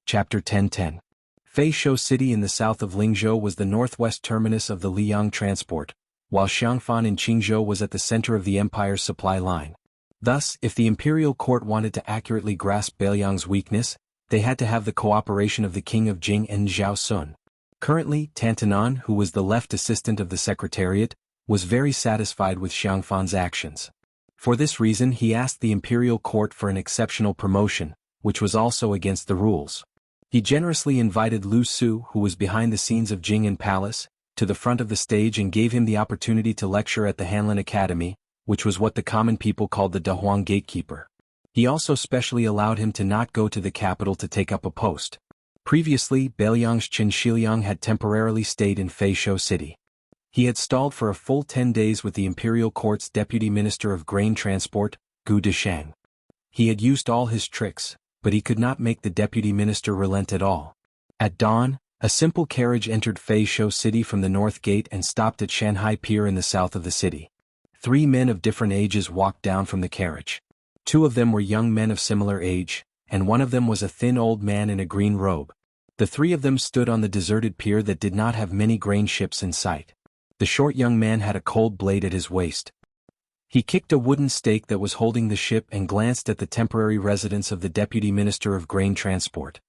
Chapter 1010. Feishou City in the south of Lingzhou was the northwest terminus of the Liang transport, while Xiangfan in Qingzhou was at the center of the empire's supply line. Thus, if the imperial court wanted to accurately grasp Beiliang's weakness, they had to have the cooperation of the king of Jing and Zhao Sun. Currently, Tantanan, who was the left assistant of the secretariat, was very satisfied with Xiangfan's actions. For this reason he asked the imperial court for an exceptional promotion, which was also against the rules. He generously invited Lu Su, who was behind the scenes of Jing'an Palace, to the front of the stage and gave him the opportunity to lecture at the Hanlin Academy, which was what the common people called the Dahuang gatekeeper. He also specially allowed him to not go to the capital to take up a post. Previously, Beiliang's Qin Shiliang had temporarily stayed in Feishou City. He had stalled for a full 10 days with the imperial court's deputy minister of grain transport, Gu Deshang. He had used all his tricks, but he could not make the deputy minister relent at all. At dawn, a simple carriage entered Feishou City from the north gate and stopped at Shanhai Pier in the south of the city. 3 men of different ages walked down from the carriage. 2 of them were young men of similar age, and one of them was a thin old man in a green robe. The 3 of them stood on the deserted pier that did not have many grain ships in sight. The short young man had a cold blade at his waist. He kicked a wooden stake that was holding the ship and glanced at the temporary residence of the deputy minister of grain transport.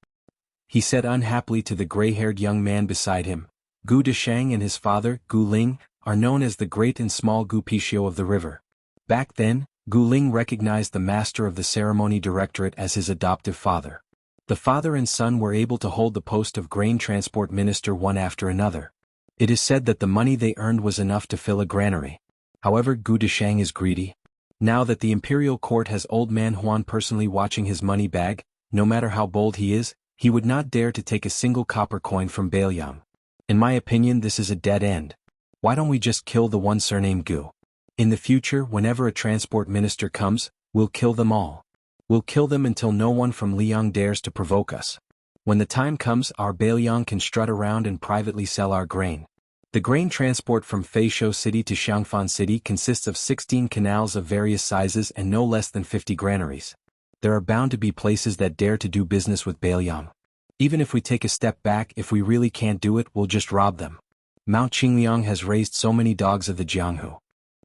He said unhappily to the gray-haired young man beside him, "Gu Deshang and his father, Gu Ling, are known as the great and small Gu Pixiu of the river." Back then, Gu Ling recognized the master of the ceremony directorate as his adoptive father. The father and son were able to hold the post of grain transport minister one after another. It is said that the money they earned was enough to fill a granary. However, Gu Deshang is greedy. Now that the imperial court has old man Huan personally watching his money bag, no matter how bold he is, he would not dare to take a single copper coin from Beiliang. In my opinion, this is a dead end. Why don't we just kill the one surnamed Gu? In the future, whenever a transport minister comes, we'll kill them all. We'll kill them until no one from Liang dares to provoke us. When the time comes, our Beiliang can strut around and privately sell our grain. The grain transport from Feishou City to Xiangfan City consists of 16 canals of various sizes and no less than 50 granaries. There are bound to be places that dare to do business with Beiliang. Even if we take a step back, if we really can't do it, we'll just rob them. Mount Qingliang has raised so many dogs of the Jianghu.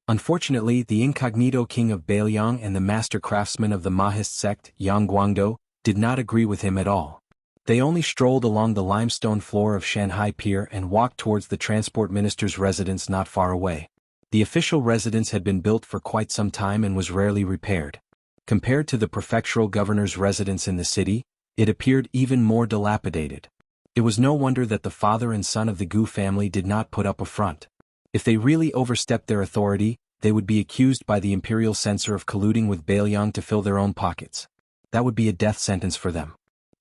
Unfortunately, the incognito king of Beiliang and the master craftsman of the Mahist sect, Yang Guangdou, did not agree with him at all. They only strolled along the limestone floor of Shanhai Pier and walked towards the transport minister's residence not far away. The official residence had been built for quite some time and was rarely repaired. Compared to the prefectural governor's residence in the city, it appeared even more dilapidated. It was no wonder that the father and son of the Gu family did not put up a front. If they really overstepped their authority, they would be accused by the imperial censor of colluding with Beiliang to fill their own pockets. That would be a death sentence for them.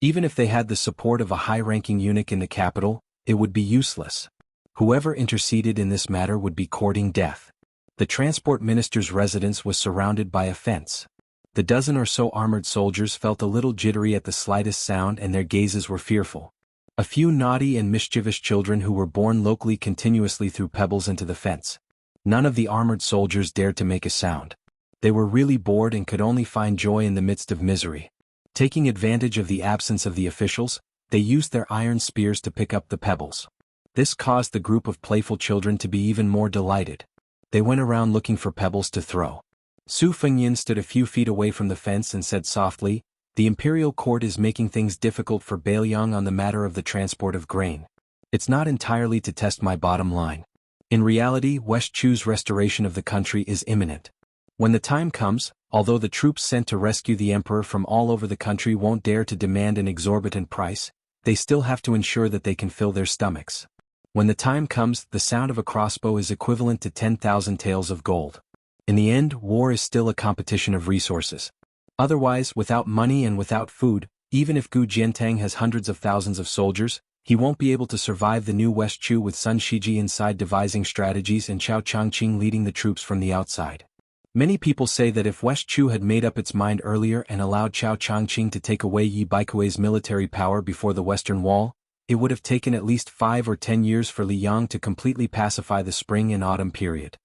Even if they had the support of a high-ranking eunuch in the capital, it would be useless. Whoever interceded in this matter would be courting death. The transport minister's residence was surrounded by a fence. The dozen or so armored soldiers felt a little jittery at the slightest sound and their gazes were fearful. A few naughty and mischievous children who were born locally continuously threw pebbles into the fence. None of the armored soldiers dared to make a sound. They were really bored and could only find joy in the midst of misery. Taking advantage of the absence of the officials, they used their iron spears to pick up the pebbles. This caused the group of playful children to be even more delighted. They went around looking for pebbles to throw. Su Fengyin stood a few feet away from the fence and said softly, "The imperial court is making things difficult for Beiliang on the matter of the transport of grain. It's not entirely to test my bottom line. In reality, West Chu's restoration of the country is imminent. When the time comes, although the troops sent to rescue the emperor from all over the country won't dare to demand an exorbitant price, they still have to ensure that they can fill their stomachs. When the time comes, the sound of a crossbow is equivalent to 10,000 taels of gold. In the end, war is still a competition of resources. Otherwise, without money and without food, even if Gu Jiantang has hundreds of thousands of soldiers, he won't be able to survive the new West Chu with Sun Shiji inside devising strategies and Chao Changqing leading the troops from the outside. Many people say that if West Chu had made up its mind earlier and allowed Chao Changqing to take away Yi Baikui's military power before the Western Wall, it would have taken at least 5 or 10 years for Liang to completely pacify the spring and autumn period.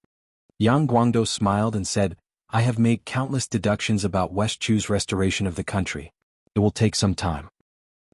Yang Guangdou smiled and said, "I have made countless deductions about West Chu's restoration of the country. It will take some time."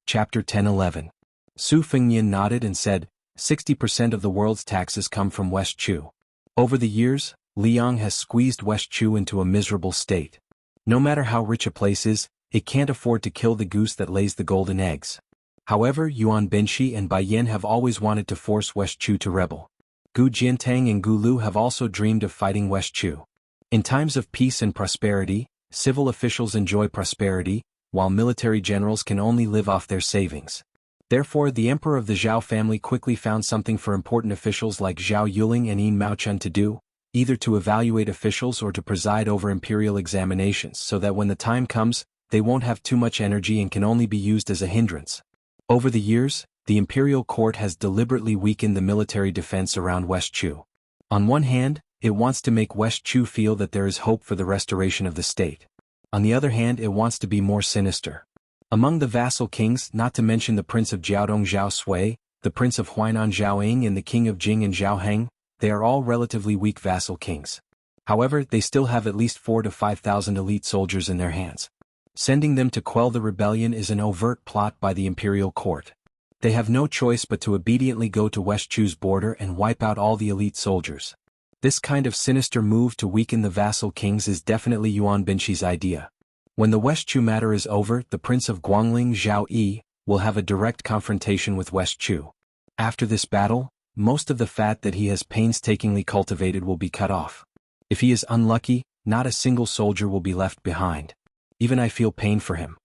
Chapter 10-11. Su Fengnian nodded and said, 60% of the world's taxes come from West Chu. Over the years, Liang has squeezed West Chu into a miserable state. No matter how rich a place is, it can't afford to kill the goose that lays the golden eggs. However, Yuan Binshi and Bai Yin have always wanted to force West Chu to rebel. Gu Jiantang and Gu Lu have also dreamed of fighting West Chu. In times of peace and prosperity, civil officials enjoy prosperity, while military generals can only live off their savings. Therefore, the emperor of the Zhao family quickly found something for important officials like Zhao Yuling and Yin Maochun to do, either to evaluate officials or to preside over imperial examinations so that when the time comes, they won't have too much energy and can only be used as a hindrance. Over the years, the imperial court has deliberately weakened the military defense around West Chu. On one hand, it wants to make West Chu feel that there is hope for the restoration of the state. On the other hand, it wants to be more sinister. Among the vassal kings, not to mention the prince of Jiaodong Zhao Sui, the prince of Huainan Zhao Ying and the king of Jing and Zhao Heng, they are all relatively weak vassal kings. However, they still have at least 4,000 to 5,000 elite soldiers in their hands. Sending them to quell the rebellion is an overt plot by the imperial court. They have no choice but to obediently go to West Chu's border and wipe out all the elite soldiers. This kind of sinister move to weaken the vassal kings is definitely Yuan Binshi's idea. When the West Chu matter is over, the prince of Guangling Zhao Yi will have a direct confrontation with West Chu. After this battle, most of the fat that he has painstakingly cultivated will be cut off. If he is unlucky, not a single soldier will be left behind. Even I feel pain for him.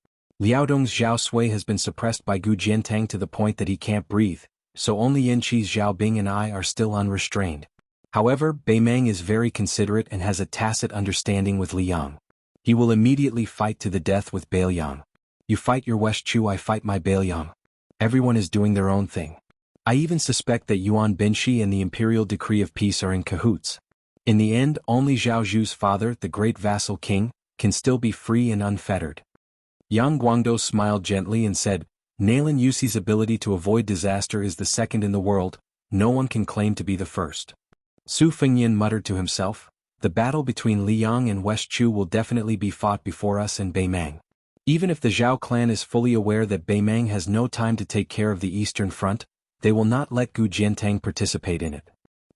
Liaodong's Zhao Sui has been suppressed by Gu Jiantang to the point that he can't breathe, so only Yanqi's Zhao Bing and I are still unrestrained. However, Beimeng is very considerate and has a tacit understanding with Liang. He will immediately fight to the death with Bailiang. You fight your West Chu, I fight my Bailiang. Everyone is doing their own thing. I even suspect that Yuan Binshi and the imperial decree of peace are in cahoots. In the end, only Zhao Zhu's father, the great vassal king, can still be free and unfettered. Yang Guangdou smiled gently and said, Nailan Yuxi's ability to avoid disaster is the second in the world, no one can claim to be the first. Su Fengnian muttered to himself, the battle between Liang and West Chu will definitely be fought before us and Beimeng. Even if the Zhao clan is fully aware that Beimeng has no time to take care of the Eastern Front, they will not let Gu Jiantang participate in it.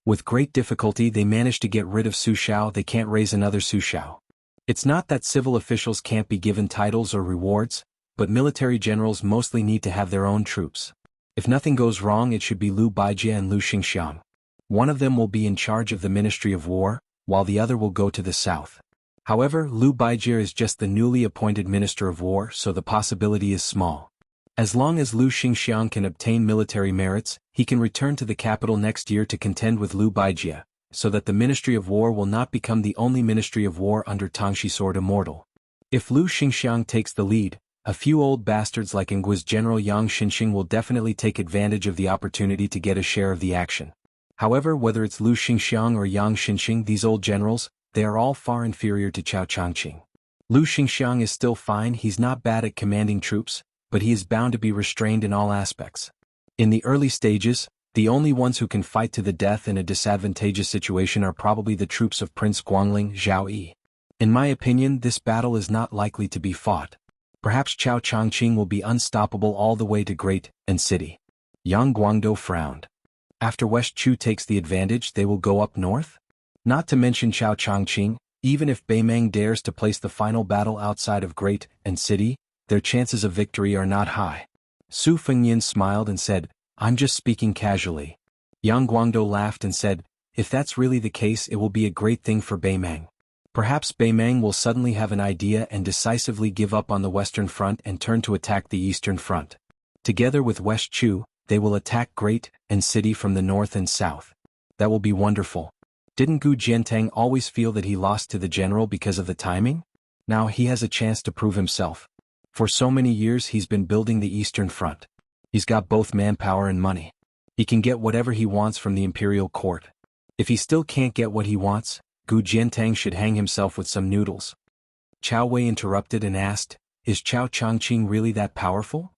With great difficulty they manage to get rid of Su Shao, they can't raise another Su Shao. It's not that civil officials can't be given titles or rewards, but military generals mostly need to have their own troops. If nothing goes wrong, it should be Liu Baijie and Liu Xingxiang. One of them will be in charge of the Ministry of War, while the other will go to the south. However, Liu Baijie is just the newly appointed Minister of War, so the possibility is small. As long as Liu Xingxiang can obtain military merits, he can return to the capital next year to contend with Liu Baijie, so that the Ministry of War will not become the only Ministry of War under Tangxi Sword Immortal. If Liu Xingxiang takes the lead, a few old bastards like Ngui's General Yang Xinxing will definitely take advantage of the opportunity to get a share of the action. However, whether it's Liu Xingxiang or Yang Xinxing, these old generals, they are all far inferior to Cao Changqing. Liu Xingxiang is still fine, he's not bad at commanding troops, but he is bound to be restrained in all aspects. In the early stages, the only ones who can fight to the death in a disadvantageous situation are probably the troops of Prince Guangling Zhao Yi. In my opinion, this battle is not likely to be fought. Perhaps Cao Changqing will be unstoppable all the way to Great and City. Yang Guangdou frowned. After West Chu takes the advantage, they will go up north? Not to mention Cao Changqing, even if Beimeng dares to place the final battle outside of Great and City, their chances of victory are not high. Su Fengnian smiled and said, I'm just speaking casually. Yang Guangdou laughed and said, if that's really the case, it will be a great thing for Beimeng. Perhaps Beimeng will suddenly have an idea and decisively give up on the Western Front and turn to attack the Eastern Front. Together with West Chu, they will attack Great and City from the north and south. That will be wonderful. Didn't Gu Jiantang always feel that he lost to the general because of the timing? Now he has a chance to prove himself. For so many years he's been building the Eastern Front. He's got both manpower and money. He can get whatever he wants from the imperial court. If he still can't get what he wants, Gu Jiantang should hang himself with some noodles. Cao Wei interrupted and asked, is Cao Changqing really that powerful?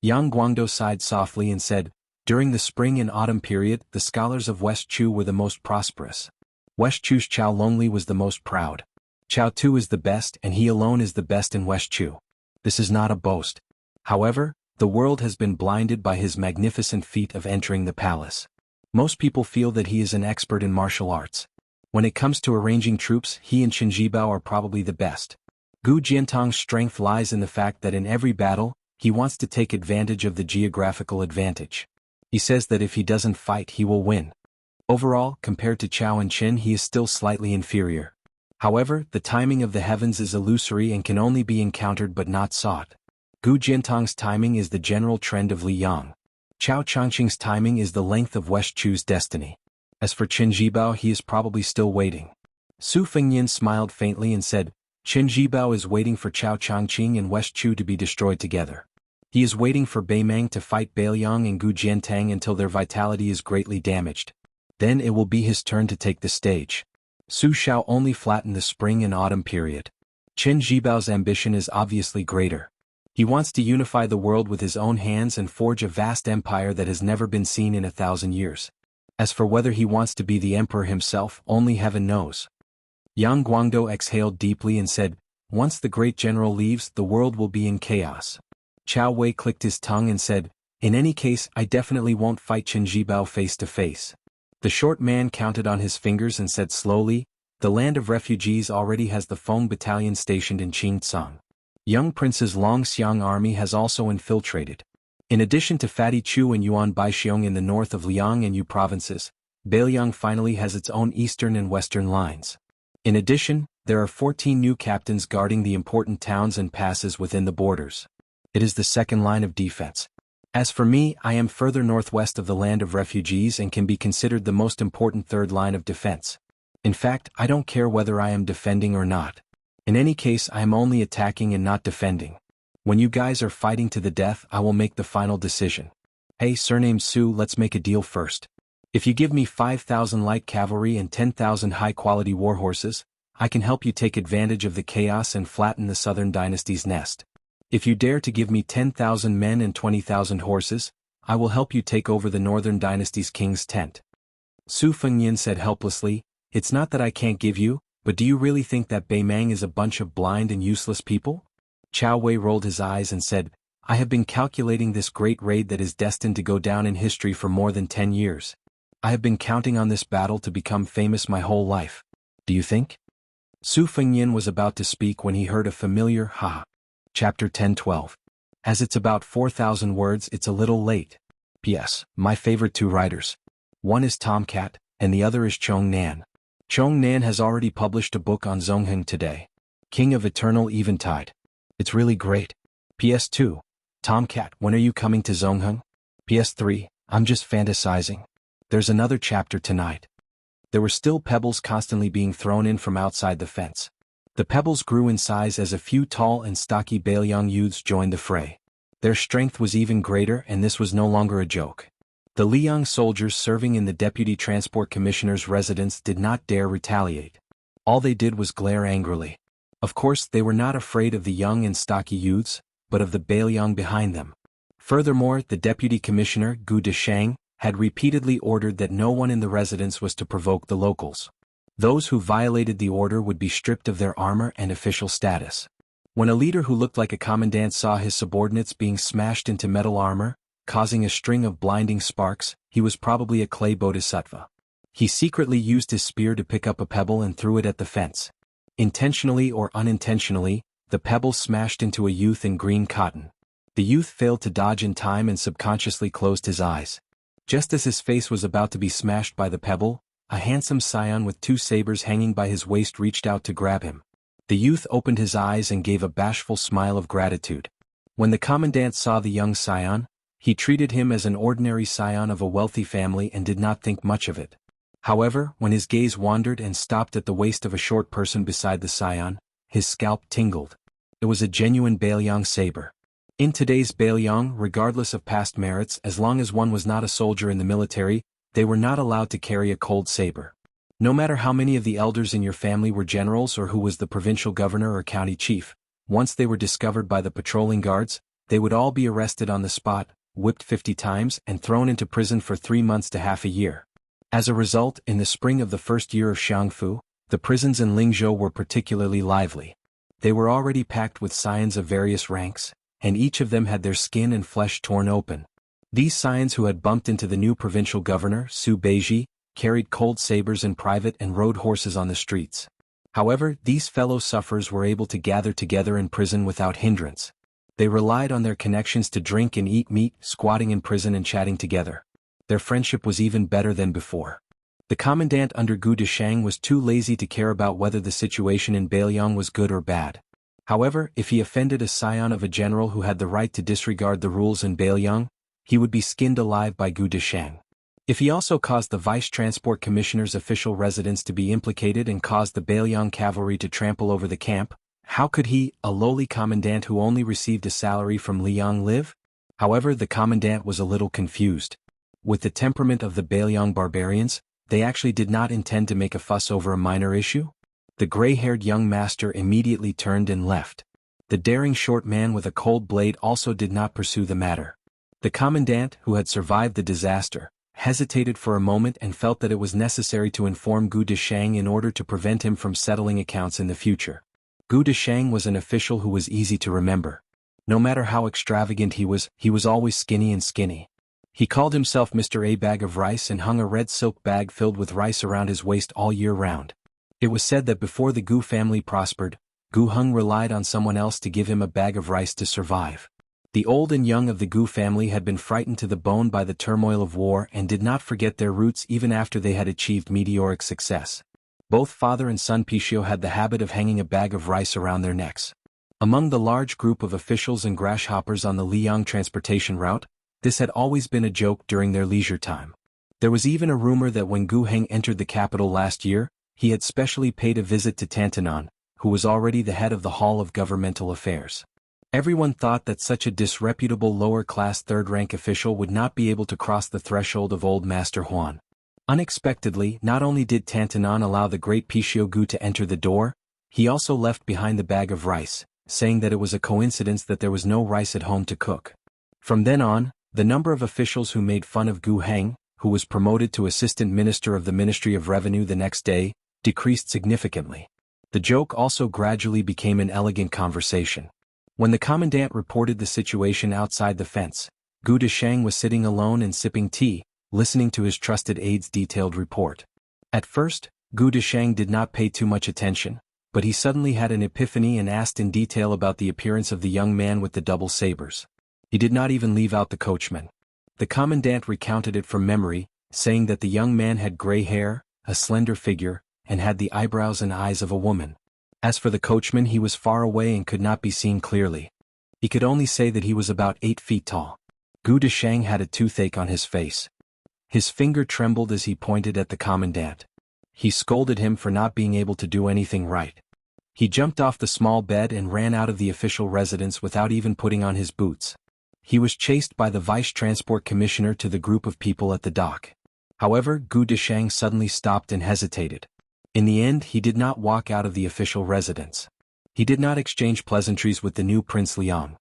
Yang Guangdou sighed softly and said, during the spring and autumn period, the scholars of West Chu were the most prosperous. West Chu's Cao Longli was the most proud. Cao Tu is the best and he alone is the best in West Chu. This is not a boast. However, The world has been blinded by his magnificent feat of entering the palace. Most people feel that he is an expert in martial arts. When it comes to arranging troops, he and Qin Jibao are probably the best. Gu Jiantong's strength lies in the fact that in every battle, he wants to take advantage of the geographical advantage. He says that if he doesn't fight he will win. Overall, compared to Chao and Qin, he is still slightly inferior. However, the timing of the heavens is illusory and can only be encountered but not sought. Gu Jiantong's timing is the general trend of Liyang. Chao Changqing's timing is the length of West Chu's destiny. As for Qin Jibao, he is probably still waiting. Su Fengyin smiled faintly and said, Qin Jibao is waiting for Chao Changqing and West Chu to be destroyed together. He is waiting for Beimeng to fight Beiliang and Gu Jiantang until their vitality is greatly damaged. Then it will be his turn to take the stage. Su Shao only flattened the spring and autumn period. Qin Jibao's ambition is obviously greater. He wants to unify the world with his own hands and forge a vast empire that has never been seen in 1,000 years. As for whether he wants to be the emperor himself, only heaven knows. Yang Guangdou exhaled deeply and said, once the great general leaves, the world will be in chaos. Chao Wei clicked his tongue and said, in any case, I definitely won't fight Qin Jibao face to face. The short man counted on his fingers and said slowly, the land of refugees already has the Feng battalion stationed in Qingcang. Young Prince's Longxiang army has also infiltrated. In addition to Fatty Chu and Yuan Baixiong in the north of Liang and Yu provinces, Beiliang finally has its own eastern and western lines. In addition, there are 14 new captains guarding the important towns and passes within the borders. It is the second line of defense. As for me, I am further northwest of the land of refugees and can be considered the most important third line of defense. In fact, I don't care whether I am defending or not. In any case, I am only attacking and not defending. When you guys are fighting to the death, I will make the final decision. Hey, surnamed Su, let's make a deal first. If you give me 5,000 light cavalry and 10,000 high-quality warhorses, I can help you take advantage of the chaos and flatten the southern dynasty's nest. If you dare to give me 10,000 men and 20,000 horses, I will help you take over the northern dynasty's king's tent. Su Fengyin said helplessly, it's not that I can't give you, but do you really think that Beimeng is a bunch of blind and useless people? Chao Wei rolled his eyes and said, I have been calculating this great raid that is destined to go down in history for more than 10 years. I have been counting on this battle to become famous my whole life. Do you think? Su Fengyin was about to speak when he heard a familiar ha. Chapter 10:12. As it's about 4,000 words, it's a little late. P.S. My favorite two writers. One is Tomcat, and the other is Chong Nan. Chong Nan has already published a book on Zongheng today. King of Eternal Eventide. It's really great. PS2. Tomcat, when are you coming to Zongheng? PS3. I'm just fantasizing. There's another chapter tonight. There were still pebbles constantly being thrown in from outside the fence. The pebbles grew in size as a few tall and stocky Beiliang youths joined the fray. Their strength was even greater, and this was no longer a joke. The Liang soldiers serving in the Deputy Transport Commissioner's residence did not dare retaliate. All they did was glare angrily. Of course, they were not afraid of the young and stocky youths, but of the Beiliang behind them. Furthermore, the Deputy Commissioner, Gu Deshang, had repeatedly ordered that no one in the residence was to provoke the locals. Those who violated the order would be stripped of their armor and official status. When a leader who looked like a commandant saw his subordinates being smashed into metal armor, causing a string of blinding sparks, he was probably a clay bodhisattva. He secretly used his spear to pick up a pebble and threw it at the fence. Intentionally or unintentionally, the pebble smashed into a youth in green cotton. The youth failed to dodge in time and subconsciously closed his eyes. Just as his face was about to be smashed by the pebble, a handsome scion with two sabers hanging by his waist reached out to grab him. The youth opened his eyes and gave a bashful smile of gratitude. When the commandant saw the young scion, he treated him as an ordinary scion of a wealthy family and did not think much of it. However, when his gaze wandered and stopped at the waist of a short person beside the scion, his scalp tingled. It was a genuine Beiliang saber. In today's Beiliang, regardless of past merits, as long as one was not a soldier in the military, they were not allowed to carry a cold saber. No matter how many of the elders in your family were generals or who was the provincial governor or county chief, once they were discovered by the patrolling guards, they would all be arrested on the spot, whipped 50 times, and thrown into prison for 3 months to half a year. As a result, in the spring of the first year of Jianghu, the prisons in Lingzhou were particularly lively. They were already packed with scions of various ranks, and each of them had their skin and flesh torn open. These scions who had bumped into the new provincial governor, Su Beiji, carried cold sabers in private and rode horses on the streets. However, these fellow sufferers were able to gather together in prison without hindrance. They relied on their connections to drink and eat meat, squatting in prison and chatting together. Their friendship was even better than before. The commandant under Gu Deshang was too lazy to care about whether the situation in Bailiang was good or bad. However, if he offended a scion of a general who had the right to disregard the rules in Bailiang, he would be skinned alive by Gu Deshang. If he also caused the Vice Transport Commissioner's official residence to be implicated and caused the Bailiang cavalry to trample over the camp, how could he, a lowly commandant who only received a salary from Liang, live? However, the commandant was a little confused. With the temperament of the Bailiang barbarians, they actually did not intend to make a fuss over a minor issue. The gray-haired young master immediately turned and left. The daring short man with a cold blade also did not pursue the matter. The commandant, who had survived the disaster, hesitated for a moment and felt that it was necessary to inform Gu Deshang in order to prevent him from settling accounts in the future. Gu Deshang was an official who was easy to remember. No matter how extravagant he was always skinny. He called himself Mr. A Bag of Rice and hung a red silk bag filled with rice around his waist all year round. It was said that before the Gu family prospered, Gu Heng relied on someone else to give him a bag of rice to survive. The old and young of the Gu family had been frightened to the bone by the turmoil of war and did not forget their roots even after they had achieved meteoric success. Both father and son Pichio had the habit of hanging a bag of rice around their necks. Among the large group of officials and grasshoppers on the Liang transportation route, this had always been a joke during their leisure time. There was even a rumor that when Gu Heng entered the capital last year, he had specially paid a visit to Tantanan, who was already the head of the Hall of Governmental Affairs. Everyone thought that such a disreputable lower-class third-rank official would not be able to cross the threshold of old Master Huan. Unexpectedly, not only did Tantanan allow the great Pichio Gu to enter the door, he also left behind the bag of rice, saying that it was a coincidence that there was no rice at home to cook. From then on, the number of officials who made fun of Gu Heng, who was promoted to Assistant Minister of the Ministry of Revenue the next day, decreased significantly. The joke also gradually became an elegant conversation. When the commandant reported the situation outside the fence, Gu Deshang was sitting alone and sipping tea, listening to his trusted aide's detailed report. At first, Gu Deshang did not pay too much attention, but he suddenly had an epiphany and asked in detail about the appearance of the young man with the double sabers. He did not even leave out the coachman. The commandant recounted it from memory, saying that the young man had gray hair, a slender figure, and had the eyebrows and eyes of a woman. As for the coachman, he was far away and could not be seen clearly. He could only say that he was about 8 feet tall. Gu Deshang had a toothache on his face. His finger trembled as he pointed at the commandant. He scolded him for not being able to do anything right. He jumped off the small bed and ran out of the official residence without even putting on his boots. He was chased by the Vice Transport Commissioner to the group of people at the dock. However, Gu Deshang suddenly stopped and hesitated. In the end, he did not walk out of the official residence. He did not exchange pleasantries with the new Prince Liang.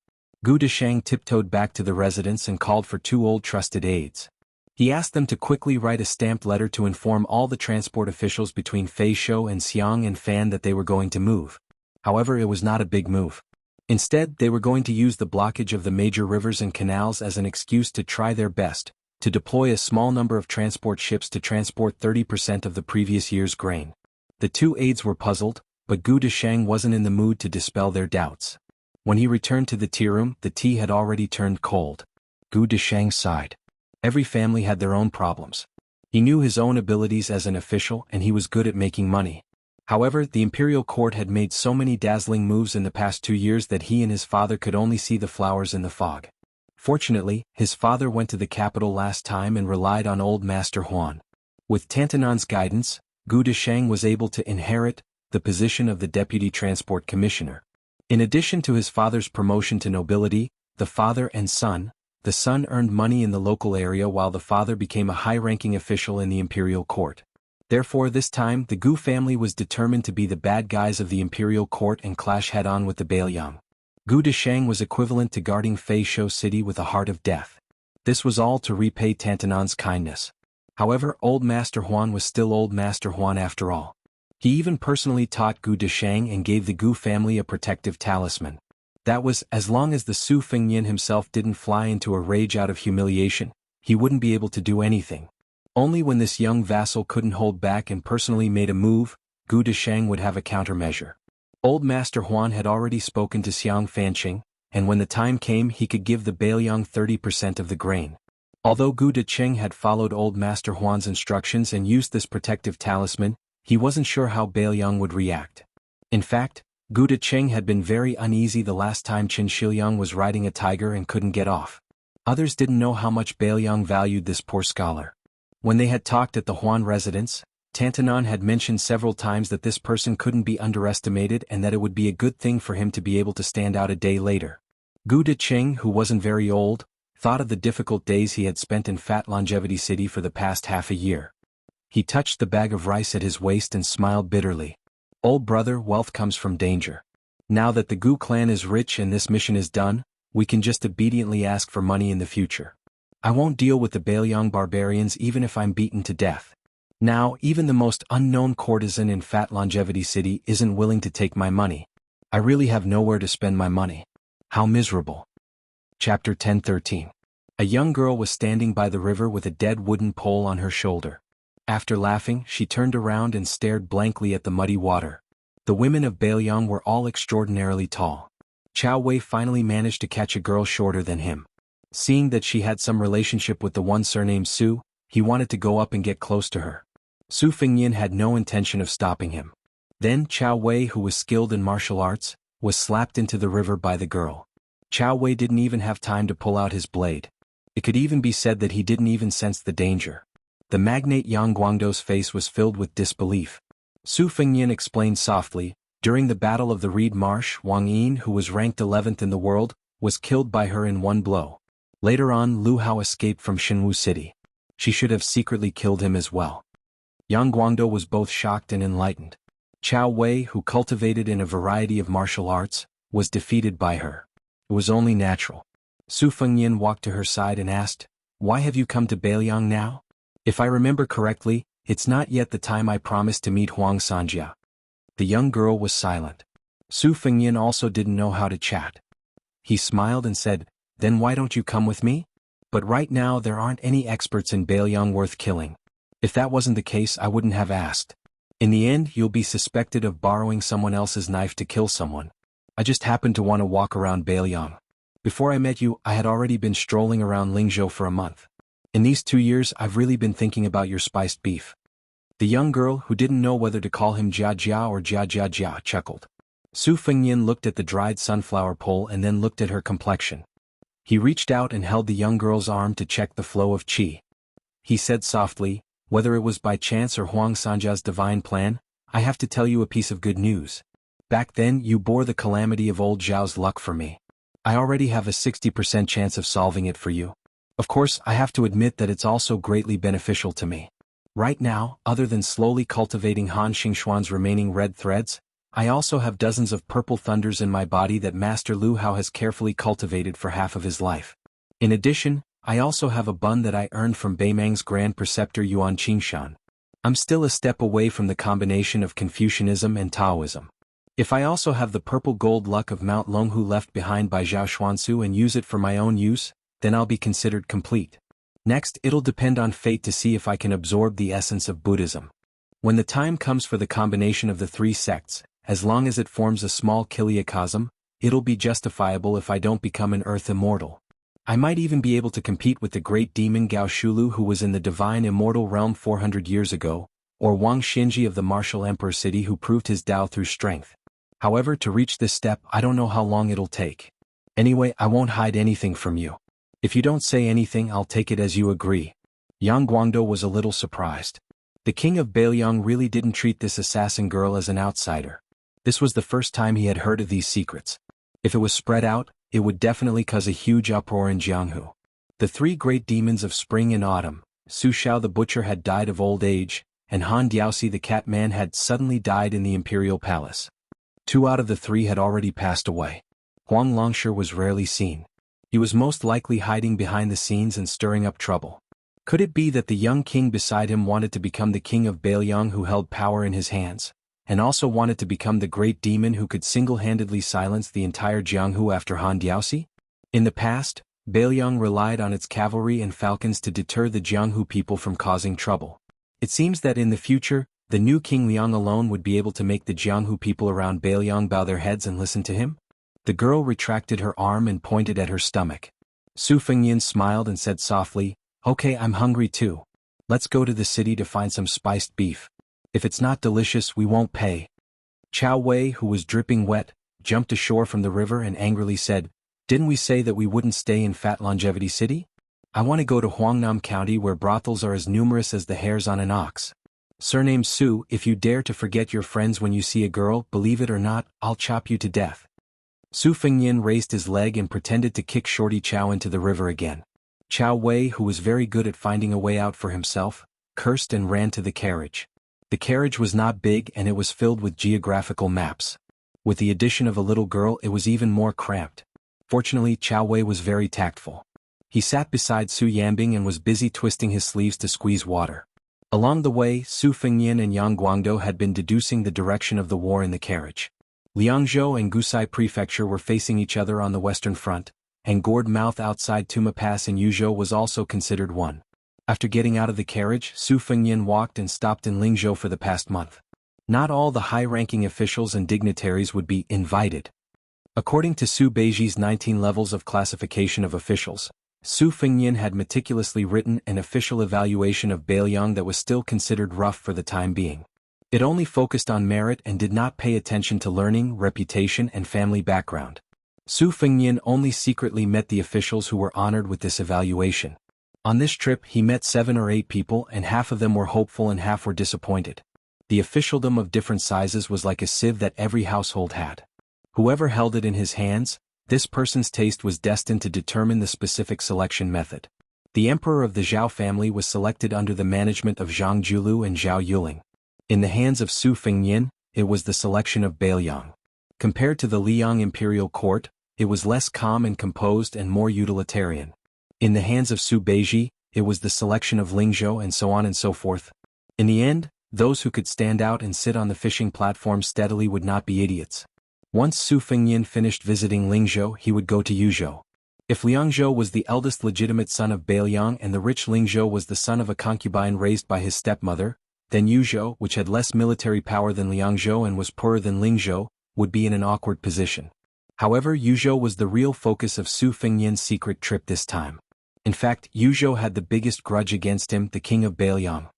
Gu Deshang tiptoed back to the residence and called for 2 old trusted aides. He asked them to quickly write a stamped letter to inform all the transport officials between Feishou and Xiang and Fan that they were going to move. However, it was not a big move. Instead, they were going to use the blockage of the major rivers and canals as an excuse to try their best, to deploy a small number of transport ships to transport 30% of the previous year's grain. The 2 aides were puzzled, but Gu Deshang wasn't in the mood to dispel their doubts. When he returned to the tea room, the tea had already turned cold. Gu Deshang sighed. Every family had their own problems. He knew his own abilities as an official and he was good at making money. However, the imperial court had made so many dazzling moves in the past 2 years that he and his father could only see the flowers in the fog. Fortunately, his father went to the capital last time and relied on old Master Huan. With Tantanan's guidance, Gu Deshang was able to inherit the position of the Deputy Transport Commissioner. In addition to his father's promotion to nobility, the father and son, the son earned money in the local area while the father became a high-ranking official in the imperial court. Therefore, this time, the Gu family was determined to be the bad guys of the imperial court and clash head-on with the Bailiang. Gu Deshang was equivalent to guarding Feishou City with a heart of death. This was all to repay Tantanan's kindness. However, old Master Huan was still old Master Huan after all. He even personally taught Gu Deshang and gave the Gu family a protective talisman. That was, as long as the Su Fengnian himself didn't fly into a rage out of humiliation, he wouldn't be able to do anything. Only when this young vassal couldn't hold back and personally made a move, Gu Desheng would have a countermeasure. Old Master Huan had already spoken to Xiang Fanqing, and when the time came he could give the Beiliang 30% of the grain. Although Gu Desheng had followed Old Master Huan's instructions and used this protective talisman, he wasn't sure how Beiliang would react. In fact, Gu Desheng had been very uneasy the last time Qin Shiliang was riding a tiger and couldn't get off. Others didn't know how much Beiliang valued this poor scholar. When they had talked at the Huan residence, Tantanon had mentioned several times that this person couldn't be underestimated and that it would be a good thing for him to be able to stand out a day later. Gu Desheng, who wasn't very old, thought of the difficult days he had spent in Fat Longevity City for the past half a year. He touched the bag of rice at his waist and smiled bitterly. Old brother, wealth comes from danger. Now that the Gu clan is rich and this mission is done, we can just obediently ask for money in the future. I won't deal with the Beiliang barbarians even if I'm beaten to death. Now, even the most unknown courtesan in Fat Longevity City isn't willing to take my money. I really have nowhere to spend my money. How miserable. Chapter 1013. A young girl was standing by the river with a dead wooden pole on her shoulder. After laughing, she turned around and stared blankly at the muddy water. The women of Beiliang were all extraordinarily tall. Chao Wei finally managed to catch a girl shorter than him. Seeing that she had some relationship with the one surnamed Su, he wanted to go up and get close to her. Su Fengnian had no intention of stopping him. Then Chao Wei, who was skilled in martial arts, was slapped into the river by the girl. Chao Wei didn't even have time to pull out his blade. It could even be said that he didn't even sense the danger. The magnate Yang Guangdo's face was filled with disbelief. Su Fengnian explained softly, during the Battle of the Reed Marsh, Wang Yin, who was ranked 11th in the world, was killed by her in one blow. Later on, Lu Hao escaped from Xinwu City. She should have secretly killed him as well. Yang Guangdo was both shocked and enlightened. Chao Wei, who cultivated in a variety of martial arts, was defeated by her. It was only natural. Su Fengnian walked to her side and asked, "Why have you come to Beiliang now? If I remember correctly, it's not yet the time I promised to meet Huang Sanjia." The young girl was silent. Su Fengnian also didn't know how to chat. He smiled and said, "Then why don't you come with me? But right now there aren't any experts in Beiliang worth killing. If that wasn't the case I wouldn't have asked. In the end you'll be suspected of borrowing someone else's knife to kill someone. I just happened to want to walk around Beiliang. Before I met you I had already been strolling around Lingzhou for a month. In these 2 years I've really been thinking about your spiced beef." The young girl, who didn't know whether to call him Jia Jia or Jia Jia Jia, chuckled. Su Fengnian looked at the dried sunflower pole and then looked at her complexion. He reached out and held the young girl's arm to check the flow of qi. He said softly, "Whether it was by chance or Huang Sanjia's divine plan, I have to tell you a piece of good news. Back then you bore the calamity of old Zhao's luck for me. I already have a 60% chance of solving it for you. Of course, I have to admit that it's also greatly beneficial to me. Right now, other than slowly cultivating Han Xingxuan's remaining red threads, I also have dozens of purple thunders in my body that Master Lu Hao has carefully cultivated for half of his life. In addition, I also have a bun that I earned from Beimang's Grand Preceptor Yuan Qingshan. I'm still a step away from the combination of Confucianism and Taoism. If I also have the purple gold luck of Mount Longhu left behind by Zhao Xuansu and use it for my own use, then I'll be considered complete. Next, it'll depend on fate to see if I can absorb the essence of Buddhism. When the time comes for the combination of the three sects, as long as it forms a small kiliacosm, it'll be justifiable if I don't become an earth immortal. I might even be able to compete with the great demon Gao Shulu who was in the divine immortal realm 400 years ago, or Wang Xinji of the martial emperor city who proved his Tao through strength. However, to reach this step I don't know how long it'll take. Anyway, I won't hide anything from you. If you don't say anything I'll take it as you agree." Yang Guangdo was a little surprised. The king of Beiliang really didn't treat this assassin girl as an outsider. This was the first time he had heard of these secrets. If it was spread out, it would definitely cause a huge uproar in Jianghu. The three great demons of spring and autumn, Su Xiao the butcher had died of old age, and Han Diaoxi the cat man had suddenly died in the imperial palace. 2 out of the 3 had already passed away. Huang Longshi was rarely seen. He was most likely hiding behind the scenes and stirring up trouble. Could it be that the young king beside him wanted to become the king of Beiliang who held power in his hands? and also wanted to become the great demon who could single-handedly silence the entire Jianghu after Han Diaoxi? In the past, Beiliang relied on its cavalry and falcons to deter the Jianghu people from causing trouble. It seems that in the future, the new King Liang alone would be able to make the Jianghu people around Beiliang bow their heads and listen to him? The girl retracted her arm and pointed at her stomach. Su Fengyan smiled and said softly, "Okay, I'm hungry too. Let's go to the city to find some spiced beef. If it's not delicious, we won't pay." Chao Wei, who was dripping wet, jumped ashore from the river and angrily said, "Didn't we say that we wouldn't stay in Fat Longevity City? I want to go to Huangnam County where brothels are as numerous as the hairs on an ox. Surname Su, if you dare to forget your friends when you see a girl, believe it or not, I'll chop you to death." Su Fengyan raised his leg and pretended to kick Shorty Chow into the river again. Chao Wei, who was very good at finding a way out for himself, cursed and ran to the carriage. The carriage was not big and it was filled with geographical maps. With the addition of a little girl, it was even more cramped. Fortunately, Chao Wei was very tactful. He sat beside Su Yambing and was busy twisting his sleeves to squeeze water. Along the way, Su Fengyan and Yang Guangdou had been deducing the direction of the war in the carriage. Liangzhou and Gusai Prefecture were facing each other on the western front, and Gourd Mouth outside Tuma Pass in Yuzhou was also considered one. After getting out of the carriage, Su Fengyan walked and stopped in Lingzhou for the past month. Not all the high-ranking officials and dignitaries would be invited. According to Su Beiji's 19 levels of classification of officials, Su Fengyan had meticulously written an official evaluation of Beiliang that was still considered rough for the time being. It only focused on merit and did not pay attention to learning, reputation and family background. Su Fengyan only secretly met the officials who were honored with this evaluation. On this trip he met 7 or 8 people and half of them were hopeful and half were disappointed. The officialdom of different sizes was like a sieve that every household had. Whoever held it in his hands, this person's taste was destined to determine the specific selection method. The emperor of the Zhao family was selected under the management of Zhang Julu and Zhao Yuling. In the hands of Su Fengyan, it was the selection of Beiliang. Compared to the Liang imperial court, it was less calm and composed and more utilitarian. In the hands of Su Beiji, it was the selection of Lingzhou and so on and so forth. In the end, those who could stand out and sit on the fishing platform steadily would not be idiots. Once Su Fengyan finished visiting Lingzhou, he would go to Yuzhou. If Liangzhou was the eldest legitimate son of Beiliang and the rich Lingzhou was the son of a concubine raised by his stepmother, then Yuzhou, which had less military power than Liangzhou and was poorer than Lingzhou, would be in an awkward position. However, Yuzhou was the real focus of Su Fengyan's secret trip this time. In fact, Yuzhou had the biggest grudge against him, the king of Beiliang.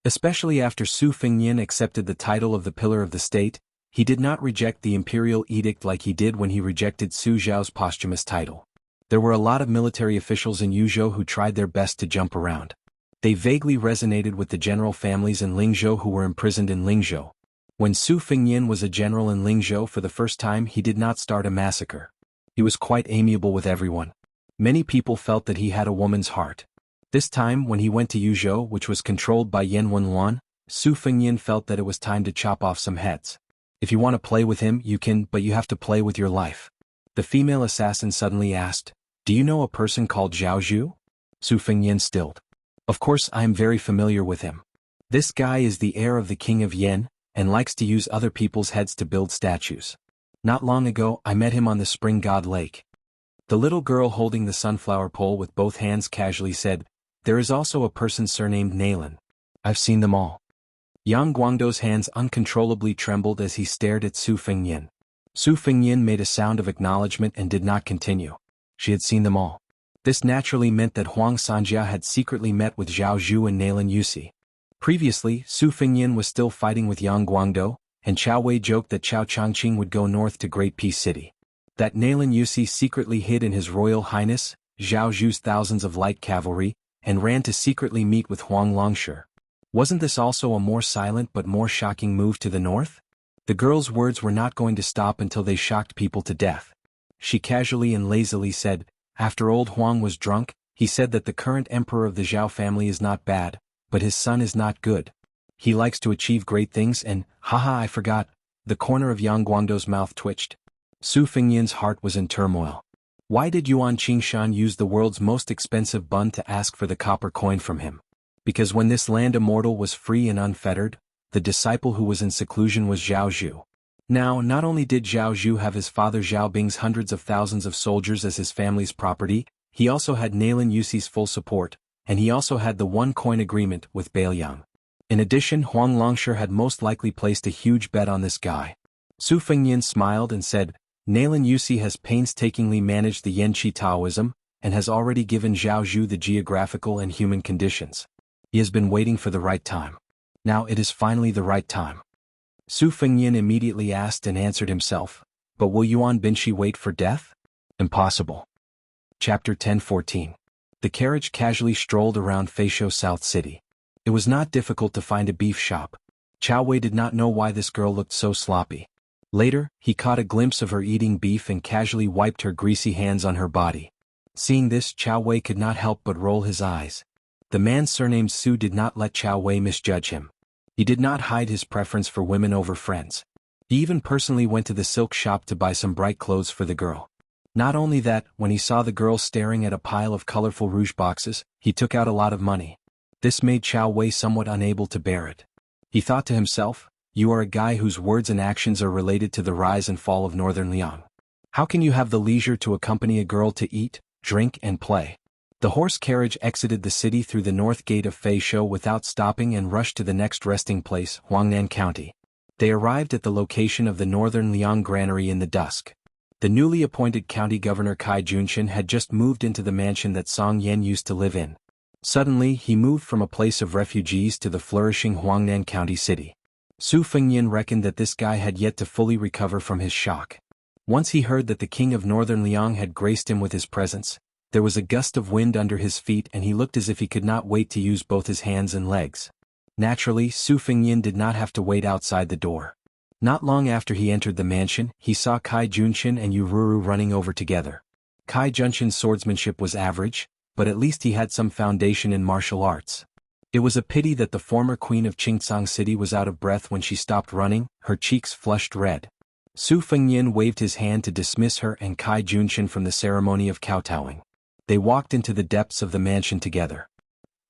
Especially after Su Fengyan accepted the title of the pillar of the state, he did not reject the imperial edict like he did when he rejected Su Zhao's posthumous title. There were a lot of military officials in Yuzhou who tried their best to jump around. They vaguely resonated with the general families in Lingzhou who were imprisoned in Lingzhou. When Su Fengyan was a general in Lingzhou for the first time, he did not start a massacre. He was quite amiable with everyone. Many people felt that he had a woman's heart. This time, when he went to Yuzhou, which was controlled by Yan Wenluan, Su Fengyan felt that it was time to chop off some heads. If you want to play with him, you can, but you have to play with your life. The female assassin suddenly asked, "Do you know a person called Zhao Zhu?" Su Fengyan stilled. "Of course, I am very familiar with him. This guy is the heir of the king of Yen, and likes to use other people's heads to build statues. Not long ago, I met him on the Spring God Lake." The little girl holding the sunflower pole with both hands casually said, "There is also a person surnamed Nalan. I've seen them all." Yang Guangdou's hands uncontrollably trembled as he stared at Su Fengyan. Su Fengyan made a sound of acknowledgement and did not continue. She had seen them all. This naturally meant that Huang Sanjia had secretly met with Zhao Zhu and Nalan Yusi. Previously, Su Fengyan was still fighting with Yang Guangdou, and Chao Wei joked that Chao Changqing would go north to Great Peace City. That Nalan Yusi secretly hid in His Royal Highness, Zhao Zhu's thousands of light cavalry, and ran to secretly meet with Huang Longshe. Wasn't this also a more silent but more shocking move to the north? The girl's words were not going to stop until they shocked people to death. She casually and lazily said, "After old Huang was drunk, he said that the current emperor of the Zhao family is not bad, but his son is not good. He likes to achieve great things and, haha, I forgot." The corner of Yang Guangdou's mouth twitched. Su Fengyan's heart was in turmoil. Why did Yuan Qingshan use the world's most expensive bun to ask for the copper coin from him? Because when this land immortal was free and unfettered, the disciple who was in seclusion was Zhao Zhu. Now, not only did Zhao Zhu have his father Zhao Bing's hundreds of thousands of soldiers as his family's property, he also had Nalin Yuxi's full support, and he also had the one-coin agreement with Bailiang. In addition, Huang Longshi had most likely placed a huge bet on this guy. Su Fengnian smiled and said, Nalin Yuxi has painstakingly managed the Yanqi Taoism, and has already given Zhao Zhu the geographical and human conditions. He has been waiting for the right time. Now it is finally the right time. Su Fengnian immediately asked and answered himself, but will Yuan Binshi wait for death? Impossible. Chapter 10:14. The carriage casually strolled around Feisho South City. It was not difficult to find a beef shop. Chao Wei did not know why this girl looked so sloppy. Later, he caught a glimpse of her eating beef and casually wiped her greasy hands on her body. Seeing this, Chao Wei could not help but roll his eyes. The man surnamed Su did not let Chao Wei misjudge him. He did not hide his preference for women over friends. He even personally went to the silk shop to buy some bright clothes for the girl. Not only that, when he saw the girl staring at a pile of colorful rouge boxes, he took out a lot of money. This made Chao Wei somewhat unable to bear it. He thought to himself, you are a guy whose words and actions are related to the rise and fall of Northern Liang. How can you have the leisure to accompany a girl to eat, drink and play? The horse carriage exited the city through the north gate of Feisho without stopping and rushed to the next resting place, Huangnan County. They arrived at the location of the Northern Liang granary in the dusk. The newly appointed county governor Cai Junshin had just moved into the mansion that Song Yan used to live in. Suddenly, he moved from a place of refugees to the flourishing Huangnan County city. Su Fengnian reckoned that this guy had yet to fully recover from his shock. Once he heard that the king of Northern Liang had graced him with his presence, there was a gust of wind under his feet and he looked as if he could not wait to use both his hands and legs. Naturally, Su Fengnian did not have to wait outside the door. Not long after he entered the mansion, he saw Cai Junshin and Yururu running over together. Cai Junshin's swordsmanship was average, but at least he had some foundation in martial arts. It was a pity that the former queen of Qingcang City was out of breath when she stopped running, her cheeks flushed red. Su Fengnian waved his hand to dismiss her and Cai Junshin from the ceremony of kowtowing. They walked into the depths of the mansion together.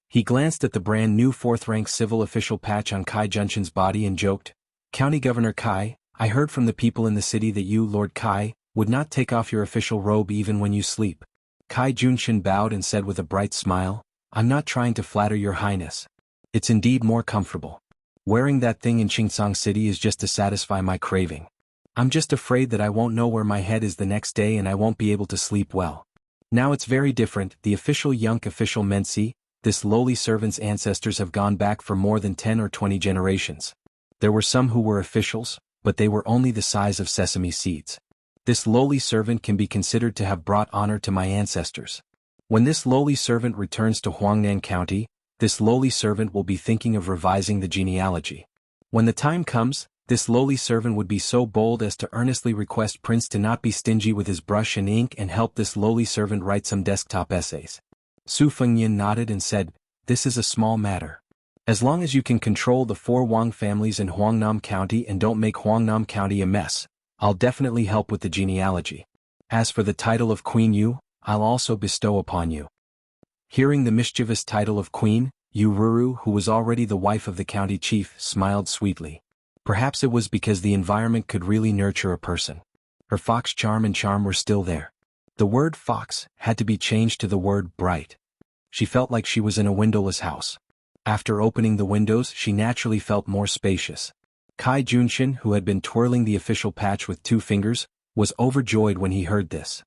He glanced at the brand new 4th-rank civil official patch on Cai Junshin's body and joked, County Governor Cai, I heard from the people in the city that you, Lord Cai, would not take off your official robe even when you sleep. Cai Junshin bowed and said with a bright smile, I'm not trying to flatter your highness. It's indeed more comfortable. Wearing that thing in Qingcang City is just to satisfy my craving. I'm just afraid that I won't know where my head is the next day and I won't be able to sleep well. Now it's very different. The official Yunk official Mensi, this lowly servant's ancestors have gone back for more than 10 or 20 generations. There were some who were officials, but they were only the size of sesame seeds. This lowly servant can be considered to have brought honor to my ancestors. When this lowly servant returns to Huangnan County, this lowly servant will be thinking of revising the genealogy. When the time comes, this lowly servant would be so bold as to earnestly request Prince to not be stingy with his brush and ink and help this lowly servant write some desktop essays. Su Fengnian nodded and said, this is a small matter. As long as you can control the 4 Wang families in Huangnam County and don't make Huangnam County a mess, I'll definitely help with the genealogy. As for the title of Queen Yu, I'll also bestow upon you. Hearing the mischievous title of Queen, Yururu, who was already the wife of the county chief, smiled sweetly. Perhaps it was because the environment could really nurture a person. Her fox charm and charm were still there. The word fox had to be changed to the word bright. She felt like she was in a windowless house. After opening the windows, she naturally felt more spacious. Cai Junshin, who had been twirling the official patch with 2 fingers, was overjoyed when he heard this.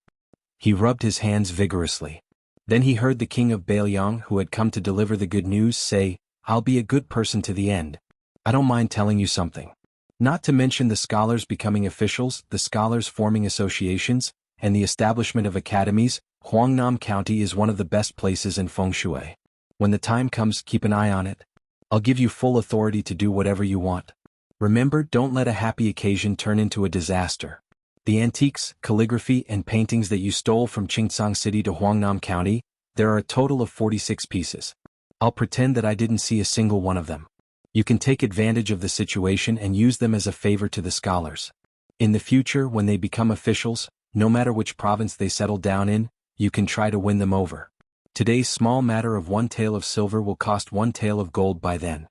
He rubbed his hands vigorously. Then he heard the king of Bailiang, who had come to deliver the good news, say, I'll be a good person to the end. I don't mind telling you something. Not to mention the scholars becoming officials, the scholars forming associations, and the establishment of academies, Huangnam County is one of the best places in Feng Shui. When the time comes, keep an eye on it. I'll give you full authority to do whatever you want. Remember, don't let a happy occasion turn into a disaster. The antiques, calligraphy, and paintings that you stole from Qingcang City to Huangnam County, there are a total of 46 pieces. I'll pretend that I didn't see a single one of them. You can take advantage of the situation and use them as a favor to the scholars. In the future, when they become officials, no matter which province they settle down in, you can try to win them over. Today's small matter of 1 tael of silver will cost 1 tael of gold by then.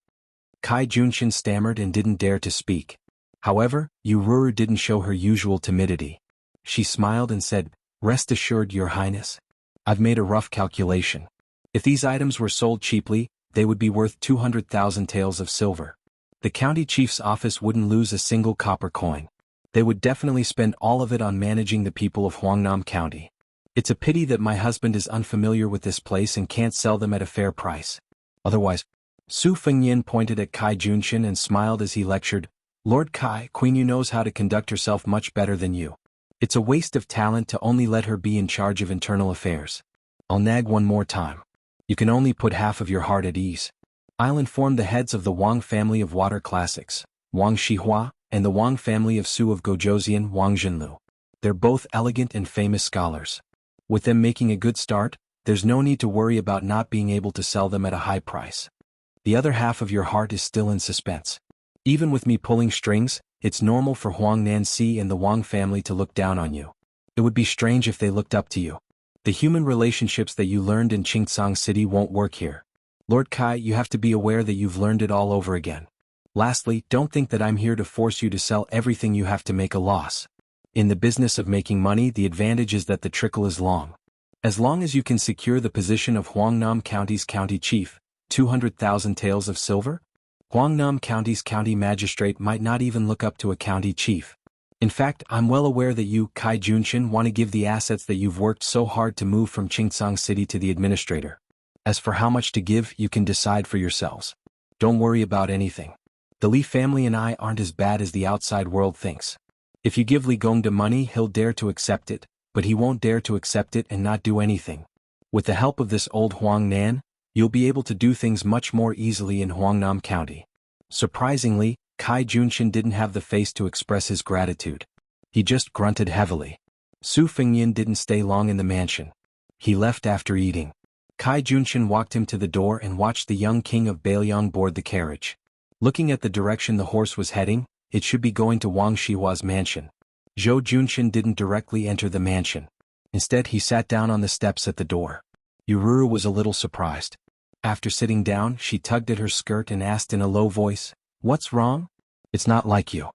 Kai Junshin stammered and didn't dare to speak. However, Yururu didn't show her usual timidity. She smiled and said, "Rest assured, Your Highness. I've made a rough calculation. If these items were sold cheaply, they would be worth 200,000 taels of silver. The county chief's office wouldn't lose a single copper coin. They would definitely spend all of it on managing the people of Huangnam County. It's a pity that my husband is unfamiliar with this place and can't sell them at a fair price. Otherwise." Su Fengyin pointed at Kai Junshin and smiled as he lectured, "Lord Kai, Queen Yu knows how to conduct herself much better than you. It's a waste of talent to only let her be in charge of internal affairs. I'll nag one more time. You can only put half of your heart at ease. I'll inform the heads of the Wang family of water classics, Wang Shihua, and the Wang family of Su of Gojozian, Wang Zhenlu. They're both elegant and famous scholars. With them making a good start, there's no need to worry about not being able to sell them at a high price. The other half of your heart is still in suspense. Even with me pulling strings, it's normal for Huang Nanxi and the Wang family to look down on you. It would be strange if they looked up to you. The human relationships that you learned in Qingcang City won't work here. Lord Kai, you have to be aware that you've learned it all over again. Lastly, don't think that I'm here to force you to sell everything you have to make a loss. In the business of making money, the advantage is that the trickle is long. As long as you can secure the position of Huangnam County's county chief, 200,000 taels of silver? Huangnam County's county magistrate might not even look up to a county chief. In fact, I'm well aware that you, Kai Junshin, want to give the assets that you've worked so hard to move from Qingcang City to the administrator. As for how much to give, you can decide for yourselves. Don't worry about anything. The Li family and I aren't as bad as the outside world thinks. If you give Li Gongda money, he'll dare to accept it, but he won't dare to accept it and not do anything. With the help of this old Huang Nan, you'll be able to do things much more easily in Huangnam County." Surprisingly, Kai Junshin didn't have the face to express his gratitude. He just grunted heavily. Su Fengyin didn't stay long in the mansion. He left after eating. Kai Junshin walked him to the door and watched the young king of Bailiang board the carriage. Looking at the direction the horse was heading, it should be going to Wang Shihua's mansion. Zhou Junshin didn't directly enter the mansion. Instead, he sat down on the steps at the door. Yururu was a little surprised. After sitting down, she tugged at her skirt and asked in a low voice, "What's wrong?" "It's not like you."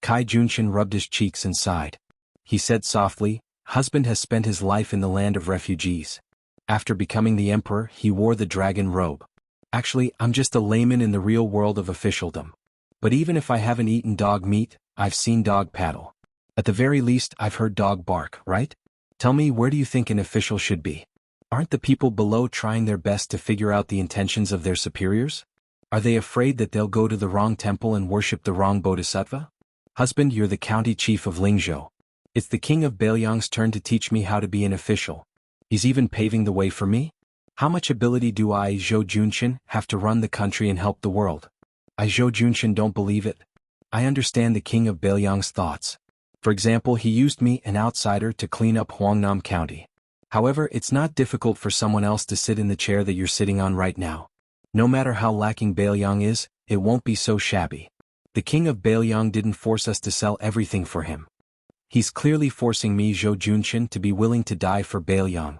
Kai Junshin rubbed his cheeks and sighed. He said softly, "Husband has spent his life in the land of refugees. After becoming the emperor, he wore the dragon robe. Actually, I'm just a layman in the real world of officialdom. But even if I haven't eaten dog meat, I've seen dog paddle. At the very least, I've heard dog bark, right? Tell me, where do you think an official should be? Aren't the people below trying their best to figure out the intentions of their superiors? Are they afraid that they'll go to the wrong temple and worship the wrong bodhisattva? Husband, you're the county chief of Lingzhou. It's the king of Bailiang's turn to teach me how to be an official. He's even paving the way for me? How much ability do I, Zhou Junshin, have to run the country and help the world? I, Zhou Junshin, don't believe it. I understand the king of Bailiang's thoughts. For example, he used me, an outsider, to clean up Huangnam County. However, it's not difficult for someone else to sit in the chair that you're sitting on right now. No matter how lacking Bailiang is, it won't be so shabby. The king of Bailiang didn't force us to sell everything for him. He's clearly forcing me, Zhou Junshin, to be willing to die for Bailiang."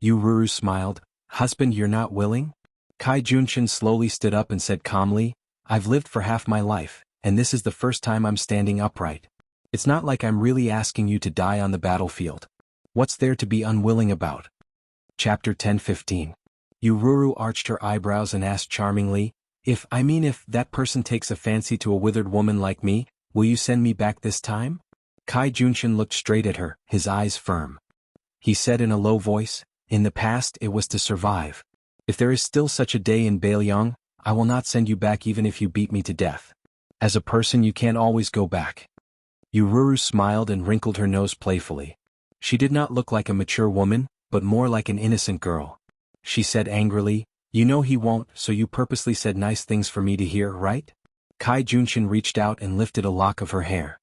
Yururu smiled. "Husband, you're not willing?" Kai Junshin slowly stood up and said calmly, "I've lived for half my life, and this is the first time I'm standing upright. It's not like I'm really asking you to die on the battlefield. What's there to be unwilling about?" Chapter 10:15. Yururu arched her eyebrows and asked charmingly, if that person takes a fancy to a withered woman like me, will you send me back this time?" Kai Junshin looked straight at her, his eyes firm. He said in a low voice, "In the past it was to survive. If there is still such a day in Bailiang, I will not send you back even if you beat me to death. As a person you can't always go back." Yururu smiled and wrinkled her nose playfully. She did not look like a mature woman, but more like an innocent girl. She said angrily, "You know he won't, so you purposely said nice things for me to hear, right?" Kai Junshin reached out and lifted a lock of her hair.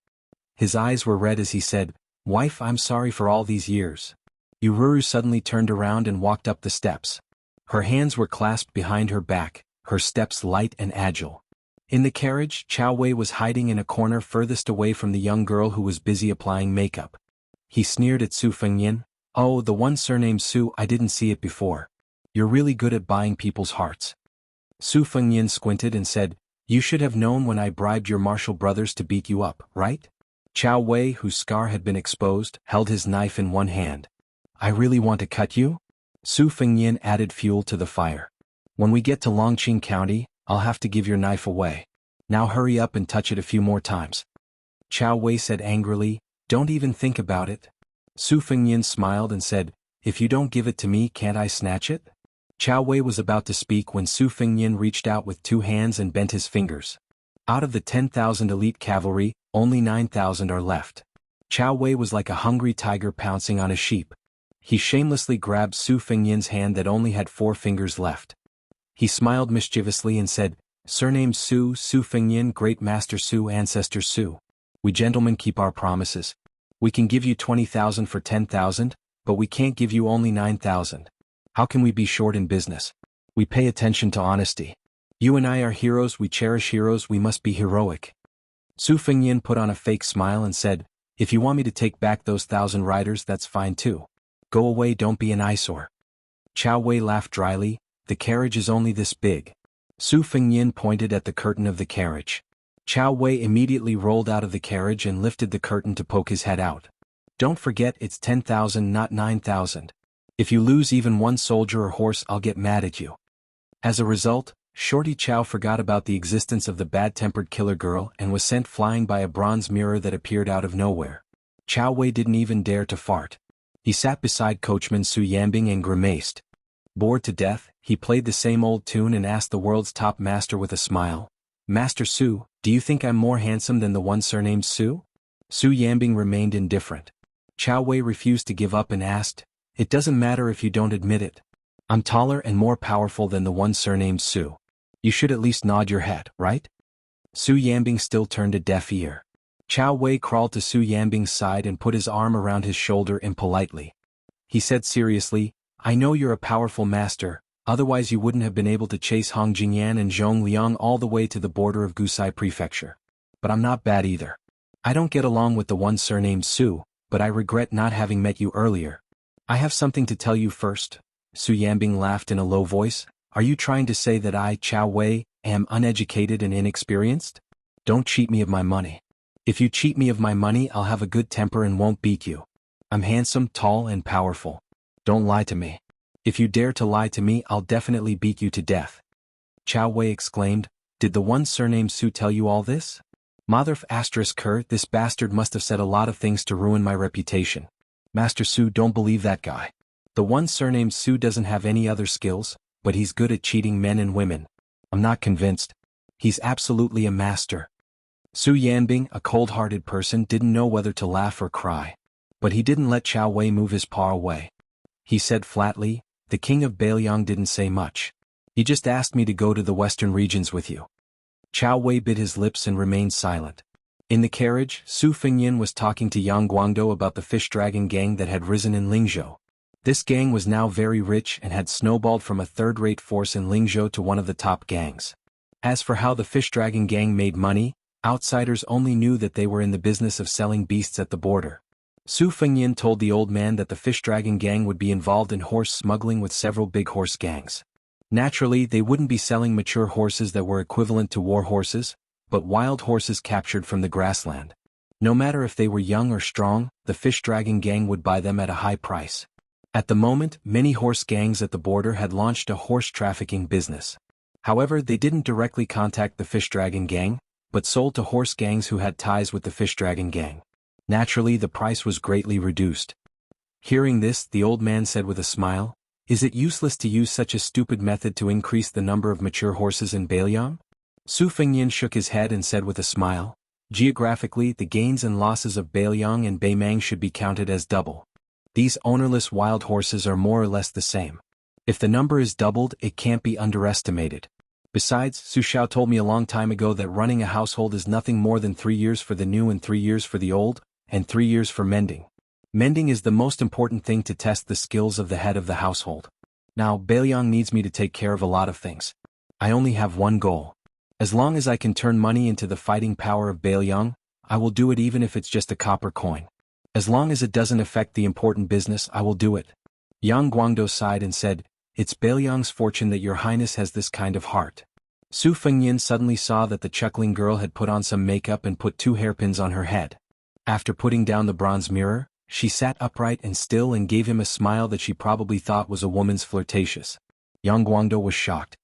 His eyes were red as he said, "Wife, I'm sorry for all these years." Yururu suddenly turned around and walked up the steps. Her hands were clasped behind her back, her steps light and agile. In the carriage, Chao Wei was hiding in a corner furthest away from the young girl who was busy applying makeup. He sneered at Su Fengyin. "Oh, the one surnamed Su, I didn't see it before. You're really good at buying people's hearts." Su Fengyin squinted and said, You should have known when I bribed your martial brothers to beat you up, right? Chao Wei, whose scar had been exposed, held his knife in one hand. I really want to cut you? Su Fengyan added fuel to the fire. When we get to Longqing County, I'll have to give your knife away. Now hurry up and touch it a few more times. Chao Wei said angrily, Don't even think about it. Su Fengyan smiled and said, If you don't give it to me, can't I snatch it? Chao Wei was about to speak when Su Fengyan reached out with 2 hands and bent his fingers. Out of the 10,000 elite cavalry, only 9,000 are left. Chao Wei was like a hungry tiger pouncing on a sheep. He shamelessly grabbed Su Fengyan's hand that only had 4 fingers left. He smiled mischievously and said, Surname Su, Su Fengyan, Great Master Su, Ancestor Su. We gentlemen keep our promises. We can give you 20,000 for 10,000, but we can't give you only 9,000. How can we be short in business? We pay attention to honesty. You and I are heroes, we cherish heroes, we must be heroic. Su Fengyan put on a fake smile and said, If you want me to take back those 1,000 riders, that's fine too. Go away, don't be an eyesore. Chao Wei laughed dryly, The carriage is only this big. Su Fengyan pointed at the curtain of the carriage. Chao Wei immediately rolled out of the carriage and lifted the curtain to poke his head out. Don't forget it's 10,000, not 9,000. If you lose even one soldier or horse, I'll get mad at you. As a result, Shorty Chow forgot about the existence of the bad-tempered killer girl and was sent flying by a bronze mirror that appeared out of nowhere. Chao Wei didn't even dare to fart. He sat beside coachman Su Yanbing and grimaced. Bored to death, he played the same old tune and asked the world's top master with a smile, Master Su, do you think I'm more handsome than the one surnamed Su? Su Yanbing remained indifferent. Chao Wei refused to give up and asked, It doesn't matter if you don't admit it. I'm taller and more powerful than the one surnamed Su. You should at least nod your head, right? Su Yanbing still turned a deaf ear. Chao Wei crawled to Su Yanbing's side and put his arm around his shoulder impolitely. He said seriously, I know you're a powerful master, otherwise you wouldn't have been able to chase Hong Jingyan and Zhong Liang all the way to the border of Gusai Prefecture. But I'm not bad either. I don't get along with the one surnamed Su, but I regret not having met you earlier. I have something to tell you first. Su Yanbing laughed in a low voice. Are you trying to say that I, Chao Wei, am uneducated and inexperienced? Don't cheat me of my money. If you cheat me of my money, I'll have a good temper and won't beat you. I'm handsome, tall, and powerful. Don't lie to me. If you dare to lie to me, I'll definitely beat you to death. Chao Wei exclaimed, Did the one surnamed Su tell you all this? Mother **her, this bastard must have said a lot of things to ruin my reputation. Master Su, don't believe that guy. The one surnamed Su doesn't have any other skills, but he's good at cheating men and women. I'm not convinced. He's absolutely a master. Su Yanbing, a cold-hearted person, didn't know whether to laugh or cry. But he didn't let Chao Wei move his paw away. He said flatly, The king of Beiliang didn't say much. He just asked me to go to the western regions with you. Chao Wei bit his lips and remained silent. In the carriage, Su Fengyan was talking to Yang Guangdou about the fish dragon gang that had risen in Lingzhou. This gang was now very rich and had snowballed from a third-rate force in Lingzhou to one of the top gangs. As for how the fish dragon gang made money, outsiders only knew that they were in the business of selling beasts at the border. Su Fengyan told the old man that the fish dragon gang would be involved in horse smuggling with several big horse gangs. Naturally, they wouldn't be selling mature horses that were equivalent to war horses, but wild horses captured from the grassland. No matter if they were young or strong, the fish dragon gang would buy them at a high price. At the moment, many horse gangs at the border had launched a horse trafficking business. However, they didn't directly contact the fish dragon gang, but sold to horse gangs who had ties with the fish dragon gang. Naturally, the price was greatly reduced. Hearing this, the old man said with a smile, Is it useless to use such a stupid method to increase the number of mature horses in Beiliang? Su Fengyan shook his head and said with a smile, Geographically, the gains and losses of Beiliang and Beimang should be counted as double. These ownerless wild horses are more or less the same. If the number is doubled, it can't be underestimated. Besides, Su Xiao told me a long time ago that running a household is nothing more than 3 years for the new and 3 years for the old, and 3 years for mending. Mending is the most important thing to test the skills of the head of the household. Now, Beiliang needs me to take care of a lot of things. I only have one goal. As long as I can turn money into the fighting power of Beiliang, I will do it even if it's just a copper coin. As long as it doesn't affect the important business, I will do it. Yang Guangdou sighed and said, It's Beiliang's fortune that your highness has this kind of heart. Su Fengyan suddenly saw that the chuckling girl had put on some makeup and put 2 hairpins on her head. After putting down the bronze mirror, she sat upright and still and gave him a smile that she probably thought was a woman's flirtatious. Yang Guangdo was shocked.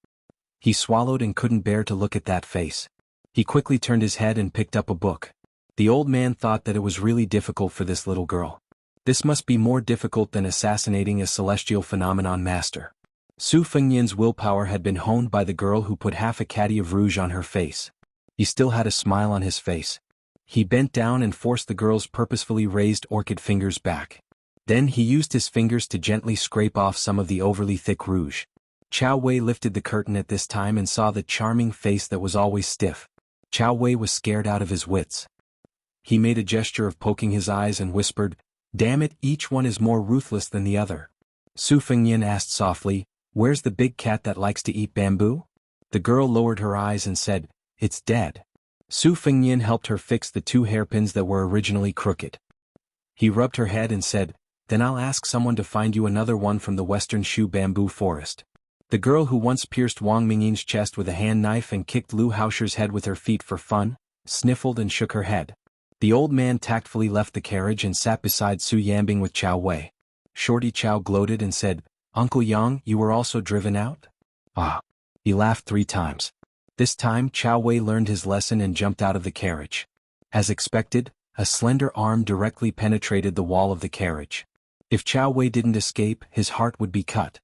He swallowed and couldn't bear to look at that face. He quickly turned his head and picked up a book. The old man thought that it was really difficult for this little girl. This must be more difficult than assassinating a celestial phenomenon master. Su Fengyan's willpower had been honed by the girl who put half a caddy of rouge on her face. He still had a smile on his face. He bent down and forced the girl's purposefully raised orchid fingers back. Then he used his fingers to gently scrape off some of the overly thick rouge. Chao Wei lifted the curtain at this time and saw the charming face that was always stiff. Chao Wei was scared out of his wits. He made a gesture of poking his eyes and whispered, "Damn it, each one is more ruthless than the other." Su Fengyan asked softly, "Where's the big cat that likes to eat bamboo?" The girl lowered her eyes and said, "It's dead." Su Fengyan helped her fix the 2 hairpins that were originally crooked. He rubbed her head and said, "Then I'll ask someone to find you another one from the western Shu bamboo forest." The girl who once pierced Wang Mingyin's chest with a hand knife and kicked Lu Haosher's head with her feet for fun, sniffled and shook her head. The old man tactfully left the carriage and sat beside Su Yambing with Chao Wei. Shorty Chao gloated and said, "Uncle Yang, you were also driven out?" Ah. He laughed 3 times. This time Chao Wei learned his lesson and jumped out of the carriage. As expected, a slender arm directly penetrated the wall of the carriage. If Chao Wei didn't escape, his heart would be cut.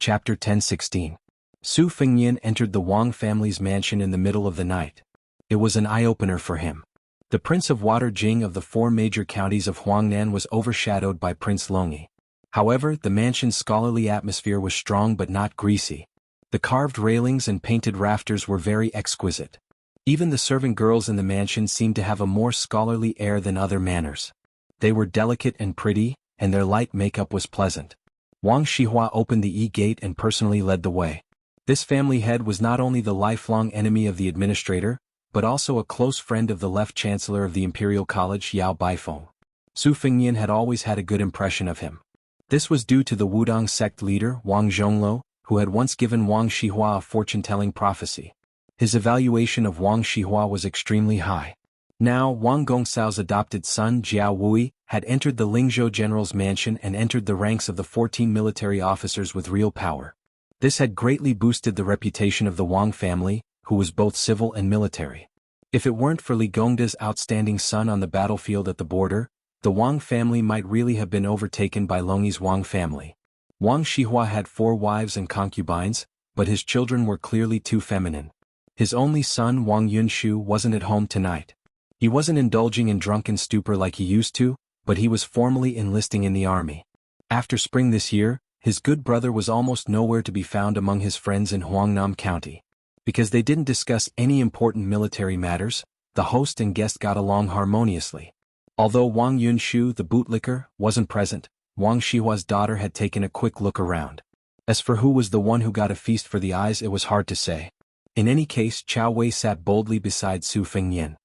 Chapter 10:16. Su Fengyan entered the Wang family's mansion in the middle of the night. It was an eye-opener for him. The Prince of Water Jing of the 4 major counties of Huangnan was overshadowed by Prince Longyi. However, the mansion's scholarly atmosphere was strong but not greasy. The carved railings and painted rafters were very exquisite. Even the servant girls in the mansion seemed to have a more scholarly air than other manners. They were delicate and pretty, and their light makeup was pleasant. Wang Shihua opened the E-gate and personally led the way. This family head was not only the lifelong enemy of the administrator, but also a close friend of the left chancellor of the Imperial College Yao Baifeng. Su Fengyan had always had a good impression of him. This was due to the Wudong sect leader Wang Zhongluo, who had once given Wang Shihua a fortune-telling prophecy. His evaluation of Wang Shihua was extremely high. Now Wang Gongsao's adopted son Jiao Wui had entered the Lingzhou general's mansion and entered the ranks of the 14 military officers with real power. This had greatly boosted the reputation of the Wang family, who was both civil and military. If it weren't for Li Gongda's outstanding son on the battlefield at the border, the Wang family might really have been overtaken by Longyi's Wang family. Wang Shihua had 4 wives and concubines, but his children were clearly too feminine. His only son Wang Yunshu wasn't at home tonight. He wasn't indulging in drunken stupor like he used to, but he was formally enlisting in the army. After spring this year, his good brother was almost nowhere to be found among his friends in Huangnam County. Because they didn't discuss any important military matters, the host and guest got along harmoniously. Although Wang Yunshu, the bootlicker, wasn't present, Wang Shihua's daughter had taken a quick look around. As for who was the one who got a feast for the eyes, it was hard to say. In any case, Chao Wei sat boldly beside Su Fengyan.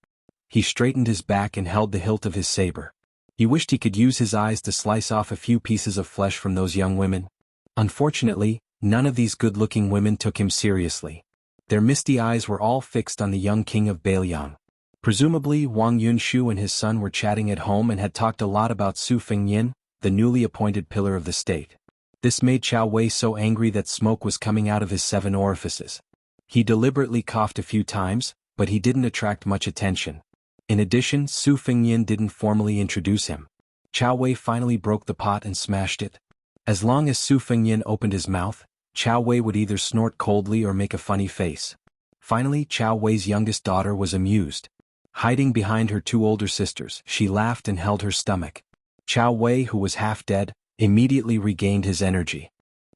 He straightened his back and held the hilt of his saber. He wished he could use his eyes to slice off a few pieces of flesh from those young women. Unfortunately, none of these good-looking women took him seriously. Their misty eyes were all fixed on the young king of Beiliang. Presumably, Wang Yunshu and his son were chatting at home and had talked a lot about Su Fengyan, the newly appointed pillar of the state. This made Chao Wei so angry that smoke was coming out of his 7 orifices. He deliberately coughed a few times, but he didn't attract much attention. In addition, Su Fengyan didn't formally introduce him. Chao Wei finally broke the pot and smashed it. As long as Su Fengyan opened his mouth, Chao Wei would either snort coldly or make a funny face. Finally, Chao Wei's youngest daughter was amused. Hiding behind her 2 older sisters, she laughed and held her stomach. Chao Wei, who was half dead, immediately regained his energy.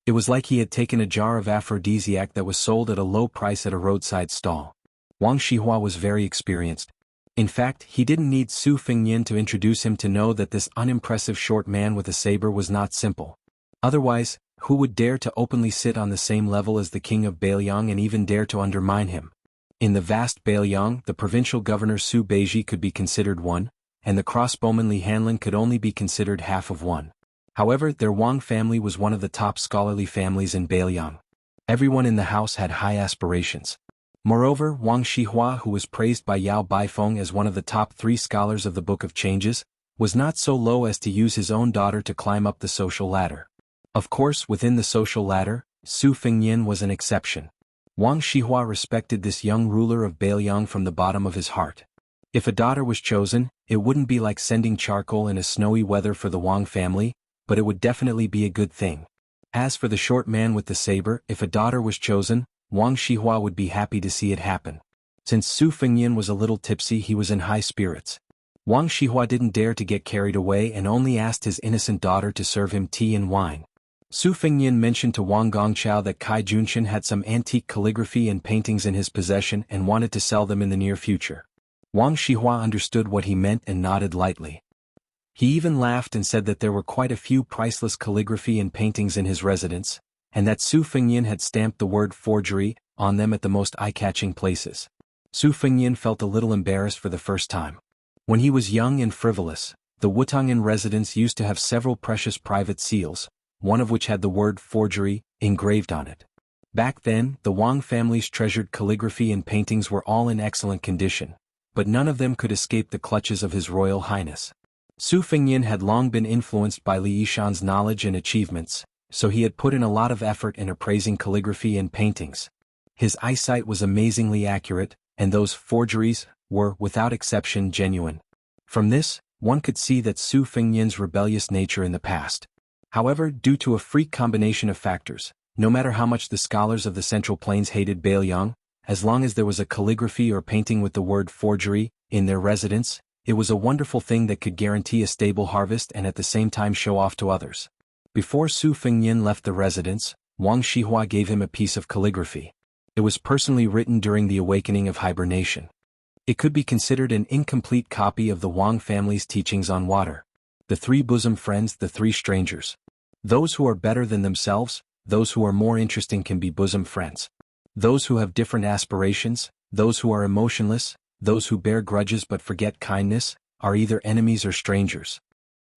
It was like he had taken a jar of aphrodisiac that was sold at a low price at a roadside stall. Wang Shihua was very experienced. In fact, he didn't need Su Fengyan to introduce him to know that this unimpressive short man with a saber was not simple. Otherwise, who would dare to openly sit on the same level as the king of Beiliang and even dare to undermine him? In the vast Beiliang, the provincial governor Su Beiji could be considered one, and the crossbowman Li Hanlin could only be considered half of one. However, their Wang family was one of the top scholarly families in Beiliang. Everyone in the house had high aspirations. Moreover, Wang Shihua, who was praised by Yao Baifeng as one of the top 3 scholars of the Book of Changes, was not so low as to use his own daughter to climb up the social ladder. Of course, within the social ladder, Su Fengnian was an exception. Wang Shihua respected this young ruler of Beiliang from the bottom of his heart. If a daughter was chosen, it wouldn't be like sending charcoal in a snowy weather for the Wang family, but it would definitely be a good thing. As for the short man with the saber, if a daughter was chosen, Wang Shihua would be happy to see it happen. Since Su Fengnian was a little tipsy, he was in high spirits. Wang Shihua didn't dare to get carried away and only asked his innocent daughter to serve him tea and wine. Su Fengnian mentioned to Wang Gongqiao that Kai Junshan had some antique calligraphy and paintings in his possession and wanted to sell them in the near future. Wang Shihua understood what he meant and nodded lightly. He even laughed and said that there were quite a few priceless calligraphy and paintings in his residence, and that Su Fengnian had stamped the word forgery on them at the most eye-catching places. Su Fengnian felt a little embarrassed for the first time. When he was young and frivolous, the Wutongyan residence used to have several precious private seals, one of which had the word forgery engraved on it. Back then, the Wang family's treasured calligraphy and paintings were all in excellent condition, but none of them could escape the clutches of His Royal Highness. Su Fengnian had long been influenced by Li Yishan's knowledge and achievements, so he had put in a lot of effort in appraising calligraphy and paintings. His eyesight was amazingly accurate, and those forgeries were, without exception, genuine. From this, one could see that Su Fengnian's rebellious nature in the past. However, due to a freak combination of factors, no matter how much the scholars of the Central Plains hated Beiliang, as long as there was a calligraphy or painting with the word forgery in their residence, it was a wonderful thing that could guarantee a stable harvest and at the same time show off to others. Before Su Fengnian left the residence, Wang Shihua gave him a piece of calligraphy. It was personally written during the awakening of hibernation. It could be considered an incomplete copy of the Wang family's teachings on water. The 3 bosom friends, the 3 strangers. Those who are better than themselves, those who are more interesting can be bosom friends. Those who have different aspirations, those who are emotionless, those who bear grudges but forget kindness, are either enemies or strangers.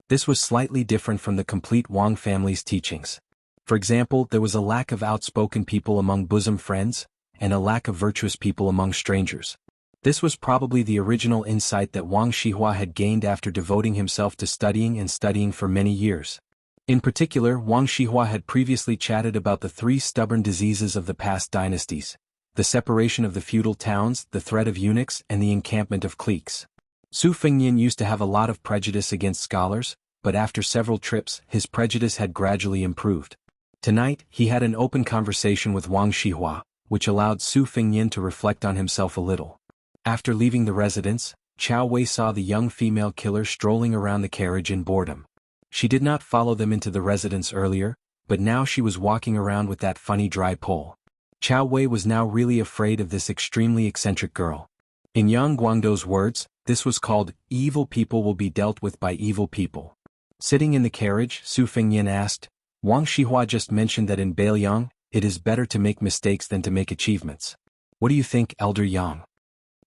This was slightly different from the complete Wang family's teachings. For example, there was a lack of outspoken people among bosom friends, and a lack of virtuous people among strangers. This was probably the original insight that Wang Shihua had gained after devoting himself to studying for many years. In particular, Wang Shihua had previously chatted about the 3 stubborn diseases of the past dynasties: the separation of the feudal towns, the threat of eunuchs, and the encampment of cliques. Su Fengnian used to have a lot of prejudice against scholars, but after several trips, his prejudice had gradually improved. Tonight, he had an open conversation with Wang Shihua, which allowed Su Fengnian to reflect on himself a little. After leaving the residence, Chao Wei saw the young female killer strolling around the carriage in boredom. She did not follow them into the residence earlier, but now she was walking around with that funny dry pole. Chao Wei was now really afraid of this extremely eccentric girl. In Yang Guangdou's words, this was called, "Evil people will be dealt with by evil people." Sitting in the carriage, Su Fengnian asked, "Wang Shihua just mentioned that in Beiliang, it is better to make mistakes than to make achievements. What do you think, Elder Yang?"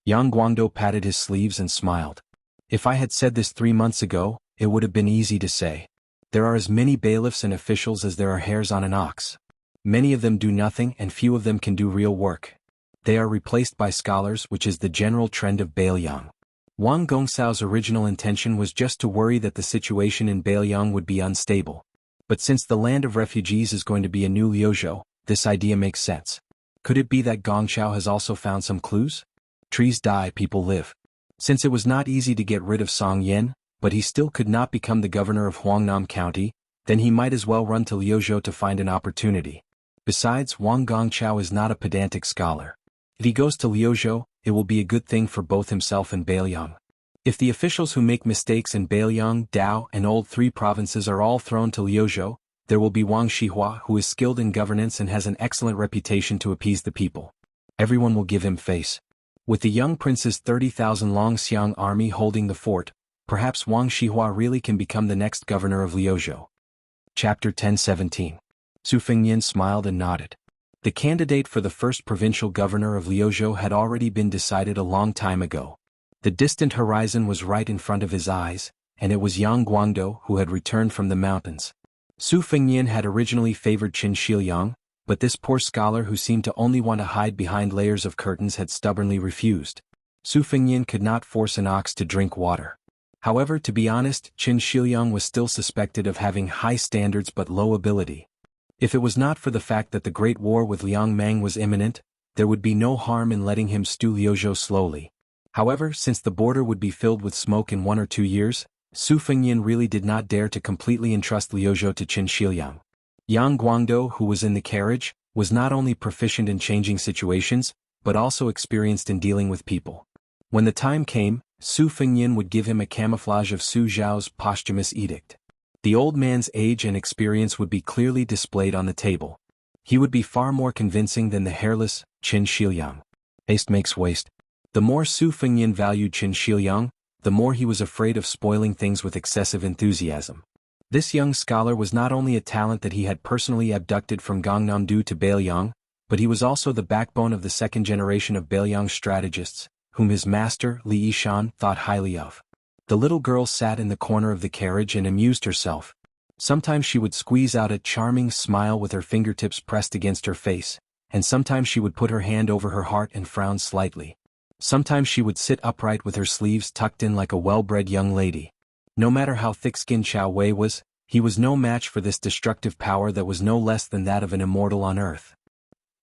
Yang Guangdou patted his sleeves and smiled. "If I had said this 3 months ago, it would have been easy to say. There are as many bailiffs and officials as there are hairs on an ox. Many of them do nothing and few of them can do real work. They are replaced by scholars, which is the general trend of Beiliang." Wang Gongxiao's original intention was just to worry that the situation in Beiliang would be unstable. But since the land of refugees is going to be a new Liuzhou, this idea makes sense. Could it be that Gongxiao has also found some clues? Trees die, people live. Since it was not easy to get rid of Song Yan, but he still could not become the governor of Huangnam County, then he might as well run to Liuzhou to find an opportunity. Besides, Wang Gongqiao is not a pedantic scholar. If he goes to Liuzhou, it will be a good thing for both himself and Beiliang. If the officials who make mistakes in Beiliang, Dao, and Old 3 provinces are all thrown to Liuzhou, there will be Wang Shihua, who is skilled in governance and has an excellent reputation to appease the people. Everyone will give him face. With the young prince's 30,000 Longxiang army holding the fort, perhaps Wang Shihua really can become the next governor of Liuzhou. Chapter 1017. Su Fengnian smiled and nodded. The candidate for the first provincial governor of Liuzhou had already been decided a long time ago. The distant horizon was right in front of his eyes, and it was Yang Guangdou who had returned from the mountains. Su Fengnian had originally favored Qin Shiliang, But this poor scholar who seemed to only want to hide behind layers of curtains had stubbornly refused. Su Fengnian could not force an ox to drink water. However, to be honest, Qin Shiliang was still suspected of having high standards but low ability. If it was not for the fact that the Great War with Liang Mang was imminent, there would be no harm in letting him stew Liuzhou slowly. However, since the border would be filled with smoke in 1 or 2 years, Su Fengnian really did not dare to completely entrust Liuzhou to Qin Shiliang. Yang Guangdou, who was in the carriage, was not only proficient in changing situations, but also experienced in dealing with people. When the time came, Su Fengnian would give him a camouflage of Su Zhao's posthumous edict. The old man's age and experience would be clearly displayed on the table. He would be far more convincing than the hairless Qin Shiliang. Haste makes waste. The more Su Fengnian valued Qin Shiliang, the more he was afraid of spoiling things with excessive enthusiasm. This young scholar was not only a talent that he had personally abducted from Gangnam-do to Bailiang, but he was also the backbone of the second generation of Bailiang strategists, whom his master, Li Yishan, thought highly of. The little girl sat in the corner of the carriage and amused herself. Sometimes she would squeeze out a charming smile with her fingertips pressed against her face, and sometimes she would put her hand over her heart and frown slightly. Sometimes she would sit upright with her sleeves tucked in like a well-bred young lady. No matter how thick-skinned Xiao Wei was, he was no match for this destructive power that was no less than that of an immortal on earth.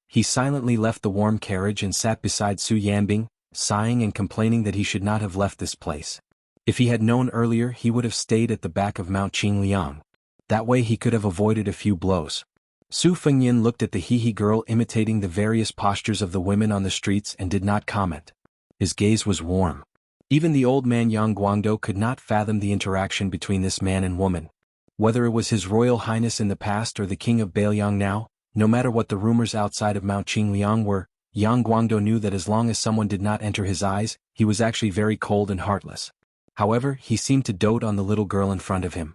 He silently left the warm carriage and sat beside Su Yanbing, sighing and complaining that he should not have left this place. If he had known earlier, he would have stayed at the back of Mount Qingliang. That way he could have avoided a few blows. Su Fengnian looked at the He girl imitating the various postures of the women on the streets and did not comment. His gaze was warm. Even the old man Yang Guangdou could not fathom the interaction between this man and woman. Whether it was His Royal Highness in the past or the King of Bailiang now, no matter what the rumors outside of Mount Qingliang were, Yang Guangdou knew that as long as someone did not enter his eyes, he was actually very cold and heartless. However, he seemed to dote on the little girl in front of him.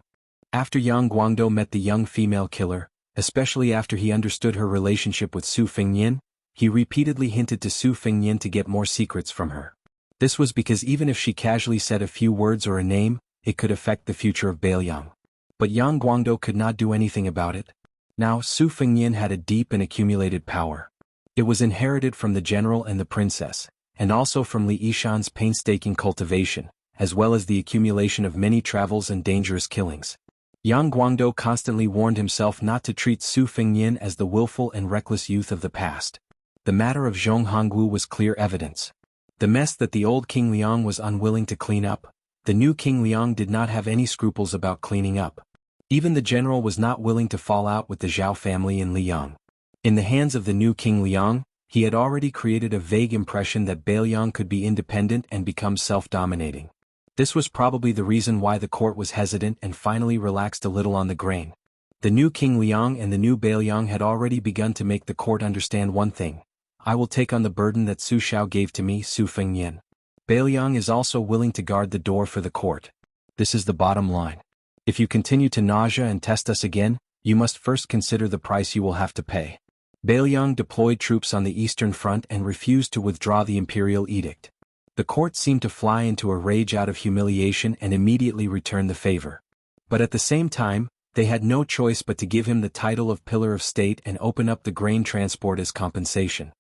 After Yang Guangdou met the young female killer, especially after he understood her relationship with Su Fengnian, he repeatedly hinted to Su Fengnian to get more secrets from her. This was because even if she casually said a few words or a name, it could affect the future of Bailiang. But Yang Guangdou could not do anything about it. Now, Su Fengnian had a deep and accumulated power. It was inherited from the general and the princess, and also from Li Yishan's painstaking cultivation, as well as the accumulation of many travels and dangerous killings. Yang Guangdou constantly warned himself not to treat Su Fengnian as the willful and reckless youth of the past. The matter of Zhong Hongwu was clear evidence. The mess that the old King Liang was unwilling to clean up, the new King Liang did not have any scruples about cleaning up. Even the general was not willing to fall out with the Zhao family in Liang. In the hands of the new King Liang, he had already created a vague impression that Bailiang could be independent and become self-dominating. This was probably the reason why the court was hesitant and finally relaxed a little on the grain. The new King Liang and the new Bailiang had already begun to make the court understand one thing. I will take on the burden that Su Xiao gave to me, Su Fengnian. Bailiang is also willing to guard the door for the court. This is the bottom line. If you continue to nausea and test us again, you must first consider the price you will have to pay. Bailiang deployed troops on the eastern front and refused to withdraw the imperial edict. The court seemed to fly into a rage out of humiliation and immediately return the favor. But at the same time, they had no choice but to give him the title of Pillar of State and open up the grain transport as compensation.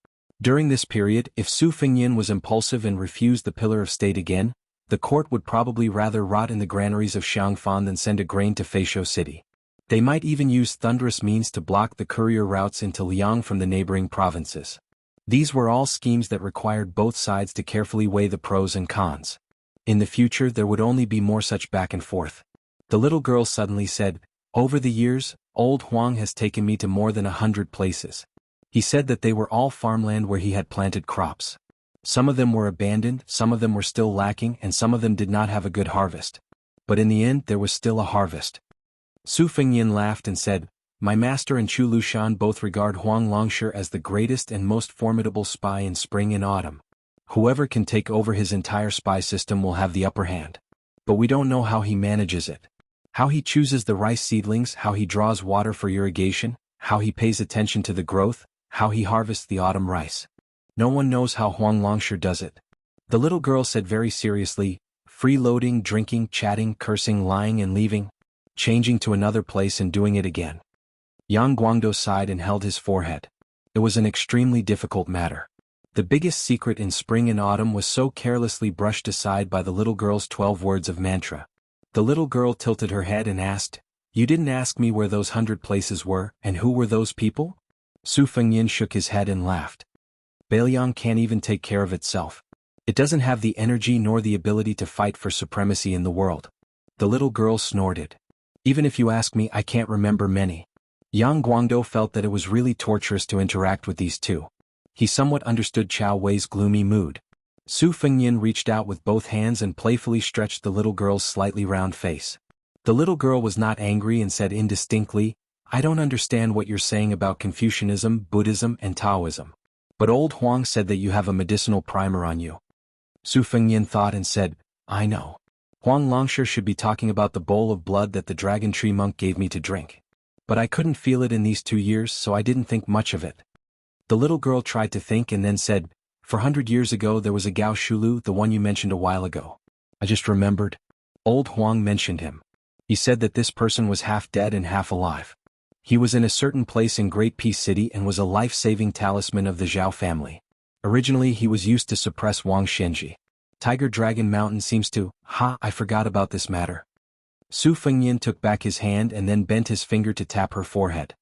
During this period, if Su Fengnian was impulsive and refused the Pillar of State again, the court would probably rather rot in the granaries of Xiangfan than send a grain to Feishou City. They might even use thunderous means to block the courier routes into Liang from the neighboring provinces. These were all schemes that required both sides to carefully weigh the pros and cons. In the future there would only be more such back and forth. The little girl suddenly said, "Over the years, old Huang has taken me to more than 100 places. He said that they were all farmland where he had planted crops. Some of them were abandoned, some of them were still lacking, and some of them did not have a good harvest. But in the end there was still a harvest." Su Fengnian laughed and said, "My master and Chu Lushan both regard Huang Longshi as the greatest and most formidable spy in spring and autumn. Whoever can take over his entire spy system will have the upper hand. But we don't know how he manages it. How he chooses the rice seedlings, how he draws water for irrigation, how he pays attention to the growth, how he harvests the autumn rice. No one knows how Huang Longshi does it." The little girl said very seriously, "Freeloading, drinking, chatting, cursing, lying and leaving, changing to another place and doing it again. Yang Guangdou sighed and held his forehead. It was an extremely difficult matter. The biggest secret in spring and autumn was so carelessly brushed aside by the little girl's 12 words of mantra. The little girl tilted her head and asked, "You didn't ask me where those 100 places were, and who were those people?" Su Fengyin shook his head and laughed. Beiliang can't even take care of itself. It doesn't have the energy nor the ability to fight for supremacy in the world. The little girl snorted. Even if you ask me, I can't remember many. Yang Guangdou felt that it was really torturous to interact with these two. He somewhat understood Chao Wei's gloomy mood. Su Fengyin reached out with both hands and playfully stretched the little girl's slightly round face. The little girl was not angry and said indistinctly, "I don't understand what you're saying about Confucianism, Buddhism, and Taoism. But old Huang said that you have a medicinal primer on you." Su Fengyin thought and said, "I know. Huang Longshi should be talking about the bowl of blood that the dragon tree monk gave me to drink. But I couldn't feel it in these 2 years, so I didn't think much of it." The little girl tried to think and then said, "For 100 years ago there was a Gao Shulu, the one you mentioned a while ago. I just remembered. Old Huang mentioned him. He said that this person was half dead and half alive. He was in a certain place in Great Peace City and was a life-saving talisman of the Zhao family. Originally he was used to suppress Wang Shenji. Tiger Dragon Mountain seems to, I forgot about this matter." Su Fengyin took back his hand and then bent his finger to tap her forehead.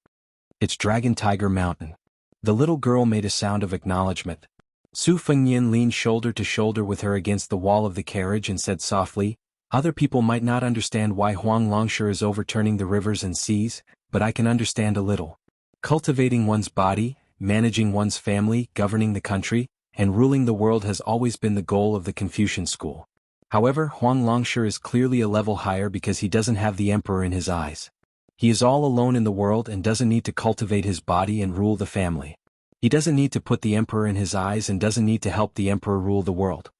"It's Dragon Tiger Mountain." The little girl made a sound of acknowledgement. Su Fengyin leaned shoulder to shoulder with her against the wall of the carriage and said softly, "Other people might not understand why Huang Longshi is overturning the rivers and seas, but I can understand a little. Cultivating one's body, managing one's family, governing the country, and ruling the world has always been the goal of the Confucian school. However, Huang Longshi is clearly a level higher because he doesn't have the emperor in his eyes. He is all alone in the world and doesn't need to cultivate his body and rule the family. He doesn't need to put the emperor in his eyes and doesn't need to help the emperor rule the world.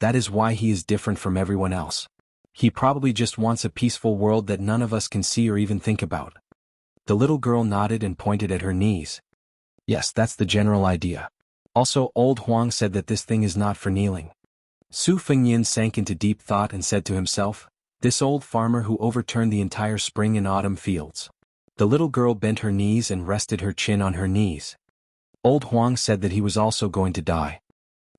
That is why he is different from everyone else. He probably just wants a peaceful world that none of us can see or even think about." The little girl nodded and pointed at her knees. "Yes, that's the general idea. Also, old Huang said that this thing is not for kneeling." Su Fengyin sank into deep thought and said to himself, "This old farmer who overturned the entire spring and autumn fields." The little girl bent her knees and rested her chin on her knees. Old Huang said that he was also going to die.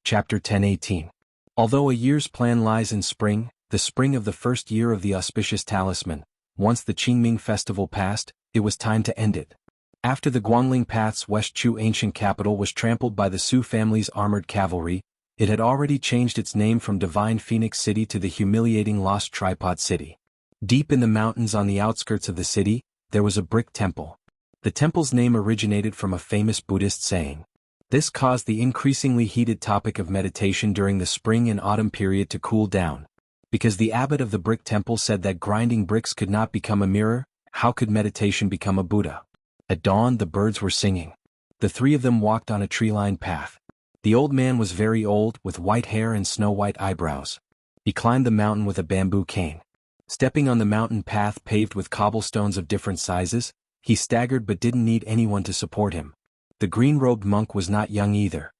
Chapter 10:18. Although a year's plan lies in spring, the spring of the first year of the auspicious talisman, once the Qingming festival passed, it was time to end it. After the Guangling Path's West Chu ancient capital was trampled by the Su family's armored cavalry, it had already changed its name from Divine Phoenix City to the humiliating Lost Tripod City. Deep in the mountains on the outskirts of the city, there was a brick temple. The temple's name originated from a famous Buddhist saying. This caused the increasingly heated topic of meditation during the spring and autumn period to cool down. Because the abbot of the brick temple said that grinding bricks could not become a mirror, how could meditation become a Buddha? At dawn the birds were singing. The three of them walked on a tree-lined path. The old man was very old, with white hair and snow-white eyebrows. He climbed the mountain with a bamboo cane. Stepping on the mountain path paved with cobblestones of different sizes, he staggered but didn't need anyone to support him. The green-robed monk was not young either.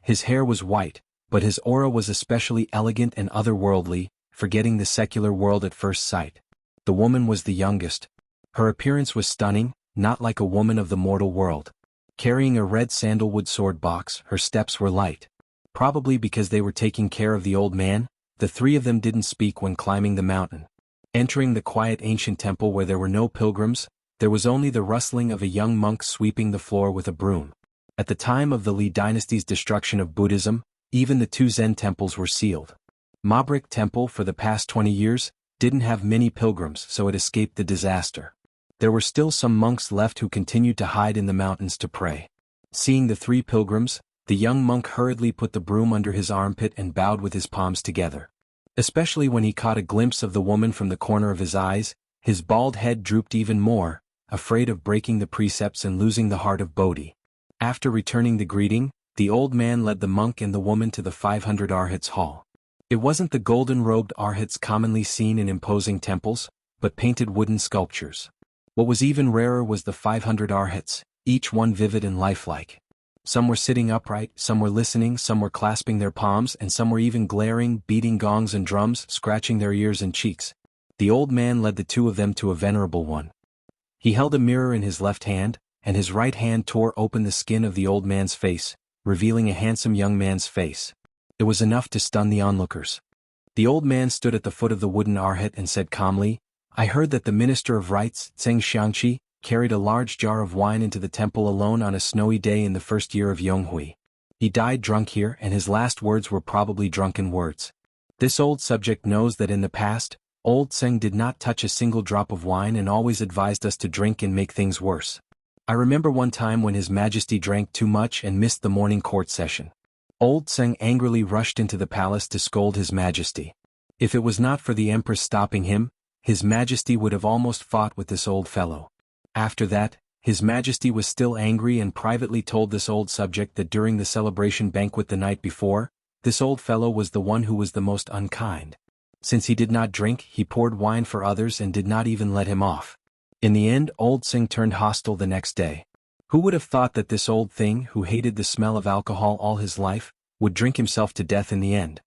His hair was white, but his aura was especially elegant and otherworldly, forgetting the secular world at first sight. The woman was the youngest. Her appearance was stunning, not like a woman of the mortal world. Carrying a red sandalwood sword box, her steps were light. Probably because they were taking care of the old man, the three of them didn't speak when climbing the mountain. Entering the quiet ancient temple where there were no pilgrims, there was only the rustling of a young monk sweeping the floor with a broom. At the time of the Li dynasty's destruction of Buddhism, even the two Zen temples were sealed. Mabrik Temple, for the past 20 years, didn't have many pilgrims, so it escaped the disaster. There were still some monks left who continued to hide in the mountains to pray. Seeing the three pilgrims, the young monk hurriedly put the broom under his armpit and bowed with his palms together. Especially when he caught a glimpse of the woman from the corner of his eyes, his bald head drooped even more, afraid of breaking the precepts and losing the heart of Bodhi. After returning the greeting, the old man led the monk and the woman to the 500 Arhats hall. It wasn't the golden-robed Arhats commonly seen in imposing temples, but painted wooden sculptures. What was even rarer was the 500 Arhats, each one vivid and lifelike. Some were sitting upright, some were listening, some were clasping their palms, and some were even glaring, beating gongs and drums, scratching their ears and cheeks. The old man led the two of them to a venerable one. He held a mirror in his left hand, and his right hand tore open the skin of the old man's face, revealing a handsome young man's face. It was enough to stun the onlookers. The old man stood at the foot of the wooden arhat and said calmly, "I heard that the Minister of Rites, Zheng Xiangqi, carried a large jar of wine into the temple alone on a snowy day in the first year of Yonghui. He died drunk here, and his last words were probably drunken words. This old subject knows that in the past, old Zheng did not touch a single drop of wine and always advised us to drink and make things worse. I remember one time when His Majesty drank too much and missed the morning court session. Old Zheng angrily rushed into the palace to scold His Majesty. If it was not for the Empress stopping him, His Majesty would have almost fought with this old fellow. After that, His Majesty was still angry and privately told this old subject that during the celebration banquet the night before, this old fellow was the one who was the most unkind. Since he did not drink, he poured wine for others and did not even let him off. In the end, old Zheng turned hostile the next day. Who would have thought that this old thing, who hated the smell of alcohol all his life, would drink himself to death in the end?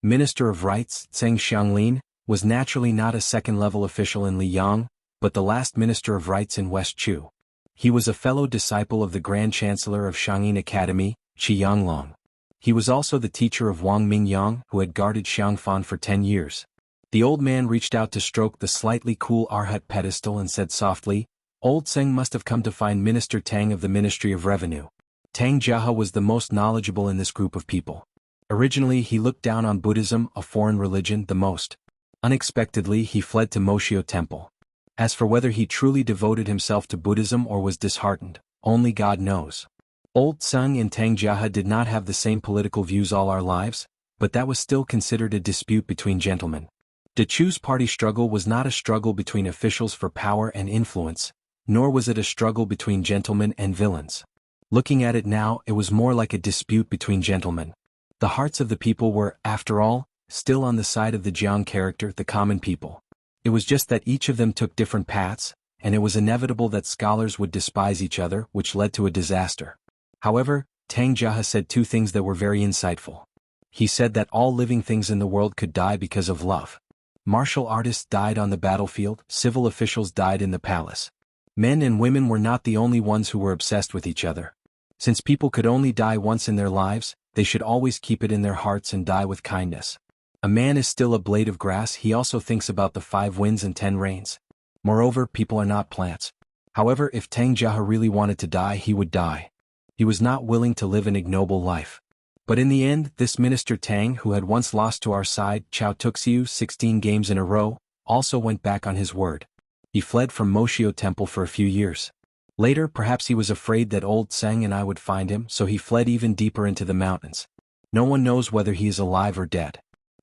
Minister of Rites, Zheng Xianglin, was naturally not a second-level official in Liyang, but the last Minister of Rites in West Chu. He was a fellow disciple of the Grand Chancellor of Shangyin Academy, Qi Yanglong. He was also the teacher of Wang Mingyang, who had guarded Xiangfan for 10 years. The old man reached out to stroke the slightly cool arhat pedestal and said softly, "Old Zheng must have come to find Minister Tang of the Ministry of Revenue." Tang Jiahe was the most knowledgeable in this group of people. Originally he looked down on Buddhism, a foreign religion, the most. Unexpectedly he fled to Moshio Temple. As for whether he truly devoted himself to Buddhism or was disheartened, only God knows. Old Zheng and Tang Jiahe did not have the same political views all our lives, but that was still considered a dispute between gentlemen. De Chu's party struggle was not a struggle between officials for power and influence, nor was it a struggle between gentlemen and villains. Looking at it now, it was more like a dispute between gentlemen. The hearts of the people were, after all, still on the side of the Jiang character, the common people. It was just that each of them took different paths, and it was inevitable that scholars would despise each other, which led to a disaster. However, Tang Jiahe said two things that were very insightful. He said that all living things in the world could die because of love. Martial artists died on the battlefield, civil officials died in the palace. Men and women were not the only ones who were obsessed with each other. Since people could only die once in their lives, they should always keep it in their hearts and die with kindness. A man is still a blade of grass. He also thinks about the 5 winds and 10 rains. Moreover, people are not plants. However, if Tang Jiahe really wanted to die, he would die. He was not willing to live an ignoble life. But in the end, this Minister Tang, who had once lost to our side, Chao Tuxiu, 16 games in a row, also went back on his word. He fled from Moshio Temple for a few years. Later, perhaps he was afraid that old Zheng and I would find him, so he fled even deeper into the mountains. No one knows whether he is alive or dead.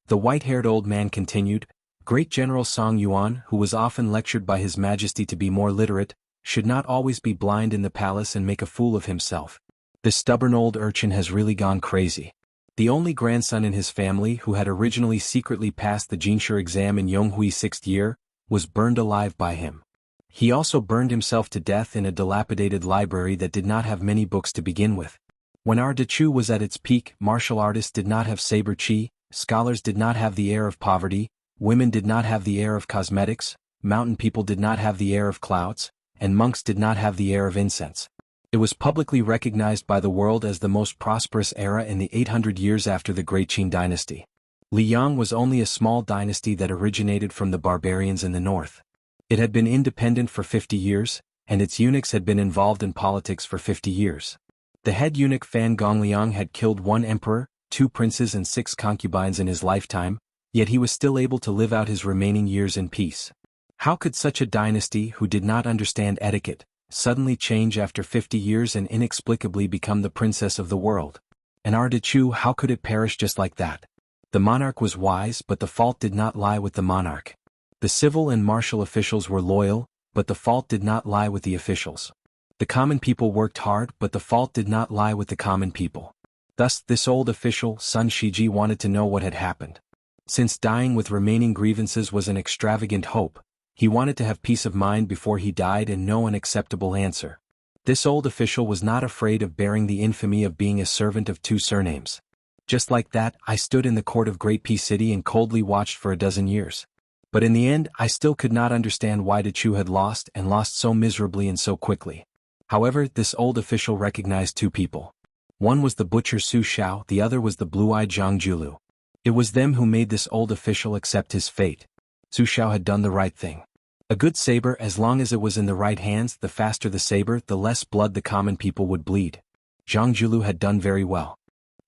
The white-haired old man continued, "Great General Song Yuan, who was often lectured by His Majesty to be more literate, should not always be blind in the palace and make a fool of himself. This stubborn old urchin has really gone crazy." The only grandson in his family who had originally secretly passed the Jinshi exam in Yonghui 6th year, was burned alive by him. He also burned himself to death in a dilapidated library that did not have many books to begin with. When our De Chu was at its peak, martial artists did not have saber chi, scholars did not have the air of poverty, women did not have the air of cosmetics, mountain people did not have the air of clouds, and monks did not have the air of incense. It was publicly recognized by the world as the most prosperous era in the 800 years after the Great Qin dynasty. Liyang was only a small dynasty that originated from the barbarians in the north. It had been independent for 50 years, and its eunuchs had been involved in politics for 50 years. The head eunuch Fan Gongliang had killed 1 emperor, 2 princes and 6 concubines in his lifetime, yet he was still able to live out his remaining years in peace. How could such a dynasty who did not understand etiquette, suddenly change after 50 years and inexplicably become the princess of the world? And our De Chu, how could it perish just like that? The monarch was wise, but the fault did not lie with the monarch. The civil and martial officials were loyal, but the fault did not lie with the officials. The common people worked hard, but the fault did not lie with the common people. Thus, this old official, Sun Shiji, wanted to know what had happened. Since dying with remaining grievances was an extravagant hope, he wanted to have peace of mind before he died and know an acceptable answer. This old official was not afraid of bearing the infamy of being a servant of 2 surnames. Just like that, I stood in the court of Great Peace City and coldly watched for a dozen years. But in the end I still could not understand why the Chu had lost and lost so miserably and so quickly. However, this old official recognized two people. One was the butcher Su Xiao, the other was the blue-eyed Zhang Julu. It was them who made this old official accept his fate. Su Xiao had done the right thing. A good saber, as long as it was in the right hands, the faster the saber, the less blood the common people would bleed. Zhang Julu had done very well.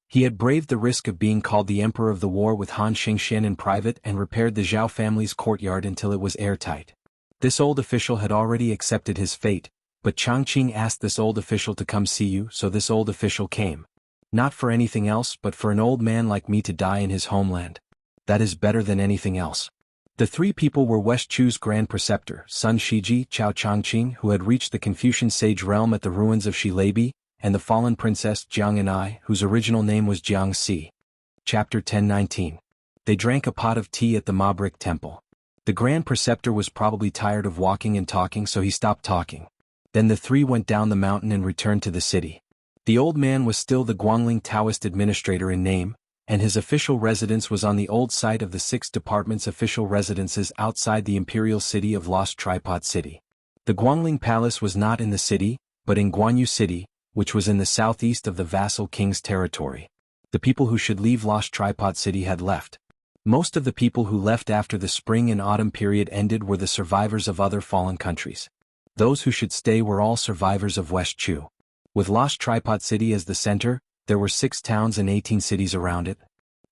He had braved the risk of being called the emperor of the war with Han Xingxian in private and repaired the Zhao family's courtyard until it was airtight. This old official had already accepted his fate, but Changqing asked this old official to come see you, so this old official came. Not for anything else but for an old man like me to die in his homeland. That is better than anything else. The three people were West Chu's Grand Preceptor, Sun Shiji, Chao Changqing, who had reached the Confucian sage realm at the ruins of Shileibi, and the fallen princess Jiang Anai, whose original name was Jiang Si. Chapter 10:19. They drank a pot of tea at the Mabrik temple. The Grand Preceptor was probably tired of walking and talking, so he stopped talking. Then the three went down the mountain and returned to the city. The old man was still the Guangling Taoist administrator in name, and his official residence was on the old site of the 6 departments' official residences outside the imperial city of Lost Tripod City. The Guangling Palace was not in the city, but in Guanyu City, which was in the southeast of the vassal king's territory. The people who should leave Lost Tripod City had left. Most of the people who left after the spring and autumn period ended were the survivors of other fallen countries. Those who should stay were all survivors of West Chu. With Lost Tripod City as the center, there were 6 towns and 18 cities around it.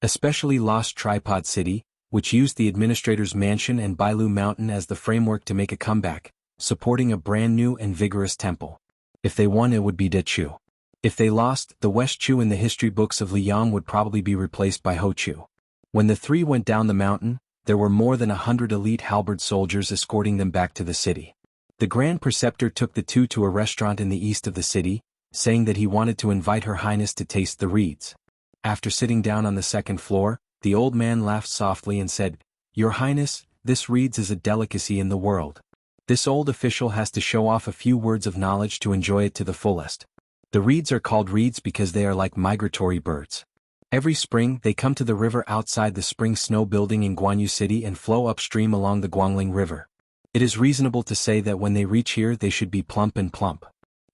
Especially Lost Tripod City, which used the administrator's mansion and Bailu Mountain as the framework to make a comeback, supporting a brand new and vigorous temple. If they won, it would be De Chu. If they lost, the West Chu in the history books of Liang would probably be replaced by Ho Chu. When the three went down the mountain, there were more than 100 elite halberd soldiers escorting them back to the city. The Grand Preceptor took the two to a restaurant in the east of the city, saying that he wanted to invite Her Highness to taste the reeds. After sitting down on the second floor, the old man laughed softly and said, "Your Highness, this reeds is a delicacy in the world. This old official has to show off a few words of knowledge to enjoy it to the fullest. The reeds are called reeds because they are like migratory birds. Every spring they come to the river outside the spring snow building in Guanyu City and flow upstream along the Guangling River. It is reasonable to say that when they reach here they should be plump and plump.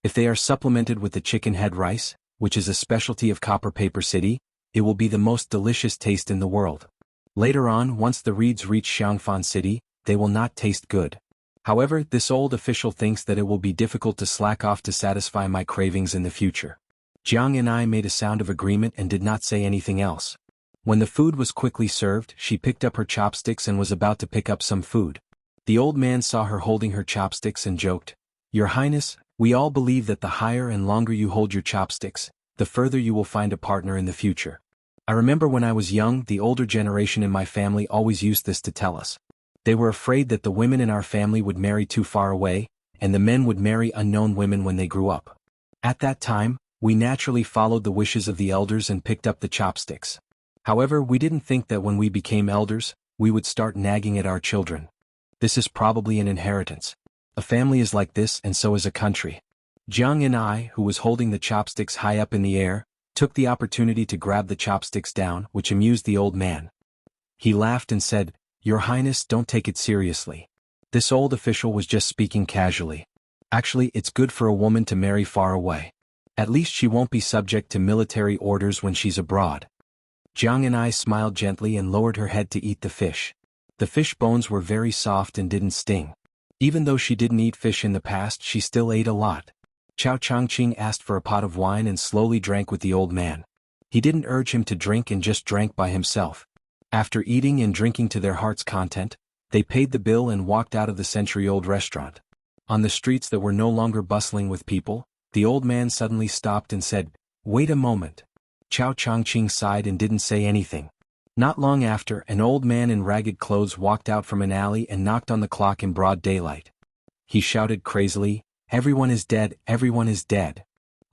If they are supplemented with the chicken head rice, which is a specialty of Copper Paper City, it will be the most delicious taste in the world. Later on, once the reeds reach Xiangfan City, they will not taste good. However, this old official thinks that it will be difficult to slack off to satisfy my cravings in the future." Jiang and I made a sound of agreement and did not say anything else. When the food was quickly served, she picked up her chopsticks and was about to pick up some food. The old man saw her holding her chopsticks and joked, "Your Highness, we all believe that the higher and longer you hold your chopsticks, the further you will find a partner in the future. I remember when I was young, the older generation in my family always used this to tell us. They were afraid that the women in our family would marry too far away, and the men would marry unknown women when they grew up. At that time, we naturally followed the wishes of the elders and picked up the chopsticks. However, we didn't think that when we became elders, we would start nagging at our children. This is probably an inheritance. A family is like this and so is a country." Jiang and I, who was holding the chopsticks high up in the air, took the opportunity to grab the chopsticks down, which amused the old man. He laughed and said, "Your Highness, don't take it seriously. This old official was just speaking casually. Actually, it's good for a woman to marry far away. At least she won't be subject to military orders when she's abroad." Jiang and I smiled gently and lowered her head to eat the fish. The fish bones were very soft and didn't sting. Even though she didn't eat fish in the past, she still ate a lot. Chao Changqing asked for a pot of wine and slowly drank with the old man. He didn't urge him to drink and just drank by himself. After eating and drinking to their heart's content, they paid the bill and walked out of the century-old restaurant. On the streets that were no longer bustling with people, the old man suddenly stopped and said, "Wait a moment." Chao Changqing sighed and didn't say anything. Not long after, an old man in ragged clothes walked out from an alley and knocked on the clock in broad daylight. He shouted crazily, "Everyone is dead, everyone is dead.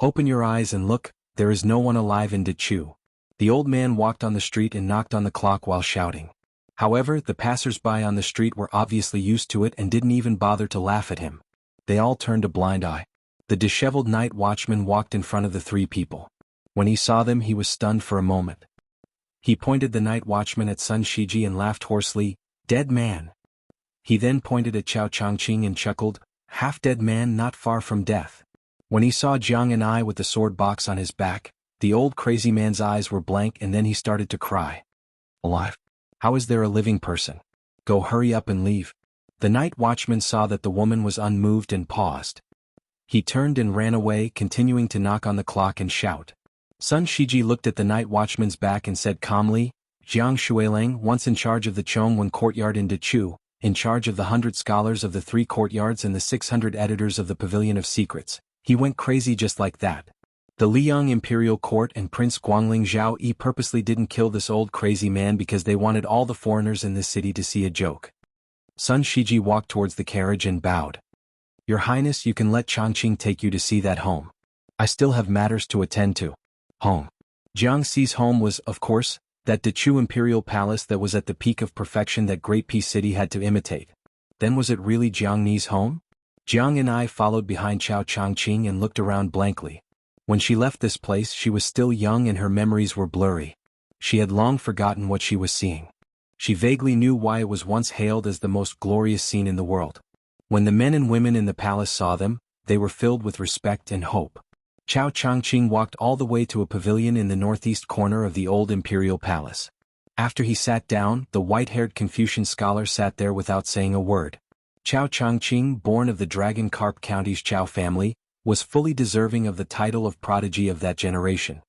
Open your eyes and look, there is no one alive in De Chu." The old man walked on the street and knocked on the clock while shouting. However, the passers-by on the street were obviously used to it and didn't even bother to laugh at him. They all turned a blind eye. The disheveled night watchman walked in front of the three people. When he saw them, he was stunned for a moment. He pointed the night watchman at Sun Shiji and laughed hoarsely, Dead man. He then pointed at Chao Changqing and chuckled, half-dead man not far from death. When he saw Jiang and I with the sword box on his back, the old crazy man's eyes were blank and then he started to cry. Alive? How is there a living person? Go hurry up and leave. The night watchman saw that the woman was unmoved and paused. He turned and ran away, continuing to knock on the clock and shout. Sun Shiji looked at the night watchman's back and said calmly, Jiang Shuilang, once in charge of the Chongwen courtyard in Dechu, in charge of the 100 scholars of the 3 courtyards and the 600 editors of the Pavilion of Secrets, he went crazy just like that. The Liang Imperial Court and Prince Guangling Zhao Yi purposely didn't kill this old crazy man because they wanted all the foreigners in this city to see a joke. Sun Shiji walked towards the carriage and bowed. Your Highness, you can let Changqing take you to see that home. I still have matters to attend to. Home. Jiang Xi's home was, of course, that Dechu Imperial Palace that was at the peak of perfection that Great Peace City had to imitate. Then was it really Jiang Ni's home? Jiang and I followed behind Chao Changqing and looked around blankly. When she left this place she was still young and her memories were blurry. She had long forgotten what she was seeing. She vaguely knew why it was once hailed as the most glorious scene in the world. When the men and women in the palace saw them, they were filled with respect and hope. Chao Changqing walked all the way to a pavilion in the northeast corner of the old imperial palace. After he sat down, the white-haired Confucian scholar sat there without saying a word. Chao Changqing, born of the Dragon Carp County's Chao family, was fully deserving of the title of prodigy of that generation.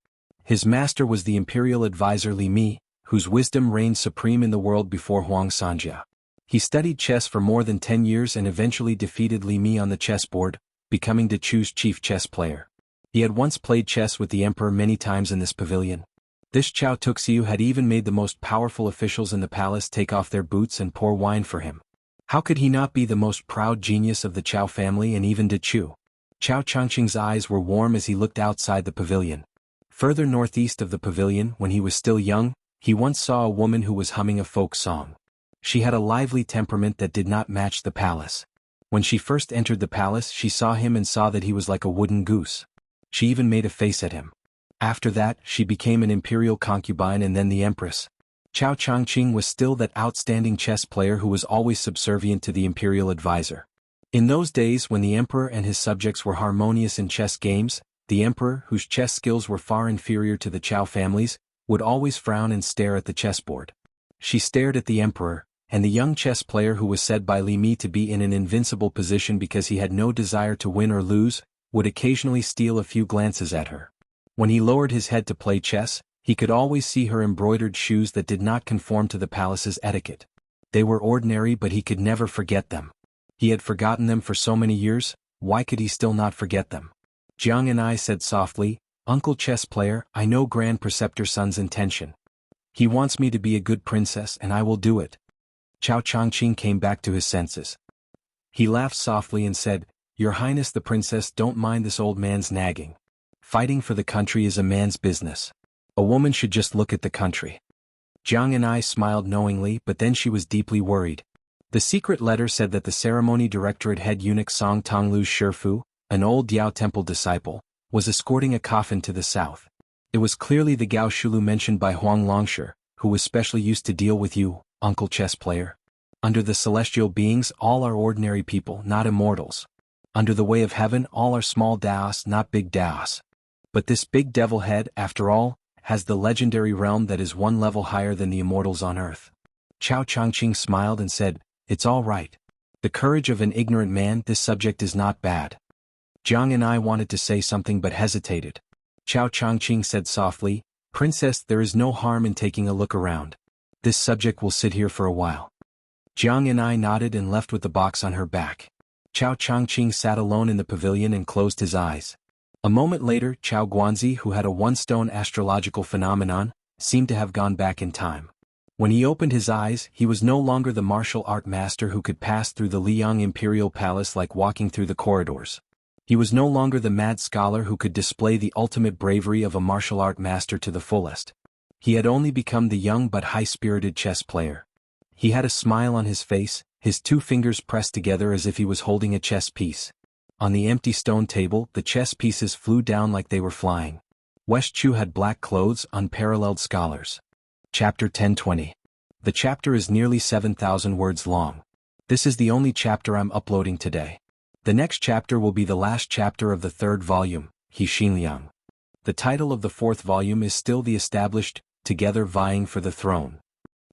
His master was the imperial advisor Li Mi, whose wisdom reigned supreme in the world before Huang Sanjia. He studied chess for more than 10 years and eventually defeated Li Mi on the chessboard, becoming Dechu's chief chess player. He had once played chess with the emperor many times in this pavilion. This Chao Tuxiu had even made the most powerful officials in the palace take off their boots and pour wine for him. How could he not be the most proud genius of the Chao family and even Dechu? Chao Changqing's eyes were warm as he looked outside the pavilion. Further northeast of the pavilion, when he was still young, he once saw a woman who was humming a folk song. She had a lively temperament that did not match the palace. When she first entered the palace she saw him and saw that he was like a wooden goose. She even made a face at him. After that, she became an imperial concubine and then the empress. Chao Changqing was still that outstanding chess player who was always subservient to the imperial advisor. In those days when the emperor and his subjects were harmonious in chess games, the emperor, whose chess skills were far inferior to the Chao family's, would always frown and stare at the chessboard. She stared at the emperor, and the young chess player who was said by Li Mi to be in an invincible position because he had no desire to win or lose, would occasionally steal a few glances at her. When he lowered his head to play chess, he could always see her embroidered shoes that did not conform to the palace's etiquette. They were ordinary but he could never forget them. He had forgotten them for so many years, why could he still not forget them? Jiang and I said softly, Uncle chess player, I know Grand Preceptor Sun's intention. He wants me to be a good princess and I will do it. Chao Changqing came back to his senses. He laughed softly and said, Your Highness the princess, don't mind this old man's nagging. Fighting for the country is a man's business. A woman should just look at the country. Jiang and I smiled knowingly, but then she was deeply worried. The secret letter said that the ceremony directorate head eunuch Song Tonglu's Shifu, an old Diao Temple disciple, was escorting a coffin to the south. It was clearly the Gao Shulu mentioned by Huang Longshi, who was specially used to deal with you, Uncle chess player. Under the celestial beings all are ordinary people, not immortals. Under the way of heaven all are small Daos, not big Daos. But this big devil head, after all, has the legendary realm that is one level higher than the immortals on earth. Chao Changqing smiled and said, It's all right. The courage of an ignorant man, this subject is not bad. Jiang and I wanted to say something but hesitated. Chao Changqing said softly, Princess, there is no harm in taking a look around. This subject will sit here for a while. Jiang and I nodded and left with the box on her back. Chao Changqing sat alone in the pavilion and closed his eyes. A moment later, Chao Guanzi, who had a one-stone astrological phenomenon, seemed to have gone back in time. When he opened his eyes, he was no longer the martial art master who could pass through the Liang Imperial Palace like walking through the corridors. He was no longer the mad scholar who could display the ultimate bravery of a martial art master to the fullest. He had only become the young but high-spirited chess player. He had a smile on his face, his 2 fingers pressed together as if he was holding a chess piece. On the empty stone table, the chess pieces flew down like they were flying. West Chu had black clothes, unparalleled scholars. Chapter 1020. The chapter is nearly 7,000 words long. This is the only chapter I'm uploading today. The next chapter will be the last chapter of the third volume, He Xinliang. The title of the fourth volume is still The Established, Together Vying for the Throne.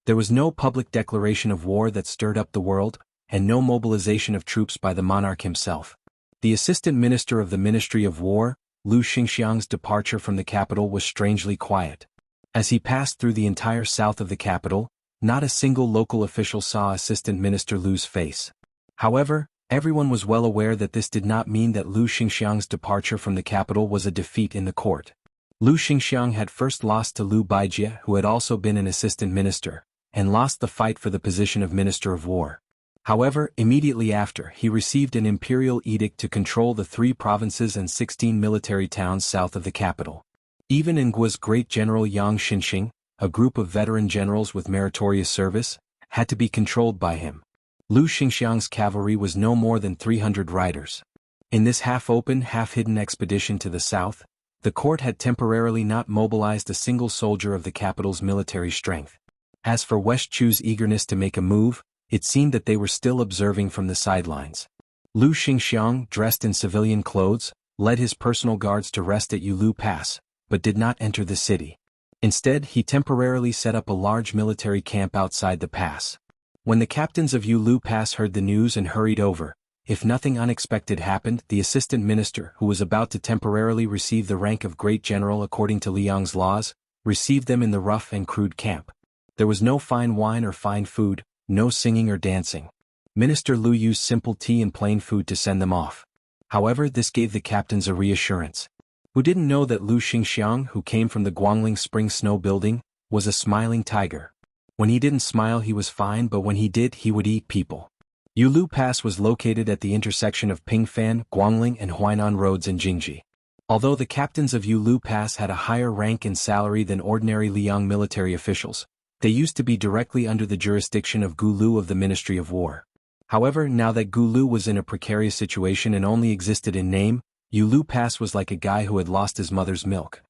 There was no public declaration of war that stirred up the world, and no mobilization of troops by the monarch himself. The assistant minister of the Ministry of War, Lu Xingxiang's departure from the capital was strangely quiet. As he passed through the entire south of the capital, not a single local official saw Assistant Minister Lu's face. However, everyone was well aware that this did not mean that Lu Xingxiang's departure from the capital was a defeat in the court. Lu Xingxiang had first lost to Lu Baijie, who had also been an assistant minister, and lost the fight for the position of Minister of War. However, immediately after, he received an imperial edict to control the 3 provinces and 16 military towns south of the capital. Even Ngua's great general Yang Xinxing, a group of veteran generals with meritorious service, had to be controlled by him. Lu Xingxiang's cavalry was no more than 300 riders. In this half-open, half-hidden expedition to the south, the court had temporarily not mobilized a single soldier of the capital's military strength. As for West Chu's eagerness to make a move, it seemed that they were still observing from the sidelines. Lu Xingxiang, dressed in civilian clothes, led his personal guards to rest at Yulu Pass, but did not enter the city. Instead, he temporarily set up a large military camp outside the pass. When the captains of Yulu Pass heard the news and hurried over, if nothing unexpected happened, the assistant minister, who was about to temporarily receive the rank of great general according to Liang's laws, received them in the rough and crude camp. There was no fine wine or fine food, no singing or dancing. Minister Lu used simple tea and plain food to send them off. However, this gave the captains a reassurance. Who didn't know that Lu Xingxiang, who came from the Guangling Spring Snow Building, was a smiling tiger. When he didn't smile he was fine, but when he did he would eat people. Yulu Pass was located at the intersection of Pingfan, Guangling and Huainan roads in Jingji. Although the captains of Yulu Pass had a higher rank and salary than ordinary Liang military officials, they used to be directly under the jurisdiction of Gulu of the Ministry of War. However, now that Gulu was in a precarious situation and only existed in name, Yulu Pass was like a guy who had lost his mother's milk.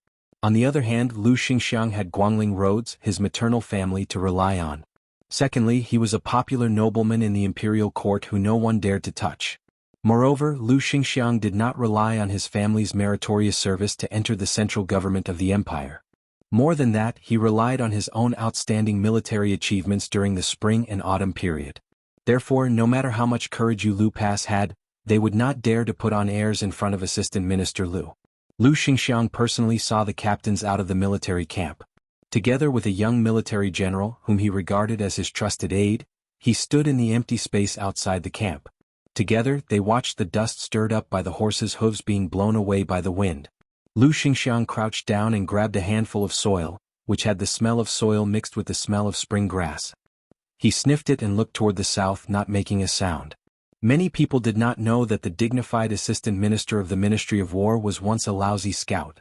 On the other hand, Lu Xingxiang had Guangling roads, his maternal family, to rely on. Secondly, he was a popular nobleman in the imperial court who no one dared to touch. Moreover, Lu Xingxiang did not rely on his family's meritorious service to enter the central government of the empire. More than that, he relied on his own outstanding military achievements during the spring and autumn period. Therefore, no matter how much courage Yulu Pass had, they would not dare to put on airs in front of Assistant Minister Lu. Lu Xingxiang personally saw the captains out of the military camp. Together with a young military general whom he regarded as his trusted aide, he stood in the empty space outside the camp. Together, they watched the dust stirred up by the horses' hooves being blown away by the wind. Lu Xingxiang crouched down and grabbed a handful of soil, which had the smell of soil mixed with the smell of spring grass. He sniffed it and looked toward the south, not making a sound. Many people did not know that the dignified assistant minister of the Ministry of War was once a lousy scout.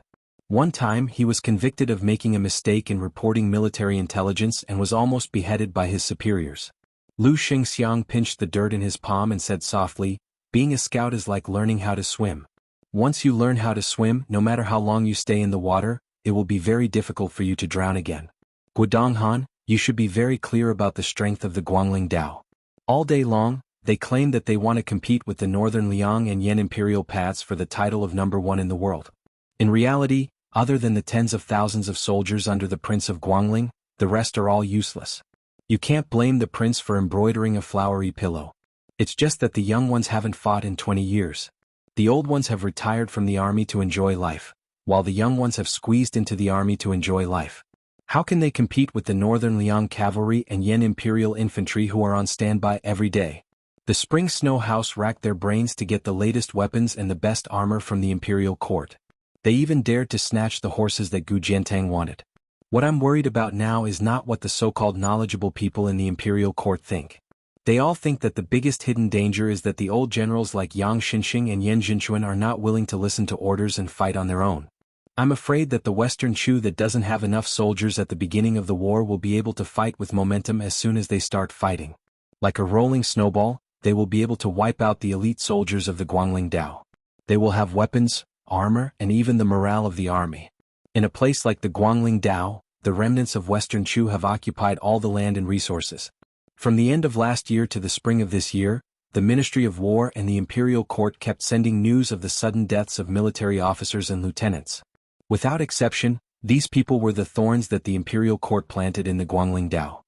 One time he was convicted of making a mistake in reporting military intelligence and was almost beheaded by his superiors. Lu Xingxiang pinched the dirt in his palm and said softly, "Being a scout is like learning how to swim. Once you learn how to swim, no matter how long you stay in the water, it will be very difficult for you to drown again. Guodonghan, you should be very clear about the strength of the Guangling Dao." All day long, they claim that they want to compete with the Northern Liang and Yan imperial paths for the title of #1 in the world. In reality, other than the tens of thousands of soldiers under the Prince of Guangling, the rest are all useless. You can't blame the prince for embroidering a flowery pillow. It's just that the young ones haven't fought in 20 years. The old ones have retired from the army to enjoy life, while the young ones have squeezed into the army to enjoy life. How can they compete with the Northern Liang cavalry and Yan imperial infantry who are on standby every day? The Spring Snow House racked their brains to get the latest weapons and the best armor from the imperial court. They even dared to snatch the horses that Gu Jiantang wanted. What I'm worried about now is not what the so-called knowledgeable people in the imperial court think. They all think that the biggest hidden danger is that the old generals like Yang Xinxing and Yan Jinchuan are not willing to listen to orders and fight on their own. I'm afraid that the Western Chu that doesn't have enough soldiers at the beginning of the war will be able to fight with momentum as soon as they start fighting. Like a rolling snowball, they will be able to wipe out the elite soldiers of the Guangling Dao. They will have weapons, armor, and even the morale of the army. In a place like the Guangling Dao, the remnants of Western Chu have occupied all the land and resources. From the end of last year to the spring of this year, the Ministry of War and the Imperial Court kept sending news of the sudden deaths of military officers and lieutenants. Without exception, these people were the thorns that the Imperial Court planted in the Guangling Dao.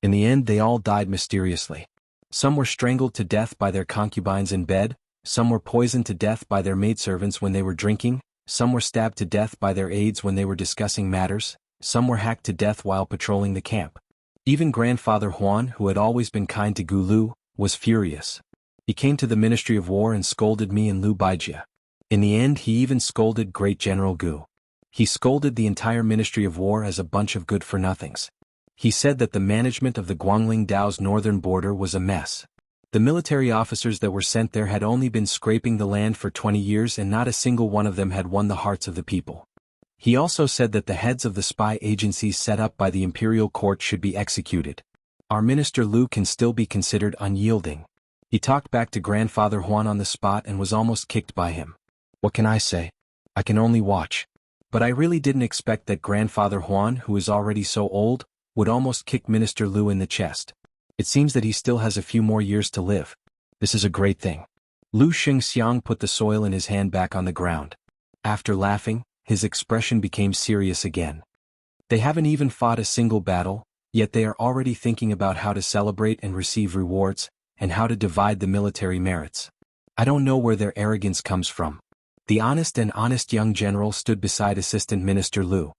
In the end, they all died mysteriously. Some were strangled to death by their concubines in bed, some were poisoned to death by their maidservants when they were drinking, some were stabbed to death by their aides when they were discussing matters, some were hacked to death while patrolling the camp. Even Grandfather Huan, who had always been kind to Gu Lu, was furious. He came to the Ministry of War and scolded me and Lu Baijia. In the end, he even scolded Great General Gu. He scolded the entire Ministry of War as a bunch of good-for-nothings. He said that the management of the Guangling Dao's northern border was a mess. The military officers that were sent there had only been scraping the land for 20 years and not a single one of them had won the hearts of the people. He also said that the heads of the spy agencies set up by the Imperial Court should be executed. Our Minister Lu can still be considered unyielding. He talked back to Grandfather Huan on the spot and was almost kicked by him. What can I say? I can only watch. But I really didn't expect that Grandfather Huan, who is already so old, would almost kick Minister Lu in the chest. It seems that he still has a few more years to live. This is a great thing. Lu Xingxiang put the soil in his hand back on the ground. After laughing, his expression became serious again. They haven't even fought a single battle, yet they are already thinking about how to celebrate and receive rewards, and how to divide the military merits. I don't know where their arrogance comes from. The honest young general stood beside Assistant Minister Lu.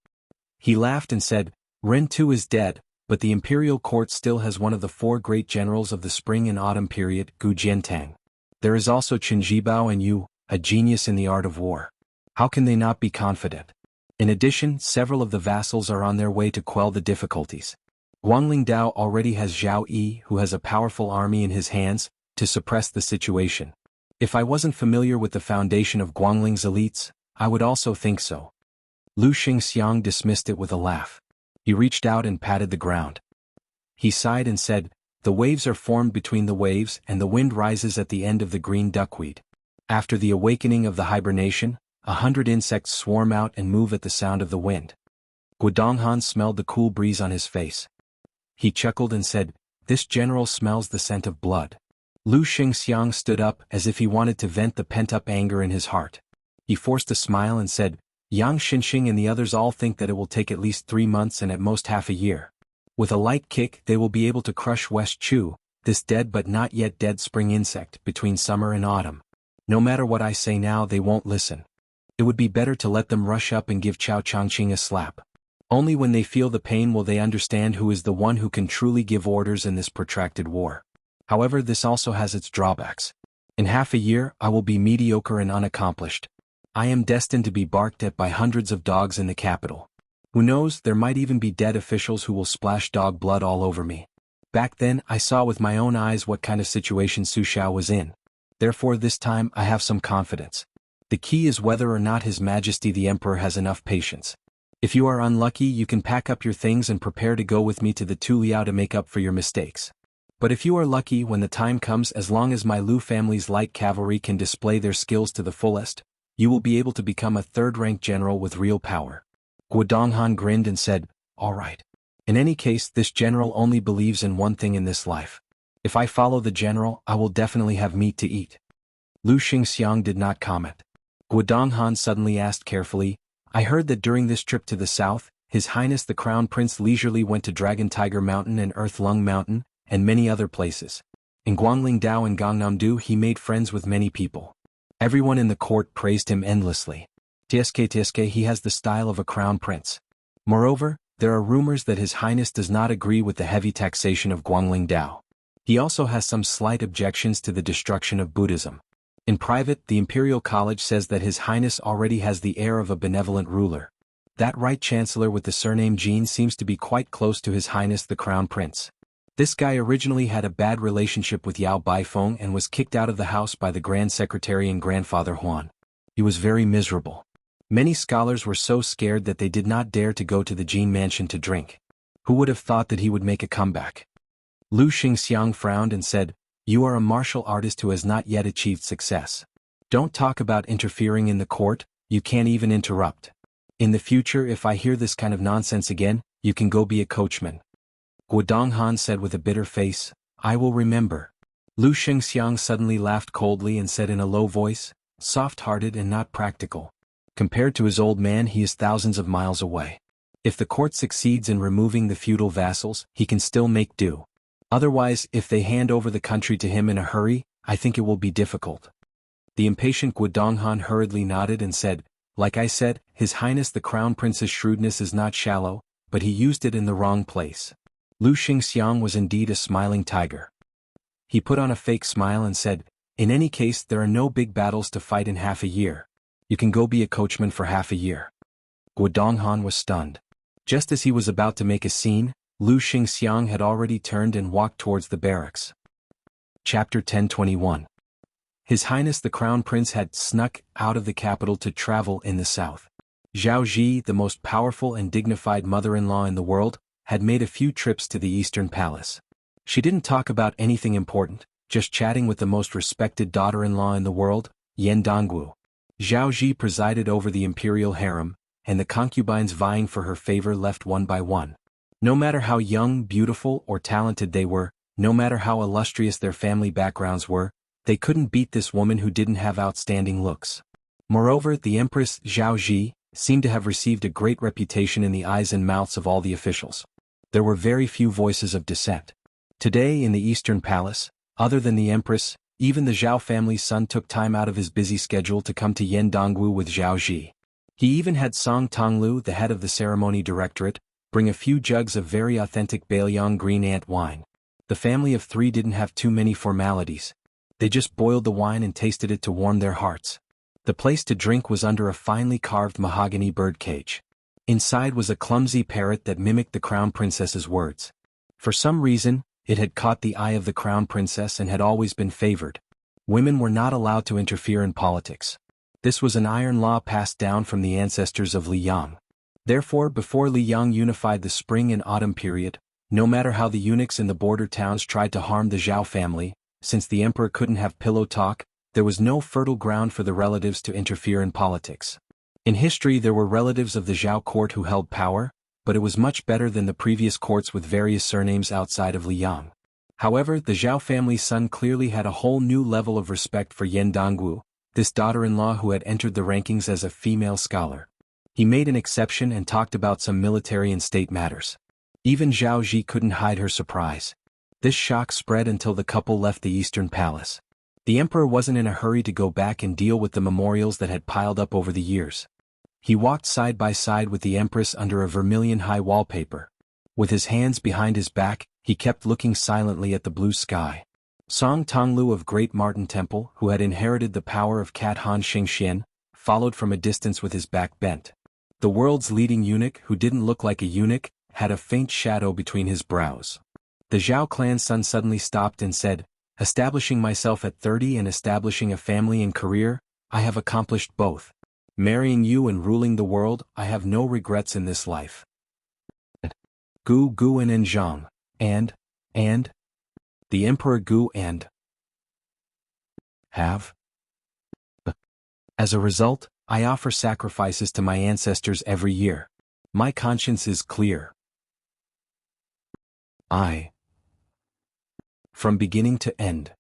He laughed and said, Ren Tu is dead, but the Imperial Court still has one of the 4 great generals of the spring and autumn period, Gu Jiantang. There is also Chen Jibao and Yu, a genius in the art of war. How can they not be confident? In addition, several of the vassals are on their way to quell the difficulties. Guangling Dao already has Zhao Yi, who has a powerful army in his hands, to suppress the situation. If I wasn't familiar with the foundation of Guangling's elites, I would also think so. Lu Xingxiang dismissed it with a laugh. He reached out and patted the ground. He sighed and said, The waves are formed between the waves and the wind rises at the end of the green duckweed. After the awakening of the hibernation, 100 insects swarm out and move at the sound of the wind. Guodonghan smelled the cool breeze on his face. He chuckled and said, This general smells the scent of blood. Lu Xingxiang stood up as if he wanted to vent the pent-up anger in his heart. He forced a smile and said, Yang Xinxing and the others all think that it will take at least 3 months and at most half a year. With a light kick they will be able to crush West Chu, this dead but not yet dead spring insect, between summer and autumn. No matter what I say now, they won't listen. It would be better to let them rush up and give Chao Changqing a slap. Only when they feel the pain will they understand who is the one who can truly give orders in this protracted war. However, this also has its drawbacks. In half a year, I will be mediocre and unaccomplished. I am destined to be barked at by hundreds of dogs in the capital. Who knows, there might even be dead officials who will splash dog blood all over me. Back then, I saw with my own eyes what kind of situation Su Xiao was in. Therefore this time I have some confidence. The key is whether or not His Majesty the Emperor has enough patience. If you are unlucky, you can pack up your things and prepare to go with me to the Tuliao to make up for your mistakes. But if you are lucky, when the time comes, as long as my Lu family's light cavalry can display their skills to the fullest, you will be able to become a third-rank general with real power. Guodonghan grinned and said, All right. In any case, this general only believes in one thing in this life. If I follow the general, I will definitely have meat to eat. Lu Xingxiang did not comment. Guodonghan suddenly asked carefully, I heard that during this trip to the south, His Highness the Crown Prince leisurely went to Dragon Tiger Mountain and Earth Lung Mountain, and many other places. In Guangling Dao and Gangnam-do he made friends with many people. Everyone in the court praised him endlessly. Tsk, he has the style of a crown prince. Moreover, there are rumors that His Highness does not agree with the heavy taxation of Guangling Dao. He also has some slight objections to the destruction of Buddhism. In private, the Imperial College says that His Highness already has the air of a benevolent ruler. That right chancellor with the surname Jin seems to be quite close to His Highness the Crown Prince. This guy originally had a bad relationship with Yao Baifeng and was kicked out of the house by the Grand Secretary and Grandfather Huan. He was very miserable. Many scholars were so scared that they did not dare to go to the Jin mansion to drink. Who would have thought that he would make a comeback? Lu Xingxiang frowned and said, You are a martial artist who has not yet achieved success. Don't talk about interfering in the court, you can't even interrupt. In the future, if I hear this kind of nonsense again, you can go be a coachman. Guodonghan said with a bitter face, I will remember. Lu Xingxiang suddenly laughed coldly and said in a low voice, soft-hearted and not practical. Compared to his old man, he is thousands of miles away. If the court succeeds in removing the feudal vassals, he can still make do. Otherwise, if they hand over the country to him in a hurry, I think it will be difficult. The impatient Guodonghan hurriedly nodded and said, like I said, His Highness the Crown Prince's shrewdness is not shallow, but he used it in the wrong place. Lu Xingxiang was indeed a smiling tiger. He put on a fake smile and said, in any case there are no big battles to fight in half a year. You can go be a coachman for half a year. Guodonghan was stunned. Just as he was about to make a scene, Lu Xingxiang had already turned and walked towards the barracks. Chapter 1021. His Highness the Crown Prince had snuck out of the capital to travel in the south. Zhao Ji, the most powerful and dignified mother-in-law in the world, had made a few trips to the Eastern Palace. She didn't talk about anything important, just chatting with the most respected daughter-in-law in the world, Dongwu. Zhao Ji presided over the imperial harem, and the concubines vying for her favor left one by one. No matter how young, beautiful, or talented they were, no matter how illustrious their family backgrounds were, they couldn't beat this woman who didn't have outstanding looks. Moreover, the Empress Zhao Ji seemed to have received a great reputation in the eyes and mouths of all the officials. There were very few voices of dissent. Today in the Eastern Palace, other than the Empress, even the Zhao family's son took time out of his busy schedule to come to Dongwu with Zhao Ji. He even had Song Tonglu, the head of the ceremony directorate, bring a few jugs of very authentic Bailiang green ant wine. The family of three didn't have too many formalities. They just boiled the wine and tasted it to warm their hearts. The place to drink was under a finely carved mahogany bird cage. Inside was a clumsy parrot that mimicked the crown princess's words. For some reason, it had caught the eye of the crown princess and had always been favored. Women were not allowed to interfere in politics. This was an iron law passed down from the ancestors of Liyang. Therefore, before Liyang unified the spring and autumn period, no matter how the eunuchs in the border towns tried to harm the Zhao family, since the emperor couldn't have pillow talk, there was no fertile ground for the relatives to interfere in politics. In history there were relatives of the Zhao court who held power, but it was much better than the previous courts with various surnames outside of Liyang. However, the Zhao family's son clearly had a whole new level of respect for Dongwu, this daughter-in-law who had entered the rankings as a female scholar. He made an exception and talked about some military and state matters. Even Zhao Ji couldn't hide her surprise. This shock spread until the couple left the Eastern Palace. The emperor wasn't in a hurry to go back and deal with the memorials that had piled up over the years. He walked side by side with the empress under a vermilion-high wallpaper. With his hands behind his back, he kept looking silently at the blue sky. Song Tonglu of Great Martin Temple, who had inherited the power of Cat Han Xingxian, followed from a distance with his back bent. The world's leading eunuch, who didn't look like a eunuch, had a faint shadow between his brows. The Zhao clan's son suddenly stopped and said, establishing myself at 30 and establishing a family and career, I have accomplished both. Marrying you and ruling the world, I have no regrets in this life. Gu Guan and Zhang, and, the Emperor Gu and have. As a result, I offer sacrifices to my ancestors every year. My conscience is clear. From beginning to end.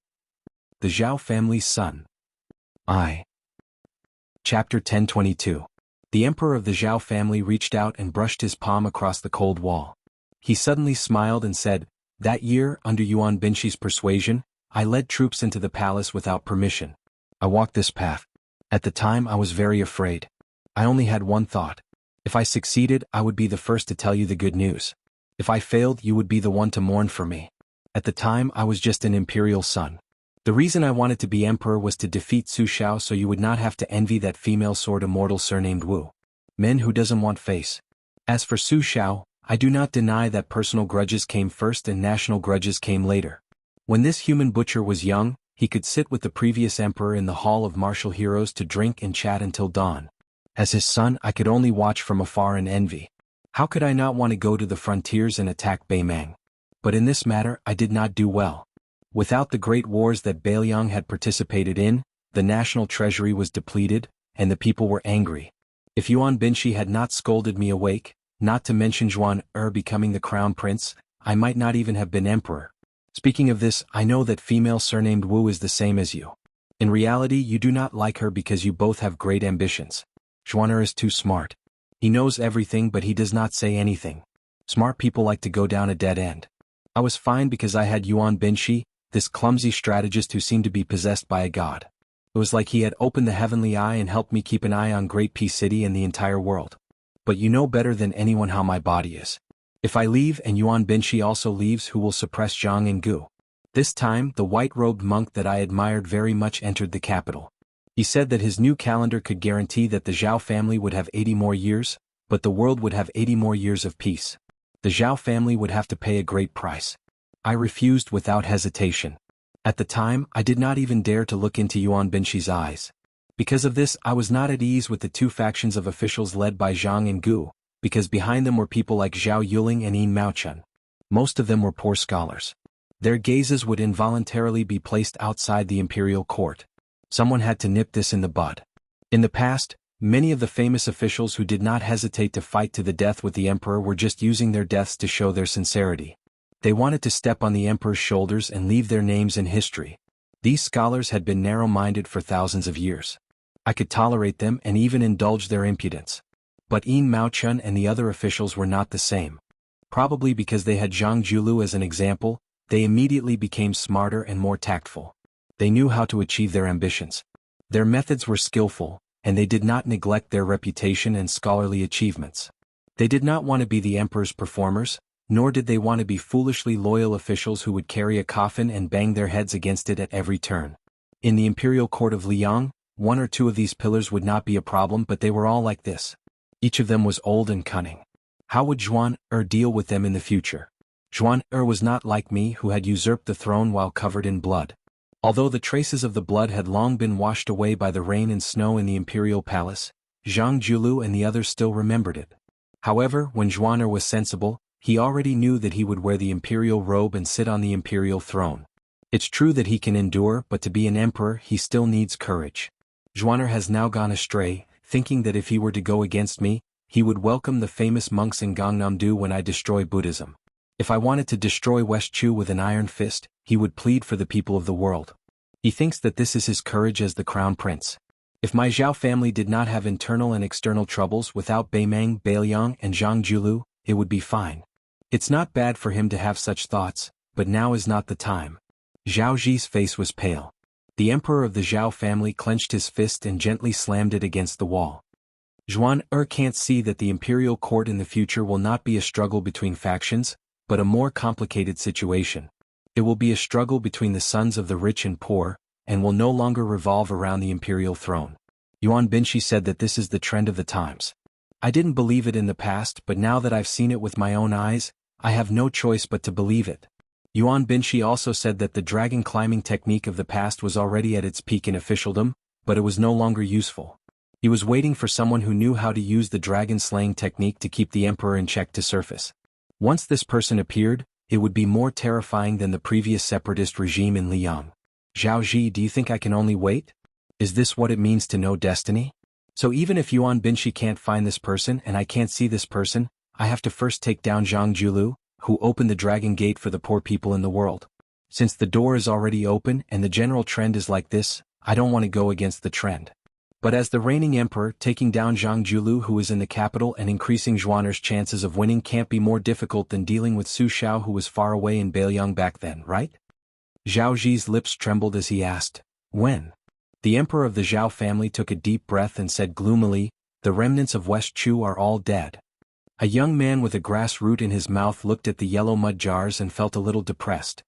The Zhao family's son. Chapter 1022. The emperor of the Zhao family reached out and brushed his palm across the cold wall. He suddenly smiled and said, that year, under Yuan Binshi's persuasion, I led troops into the palace without permission. I walked this path. At the time I was very afraid. I only had one thought. If I succeeded, I would be the first to tell you the good news. If I failed, you would be the one to mourn for me. At the time I was just an imperial son. The reason I wanted to be emperor was to defeat Su Xiao so you would not have to envy that female sword immortal surnamed Wu. Men who doesn't want face. As for Su Xiao, I do not deny that personal grudges came first and national grudges came later. When this human butcher was young, he could sit with the previous emperor in the hall of martial heroes to drink and chat until dawn. As his son, I could only watch from afar and envy. How could I not want to go to the frontiers and attack Beimang? But in this matter, I did not do well. Without the great wars that Bailiang had participated in, the national treasury was depleted, and the people were angry. If Yuan Binshi had not scolded me awake, Not to mention Zhuan becoming the crown prince, I might not even have been emperor. Speaking of this, I know that female surnamed Wu is the same as you. In reality, you do not like her because you both have great ambitions. Zhuan is too smart. He knows everything but he does not say anything. Smart people like to go down a dead end. I was fine because I had Yuan Binshi, this clumsy strategist who seemed to be possessed by a god. It was like he had opened the heavenly eye and helped me keep an eye on Great Peace City and the entire world. But you know better than anyone how my body is. If I leave and Yuan Binshi also leaves, who will suppress Jiang and Gu? This time, the white-robed monk that I admired very much entered the capital. He said that his new calendar could guarantee that the Zhao family would have 80 more years, but the world would have 80 more years of peace. The Zhao family would have to pay a great price. I refused without hesitation. At the time, I did not even dare to look into Yuan Binshi's eyes. Because of this, I was not at ease with the two factions of officials led by Zhang and Gu, because behind them were people like Zhao Yuling and Yin Maochun. Most of them were poor scholars. Their gazes would involuntarily be placed outside the imperial court. Someone had to nip this in the bud. In the past, many of the famous officials who did not hesitate to fight to the death with the emperor were just using their deaths to show their sincerity. They wanted to step on the emperor's shoulders and leave their names in history. These scholars had been narrow-minded for thousands of years. I could tolerate them and even indulge their impudence. But Yin Maochun and the other officials were not the same. Probably because they had Zhang Julu as an example, they immediately became smarter and more tactful. They knew how to achieve their ambitions. Their methods were skillful, and they did not neglect their reputation and scholarly achievements. They did not want to be the emperor's performers, nor did they want to be foolishly loyal officials who would carry a coffin and bang their heads against it at every turn. In the imperial court of Liang, one or two of these pillars would not be a problem, but they were all like this. Each of them was old and cunning. How would Zhuan deal with them in the future? Zhuan was not like me, who had usurped the throne while covered in blood. Although the traces of the blood had long been washed away by the rain and snow in the imperial palace, Zhang Julu and the others still remembered it. However, when Zhuan was sensible, he already knew that he would wear the imperial robe and sit on the imperial throne. It's true that he can endure, but to be an emperor he still needs courage. Zhuan has now gone astray, thinking that if he were to go against me, he would welcome the famous monks in Gangnam-do when I destroy Buddhism. If I wanted to destroy West Chu with an iron fist, he would plead for the people of the world. He thinks that this is his courage as the crown prince. If my Zhao family did not have internal and external troubles without Beimeng, Beiliang and Zhang Julu, it would be fine. It's not bad for him to have such thoughts, but now is not the time. Zhao Ji's face was pale. The emperor of the Zhao family clenched his fist and gently slammed it against the wall. Zhuan can't see that the imperial court in the future will not be a struggle between factions, but a more complicated situation. It will be a struggle between the sons of the rich and poor, and will no longer revolve around the imperial throne. Yuan Binshi said that this is the trend of the times. I didn't believe it in the past, but now that I've seen it with my own eyes, I have no choice but to believe it. Yuan Binshi also said that the dragon climbing technique of the past was already at its peak in officialdom, but it was no longer useful. He was waiting for someone who knew how to use the dragon slaying technique to keep the emperor in check to surface. Once this person appeared, it would be more terrifying than the previous separatist regime in Liang. Zhao Ji, do you think I can only wait? Is this what it means to know destiny? So even if Yuan Binshi can't find this person and I can't see this person, I have to first take down Zhang Julu, who opened the dragon gate for the poor people in the world. Since the door is already open and the general trend is like this, I don't want to go against the trend. But as the reigning emperor, taking down Zhang Julu, who is in the capital, and increasing Zhuan's chances of winning can't be more difficult than dealing with Su Xiao, who was far away in Beiliang back then, right? Zhao Ji's lips trembled as he asked, when? The emperor of the Zhao family took a deep breath and said gloomily, the remnants of West Chu are all dead. A young man with a grass root in his mouth looked at the yellow mud jars and felt a little depressed.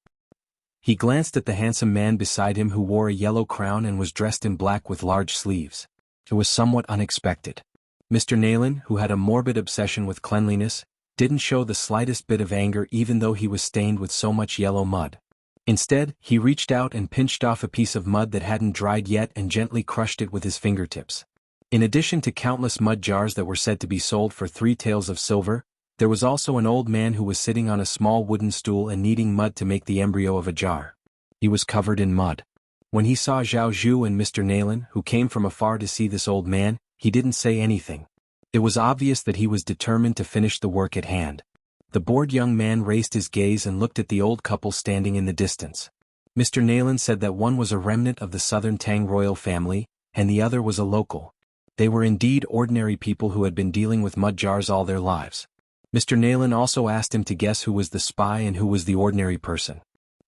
He glanced at the handsome man beside him who wore a yellow crown and was dressed in black with large sleeves. It was somewhat unexpected. Mr. Nayland, who had a morbid obsession with cleanliness, didn't show the slightest bit of anger even though he was stained with so much yellow mud. Instead, he reached out and pinched off a piece of mud that hadn't dried yet and gently crushed it with his fingertips. In addition to countless mud jars that were said to be sold for 3 taels of silver, there was also an old man who was sitting on a small wooden stool and kneading mud to make the embryo of a jar. He was covered in mud. When he saw Zhao Zhu and Mr. Nayland, who came from afar to see this old man, he didn't say anything. It was obvious that he was determined to finish the work at hand. The bored young man raised his gaze and looked at the old couple standing in the distance. Mr. Nayland said that one was a remnant of the southern Tang royal family, and the other was a local. They were indeed ordinary people who had been dealing with mud jars all their lives. Mr. Nayland also asked him to guess who was the spy and who was the ordinary person.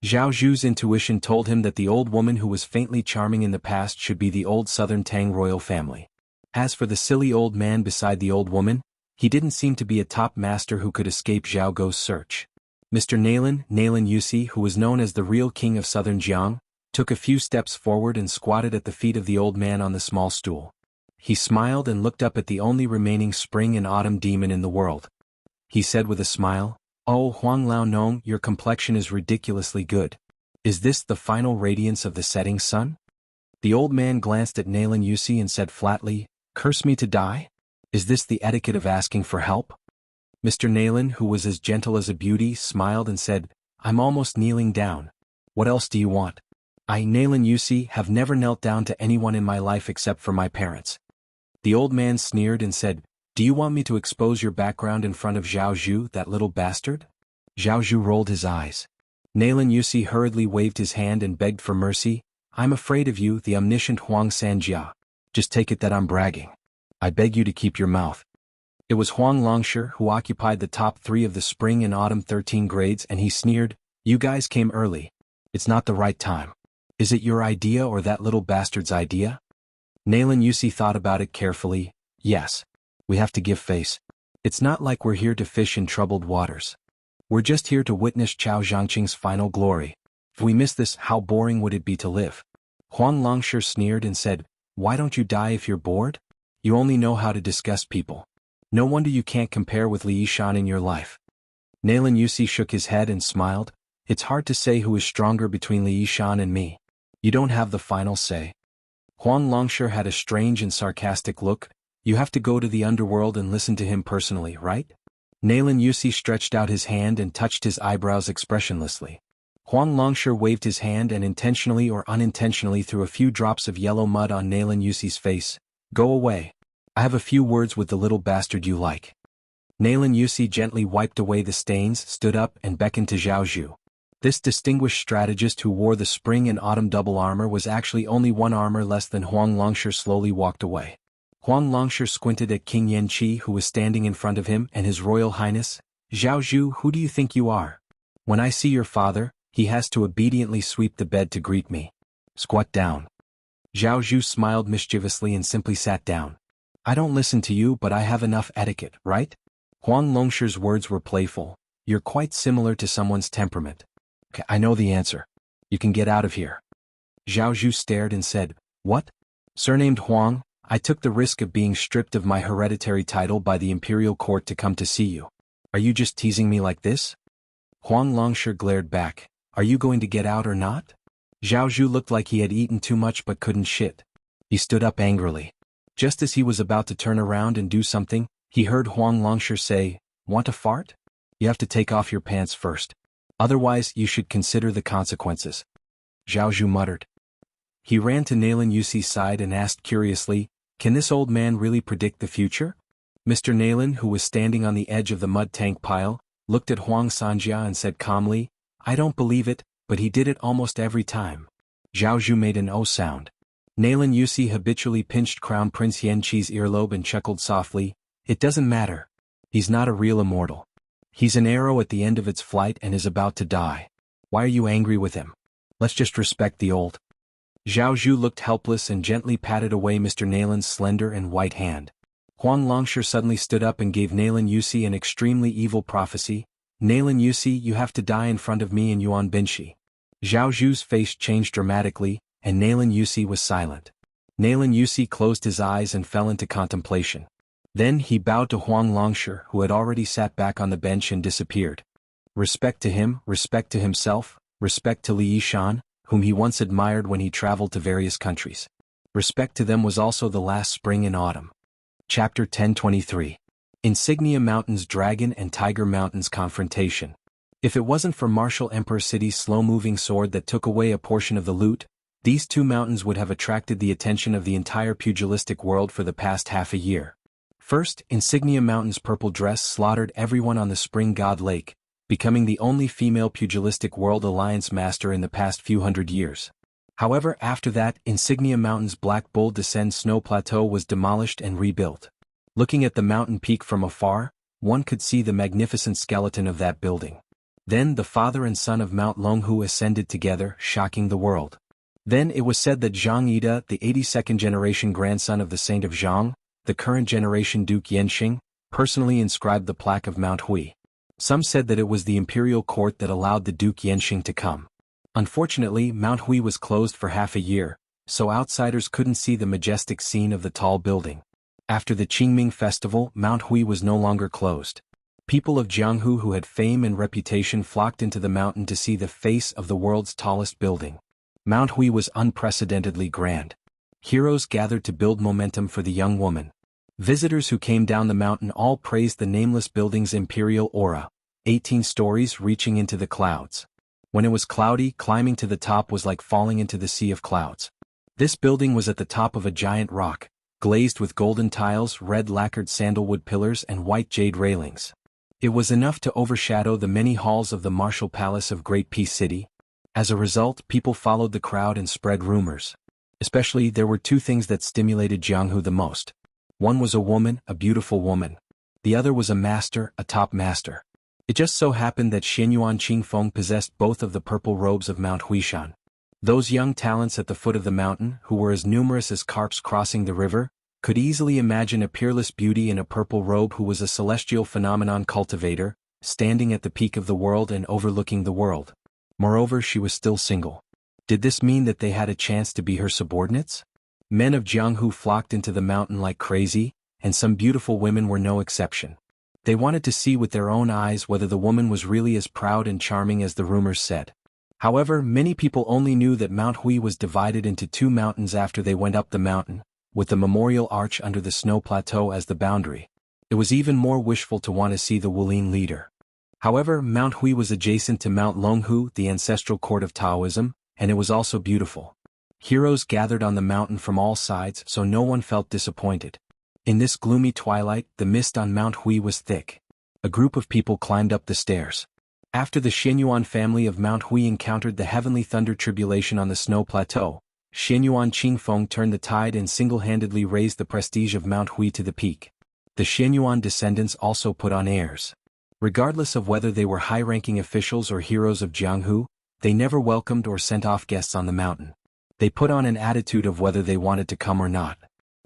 Zhao Zhu's intuition told him that the old woman who was faintly charming in the past should be the old southern Tang royal family. As for the silly old man beside the old woman, he didn't seem to be a top master who could escape Zhao Gou's search. Mr. Nayland Yusi, who was known as the real king of southern Jianghu, took a few steps forward and squatted at the feet of the old man on the small stool. He smiled and looked up at the only remaining spring and autumn demon in the world. He said with a smile, "Oh, Huang Lao Nong, your complexion is ridiculously good. Is this the final radiance of the setting sun?" The old man glanced at Nayland Yusi and said flatly, "Curse me to die? Is this the etiquette of asking for help?" Mr. Nayland, who was as gentle as a beauty, smiled and said, "I'm almost kneeling down. What else do you want? I, Nayland Yusi, have never knelt down to anyone in my life except for my parents." The old man sneered and said, "Do you want me to expose your background in front of Zhao Zhu, that little bastard?" Zhao Zhu rolled his eyes. Nayland Yusi hurriedly waved his hand and begged for mercy. "I'm afraid of you, the omniscient Huang Sanjia. Just take it that I'm bragging. I beg you to keep your mouth." It was Huang Longshi who occupied the top 3 of the spring and autumn 13 grades, and he sneered, "You guys came early. It's not the right time. Is it your idea or that little bastard's idea?" Nayland Yusi thought about it carefully. "Yes. We have to give face. It's not like we're here to fish in troubled waters. We're just here to witness Chao Zhangqing's final glory. If we miss this, how boring would it be to live?" Huang Longshi sneered and said, "Why don't you die if you're bored? You only know how to disgust people. No wonder you can't compare with Li Yishan in your life." Nayland Yusi shook his head and smiled. "It's hard to say who is stronger between Li Yishan and me. You don't have the final say." Huang Longshi had a strange and sarcastic look. "You have to go to the underworld and listen to him personally, right?" Nayland Yusi stretched out his hand and touched his eyebrows expressionlessly. Huang Longshi waved his hand and intentionally or unintentionally threw a few drops of yellow mud on Nayland Yusi's face. "Go away. I have a few words with the little bastard you like." Nayland Yusi gently wiped away the stains, stood up and beckoned to Zhao Zhu. This distinguished strategist who wore the spring and autumn double armor was actually only 1 armor less than Huang Longshi. Slowly walked away. Huang Longshi squinted at King Yanqi, who was standing in front of him, and His Royal Highness. "Zhao Zhu, who do you think you are? When I see your father, he has to obediently sweep the bed to greet me. Squat down." Zhao Zhu smiled mischievously and simply sat down. "I don't listen to you, but I have enough etiquette, right?" Huang Longshi's words were playful. "You're quite similar to someone's temperament." "Okay, I know the answer. You can get out of here." Zhao Zhu stared and said, "What? Surnamed Huang, I took the risk of being stripped of my hereditary title by the imperial court to come to see you. Are you just teasing me like this?" Huang Longshi glared back. "Are you going to get out or not?" Zhao Zhu looked like he had eaten too much but couldn't shit. He stood up angrily. Just as he was about to turn around and do something, he heard Huang Longshi say, "Want to fart? You have to take off your pants first. Otherwise, you should consider the consequences." Zhao Zhu muttered. He ran to Nayland Yusi's side and asked curiously, "Can this old man really predict the future?" Mr. Nayland, who was standing on the edge of the mud tank pile, looked at Huang Sanjia and said calmly, "I don't believe it, but he did it almost every time." Zhao Zhu made an O sound. Nayland Yusi habitually pinched Crown Prince Yanqi's earlobe and chuckled softly, "It doesn't matter. He's not a real immortal. He's an arrow at the end of its flight and is about to die. Why are you angry with him? Let's just respect the old." Zhao Zhu looked helpless and gently patted away Mr. Nayland's slender and white hand. Huang Longshi suddenly stood up and gave Nayland Yusi an extremely evil prophecy. "Nayland Yusi, you have to die in front of me and Yuan Binshi." Zhao Zhu's face changed dramatically, and Nayland Yusi was silent. Nayland Yusi closed his eyes and fell into contemplation. Then he bowed to Huang Longshi, who had already sat back on the bench and disappeared. Respect to him, respect to himself, respect to Li Yishan, whom he once admired when he traveled to various countries. Respect to them was also the last spring and autumn. Chapter 1023. Insignia Mountains Dragon and Tiger Mountains Confrontation. If it wasn't for Martial Emperor City's slow-moving sword that took away a portion of the loot, these 2 mountains would have attracted the attention of the entire pugilistic world for the past half a year. First, Insignia Mountain's purple dress slaughtered everyone on the Spring God Lake, becoming the only female pugilistic World Alliance master in the past few hundred years. However, after that, Insignia Mountain's Black Bull Descend Snow Plateau was demolished and rebuilt. Looking at the mountain peak from afar, one could see the magnificent skeleton of that building. Then the father and son of Mount Longhu ascended together, shocking the world. Then it was said that Zhang Yida, the 82nd generation grandson of the Saint of Zhang, the current generation Duke Yenxing, personally inscribed the plaque of Mount Hui. Some said that it was the imperial court that allowed the Duke Yenxing to come. Unfortunately, Mount Hui was closed for half a year, so outsiders couldn't see the majestic scene of the tall building. After the Qingming festival, Mount Hui was no longer closed. People of Jianghu who had fame and reputation flocked into the mountain to see the face of the world's tallest building. Mount Hui was unprecedentedly grand. Heroes gathered to build momentum for the young woman. Visitors who came down the mountain all praised the nameless building's imperial aura, 18 stories reaching into the clouds. When it was cloudy, climbing to the top was like falling into the sea of clouds. This building was at the top of a giant rock, glazed with golden tiles, red lacquered sandalwood pillars and white jade railings. It was enough to overshadow the many halls of the martial palace of Great Peace City. As a result, people followed the crowd and spread rumors. Especially, there were two things that stimulated Jianghu the most. One was a woman, a beautiful woman. The other was a master, a top master. It just so happened that Xianyuan Qingfeng possessed both of the purple robes of Mount Huishan. Those young talents at the foot of the mountain, who were as numerous as carps crossing the river, could easily imagine a peerless beauty in a purple robe who was a celestial phenomenon cultivator, standing at the peak of the world and overlooking the world. Moreover, she was still single. Did this mean that they had a chance to be her subordinates? Men of Jianghu flocked into the mountain like crazy, and some beautiful women were no exception. They wanted to see with their own eyes whether the woman was really as proud and charming as the rumors said. However, many people only knew that Mount Hui was divided into two mountains after they went up the mountain, with the memorial arch under the snow plateau as the boundary. It was even more wishful to want to see the Wulin leader. However, Mount Hui was adjacent to Mount Longhu, the ancestral court of Taoism, and it was also beautiful. Heroes gathered on the mountain from all sides, so no one felt disappointed. In this gloomy twilight, the mist on Mount Hui was thick. A group of people climbed up the stairs. After the Xianyuan family of Mount Hui encountered the heavenly thunder tribulation on the snow plateau, Xianyuan Qingfeng turned the tide and single-handedly raised the prestige of Mount Hui to the peak. The Xianyuan descendants also put on airs. Regardless of whether they were high-ranking officials or heroes of Jianghu, they never welcomed or sent off guests on the mountain. They put on an attitude of whether they wanted to come or not.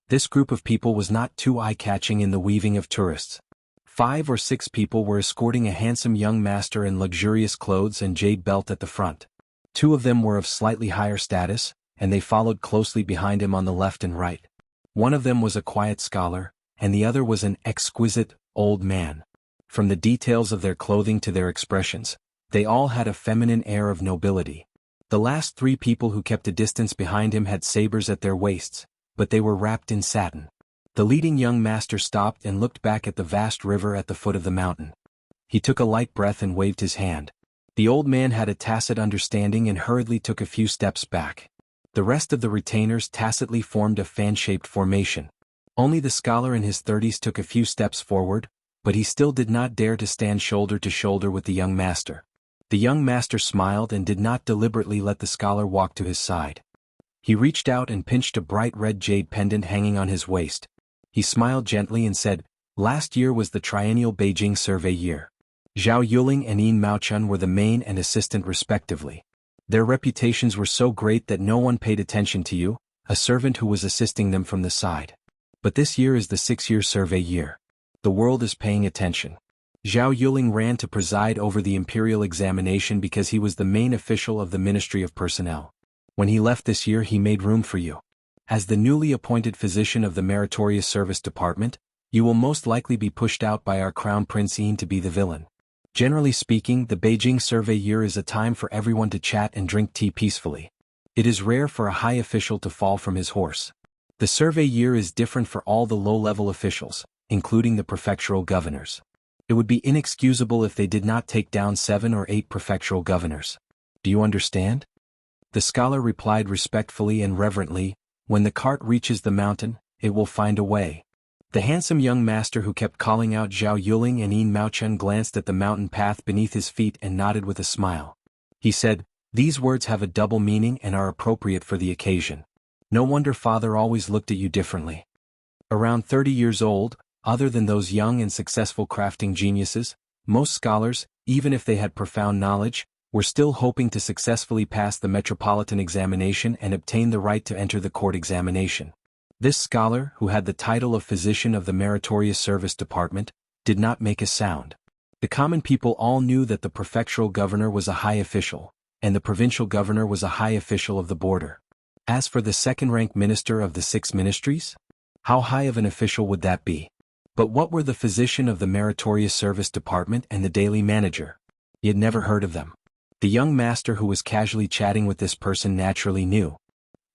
This group of people was not too eye-catching in the weaving of tourists. 5 or 6 people were escorting a handsome young master in luxurious clothes and jade belt at the front. 2 of them were of slightly higher status, and they followed closely behind him on the left and right. One of them was a quiet scholar, and the other was an exquisite, old man. From the details of their clothing to their expressions, they all had a feminine air of nobility. The last 3 people who kept a distance behind him had sabers at their waists, but they were wrapped in satin. The leading young master stopped and looked back at the vast river at the foot of the mountain. He took a light breath and waved his hand. The old man had a tacit understanding and hurriedly took a few steps back. The rest of the retainers tacitly formed a fan-shaped formation. Only the scholar in his 30s took a few steps forward, but he still did not dare to stand shoulder to shoulder with the young master. The young master smiled and did not deliberately let the scholar walk to his side. He reached out and pinched a bright red jade pendant hanging on his waist. He smiled gently and said, "Last year was the triennial Beijing survey year. Zhao Yuling and Yin Maochun were the main and assistant respectively. Their reputations were so great that no one paid attention to you, a servant who was assisting them from the side. But this year is the 6-year survey year. The world is paying attention." Zhao Yuling ran to preside over the imperial examination because he was the main official of the Ministry of Personnel. When he left this year, he made room for you. As the newly appointed physician of the Meritorious Service Department, you will most likely be pushed out by our Crown Prince Yin to be the villain. Generally speaking, the Beijing survey year is a time for everyone to chat and drink tea peacefully. It is rare for a high official to fall from his horse. The survey year is different for all the low-level officials, including the prefectural governors. It would be inexcusable if they did not take down 7 or 8 prefectural governors. Do you understand? The scholar replied respectfully and reverently, "When the cart reaches the mountain, it will find a way." The handsome young master who kept calling out Zhao Yuling and Yin Maochen glanced at the mountain path beneath his feet and nodded with a smile. He said, "These words have a double meaning and are appropriate for the occasion. No wonder father always looked at you differently." Around 30 years old, other than those young and successful crafting geniuses, most scholars, even if they had profound knowledge, were still hoping to successfully pass the metropolitan examination and obtain the right to enter the court examination. This scholar, who had the title of Physician of the Meritorious Service Department, did not make a sound. The common people all knew that the prefectural governor was a high official, and the provincial governor was a high official of the border. As for the second-rank minister of the 6 ministries, how high of an official would that be? But what were the Physician of the Meritorious Service Department and the daily manager? He had never heard of them. The young master who was casually chatting with this person naturally knew.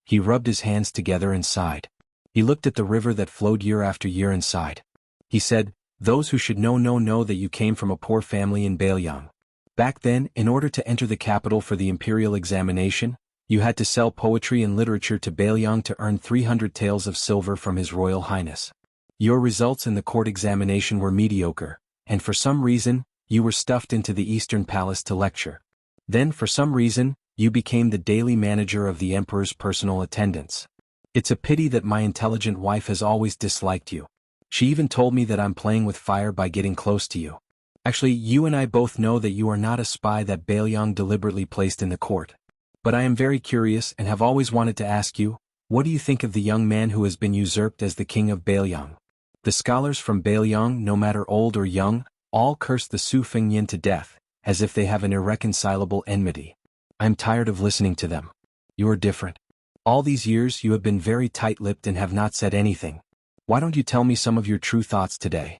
He rubbed his hands together and sighed. He looked at the river that flowed year after year and sighed. He said, "Those who should know that you came from a poor family in Beiyang. Back then, in order to enter the capital for the imperial examination, you had to sell poetry and literature to Beiyang to earn 300 taels of silver from His Royal Highness. Your results in the court examination were mediocre, and for some reason, you were stuffed into the Eastern Palace to lecture. Then for some reason, you became the daily manager of the Emperor's personal attendants. It's a pity that my intelligent wife has always disliked you. She even told me that I'm playing with fire by getting close to you. Actually, you and I both know that you are not a spy that Beiyang deliberately placed in the court. But I am very curious and have always wanted to ask you, what do you think of the young man who has been usurped as the king of Beiyang?" The scholars from Beiyang, no matter old or young, all curse the Su Fengyin to death, as if they have an irreconcilable enmity. I'm tired of listening to them. You are different. All these years you have been very tight-lipped and have not said anything. Why don't you tell me some of your true thoughts today?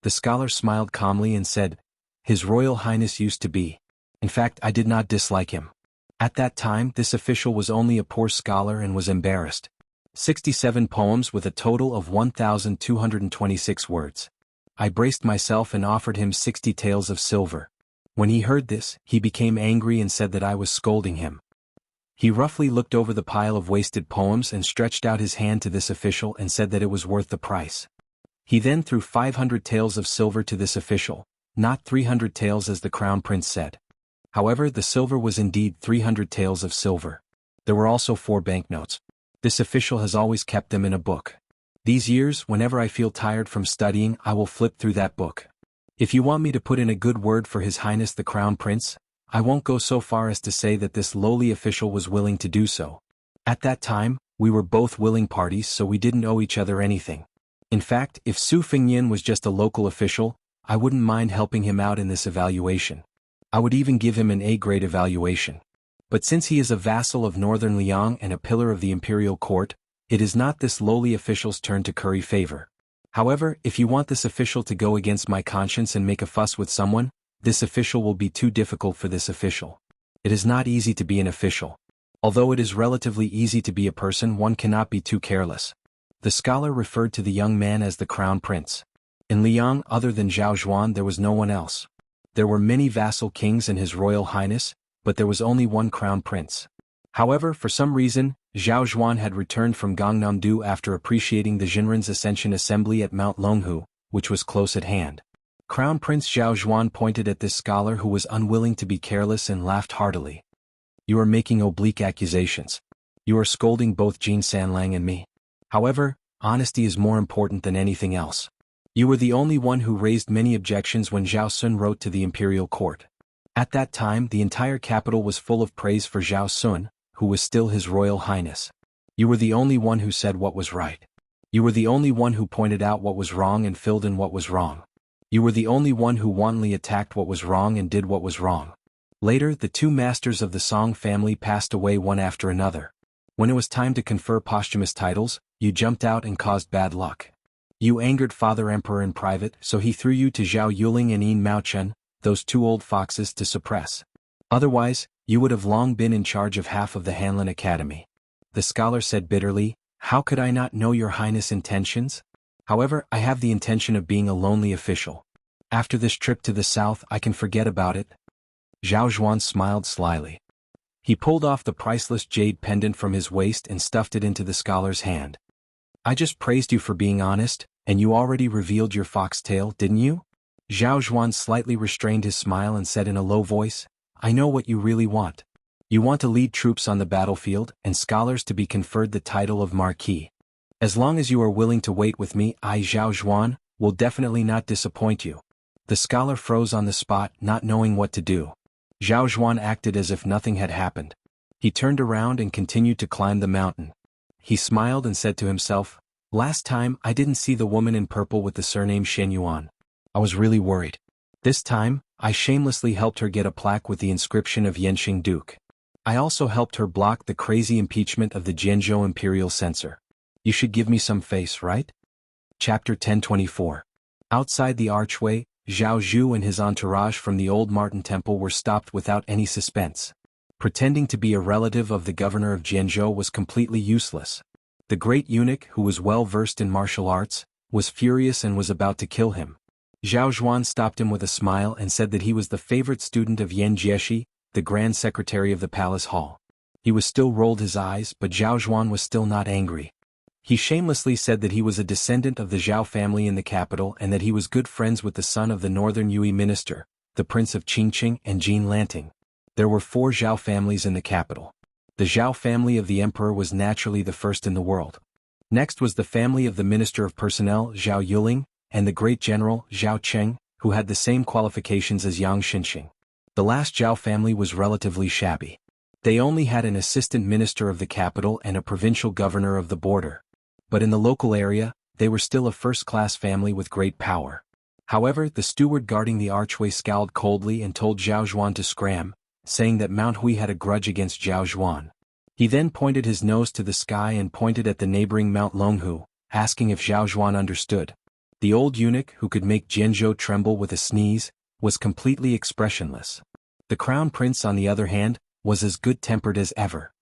The scholar smiled calmly and said, "His Royal Highness used to be. In fact, I did not dislike him. At that time, this official was only a poor scholar and was embarrassed. 67 poems with a total of 1,226 words. I braced myself and offered him 60 taels of silver. When he heard this, he became angry and said that I was scolding him. He roughly looked over the pile of wasted poems and stretched out his hand to this official and said that it was worth the price. He then threw 500 taels of silver to this official, not 300 taels as the crown prince said. However, the silver was indeed 300 taels of silver. There were also 4 banknotes. This official has always kept them in a book. These years, whenever I feel tired from studying, I will flip through that book. If you want me to put in a good word for His Highness the Crown Prince, I won't go so far as to say that this lowly official was willing to do so. At that time, we were both willing parties, so we didn't owe each other anything. In fact, if Su Fengyin was just a local official, I wouldn't mind helping him out in this evaluation. I would even give him an A-grade evaluation. But since he is a vassal of Northern Liang and a pillar of the imperial court, it is not this lowly official's turn to curry favor. However, if you want this official to go against my conscience and make a fuss with someone, this official will be too difficult for this official. It is not easy to be an official. Although it is relatively easy to be a person, one cannot be too careless. The scholar referred to the young man as the crown prince. In Liang, other than Zhao Zhuan, there was no one else. There were many vassal kings and His Royal Highness, but there was only one crown prince. However, for some reason, Zhao Zhuan had returned from Gangnam-do after appreciating the Jinren's Ascension Assembly at Mount Longhu, which was close at hand. Crown Prince Zhao Zhuan pointed at this scholar who was unwilling to be careless and laughed heartily. "You are making oblique accusations. You are scolding both Jin Sanlang and me. However, honesty is more important than anything else. You were the only one who raised many objections when Zhao Sun wrote to the imperial court. At that time, the entire capital was full of praise for Zhao Sun, who was still His Royal Highness. You were the only one who said what was right. You were the only one who pointed out what was wrong and filled in what was wrong. You were the only one who wantonly attacked what was wrong and did what was wrong." Later, the 2 masters of the Song family passed away one after another. When it was time to confer posthumous titles, you jumped out and caused bad luck. You angered Father Emperor in private, so he threw you to Zhao Yuling and Yin Maochen, those 2 old foxes, to suppress. Otherwise, you would have long been in charge of half of the Hanlin Academy. The scholar said bitterly, "How could I not know your Highness' intentions? However, I have the intention of being a lonely official. After this trip to the south, I can forget about it." Zhao Zhuan smiled slyly. He pulled off the priceless jade pendant from his waist and stuffed it into the scholar's hand. "I just praised you for being honest, And you already revealed your foxtail, didn't you? Zhao Zhuan slightly restrained his smile and said in a low voice, I know what you really want. You want to lead troops on the battlefield and scholars to be conferred the title of Marquis. As long as you are willing to wait with me, I, Zhao Zhuan, will definitely not disappoint you. The scholar froze on the spot, not knowing what to do. Zhao Zhuan acted as if nothing had happened. He turned around and continued to climb the mountain. He smiled and said to himself, Last time I didn't see the woman in purple with the surname Shen Yuan. I was really worried. This time, I shamelessly helped her get a plaque with the inscription of Yanqing Duke. I also helped her block the crazy impeachment of the Jianghu imperial censor. You should give me some face, right? Chapter 1024. Outside the archway, Zhao Zhu and his entourage from the old Martin Temple were stopped without any suspense. Pretending to be a relative of the governor of Jianghu was completely useless. The great eunuch, who was well versed in martial arts, was furious and was about to kill him. Zhao Zhuan stopped him with a smile and said that he was the favorite student of Yan Jieshi, the Grand Secretary of the Palace Hall. He was still rolled his eyes, but Zhao Zhuan was still not angry. He shamelessly said that he was a descendant of the Zhao family in the capital and that he was good friends with the son of the northern Yue minister, the Prince of Qingqing and Jin Lanting. There were 4 Zhao families in the capital. The Zhao family of the emperor was naturally the first in the world. Next was the family of the Minister of Personnel, Zhao Yuling, and the great general, Zhao Cheng, who had the same qualifications as Yang Xinxing. The last Zhao family was relatively shabby. They only had an assistant minister of the capital and a provincial governor of the border. But in the local area, they were still a first-class family with great power. However, the steward guarding the archway scowled coldly and told Zhao Zhuan to scram, saying that Mount Hui had a grudge against Zhao Zhuan. He then pointed his nose to the sky and pointed at the neighboring Mount Longhu, asking if Zhao Zhuan understood. The old eunuch, who could make Jianzhou tremble with a sneeze, was completely expressionless. The crown prince, on the other hand, was as good-tempered as ever.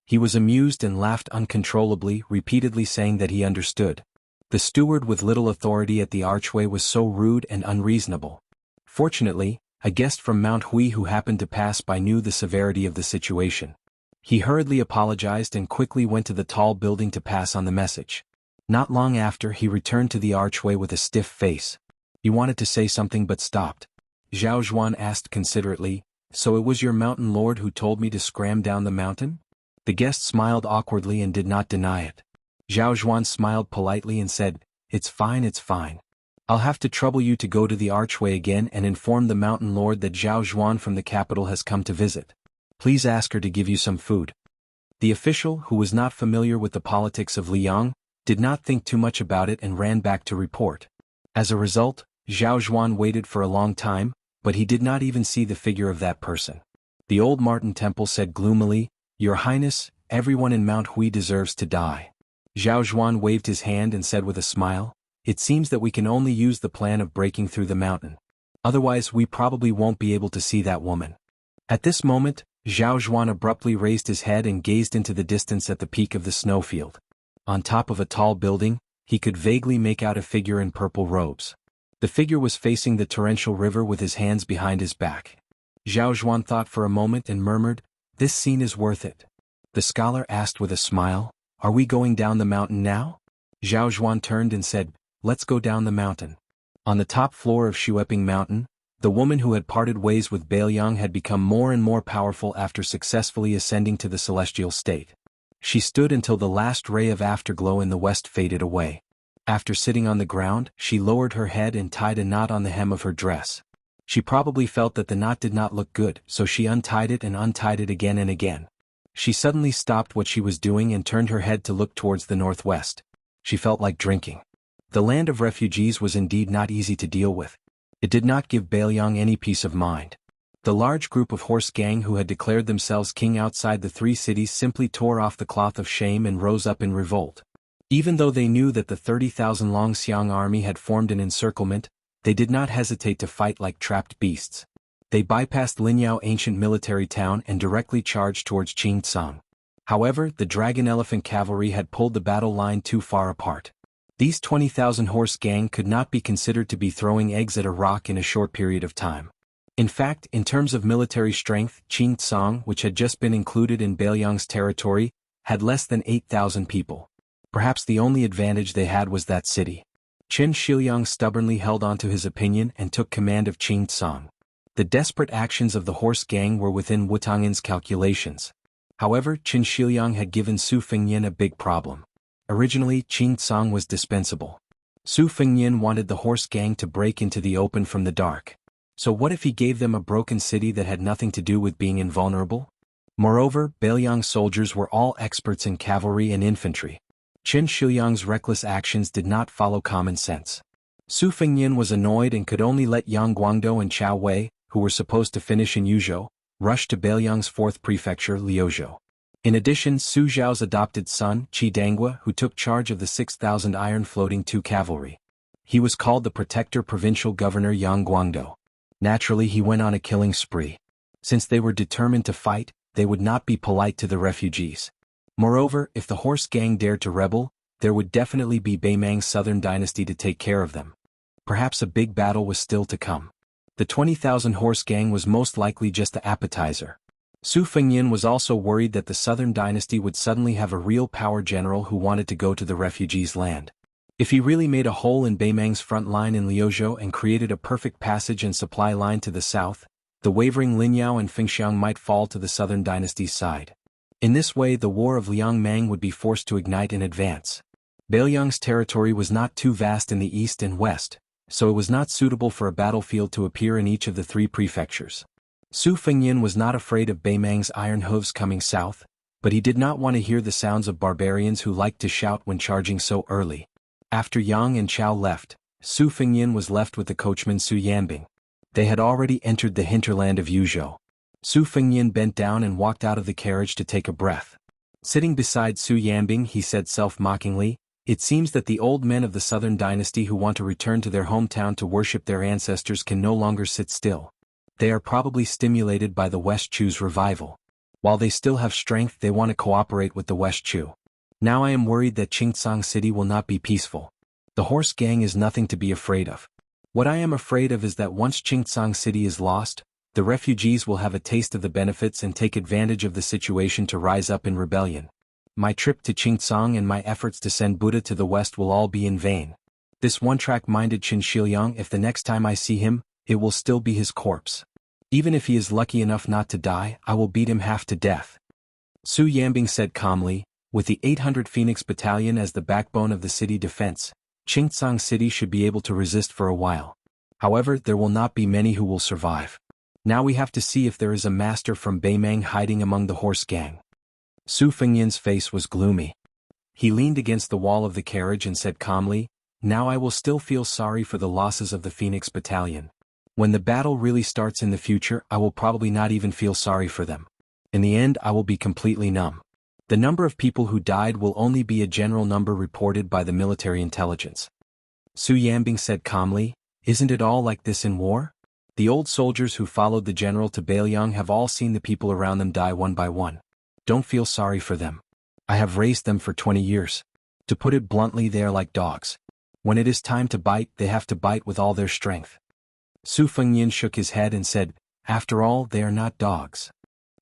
He was amused and laughed uncontrollably, repeatedly saying that he understood. The steward with little authority at the archway was so rude and unreasonable. Fortunately, a guest from Mount Hui who happened to pass by knew the severity of the situation. He hurriedly apologized and quickly went to the tall building to pass on the message. Not long after, he returned to the archway with a stiff face. He wanted to say something but stopped. Zhao Zhuan asked considerately, So it was your mountain lord who told me to scram down the mountain? The guest smiled awkwardly and did not deny it. Zhao Zhuan smiled politely and said, It's fine, it's fine. I'll have to trouble you to go to the archway again and inform the mountain lord that Zhao Zhuan from the capital has come to visit. Please ask her to give you some food. The official, who was not familiar with the politics of Liang, did not think too much about it and ran back to report. As a result, Zhao Zhuan waited for a long time, but he did not even see the figure of that person. The old Martin Temple said gloomily, Your Highness, everyone in Mount Hui deserves to die. Zhao Zhuan waved his hand and said with a smile, It seems that we can only use the plan of breaking through the mountain. Otherwise we probably won't be able to see that woman. At this moment, Zhao Zhuan abruptly raised his head and gazed into the distance at the peak of the snowfield. On top of a tall building, he could vaguely make out a figure in purple robes. The figure was facing the torrential river with his hands behind his back. Zhao Zhuan thought for a moment and murmured, This scene is worth it. The scholar asked with a smile, Are we going down the mountain now? Zhao Zhuan turned and said, Let's go down the mountain. On the top floor of Shueping Mountain, the woman who had parted ways with Bailiang had become more and more powerful after successfully ascending to the celestial state. She stood until the last ray of afterglow in the west faded away. After sitting on the ground, she lowered her head and tied a knot on the hem of her dress. She probably felt that the knot did not look good, so she untied it and untied it again and again. She suddenly stopped what she was doing and turned her head to look towards the northwest. She felt like drinking. The land of refugees was indeed not easy to deal with. It did not give Bailiang any peace of mind. The large group of horse gang who had declared themselves king outside the 3 cities simply tore off the cloth of shame and rose up in revolt. Even though they knew that the 30,000 Longxiang army had formed an encirclement, they did not hesitate to fight like trapped beasts. They bypassed Linyao ancient military town and directly charged towards Qingcang. However, the dragon elephant cavalry had pulled the battle line too far apart. These 20,000 horse gang could not be considered to be throwing eggs at a rock in a short period of time. In fact, in terms of military strength, Qingcang, which had just been included in Bailiang's territory, had less than 8,000 people. Perhaps the only advantage they had was that city. Qin Shiliang stubbornly held on to his opinion and took command of Qing Tsang. The desperate actions of the horse gang were within Wu Tangyan's calculations. However, Qin Shiliang had given Su Fengnian a big problem. Originally, Qing Tsang was dispensable. Su Fengnian wanted the horse gang to break into the open from the dark. So what if he gave them a broken city that had nothing to do with being invulnerable? Moreover, Beiliang's soldiers were all experts in cavalry and infantry. Qin Shiliang's reckless actions did not follow common sense. Su Fengnian was annoyed and could only let Yang Guangdou and Chao Wei, who were supposed to finish in Yuzhou, rush to Beiliang's fourth prefecture, Liuzhou. In addition, Su Zhao's adopted son, Qi Dangua, who took charge of the 6,000 iron floating 2 cavalry. He was called the Protector Provincial Governor Yang Guangdou. Naturally, he went on a killing spree. Since they were determined to fight, they would not be polite to the refugees. Moreover, if the horse gang dared to rebel, there would definitely be Beimang's southern dynasty to take care of them. Perhaps a big battle was still to come. The 20,000 horse gang was most likely just the appetizer. Su Fengnian was also worried that the southern dynasty would suddenly have a real power general who wanted to go to the refugees' land. If he really made a hole in Beimang's front line in Liuzhou and created a perfect passage and supply line to the south, the wavering Linyao and Fengxiang might fall to the southern dynasty's side. In this way, the war of Liangmang would be forced to ignite in advance. Beiliang's territory was not too vast in the east and west, so it was not suitable for a battlefield to appear in each of the 3 prefectures. Su Fengnian was not afraid of Beimang's iron hooves coming south, but he did not want to hear the sounds of barbarians who liked to shout when charging so early. After Yang and Chao left, Su Fengnian was left with the coachman Su Yanbing. They had already entered the hinterland of Yuzhou. Su Fengnian bent down and walked out of the carriage to take a breath. Sitting beside Su Yanbing, he said self-mockingly, "It seems that the old men of the southern dynasty who want to return to their hometown to worship their ancestors can no longer sit still. They are probably stimulated by the West Chu's revival. While they still have strength, they want to cooperate with the West Chu. Now I am worried that Qingtsang City will not be peaceful. The horse gang is nothing to be afraid of. What I am afraid of is that once Qingtsang City is lost, the refugees will have a taste of the benefits and take advantage of the situation to rise up in rebellion. My trip to Qingtsang and my efforts to send Buddha to the west will all be in vain. This one-track-minded Qin Shiliang, if the next time I see him, it will still be his corpse. Even if he is lucky enough not to die, I will beat him half to death." Su Yanbing said calmly, "With the 800 Phoenix Battalion as the backbone of the city defense, Qingtsang City should be able to resist for a while. However, there will not be many who will survive. Now we have to see if there is a master from Beimang hiding among the horse gang." Su Fengnian's face was gloomy. He leaned against the wall of the carriage and said calmly, "Now I will still feel sorry for the losses of the Phoenix Battalion. When the battle really starts in the future, I will probably not even feel sorry for them. In the end, I will be completely numb. The number of people who died will only be a general number reported by the military intelligence." Su Yanbing said calmly, "Isn't it all like this in war? The old soldiers who followed the general to Beiliang have all seen the people around them die one by one. Don't feel sorry for them. I have raised them for 20 years. To put it bluntly, they are like dogs. When it is time to bite, they have to bite with all their strength." Su Fengnian shook his head and said, "After all, they are not dogs."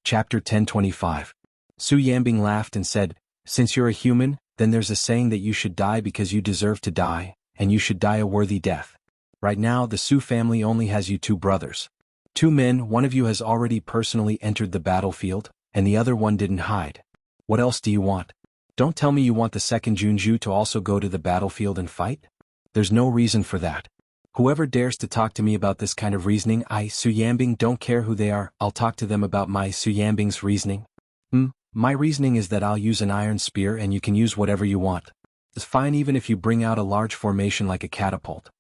Chapter 1025. Su Yanbing laughed and said, "Since you're a human, then there's a saying that you should die because you deserve to die, and you should die a worthy death. Right now, the Su family only has you 2 brothers. 2 men, one of you has already personally entered the battlefield, and the other one didn't hide. What else do you want? Don't tell me you want the second Junju to also go to the battlefield and fight? There's no reason for that. Whoever dares to talk to me about this kind of reasoning, I, Su Yanbing, don't care who they are, I'll talk to them about my Su Yanbing's reasoning. My reasoning is that I'll use an iron spear and you can use whatever you want. It's fine even if you bring out a large formation like a catapult."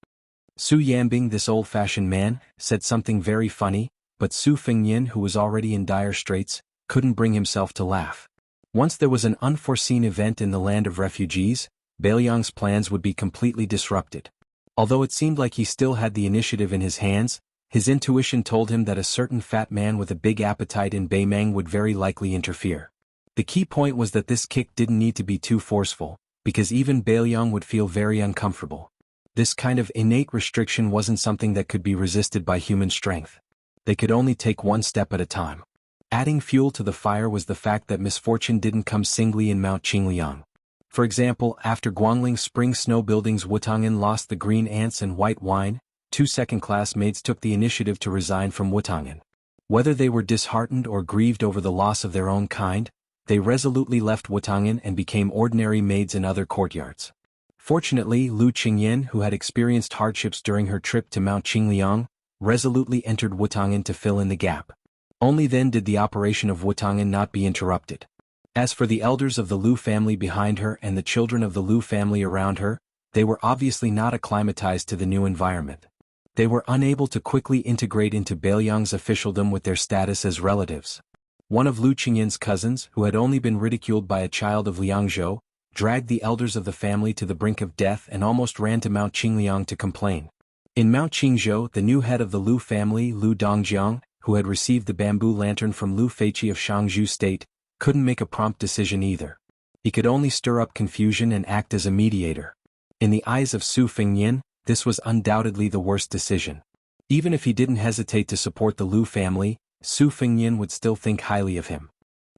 Su Yanbing, this old-fashioned man, said something very funny, but Su Fengnian, who was already in dire straits, couldn't bring himself to laugh. Once there was an unforeseen event in the land of refugees, Beiliang's plans would be completely disrupted. Although it seemed like he still had the initiative in his hands, his intuition told him that a certain fat man with a big appetite in Beimang would very likely interfere. The key point was that this kick didn't need to be too forceful, because even Beiliang would feel very uncomfortable. This kind of innate restriction wasn't something that could be resisted by human strength. They could only take one step at a time. Adding fuel to the fire was the fact that misfortune didn't come singly in Mount Qingliang. For example, after Guangling's spring snow building's Wutangen lost the green ants and white wine, 2 second-class maids took the initiative to resign from Wutangen. Whether they were disheartened or grieved over the loss of their own kind, they resolutely left Wutangen and became ordinary maids in other courtyards. Fortunately, Lu Qingyan, who had experienced hardships during her trip to Mount Qingliang, resolutely entered Wutangen to fill in the gap. Only then did the operation of Wutangen not be interrupted. As for the elders of the Lu family behind her and the children of the Lu family around her, they were obviously not acclimatized to the new environment. They were unable to quickly integrate into Bailiang's officialdom with their status as relatives. One of Lu Qingyan's cousins, who had only been ridiculed by a child of Liangzhou, dragged the elders of the family to the brink of death and almost ran to Mount Qingliang to complain. In Mount Qingzhou, the new head of the Lu family, Lu Dongjiang, who had received the bamboo lantern from Lu Feiqi of Shangzhou State, couldn't make a prompt decision either. He could only stir up confusion and act as a mediator. In the eyes of Su Fengnian, this was undoubtedly the worst decision. Even if he didn't hesitate to support the Lu family, Su Fengnian would still think highly of him.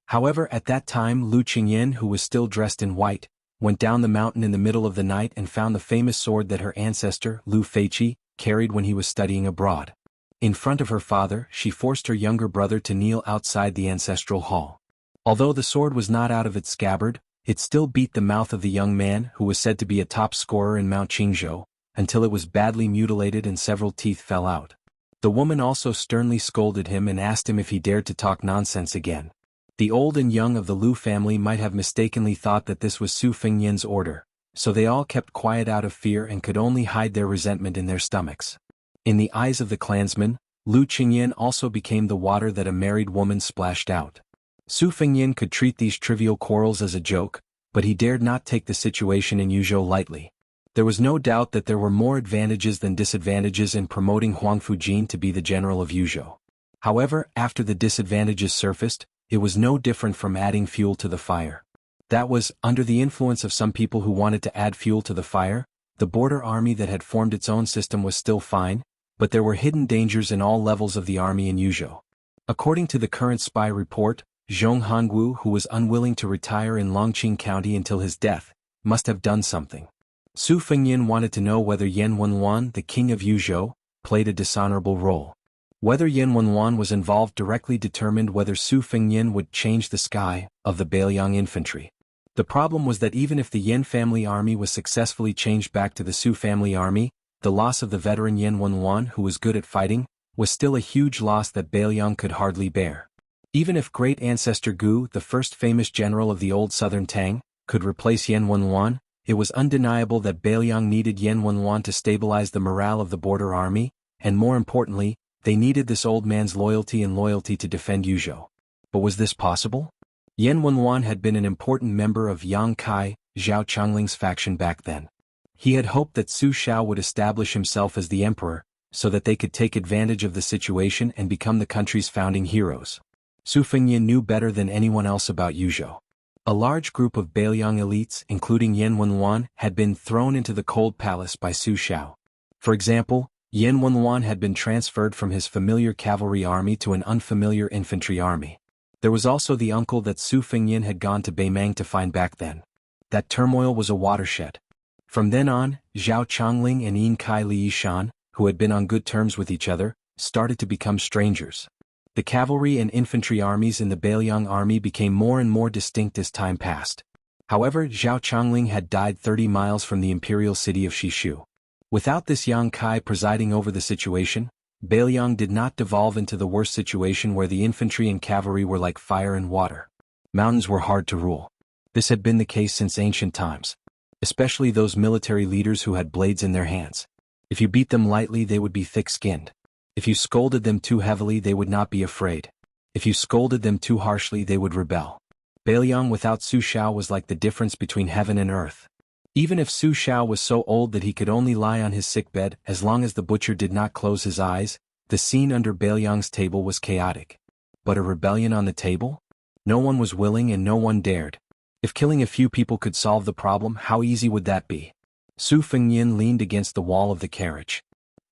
However, at that time Lu Qingyan, who was still dressed in white, went down the mountain in the middle of the night and found the famous sword that her ancestor, Lu Feiqi, carried when he was studying abroad. In front of her father, she forced her younger brother to kneel outside the ancestral hall. Although the sword was not out of its scabbard, it still beat the mouth of the young man who was said to be a top scorer in Mount Qingzhou, until it was badly mutilated and several teeth fell out. The woman also sternly scolded him and asked him if he dared to talk nonsense again. The old and young of the Lu family might have mistakenly thought that this was Su Fengnian's order, so they all kept quiet out of fear and could only hide their resentment in their stomachs. In the eyes of the clansmen, Lu Qingyan also became the water that a married woman splashed out. Su Fengnian could treat these trivial quarrels as a joke, but he dared not take the situation in Yuzhou lightly. There was no doubt that there were more advantages than disadvantages in promoting Huang Fujin to be the general of Yuzhou. However, after the disadvantages surfaced, it was no different from adding fuel to the fire. That was, under the influence of some people who wanted to add fuel to the fire, the border army that had formed its own system was still fine, but there were hidden dangers in all levels of the army in Yuzhou. According to the current spy report, Zhong Hongwu, who was unwilling to retire in Longqing County until his death, must have done something. Su Fengnian wanted to know whether Yan Wenwan, the king of Yuzhou, played a dishonorable role. Whether Yan Wenwan was involved directly determined whether Su Fengnian would change the sky of the Bailiang infantry. The problem was that even if the Yan family army was successfully changed back to the Su family army, the loss of the veteran Yan Wenwan, who was good at fighting, was still a huge loss that Bailiang could hardly bear. Even if great ancestor Gu, the first famous general of the old southern Tang, could replace Yan Wenwan, it was undeniable that Bailiang needed Yan Wenwan to stabilize the morale of the border army, and more importantly, they needed this old man's loyalty and loyalty to defend Yuzhou. But was this possible? Yan Wenwan had been an important member of Yang Kai, Zhao Chongling's faction back then. He had hoped that Su Shao would establish himself as the emperor, so that they could take advantage of the situation and become the country's founding heroes. Su Fengnian knew better than anyone else about Yuzhou. A large group of Bailiang elites, including Yan Wenwan, had been thrown into the cold palace by Su Shao. For example, Yan Wenwan had been transferred from his familiar cavalry army to an unfamiliar infantry army. There was also the uncle that Su Fengnian had gone to Beimang to find back then. That turmoil was a watershed. From then on, Zhao Chongling and Yin Kai Liishan, who had been on good terms with each other, started to become strangers. The cavalry and infantry armies in the Bailiang army became more and more distinct as time passed. However, Zhao Chongling had died 30 miles from the imperial city of Shishu. Without this Yang Kai presiding over the situation, Bailiang did not devolve into the worst situation where the infantry and cavalry were like fire and water. Mountains were hard to rule. This had been the case since ancient times. Especially those military leaders who had blades in their hands. If you beat them lightly, they would be thick-skinned. If you scolded them too heavily, they would not be afraid. If you scolded them too harshly, they would rebel. Bailiang without Su Shao was like the difference between heaven and earth. Even if Su Shao was so old that he could only lie on his sickbed, as long as the butcher did not close his eyes, the scene under Bailiang's table was chaotic. But a rebellion on the table? No one was willing and no one dared. If killing a few people could solve the problem, how easy would that be? Su Fengnian leaned against the wall of the carriage.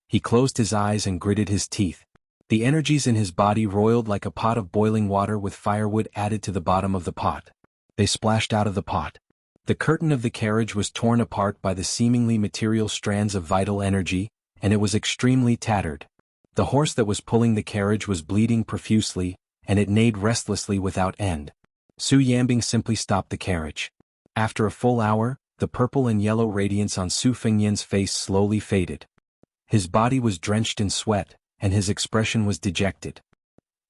He closed his eyes and gritted his teeth. The energies in his body roiled like a pot of boiling water with firewood added to the bottom of the pot. They splashed out of the pot. The curtain of the carriage was torn apart by the seemingly material strands of vital energy, and it was extremely tattered. The horse that was pulling the carriage was bleeding profusely, and it neighed restlessly without end. Su Yambing simply stopped the carriage. After a full hour, the purple and yellow radiance on Su Fengyan's face slowly faded. His body was drenched in sweat, and his expression was dejected.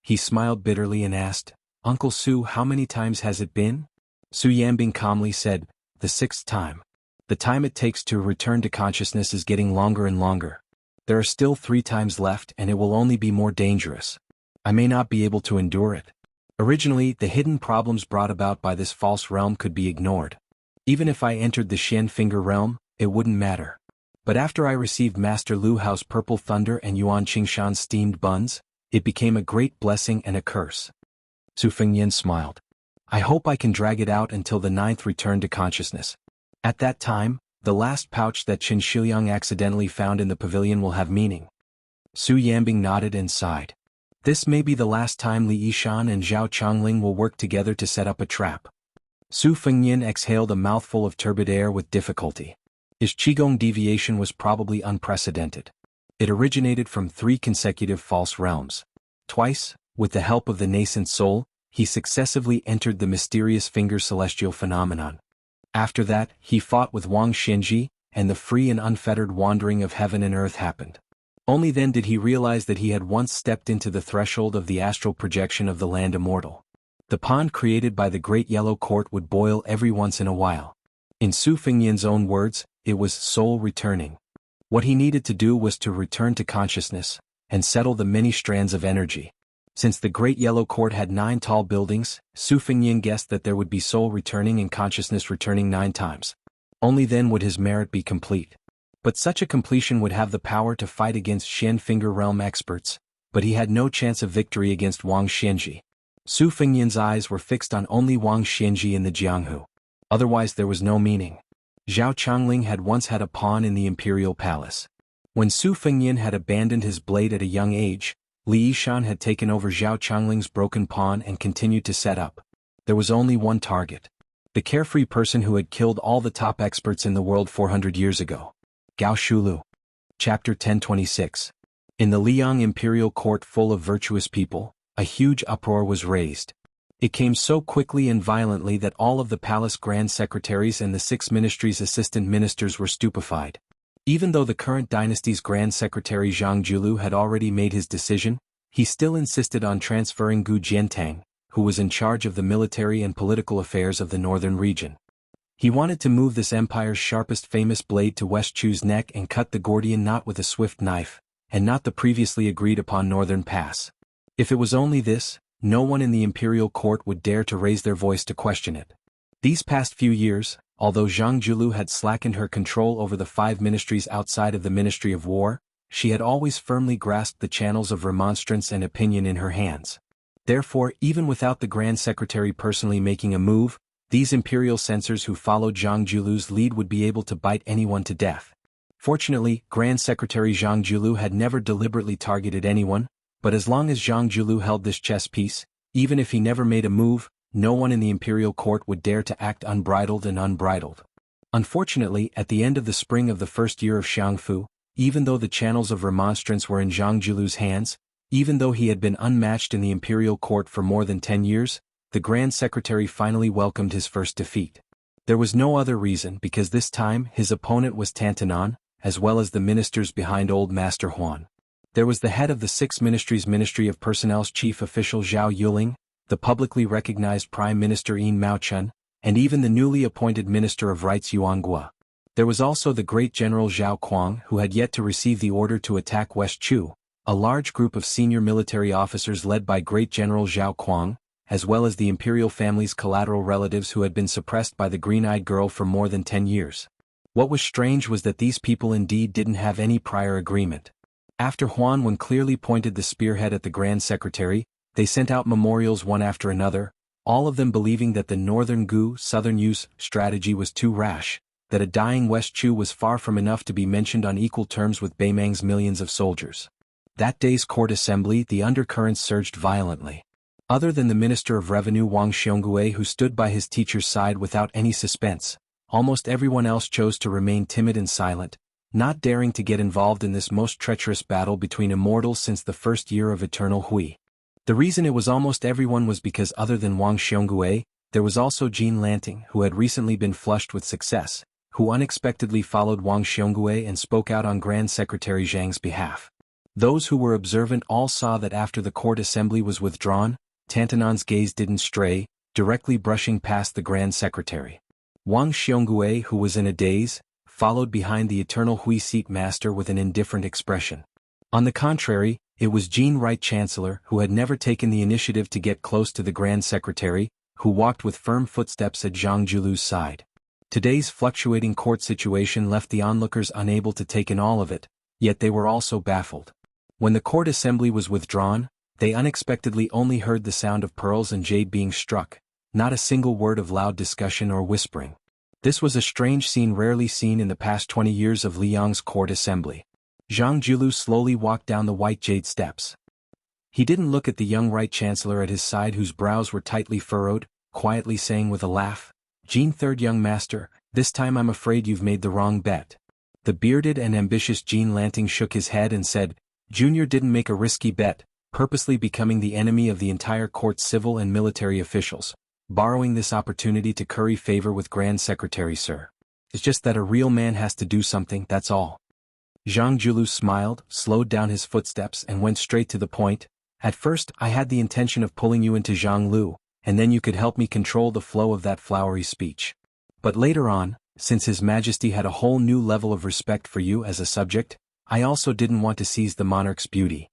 He smiled bitterly and asked, "Uncle Su, how many times has it been?" Su Yambing calmly said, "The 6th time. The time it takes to return to consciousness is getting longer and longer. There are still 3 times left and it will only be more dangerous. I may not be able to endure it." Originally, the hidden problems brought about by this false realm could be ignored. Even if I entered the Shen Finger realm, it wouldn't matter. But after I received Master Lu Hao's purple thunder and Yuan Qingshan's steamed buns, it became a great blessing and a curse. Su Fengyan smiled. "I hope I can drag it out until the 9th return to consciousness. At that time, the last pouch that Qin Shiliang accidentally found in the pavilion will have meaning." Su Yambing nodded and sighed. This may be the last time Li Yishan and Zhao Chongling will work together to set up a trap. Su Fengyan exhaled a mouthful of turbid air with difficulty. His Qigong deviation was probably unprecedented. It originated from 3 consecutive false realms. Twice, with the help of the nascent soul, he successively entered the mysterious finger celestial phenomenon. After that, he fought with Wang Xinji, and the free and unfettered wandering of heaven and earth happened. Only then did he realize that he had once stepped into the threshold of the astral projection of the land immortal. The pond created by the Great Yellow Court would boil every once in a while. In Su Fengyan's own words, it was soul returning. What he needed to do was to return to consciousness, and settle the many strands of energy. Since the Great Yellow Court had 9 tall buildings, Su Fengyan guessed that there would be soul returning and consciousness returning 9 times. Only then would his merit be complete. But such a completion would have the power to fight against Shen Finger Realm experts, but he had no chance of victory against Wang Xinji. Su Fengyan's eyes were fixed on only Wang Xinji in the Jianghu. Otherwise there was no meaning. Zhao Chongling had once had a pawn in the imperial palace. When Su Fengyan had abandoned his blade at a young age, Li Yishan had taken over Zhao Chongling's broken pawn and continued to set up. There was only one target. The carefree person who had killed all the top experts in the world 400 years ago. Gao Shulu. Chapter 1026. In the Liang imperial court full of virtuous people, a huge uproar was raised. It came so quickly and violently that all of the palace grand secretaries and the 6 ministries' assistant ministers were stupefied. Even though the current dynasty's Grand Secretary Zhang Julu had already made his decision, he still insisted on transferring Gu Jiantang, who was in charge of the military and political affairs of the northern region. He wanted to move this empire's sharpest famous blade to West Chu's neck and cut the Gordian knot with a swift knife, and not the previously agreed upon northern pass. If it was only this, no one in the imperial court would dare to raise their voice to question it. These past few years, although Zhang Julu had slackened her control over the 5 ministries outside of the Ministry of War, she had always firmly grasped the channels of remonstrance and opinion in her hands. Therefore, even without the Grand Secretary personally making a move, these imperial censors who followed Zhang Julu's lead would be able to bite anyone to death. Fortunately, Grand Secretary Zhang Julu had never deliberately targeted anyone, but as long as Zhang Julu held this chess piece, even if he never made a move, no one in the imperial court would dare to act unbridled and unbridled. Unfortunately, at the end of the spring of the first year of Xiangfu, even though the channels of remonstrance were in Zhang Julu's hands, even though he had been unmatched in the imperial court for more than 10 years, the Grand Secretary finally welcomed his first defeat. There was no other reason because this time his opponent was Tantanan, as well as the ministers behind Old Master Huan. There was the head of the 6 ministries' Ministry of Personnel's chief official Zhao Yuling, the publicly recognized Prime Minister Yin Maochun, and even the newly appointed Minister of Rights Yuan Gua. There was also the great General Zhao Kuang who had yet to receive the order to attack West Chu, a large group of senior military officers led by great General Zhao Kuang, as well as the imperial family's collateral relatives who had been suppressed by the green-eyed girl for more than 10 years. What was strange was that these people indeed didn't have any prior agreement. After Huan Wen clearly pointed the spearhead at the Grand Secretary, they sent out memorials one after another, all of them believing that the Northern Gu Southern Yu's strategy was too rash, that a dying West Chu was far from enough to be mentioned on equal terms with Beimang's millions of soldiers. That day's court assembly, the undercurrents surged violently. Other than the Minister of Revenue Wang Xiongui, who stood by his teacher's side without any suspense, almost everyone else chose to remain timid and silent, not daring to get involved in this most treacherous battle between immortals since the first year of Eternal Hui. The reason it was almost everyone was because other than Wang Xiongui, there was also Jean Lanting, who had recently been flushed with success, who unexpectedly followed Wang Xiongui and spoke out on Grand Secretary Zhang's behalf. Those who were observant all saw that after the court assembly was withdrawn, Tantanan's gaze didn't stray, directly brushing past the Grand Secretary. Wang Xiongui, who was in a daze, followed behind the Eternal Hui seat master with an indifferent expression. On the contrary, it was Jean Right Chancellor, who had never taken the initiative to get close to the Grand Secretary, who walked with firm footsteps at Zhang Julu's side. Today's fluctuating court situation left the onlookers unable to take in all of it, yet they were also baffled. When the court assembly was withdrawn, they unexpectedly only heard the sound of pearls and jade being struck, not a single word of loud discussion or whispering. This was a strange scene rarely seen in the past 20 years of Liang's court assembly. Zhang Julu slowly walked down the white jade steps. He didn't look at the young Right Chancellor at his side, whose brows were tightly furrowed, quietly saying with a laugh, "Jean, third young master, this time I'm afraid you've made the wrong bet." The bearded and ambitious Jean Lanting shook his head and said, "Junior didn't make a risky bet, purposely becoming the enemy of the entire court's civil and military officials, borrowing this opportunity to curry favor with Grand Secretary Sir. It's just that a real man has to do something, that's all." Zhang Julu smiled, slowed down his footsteps and went straight to the point. "At first I had the intention of pulling you into Jianghu, and then you could help me control the flow of that flowery speech. But later on, since His Majesty had a whole new level of respect for you as a subject, I also didn't want to seize the monarch's beauty.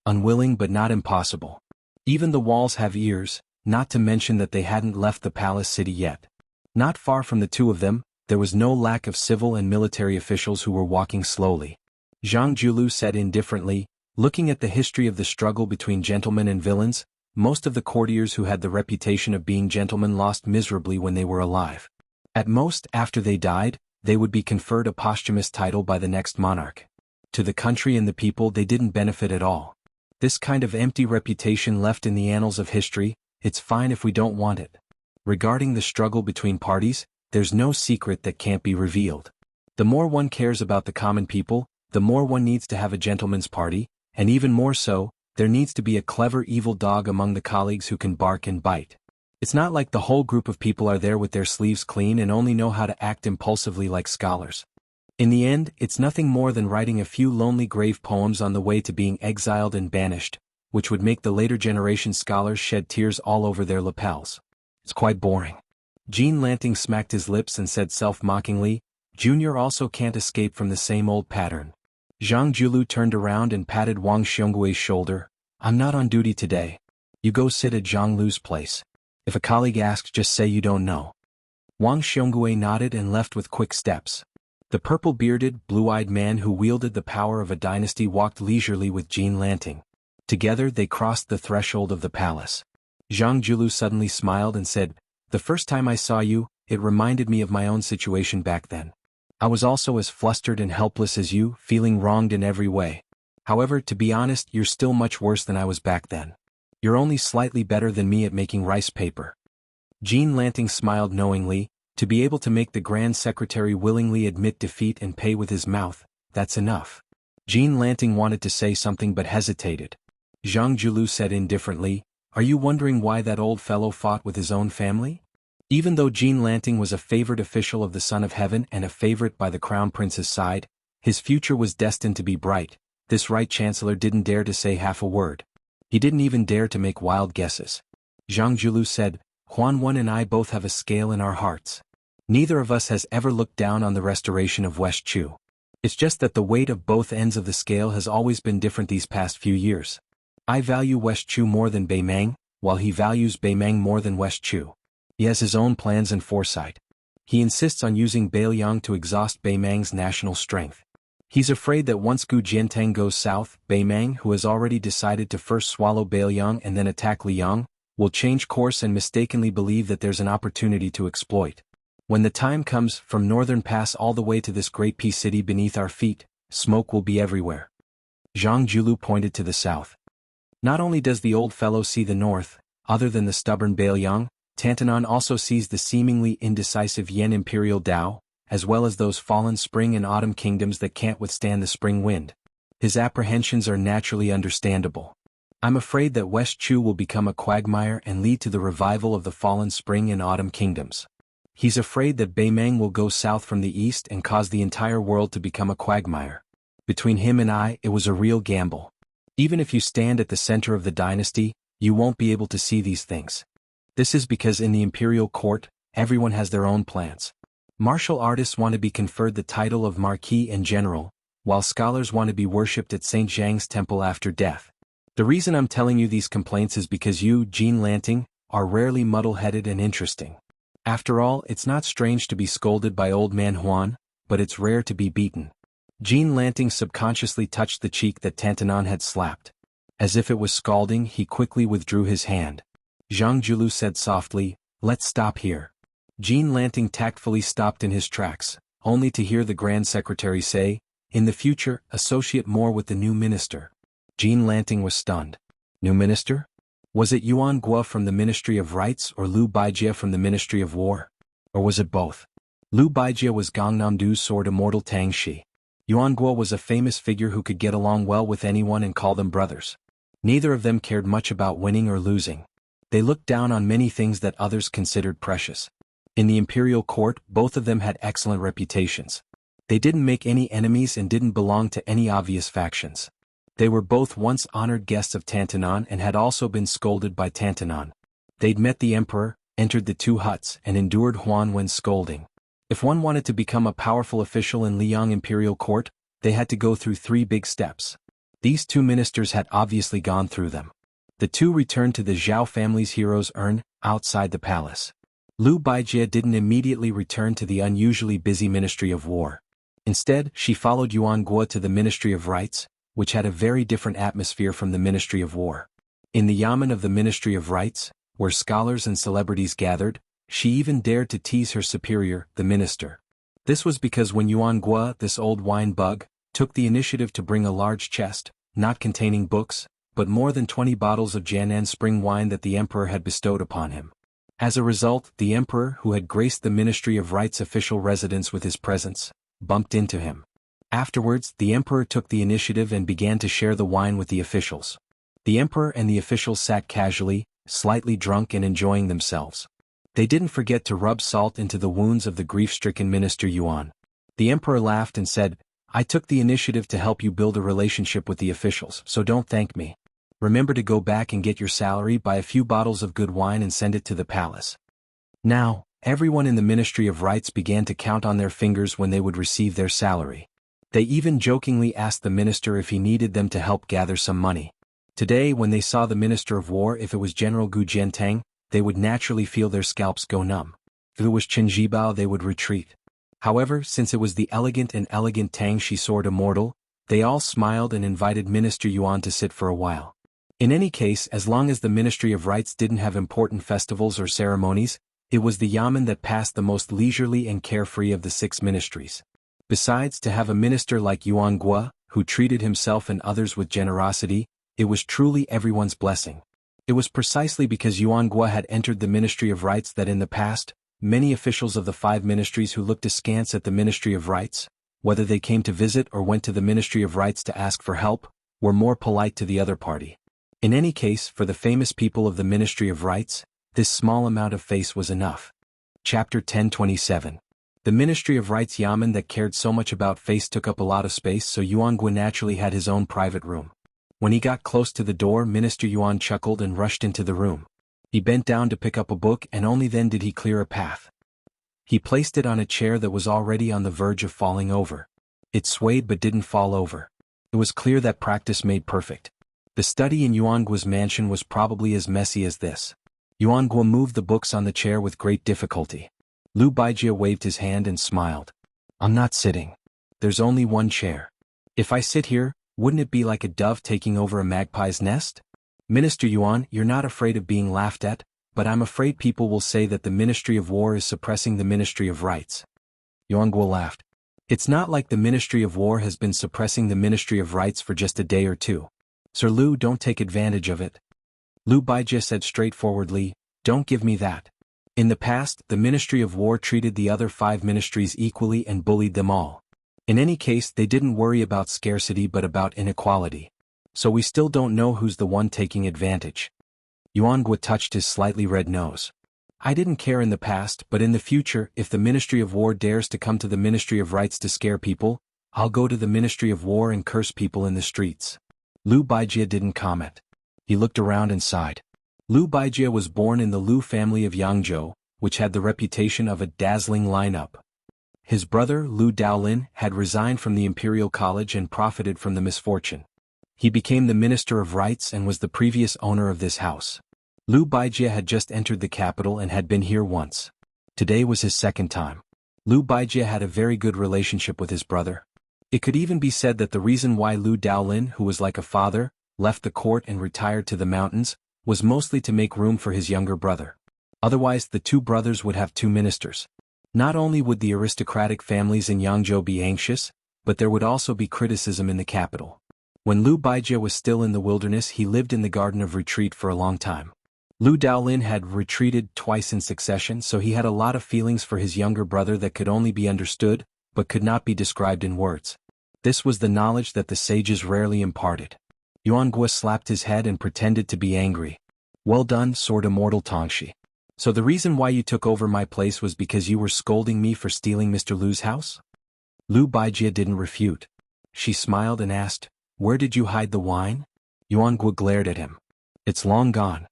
Unwilling but not impossible. Even the walls have ears, not to mention that they hadn't left the palace city yet." Not far from the two of them, there was no lack of civil and military officials who were walking slowly. Zhang Julu said indifferently, "Looking at the history of the struggle between gentlemen and villains, most of the courtiers who had the reputation of being gentlemen lost miserably when they were alive. At most, after they died, they would be conferred a posthumous title by the next monarch. To the country and the people they didn't benefit at all. This kind of empty reputation left in the annals of history, it's fine if we don't want it. Regarding the struggle between parties, there's no secret that can't be revealed. The more one cares about the common people, the more one needs to have a gentleman's party, and even more so, there needs to be a clever evil dog among the colleagues who can bark and bite. It's not like the whole group of people are there with their sleeves clean and only know how to act impulsively like scholars. In the end, it's nothing more than writing a few lonely grave poems on the way to being exiled and banished, which would make the later generation scholars shed tears all over their lapels. It's quite boring." Jean Lanting smacked his lips and said self-mockingly, "Junior also can't escape from the same old pattern." Zhang Julu turned around and patted Wang Xionggui's shoulder. "I'm not on duty today. You go sit at Zhang Lu's place. If a colleague asks, just say you don't know." Wang Xiongui nodded and left with quick steps. The purple-bearded, blue-eyed man who wielded the power of a dynasty walked leisurely with Jean Lanting. Together they crossed the threshold of the palace. Zhang Julu suddenly smiled and said, "The first time I saw you, it reminded me of my own situation back then. I was also as flustered and helpless as you, feeling wronged in every way. However, to be honest, you're still much worse than I was back then. You're only slightly better than me at making rice paper." Jean Lanting smiled knowingly. To be able to make the Grand Secretary willingly admit defeat and pay with his mouth, that's enough. Jean Lanting wanted to say something but hesitated. Zhang Julu said indifferently, "Are you wondering why that old fellow fought with his own family?" Even though Jean Lanting was a favored official of the Son of Heaven and a favorite by the Crown Prince's side, his future was destined to be bright. This Right Chancellor didn't dare to say half a word. He didn't even dare to make wild guesses. Zhang Julu said, "Huan and I both have a scale in our hearts. Neither of us has ever looked down on the restoration of West Chu. It's just that the weight of both ends of the scale has always been different these past few years. I value West Chu more than Beimang, while he values Beimang more than West Chu. He has his own plans and foresight. He insists on using Beiliang to exhaust Beimang's national strength. He's afraid that once Gu Jiantang goes south, Beimang, who has already decided to first swallow Beiliang and then attack Liang, will change course and mistakenly believe that there's an opportunity to exploit. When the time comes, from Northern Pass all the way to this great peace city beneath our feet, smoke will be everywhere." Zhang Julu pointed to the south. "Not only does the old fellow see the north, Other than the stubborn Bailiang, Tantanon also sees the seemingly indecisive Yen Imperial Dao, as well as those fallen spring and autumn kingdoms that can't withstand the spring wind. His apprehensions are naturally understandable. I'm afraid that West Chu will become a quagmire and lead to the revival of the fallen spring and autumn kingdoms. He's afraid that Beimeng will go south from the east and cause the entire world to become a quagmire. Between him and I, it was a real gamble. Even if you stand at the center of the dynasty, you won't be able to see these things. This is because in the imperial court, everyone has their own plans. Martial artists want to be conferred the title of Marquis and General, while scholars want to be worshipped at St. Zhang's temple after death. The reason I'm telling you these complaints is because you, Jean Lanting, are rarely muddle-headed and interesting. After all, it's not strange to be scolded by old man Huan, but it's rare to be beaten. Jean Lanting subconsciously touched the cheek that Tantanon had slapped. As if it was scalding, he quickly withdrew his hand. Zhang Julu said softly, "Let's stop here." Jean Lanting tactfully stopped in his tracks, only to hear the Grand Secretary say, "In the future, associate more with the new minister." Jean Lanting was stunned. New minister? Was it Yuan Guo from the Ministry of Rights or Liu Baijie from the Ministry of War? Or was it both? Liu Baijie was Gangnam-do's sword immortal Tang Shi. Yuan Guo was a famous figure who could get along well with anyone and call them brothers. Neither of them cared much about winning or losing. They looked down on many things that others considered precious. In the imperial court, both of them had excellent reputations. They didn't make any enemies and didn't belong to any obvious factions. They were both once honored guests of Tantanon and had also been scolded by Tantanon. They'd met the emperor, entered the two huts, and endured Huan when scolding. If one wanted to become a powerful official in Liang imperial court, they had to go through 3 big steps. These 2 ministers had obviously gone through them. The 2 returned to the Zhao family's hero's urn, outside the palace. Liu Baijie didn't immediately return to the unusually busy Ministry of War. Instead, she followed Yuan Guo to the Ministry of Rights, which had a very different atmosphere from the Ministry of War. In the yamen of the Ministry of Rights, where scholars and celebrities gathered, she even dared to tease her superior, the minister. This was because when Yuan Guo, this old wine bug, took the initiative to bring a large chest, not containing books, but more than 20 bottles of Jianan spring wine that the emperor had bestowed upon him. As a result, the emperor, who had graced the Ministry of Rights official residence with his presence, bumped into him. Afterwards, the emperor took the initiative and began to share the wine with the officials. The emperor and the officials sat casually, slightly drunk and enjoying themselves. They didn't forget to rub salt into the wounds of the grief-stricken minister Yuan. The emperor laughed and said, "I took the initiative to help you build a relationship with the officials, so don't thank me. Remember to go back and get your salary, buy a few bottles of good wine and send it to the palace." Now, everyone in the Ministry of Rights began to count on their fingers when they would receive their salary. They even jokingly asked the minister if he needed them to help gather some money. Today, when they saw the Minister of War, if it was General Gu Jiantang, they would naturally feel their scalps go numb. If it was Chen Zhibao, they would retreat. However, since it was the elegant Tang Shi sword immortal, they all smiled and invited Minister Yuan to sit for a while. In any case, as long as the Ministry of Rights didn't have important festivals or ceremonies, it was the yamen that passed the most leisurely and carefree of the 6 ministries. Besides, to have a minister like Yuan Guo, who treated himself and others with generosity, it was truly everyone's blessing. It was precisely because Yuan Guo had entered the Ministry of Rights that in the past, many officials of the 5 ministries who looked askance at the Ministry of Rights, whether they came to visit or went to the Ministry of Rights to ask for help, were more polite to the other party. In any case, for the famous people of the Ministry of Rights, this small amount of face was enough. Chapter 1027. The Ministry of Rights yamen that cared so much about face took up a lot of space, so Yuan Guo naturally had his own private room. When he got close to the door, Minister Yuan chuckled and rushed into the room. He bent down to pick up a book and only then did he clear a path. He placed it on a chair that was already on the verge of falling over. It swayed but didn't fall over. It was clear that practice made perfect. The study in Yuan Guo's mansion was probably as messy as this. Yuan Guo moved the books on the chair with great difficulty. Liu Baijie waved his hand and smiled. "I'm not sitting. There's only one chair. If I sit here, wouldn't it be like a dove taking over a magpie's nest? Minister Yuan, you're not afraid of being laughed at, but I'm afraid people will say that the Ministry of War is suppressing the Ministry of Rights." Yuan Guo laughed. "It's not like the Ministry of War has been suppressing the Ministry of Rights for just a day or two. Sir Liu, don't take advantage of it." Lu Baijie said straightforwardly, "Don't give me that." In the past, the Ministry of War treated the other 5 ministries equally and bullied them all. In any case, they didn't worry about scarcity but about inequality. So we still don't know who's the one taking advantage. Yuangue touched his slightly red nose. I didn't care in the past, but in the future, if the Ministry of War dares to come to the Ministry of Rights to scare people, I'll go to the Ministry of War and curse people in the streets. Lu Baijie didn't comment. He looked around and sighed. Lu Baijie was born in the Lu family of Jianghu, which had the reputation of a dazzling lineup. His brother, Lu Daolin, had resigned from the Imperial College and profited from the misfortune. He became the Minister of Rights and was the previous owner of this house. Lu Baijie had just entered the capital and had been here once. Today was his second time. Lu Baijie had a very good relationship with his brother. It could even be said that the reason why Lu Daolin, who was like a father, left the court and retired to the mountains, was mostly to make room for his younger brother. Otherwise, the 2 brothers would have 2 ministers. Not only would the aristocratic families in Yangzhou be anxious, but there would also be criticism in the capital. When Lu Baijie was still in the wilderness, he lived in the Garden of Retreat for a long time. Lu Daolin had retreated twice in succession, so he had a lot of feelings for his younger brother that could only be understood, but could not be described in words. This was the knowledge that the sages rarely imparted. Yuangue slapped his head and pretended to be angry. Well done, Sword Immortal Tongshi. So the reason why you took over my place was because you were scolding me for stealing Mr. Lu's house? Lu Baijie didn't refute. She smiled and asked, "Where did you hide the wine?" Yuangue glared at him. "It's long gone."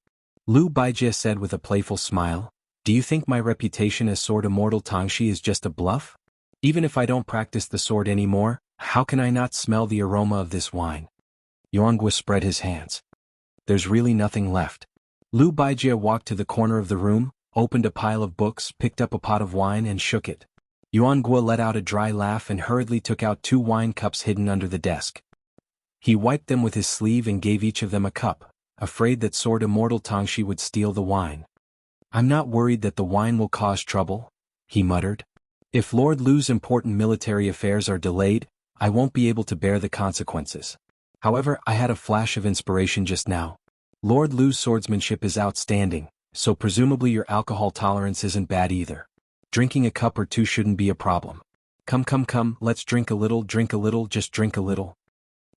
Lu Baijie said with a playful smile, "Do you think my reputation as Sword Immortal Tongshi is just a bluff? Even if I don't practice the sword anymore, how can I not smell the aroma of this wine?" Yuangue spread his hands. "There's really nothing left." Lu Baijie walked to the corner of the room, opened a pile of books, picked up a pot of wine and shook it. Yuangue let out a dry laugh and hurriedly took out 2 wine cups hidden under the desk. He wiped them with his sleeve and gave each of them a cup, afraid that Sword Immortal Tongshi would steal the wine. "I'm not worried that the wine will cause trouble," he muttered. "If Lord Lu's important military affairs are delayed, I won't be able to bear the consequences. However, I had a flash of inspiration just now. Lord Lu's swordsmanship is outstanding, so presumably your alcohol tolerance isn't bad either. Drinking a cup or 2 shouldn't be a problem. Come, let's drink a little, just drink a little."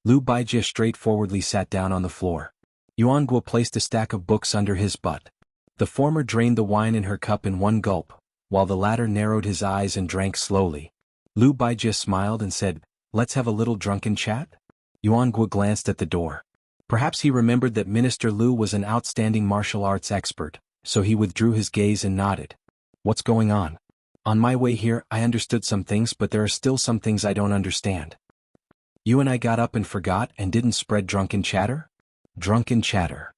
Lu Baijie straightforwardly sat down on the floor. Yuangue placed a stack of books under his butt. The former drained the wine in her cup in one gulp, while the latter narrowed his eyes and drank slowly. Lu Baijie smiled and said, "Let's have a little drunken chat?" Yuangue glanced at the door. Perhaps he remembered that Minister Lu was an outstanding martial arts expert, so he withdrew his gaze and nodded. "What's going on?" "On my way here, I understood some things, but there are still some things I don't understand." "You and I got up and forgot and didn't spread drunken chatter?" "Drunken chatter.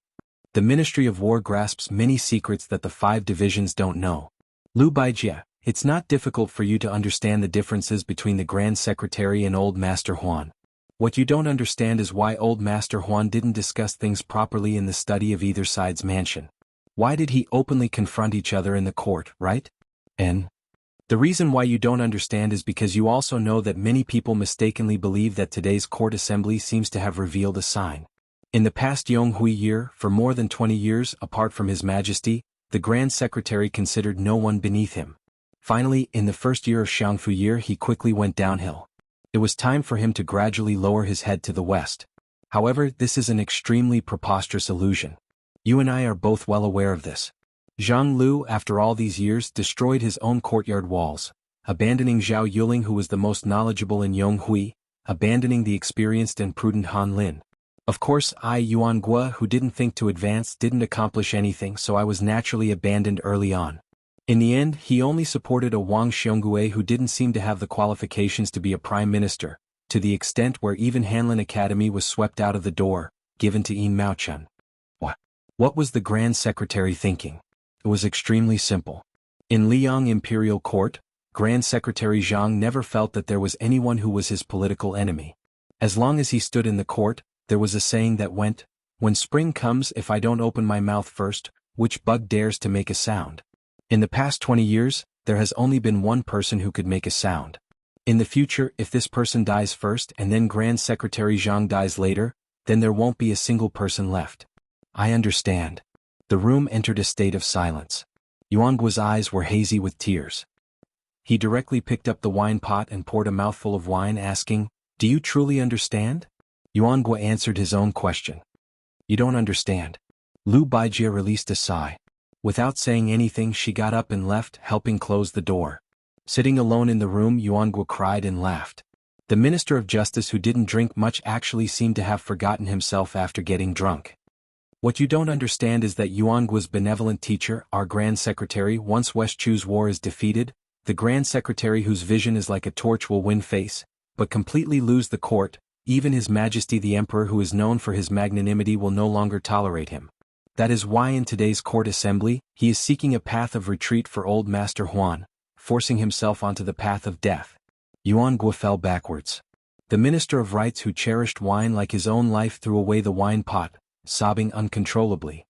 The Ministry of War grasps many secrets that the 5 divisions don't know. Lu Baijie, it's not difficult for you to understand the differences between the Grand Secretary and Old Master Huan. What you don't understand is why Old Master Huan didn't discuss things properly in the study of either side's mansion. Why did he openly confront each other in the court, right? And the reason why you don't understand is because you also know that many people mistakenly believe that today's court assembly seems to have revealed a sign. In the past Yonghui year, for more than 20 years, apart from His Majesty, the Grand Secretary considered no one beneath him. Finally, in the first year of Xiangfu year, he quickly went downhill. It was time for him to gradually lower his head to the west. However, this is an extremely preposterous illusion. You and I are both well aware of this. Zhang Lu, after all these years, destroyed his own courtyard walls, abandoning Zhao Yuling, who was the most knowledgeable in Yonghui, abandoning the experienced and prudent Han Lin. Of course, I, Yuangue, who didn't think to advance, didn't accomplish anything, so I was naturally abandoned early on. In the end, he only supported a Wang Xiongui who didn't seem to have the qualifications to be a prime minister, to the extent where even Hanlin Academy was swept out of the door, given to Yin Maochun. What was the Grand Secretary thinking? It was extremely simple. In Liang Imperial Court, Grand Secretary Zhang never felt that there was anyone who was his political enemy. As long as he stood in the court, there was a saying that went, "When spring comes, if I don't open my mouth first, which bug dares to make a sound?" In the past 20 years, there has only been one person who could make a sound. In the future, if this person dies first and then Grand Secretary Zhang dies later, then there won't be a single person left. I understand. The room entered a state of silence. Yuanguo's eyes were hazy with tears. He directly picked up the wine pot and poured a mouthful of wine, asking, "Do you truly understand?" Yuanguo answered his own question. "You don't understand." Lu Baijie released a sigh. Without saying anything, she got up and left, helping close the door. Sitting alone in the room, Yuanguo cried and laughed. The Minister of Justice, who didn't drink much, actually seemed to have forgotten himself after getting drunk. "What you don't understand is that Yuanguo's benevolent teacher, our Grand Secretary, once West Chu's war is defeated, the Grand Secretary whose vision is like a torch will win face, but completely lose the court. Even His Majesty the Emperor, who is known for his magnanimity, will no longer tolerate him. That is why in today's court assembly, he is seeking a path of retreat for old Master Huan, forcing himself onto the path of death." Yuanguo fell backwards. The Minister of Rights, who cherished wine like his own life, threw away the wine pot, sobbing uncontrollably.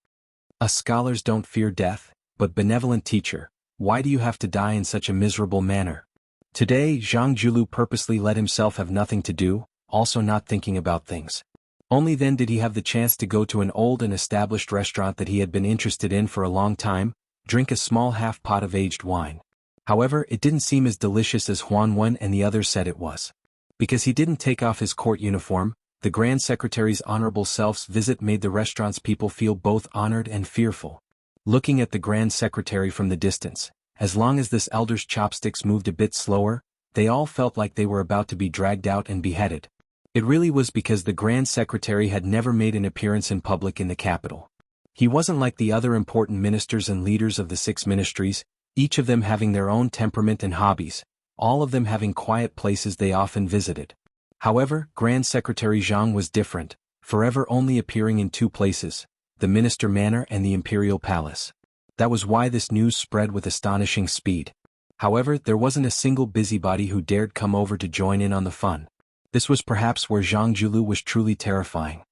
"Us scholars don't fear death, but benevolent teacher, why do you have to die in such a miserable manner?" Today, Zhang Julu purposely let himself have nothing to do, also not thinking about things. Only then did he have the chance to go to an old and established restaurant that he had been interested in for a long time, drink a small half pot of aged wine. However, it didn't seem as delicious as Huan Wen and the others said it was. Because he didn't take off his court uniform, the Grand Secretary's honorable self's visit made the restaurant's people feel both honored and fearful. Looking at the Grand Secretary from the distance, as long as this elder's chopsticks moved a bit slower, they all felt like they were about to be dragged out and beheaded. It really was because the Grand Secretary had never made an appearance in public in the capital. He wasn't like the other important ministers and leaders of the 6 ministries, each of them having their own temperament and hobbies, all of them having quiet places they often visited. However, Grand Secretary Zhang was different, forever only appearing in 2 places, the Minister Manor and the Imperial Palace. That was why this news spread with astonishing speed. However, there wasn't a single busybody who dared come over to join in on the fun. This was perhaps where Zhang Julu was truly terrifying.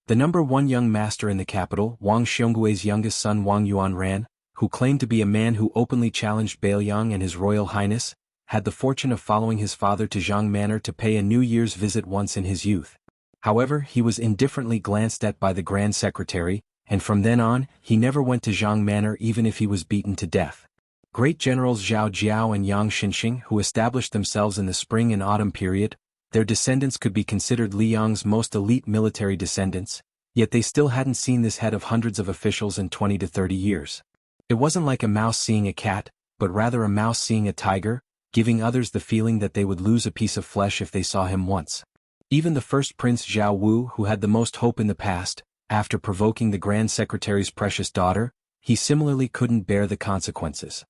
The number 1 young master in the capital, Wang Xionggui's youngest son Wang Yuanran, who claimed to be a man who openly challenged Bailiang and His Royal Highness, had the fortune of following his father to Zhang Manor to pay a New Year's visit once in his youth. However, he was indifferently glanced at by the Grand Secretary, and from then on, he never went to Zhang Manor even if he was beaten to death. Great generals Zhao Jiao and Yang Xinxing, who established themselves in the spring and autumn period, their descendants could be considered Liang's most elite military descendants, yet they still hadn't seen this head of hundreds of officials in 20 to 30 years. It wasn't like a mouse seeing a cat, but rather a mouse seeing a tiger, giving others the feeling that they would lose a piece of flesh if they saw him once. Even the first Prince Zhao Wu, who had the most hope in the past, after provoking the Grand Secretary's precious daughter, he similarly couldn't bear the consequences.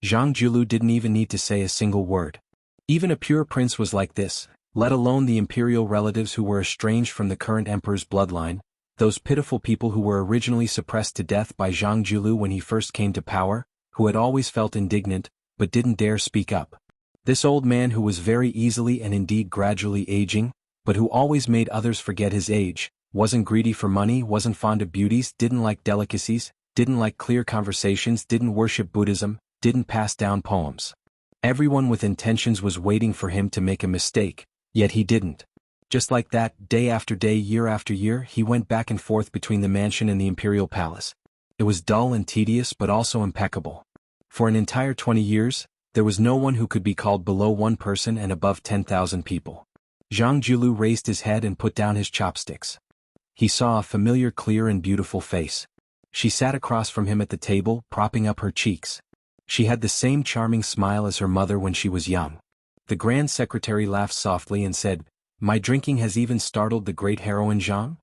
Zhang Julu didn't even need to say a single word. Even a pure prince was like this, let alone the imperial relatives who were estranged from the current emperor's bloodline, those pitiful people who were originally suppressed to death by Zhang Julu when he first came to power, who had always felt indignant, but didn't dare speak up. This old man who was very easily and indeed gradually aging, but who always made others forget his age, wasn't greedy for money, wasn't fond of beauties, didn't like delicacies, didn't like clear conversations, didn't worship Buddhism, didn't pass down poems. Everyone with intentions was waiting for him to make a mistake, yet he didn't. Just like that, day after day, year after year, he went back and forth between the mansion and the imperial palace. It was dull and tedious but also impeccable. For an entire 20 years, there was no one who could be called below 1 person and above 10,000 people. Zhang Julu raised his head and put down his chopsticks. He saw a familiar, clear and beautiful face. She sat across from him at the table, propping up her cheeks. She had the same charming smile as her mother when she was young. The Grand Secretary laughed softly and said, "My drinking has even startled the great heroine Zhang?"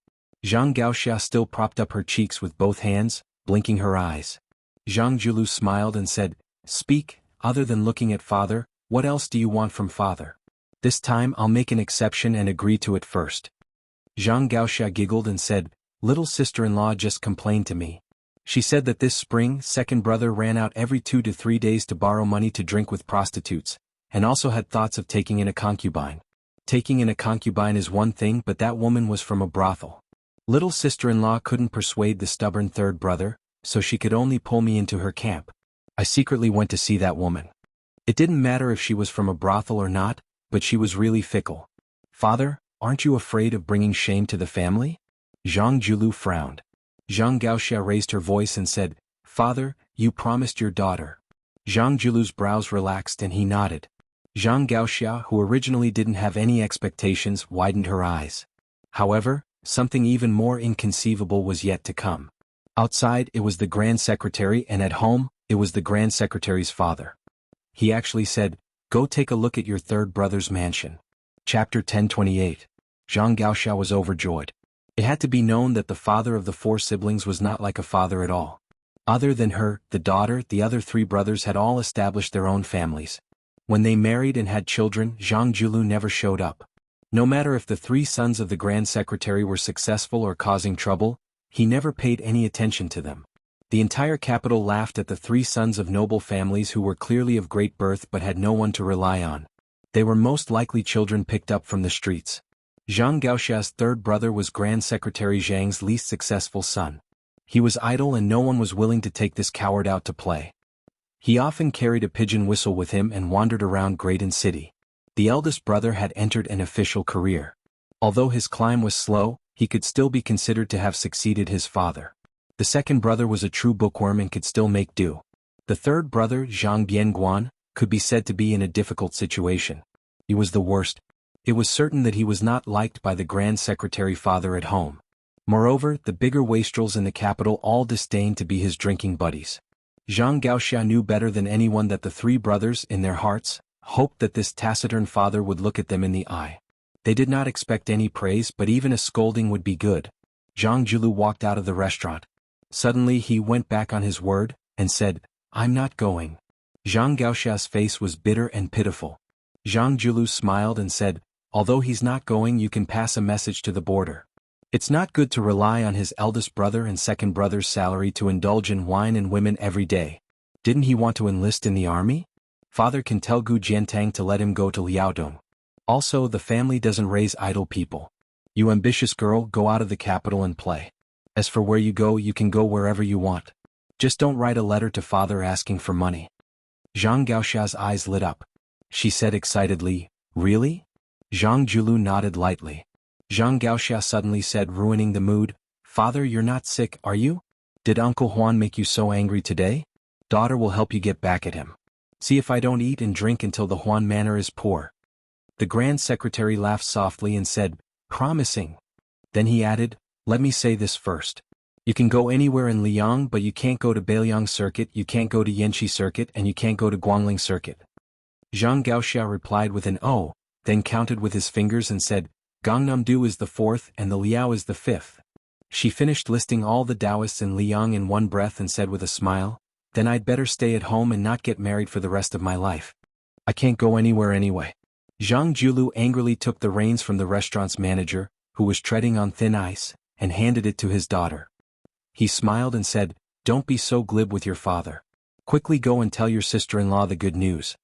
Zhang Gaoxia still propped up her cheeks with both hands, blinking her eyes. Zhang Julu smiled and said, "Speak, other than looking at father, what else do you want from father? This time I'll make an exception and agree to it first." Zhang Gaoxia giggled and said, "Little sister-in-law just complained to me. She said that this spring, second brother ran out every 2 to 3 days to borrow money to drink with prostitutes, and also had thoughts of taking in a concubine. Taking in a concubine is one thing, but that woman was from a brothel. Little sister-in-law couldn't persuade the stubborn third brother, so she could only pull me into her camp. I secretly went to see that woman. It didn't matter if she was from a brothel or not, but she was really fickle. Father, aren't you afraid of bringing shame to the family?" Zhang Julu frowned. Zhang Gaoxia raised her voice and said, "Father, you promised your daughter." Zhang Julu's brows relaxed and he nodded. Zhang Gaoxia, who originally didn't have any expectations, widened her eyes. However, something even more inconceivable was yet to come. Outside, it was the Grand Secretary, and at home, it was the Grand Secretary's father. He actually said, "Go take a look at your third brother's mansion." Chapter 1028. Zhang Gaoxia was overjoyed. It had to be known that the father of the four siblings was not like a father at all. Other than her, the daughter, the other three brothers had all established their own families. When they married and had children, Zhang Julu never showed up. No matter if the three sons of the Grand Secretary were successful or causing trouble, he never paid any attention to them. The entire capital laughed at the three sons of noble families who were clearly of great birth but had no one to rely on. They were most likely children picked up from the streets. Zhang Gaoxia's third brother was Grand Secretary Zhang's least successful son. He was idle and no one was willing to take this coward out to play. He often carried a pigeon whistle with him and wandered around Graydon City. The eldest brother had entered an official career. Although his climb was slow, he could still be considered to have succeeded his father. The second brother was a true bookworm and could still make do. The third brother, Zhang Bianguan, could be said to be in a difficult situation. He was the worst. It was certain that he was not liked by the Grand Secretary father at home. Moreover, the bigger wastrels in the capital all disdained to be his drinking buddies. Zhang Gaoxia knew better than anyone that the three brothers, in their hearts, hoped that this taciturn father would look at them in the eye. They did not expect any praise, but even a scolding would be good. Zhang Julu walked out of the restaurant. Suddenly he went back on his word, and said, "I'm not going." Zhang Gaoxia's face was bitter and pitiful. Zhang Julu smiled and said, "Although he's not going, you can pass a message to the border. It's not good to rely on his eldest brother and second brother's salary to indulge in wine and women every day. Didn't he want to enlist in the army? Father can tell Gu Jiantang to let him go to Liaodong. Also, the family doesn't raise idle people. You ambitious girl, go out of the capital and play. As for where you go, you can go wherever you want. Just don't write a letter to father asking for money." Zhang Gaoxia's eyes lit up. She said excitedly, "Really?" Zhang Julu nodded lightly. Zhang Gaoxia suddenly said, ruining the mood, "Father, you're not sick, are you? Did Uncle Juan make you so angry today? Daughter will help you get back at him. See if I don't eat and drink until the Juan manor is poor." The Grand Secretary laughed softly and said, "Promising." Then he added, "Let me say this first. You can go anywhere in Liang, but you can't go to Beiliang Circuit, you can't go to Yanxi Circuit, and you can't go to Guangling Circuit." Zhang Gaoxia replied with an "oh," then counted with his fingers and said, "Gangnam-do is the fourth and the Liao is the fifth." She finished listing all the Taoists in Liang in one breath and said with a smile, "Then I'd better stay at home and not get married for the rest of my life. I can't go anywhere anyway." Zhang Julu angrily took the reins from the restaurant's manager, who was treading on thin ice, and handed it to his daughter. He smiled and said, "Don't be so glib with your father. Quickly go and tell your sister-in-law the good news."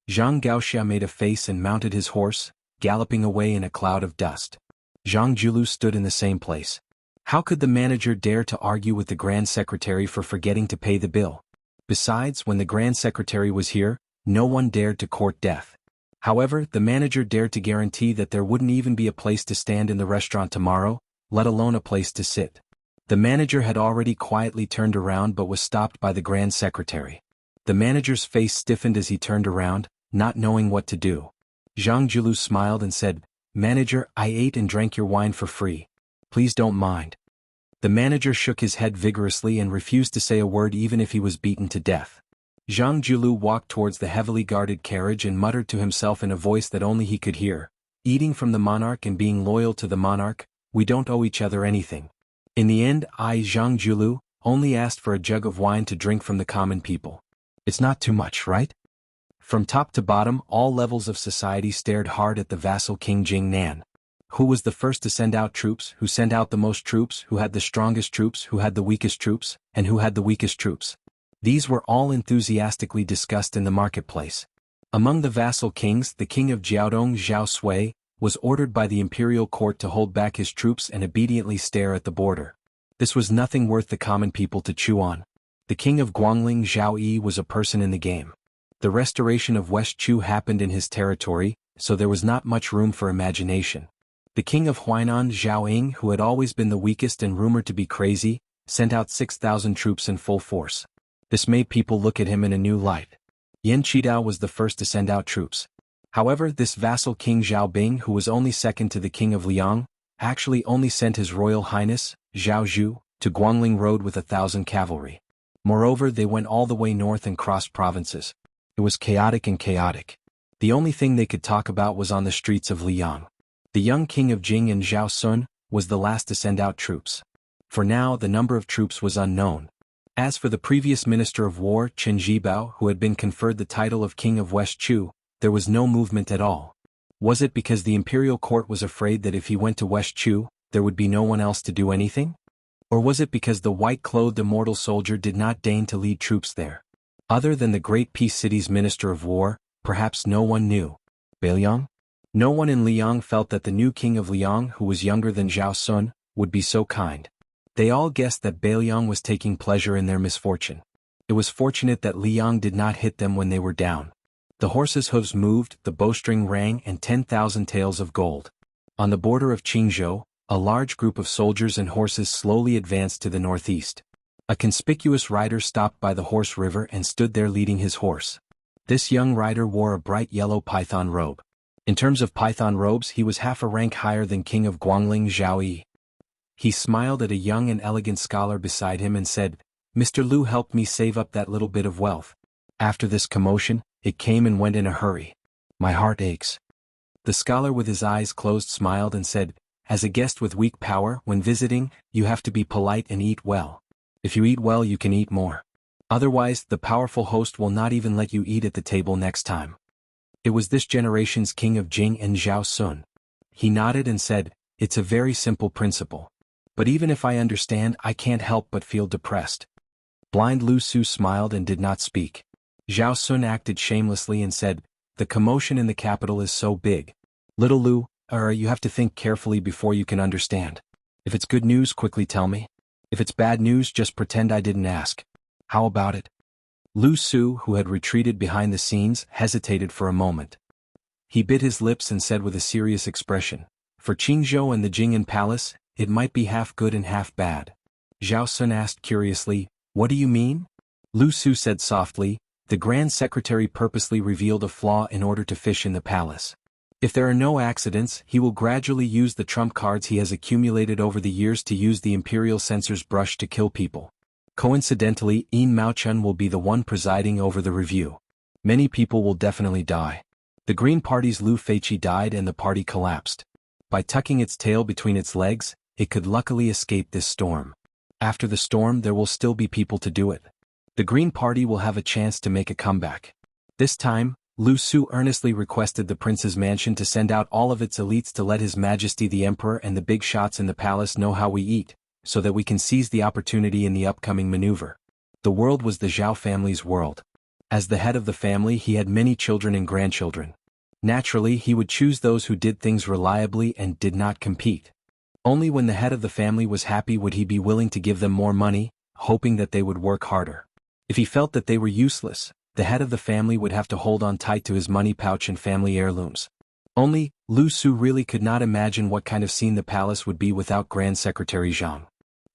Zhang Gaoxia made a face and mounted his horse, galloping away in a cloud of dust. Zhang Julu stood in the same place. How could the manager dare to argue with the Grand Secretary for forgetting to pay the bill? Besides, when the Grand Secretary was here, no one dared to court death. However, the manager dared to guarantee that there wouldn't even be a place to stand in the restaurant tomorrow, let alone a place to sit. The manager had already quietly turned around but was stopped by the Grand Secretary. The manager's face stiffened as he turned around, not knowing what to do. Zhang Julu smiled and said, "Manager, I ate and drank your wine for free. Please don't mind." The manager shook his head vigorously and refused to say a word even if he was beaten to death. Zhang Julu walked towards the heavily guarded carriage and muttered to himself in a voice that only he could hear, "Eating from the monarch and being loyal to the monarch, we don't owe each other anything. In the end, I, Zhang Julu, only asked for a jug of wine to drink from the common people. It's not too much, right?" From top to bottom, all levels of society stared hard at the vassal King Jingnan. Who was the first to send out troops, who sent out the most troops, who had the strongest troops, who had the weakest troops, and who had the weakest troops? These were all enthusiastically discussed in the marketplace. Among the vassal kings, the king of Jiaodong, Zhao Sui, was ordered by the imperial court to hold back his troops and obediently stare at the border. This was nothing worth the common people to chew on. The king of Guangling, Zhao Yi, was a person in the game. The restoration of West Chu happened in his territory, so there was not much room for imagination. The king of Huainan, Zhao Ying, who had always been the weakest and rumored to be crazy, sent out 6,000 troops in full force. This made people look at him in a new light. Yan Qidao was the first to send out troops. However, this vassal King Zhao Bing, who was only second to the king of Liang, actually only sent his Royal Highness, Zhao Zhu, to Guangling Road with 1,000 cavalry. Moreover, they went all the way north and crossed provinces. It was chaotic and chaotic. The only thing they could talk about was on the streets of Liang. The young king of Jing and Zhao Sun was the last to send out troops. For now, the number of troops was unknown. As for the previous Minister of War, Chen Zhibao, who had been conferred the title of King of West Chu, there was no movement at all. Was it because the imperial court was afraid that if he went to West Chu, there would be no one else to do anything? Or was it because the white-clothed immortal soldier did not deign to lead troops there? Other than the great peace city's Minister of War, perhaps no one knew. Beiliang? No one in Liang felt that the new king of Liang, who was younger than Zhao Sun, would be so kind. They all guessed that Beiliang was taking pleasure in their misfortune. It was fortunate that Liang did not hit them when they were down. The horses' hooves moved, the bowstring rang, and 10,000 taels of gold. On the border of Qingzhou, a large group of soldiers and horses slowly advanced to the northeast. A conspicuous rider stopped by the horse river and stood there leading his horse. This young rider wore a bright yellow python robe. In terms of python robes, he was half a rank higher than King of Guangling Zhao Yi. He smiled at a young and elegant scholar beside him and said, "Mr. Lu helped me save up that little bit of wealth." After this commotion, it came and went in a hurry. "My heart aches." The scholar with his eyes closed smiled and said, "As a guest with weak power, when visiting, you have to be polite and eat well. If you eat well, you can eat more. Otherwise, the powerful host will not even let you eat at the table next time." It was this generation's king of Jing and Zhao Sun. He nodded and said, "It's a very simple principle. But even if I understand, I can't help but feel depressed." Blind Lu Su smiled and did not speak. Zhao Sun acted shamelessly and said, "The commotion in the capital is so big. Little Lu, you have to think carefully before you can understand. If it's good news, quickly tell me. If it's bad news, just pretend I didn't ask. How about it?" Lu Su, who had retreated behind the scenes, hesitated for a moment. He bit his lips and said with a serious expression, "For Qingzhou and the Jing'an Palace, it might be half good and half bad." Zhao Sun asked curiously, "What do you mean?" Lu Su said softly, "The Grand Secretary purposely revealed a flaw in order to fish in the palace. If there are no accidents, he will gradually use the trump cards he has accumulated over the years to use the Imperial Censor's brush to kill people. Coincidentally, Yin Maochun will be the one presiding over the review. Many people will definitely die. The Green Party's Lu Feiqi died and the party collapsed. By tucking its tail between its legs, it could luckily escape this storm. After the storm, there will still be people to do it. The Green Party will have a chance to make a comeback. This time, Lu Su earnestly requested the prince's mansion to send out all of its elites to let His Majesty the Emperor and the big shots in the palace know how we eat, so that we can seize the opportunity in the upcoming maneuver. The world was the Zhao family's world. As the head of the family, he had many children and grandchildren. Naturally, he would choose those who did things reliably and did not compete. Only when the head of the family was happy would he be willing to give them more money, hoping that they would work harder. If he felt that they were useless, the head of the family would have to hold on tight to his money pouch and family heirlooms. Only, Lu Su really could not imagine what kind of scene the palace would be without Grand Secretary Zhang.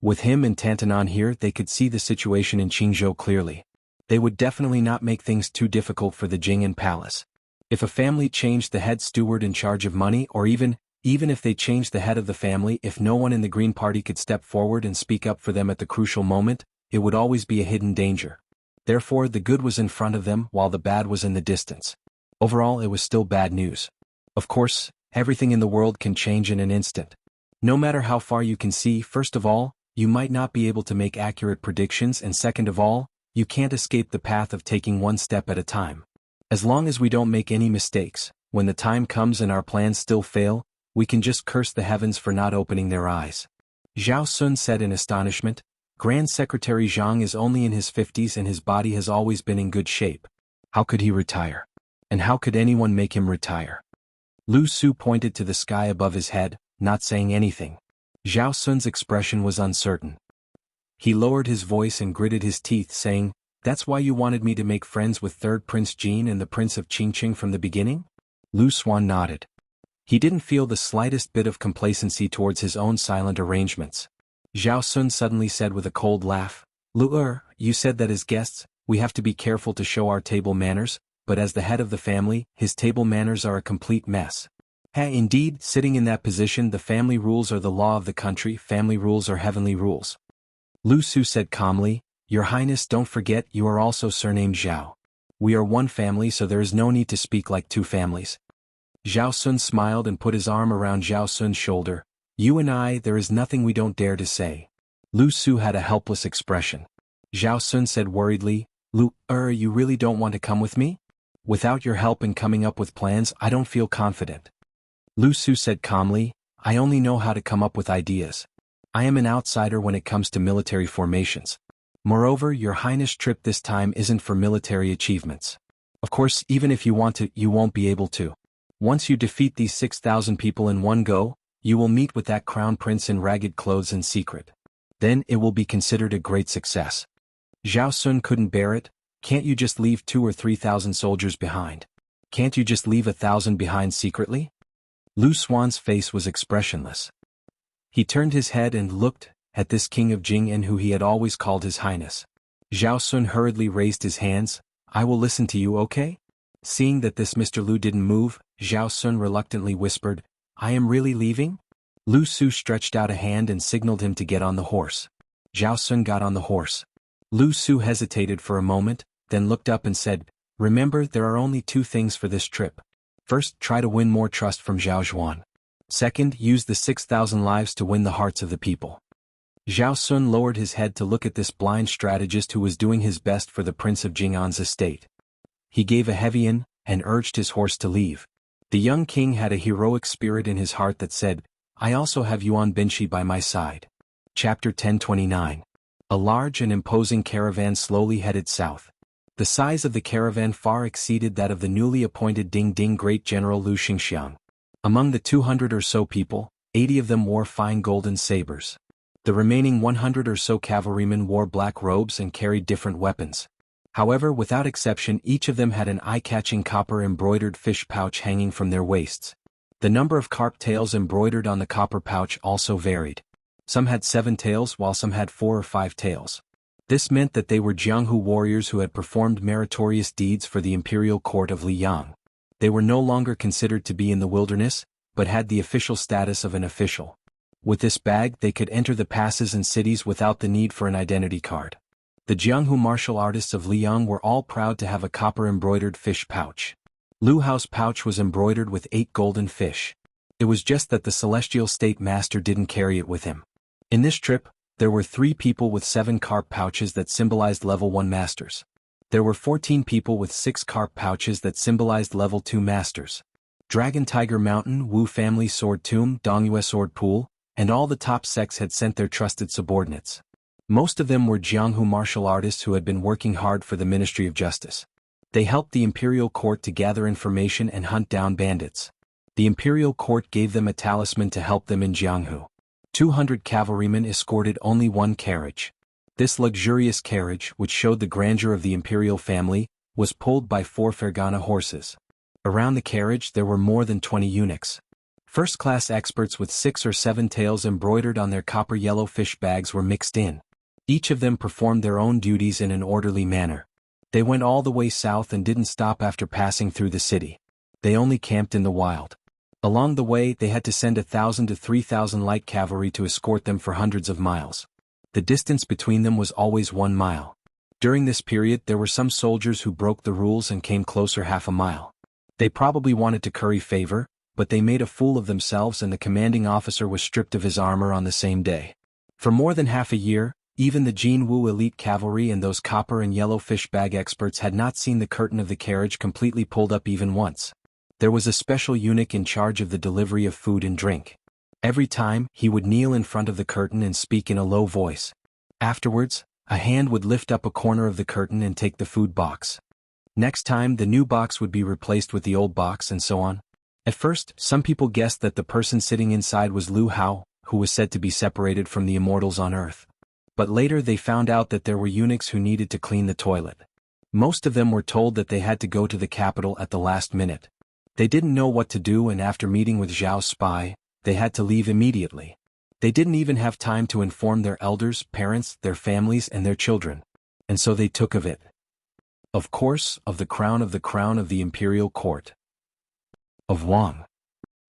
With him and Tantanon here, they could see the situation in Qingzhou clearly. They would definitely not make things too difficult for the Jing'an Palace. If a family changed the head steward in charge of money, or even if they changed the head of the family, if no one in the Green Party could step forward and speak up for them at the crucial moment, it would always be a hidden danger. Therefore, the good was in front of them while the bad was in the distance. Overall, it was still bad news. Of course, everything in the world can change in an instant. No matter how far you can see, first of all, you might not be able to make accurate predictions, and second of all, you can't escape the path of taking one step at a time. As long as we don't make any mistakes, when the time comes and our plans still fail, we can just curse the heavens for not opening their eyes. Zhao Sun said in astonishment, "Grand Secretary Zhang is only in his 50s and his body has always been in good shape. How could he retire? And how could anyone make him retire?" Lu Su pointed to the sky above his head, not saying anything. Zhao Sun's expression was uncertain. He lowered his voice and gritted his teeth, saying, "That's why you wanted me to make friends with Third Prince Jin and the Prince of Qingqing from the beginning?" Lu Suan nodded. He didn't feel the slightest bit of complacency towards his own silent arrangements. Zhao Sun suddenly said with a cold laugh. Lu, you said that as guests, we have to be careful to show our table manners, but as the head of the family, his table manners are a complete mess. Indeed, sitting in that position, the family rules are the law of the country, family rules are heavenly rules. Lu Su said calmly, Your Highness, don't forget you are also surnamed Zhao. We are one family, so there is no need to speak like two families. Zhao Sun smiled and put his arm around Zhao Sun's shoulder. You and I, there is nothing we don't dare to say. Lu Su had a helpless expression. Zhao Sun said worriedly, Lu, you really don't want to come with me? Without your help in coming up with plans, I don't feel confident. Lu Su said calmly, I only know how to come up with ideas. I am an outsider when it comes to military formations. Moreover, Your Highness' trip this time isn't for military achievements. Of course, even if you want to, you won't be able to. Once you defeat these 6,000 people in one go, you will meet with that crown prince in ragged clothes in secret. Then it will be considered a great success. Zhao Sun couldn't bear it. Can't you just leave 2,000 or 3,000 soldiers behind? Can't you just leave 1,000 behind secretly? Lu Xuan's face was expressionless. He turned his head and looked at this king of Jing'an who he had always called his highness. Zhao Sun hurriedly raised his hands. I will listen to you, okay? Seeing that this Mr. Lu didn't move, Zhao Sun reluctantly whispered, I am really leaving? Lu Su stretched out a hand and signaled him to get on the horse. Zhao Sun got on the horse. Lu Su hesitated for a moment, then looked up and said, Remember, there are only two things for this trip. First, try to win more trust from Zhao Zhuan. Second, use the 6,000 lives to win the hearts of the people. Zhao Sun lowered his head to look at this blind strategist who was doing his best for the Prince of Jing'an's estate. He gave a heavy in, and urged his horse to leave. The young king had a heroic spirit in his heart that said, I also have Yuan Binshi by my side. Chapter 1029. A large and imposing caravan slowly headed south. The size of the caravan far exceeded that of the newly appointed Ding Great General Lu Xingxiang. Among the 200 or so people, 80 of them wore fine golden sabers. The remaining 100 or so cavalrymen wore black robes and carried different weapons. However, without exception, each of them had an eye-catching copper-embroidered fish pouch hanging from their waists. The number of carp tails embroidered on the copper pouch also varied. Some had 7 tails while some had 4 or 5 tails. This meant that they were Jianghu warriors who had performed meritorious deeds for the imperial court of Liyang. They were no longer considered to be in the wilderness, but had the official status of an official. With this bag they could enter the passes and cities without the need for an identity card. The Jianghu martial artists of Liyang were all proud to have a copper-embroidered fish pouch. Lu Hao's pouch was embroidered with 8 golden fish. It was just that the celestial state master didn't carry it with him. In this trip, there were 3 people with 7 carp pouches that symbolized level 1 masters. There were 14 people with 6 carp pouches that symbolized level 2 masters. Dragon Tiger Mountain, Wu Family Sword Tomb, Dongyue Sword Pool, and all the top sects had sent their trusted subordinates. Most of them were Jianghu martial artists who had been working hard for the Ministry of Justice. They helped the imperial court to gather information and hunt down bandits. The imperial court gave them a talisman to help them in Jianghu. 200 cavalrymen escorted only one carriage. This luxurious carriage, which showed the grandeur of the imperial family, was pulled by 4 Fergana horses. Around the carriage there were more than 20 eunuchs. First-class experts with 6 or 7 tails embroidered on their copper-yellow fish bags were mixed in. Each of them performed their own duties in an orderly manner. They went all the way south and didn't stop after passing through the city. They only camped in the wild. Along the way they had to send 1,000 to 3,000 light cavalry to escort them for hundreds of miles. The distance between them was always 1 mile. During this period there were some soldiers who broke the rules and came closer half a mile. They probably wanted to curry favor, but they made a fool of themselves and the commanding officer was stripped of his armor on the same day. For more than half a year, even the Jianghu elite cavalry and those copper and yellow fish bag experts had not seen the curtain of the carriage completely pulled up even once. There was a special eunuch in charge of the delivery of food and drink. Every time, he would kneel in front of the curtain and speak in a low voice. Afterwards, a hand would lift up a corner of the curtain and take the food box. Next time the new box would be replaced with the old box and so on. At first, some people guessed that the person sitting inside was Lu Hao, who was said to be separated from the immortals on Earth. But later they found out that there were eunuchs who needed to clean the toilet. Most of them were told that they had to go to the capital at the last minute. They didn't know what to do and after meeting with Zhao's spy, they had to leave immediately. They didn't even have time to inform their elders, parents, their families and their children. And so they took of it. Of course, of the crown of the imperial court. Of Wang.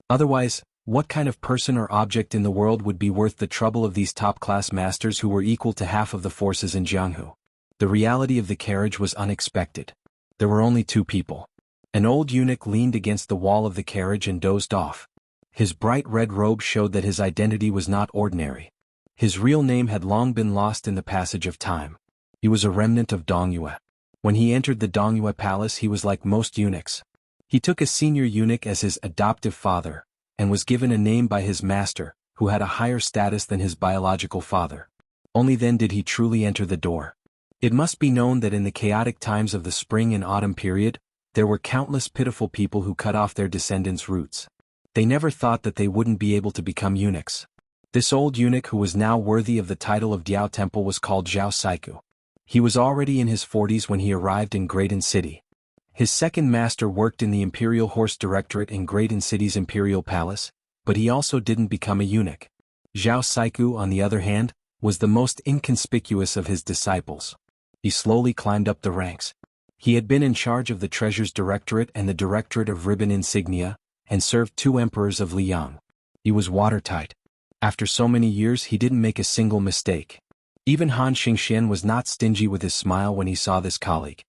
Otherwise, what kind of person or object in the world would be worth the trouble of these top-class masters who were equal to half of the forces in Jianghu? The reality of the carriage was unexpected. There were only two people. An old eunuch leaned against the wall of the carriage and dozed off. His bright red robe showed that his identity was not ordinary. His real name had long been lost in the passage of time. He was a remnant of Dongyue. When he entered the Dongyue palace he was like most eunuchs. He took a senior eunuch as his adoptive father, and was given a name by his master, who had a higher status than his biological father. Only then did he truly enter the door. It must be known that in the chaotic times of the spring and autumn period, there were countless pitiful people who cut off their descendants' roots. They never thought that they wouldn't be able to become eunuchs. This old eunuch who was now worthy of the title of Diao Temple was called Zhao Saiku. He was already in his 40s when he arrived in Graydon City. His second master worked in the Imperial Horse Directorate in Graydon City's Imperial Palace, but he also didn't become a eunuch. Zhao Saiku, on the other hand, was the most inconspicuous of his disciples. He slowly climbed up the ranks. He had been in charge of the Treasures Directorate and the Directorate of Ribbon Insignia, and served 2 emperors of Liang. He was watertight. After so many years he didn't make a single mistake. Even Han Xingxian was not stingy with his smile when he saw this colleague.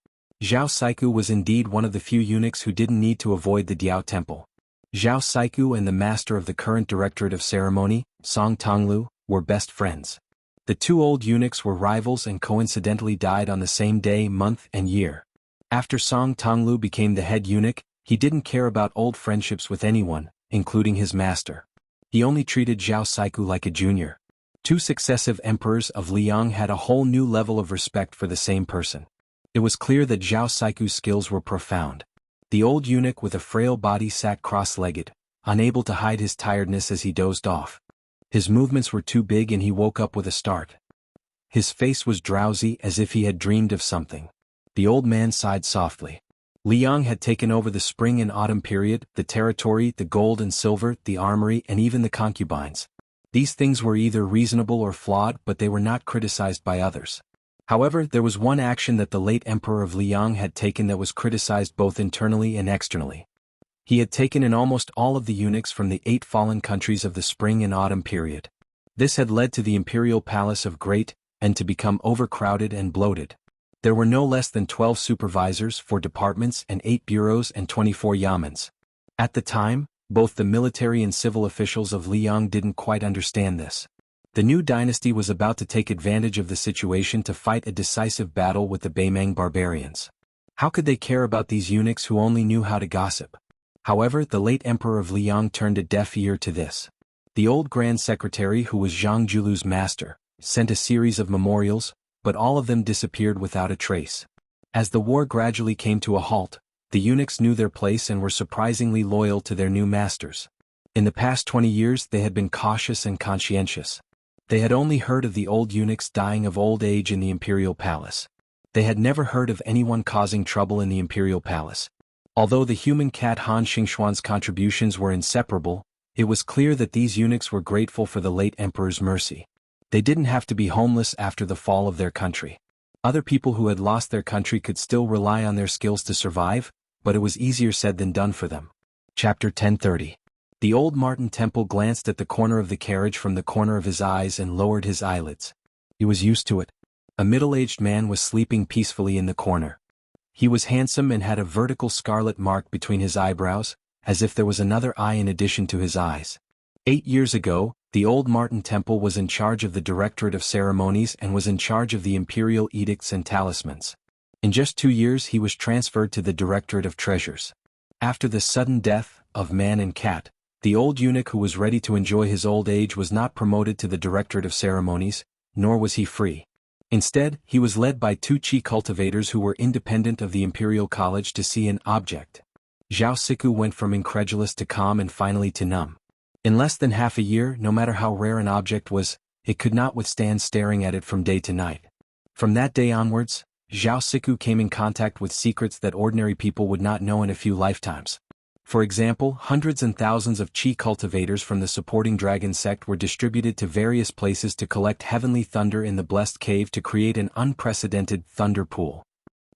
Zhao Saiku was indeed one of the few eunuchs who didn't need to avoid the Diao Temple. Zhao Saiku and the master of the current Directorate of Ceremony, Song Tonglu, were best friends. The 2 old eunuchs were rivals and coincidentally died on the same day, month, and year. After Song Tonglu became the head eunuch, he didn't care about old friendships with anyone, including his master. He only treated Zhao Saiku like a junior. 2 successive emperors of Liang had a whole new level of respect for the same person. It was clear that Zhao Saiku's skills were profound. The old eunuch with a frail body sat cross-legged, unable to hide his tiredness as he dozed off. His movements were too big and he woke up with a start. His face was drowsy as if he had dreamed of something. The old man sighed softly. Liang had taken over the spring and autumn period, the territory, the gold and silver, the armory and even the concubines. These things were either reasonable or flawed, but they were not criticized by others. However, there was one action that the late emperor of Liang had taken that was criticized both internally and externally. He had taken in almost all of the eunuchs from the 8 fallen countries of the spring and autumn period. This had led to the imperial palace of Great, and to become overcrowded and bloated. There were no less than 12 supervisors, 4 departments and 8 bureaus and 24 yamens. At the time, both the military and civil officials of Liang didn't quite understand this. The new dynasty was about to take advantage of the situation to fight a decisive battle with the Beimeng barbarians. How could they care about these eunuchs who only knew how to gossip? However, the late emperor of Liang turned a deaf ear to this. The old grand secretary, who was Zhang Julu's master, sent a series of memorials, but all of them disappeared without a trace. As the war gradually came to a halt, the eunuchs knew their place and were surprisingly loyal to their new masters. In the past 20 years they had been cautious and conscientious. They had only heard of the old eunuchs dying of old age in the imperial palace. They had never heard of anyone causing trouble in the imperial palace. Although the human cat Han Xingxuan's contributions were inseparable, it was clear that these eunuchs were grateful for the late emperor's mercy. They didn't have to be homeless after the fall of their country. Other people who had lost their country could still rely on their skills to survive, but it was easier said than done for them. Chapter 1030. The old Martin Temple glanced at the corner of the carriage from the corner of his eyes and lowered his eyelids. He was used to it. A middle-aged man was sleeping peacefully in the corner. He was handsome and had a vertical scarlet mark between his eyebrows, as if there was another eye in addition to his eyes. 8 years ago, the old Martin Temple was in charge of the Directorate of Ceremonies and was in charge of the imperial edicts and talismans. In just 2 years he was transferred to the Directorate of Treasures. After the sudden death of man and cat, the old eunuch who was ready to enjoy his old age was not promoted to the Directorate of Ceremonies, nor was he free. Instead, he was led by 2 chi cultivators who were independent of the Imperial College to see an object. Zhao Siku went from incredulous to calm and finally to numb. In less than half a year, no matter how rare an object was, it could not withstand staring at it from day to night. From that day onwards, Zhao Siku came in contact with secrets that ordinary people would not know in a few lifetimes. For example, hundreds and thousands of Qi cultivators from the supporting dragon sect were distributed to various places to collect heavenly thunder in the blessed cave to create an unprecedented thunder pool.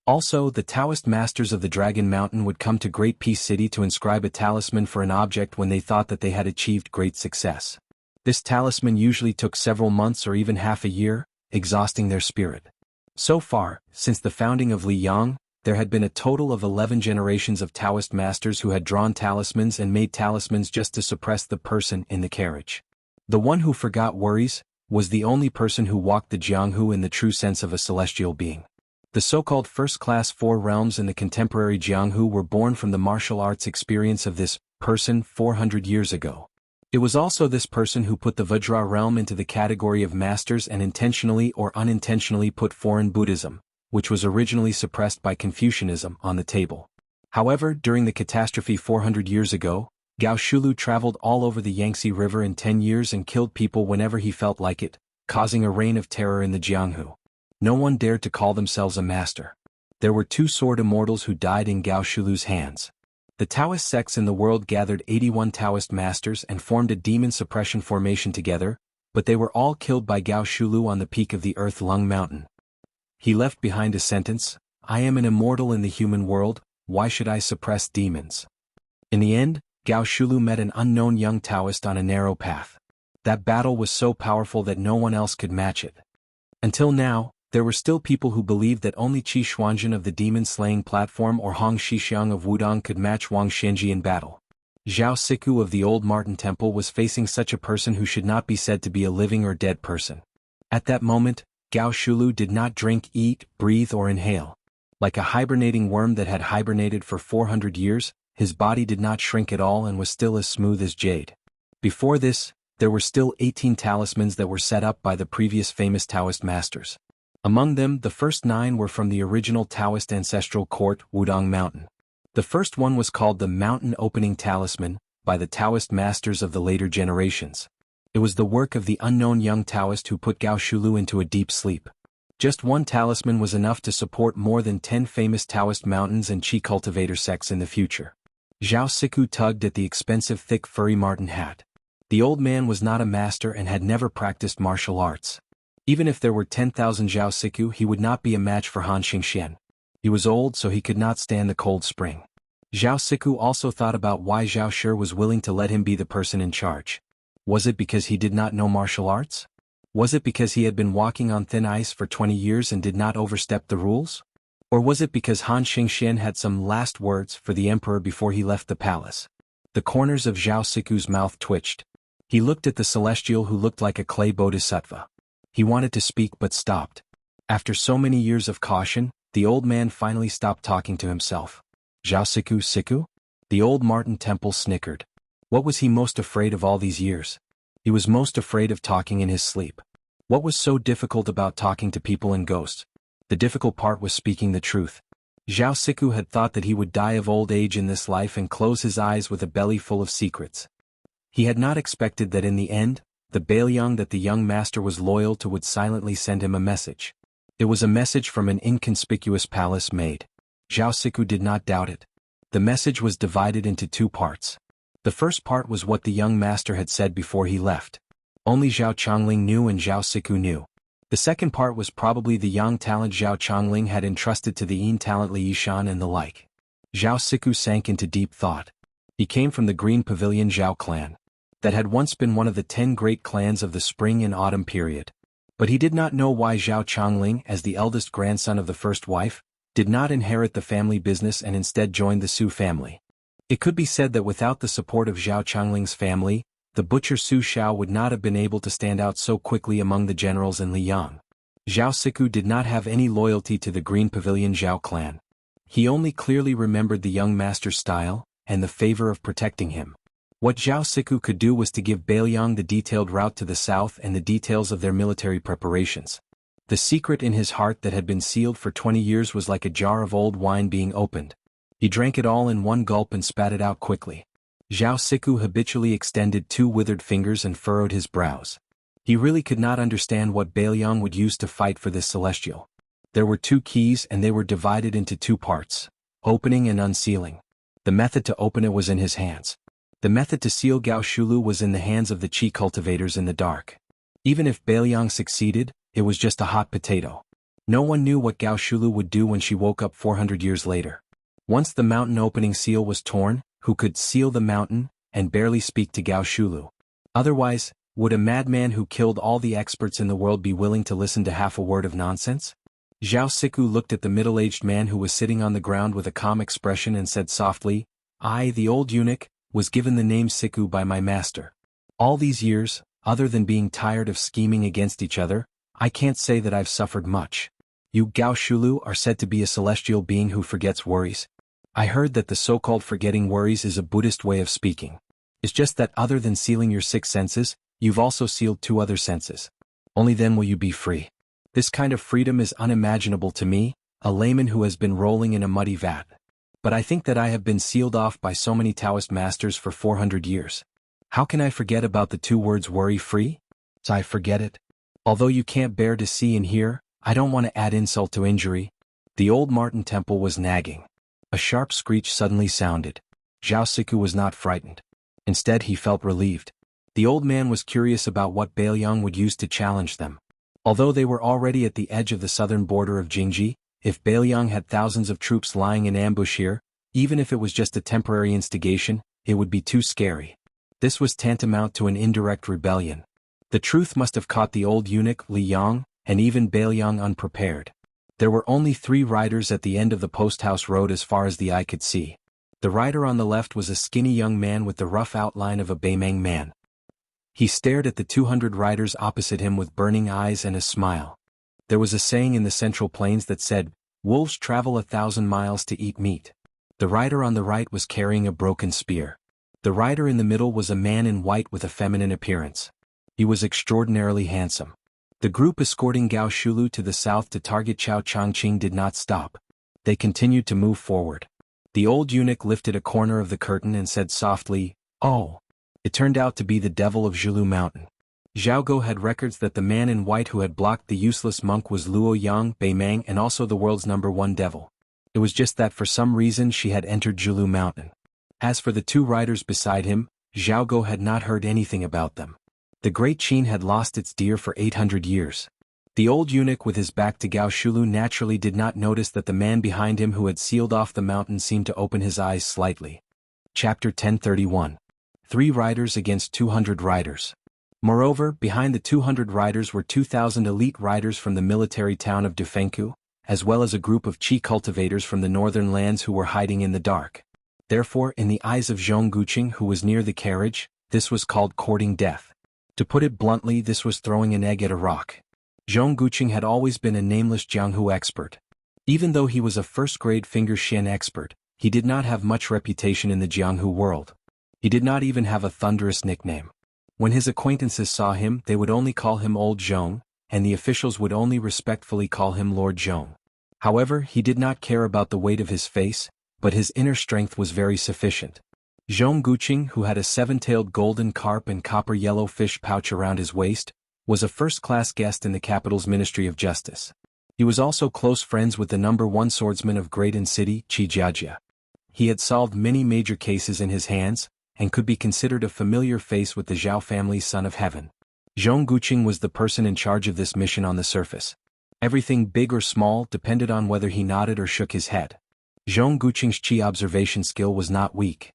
Also, the Taoist masters of the Dragon Mountain would come to Great Peace City to inscribe a talisman for an object when they thought that they had achieved great success. This talisman usually took several months or even half a year, exhausting their spirit. So far, since the founding of Liyang, there had been a total of 11 generations of Taoist masters who had drawn talismans and made talismans just to suppress the person in the carriage. The one who forgot worries was the only person who walked the Jianghu in the true sense of a celestial being. The so-called first-class four realms in the contemporary Jianghu were born from the martial arts experience of this person 400 years ago. It was also this person who put the Vajra realm into the category of masters and intentionally or unintentionally put foreign Buddhism, which was originally suppressed by Confucianism, on the table. However, during the catastrophe 400 years ago, Gao Shulu traveled all over the Yangtze River in 10 years and killed people whenever he felt like it, causing a reign of terror in the Jianghu. No one dared to call themselves a master. There were 2 sword immortals who died in Gao Shulu's hands. The Taoist sects in the world gathered 81 Taoist masters and formed a demon suppression formation together, but they were all killed by Gao Shulu on the peak of the Earth Lung Mountain. He left behind a sentence, "I am an immortal in the human world, why should I suppress demons?" In the end, Gao Shulu met an unknown young Taoist on a narrow path. That battle was so powerful that no one else could match it. Until now, there were still people who believed that only Qi Xuanzhen of the demon-slaying platform or Hong Shixiang of Wudong could match Wang Xianji in battle. Zhao Siku of the Old Martin Temple was facing such a person who should not be said to be a living or dead person. At that moment, Gao Shulu did not drink, eat, breathe or inhale. Like a hibernating worm that had hibernated for 400 years, his body did not shrink at all and was still as smooth as jade. Before this, there were still 18 talismans that were set up by the previous famous Taoist masters. Among them, the first 9 were from the original Taoist ancestral court, Wudong Mountain. The first one was called the Mountain Opening Talisman, by the Taoist masters of the later generations. It was the work of the unknown young Taoist who put Gao Shulu into a deep sleep. Just one talisman was enough to support more than 10 famous Taoist mountains and Qi cultivator sects in the future. Zhao Siku tugged at the expensive thick furry marten hat. The old man was not a master and had never practiced martial arts. Even if there were 10,000 Zhao Siku, he would not be a match for Han Xingxian. He was old, so he could not stand the cold spring. Zhao Siku also thought about why Zhao Shi was willing to let him be the person in charge. Was it because he did not know martial arts? Was it because he had been walking on thin ice for 20 years and did not overstep the rules? Or was it because Han Xingxian had some last words for the emperor before he left the palace? The corners of Zhao Siku's mouth twitched. He looked at the celestial who looked like a clay bodhisattva. He wanted to speak but stopped. After so many years of caution, the old man finally stopped talking to himself. Zhao Siku? The old Martin Temple snickered. What was he most afraid of all these years? He was most afraid of talking in his sleep. What was so difficult about talking to people and ghosts? The difficult part was speaking the truth. Zhao Siku had thought that he would die of old age in this life and close his eyes with a belly full of secrets. He had not expected that in the end, the Bailiang that the young master was loyal to would silently send him a message. It was a message from an inconspicuous palace maid. Zhao Siku did not doubt it. The message was divided into 2 parts. The first part was what the young master had said before he left. Only Zhao Chongling knew and Zhao Siku knew. The second part was probably the young talent Zhao Chongling had entrusted to the Yin talent Li Yishan and the like. Zhao Siku sank into deep thought. He came from the Green Pavilion Zhao clan. That had once been one of the 10 great clans of the spring and autumn period. But he did not know why Zhao Chongling, as the eldest grandson of the first wife, did not inherit the family business and instead joined the Su family. It could be said that without the support of Zhao Chongling's family, the butcher Su Xiao would not have been able to stand out so quickly among the generals in Liyang. Zhao Siku did not have any loyalty to the Green Pavilion Zhao clan. He only clearly remembered the young master's style, and the favor of protecting him. What Zhao Siku could do was to give Bailiang the detailed route to the south and the details of their military preparations. The secret in his heart that had been sealed for 20 years was like a jar of old wine being opened. He drank it all in one gulp and spat it out quickly. Zhao Siku habitually extended 2 withered fingers and furrowed his brows. He really could not understand what Bailiang would use to fight for this celestial. There were 2 keys and they were divided into 2 parts, opening and unsealing. The method to open it was in his hands. The method to seal Gao Shulu was in the hands of the Qi cultivators in the dark. Even if Beiliang succeeded, it was just a hot potato. No one knew what Gao Shulu would do when she woke up 400 years later. Once the mountain opening seal was torn, who could seal the mountain and barely speak to Gao Shulu? Otherwise, would a madman who killed all the experts in the world be willing to listen to half a word of nonsense? Zhao Siku looked at the middle-aged man who was sitting on the ground with a calm expression and said softly, "I, the old eunuch, was given the name Siku by my master. All these years, other than being tired of scheming against each other, I can't say that I've suffered much. You Gao Shulu are said to be a celestial being who forgets worries. I heard that the so-called forgetting worries is a Buddhist way of speaking. It's just that other than sealing your 6 senses, you've also sealed 2 other senses. Only then will you be free. This kind of freedom is unimaginable to me, a layman who has been rolling in a muddy vat. But I think that I have been sealed off by so many Taoist masters for 400 years. How can I forget about the 2 words worry-free? So I forget it. Although you can't bear to see and hear, I don't want to add insult to injury." The old Martin temple was nagging. A sharp screech suddenly sounded. Zhao Siku was not frightened. Instead he felt relieved. The old man was curious about what Beiliang would use to challenge them. Although they were already at the edge of the southern border of Jingji, if Beiliang had thousands of troops lying in ambush here, even if it was just a temporary instigation, it would be too scary. This was tantamount to an indirect rebellion. The truth must have caught the old eunuch Li Yang, and even Beiliang unprepared. There were only 3 riders at the end of the post-house road as far as the eye could see. The rider on the left was a skinny young man with the rough outline of a Beimeng man. He stared at the 200 riders opposite him with burning eyes and a smile. There was a saying in the Central Plains that said, "Wolves travel 1,000 miles to eat meat." The rider on the right was carrying a broken spear. The rider in the middle was a man in white with a feminine appearance. He was extraordinarily handsome. The group escorting Gao Shulu to the south to target Chao Changqing did not stop. They continued to move forward. The old eunuch lifted a corner of the curtain and said softly, "Oh." It turned out to be the devil of Zhilu Mountain. Zhaogo had records that the man in white who had blocked the useless monk was Luo Yang Beimeng and also the world's #1 devil. It was just that for some reason she had entered Zhilu Mountain. As for the 2 riders beside him, Zhaogo had not heard anything about them. The Great Qin had lost its deer for 800 years. The old eunuch with his back to Gao Shulu naturally did not notice that the man behind him who had sealed off the mountain seemed to open his eyes slightly. Chapter 1031. 3 riders against 200 riders. Moreover, behind the 200 riders were 2,000 elite riders from the military town of Dufengku, as well as a group of Qi cultivators from the northern lands who were hiding in the dark. Therefore, in the eyes of Zhong Guqing who was near the carriage, this was called courting death. To put it bluntly, this was throwing an egg at a rock. Zhong Guqing had always been a nameless Jianghu expert. Even though he was a first-grade finger shen expert, he did not have much reputation in the Jianghu world. He did not even have a thunderous nickname. When his acquaintances saw him, they would only call him Old Zhong, and the officials would only respectfully call him Lord Zhong. However, he did not care about the weight of his face, but his inner strength was very sufficient. Zhong Guqing, who had a 7-tailed golden carp and copper-yellow fish pouch around his waist, was a first-class guest in the capital's Ministry of Justice. He was also close friends with the #1 swordsman of Great City, Qi Jiajia. He had solved many major cases in his hands, and could be considered a familiar face with the Zhao family's Son of Heaven. Zhong Guqing was the person in charge of this mission on the surface. Everything big or small depended on whether he nodded or shook his head. Zhong Guqing's Qi observation skill was not weak.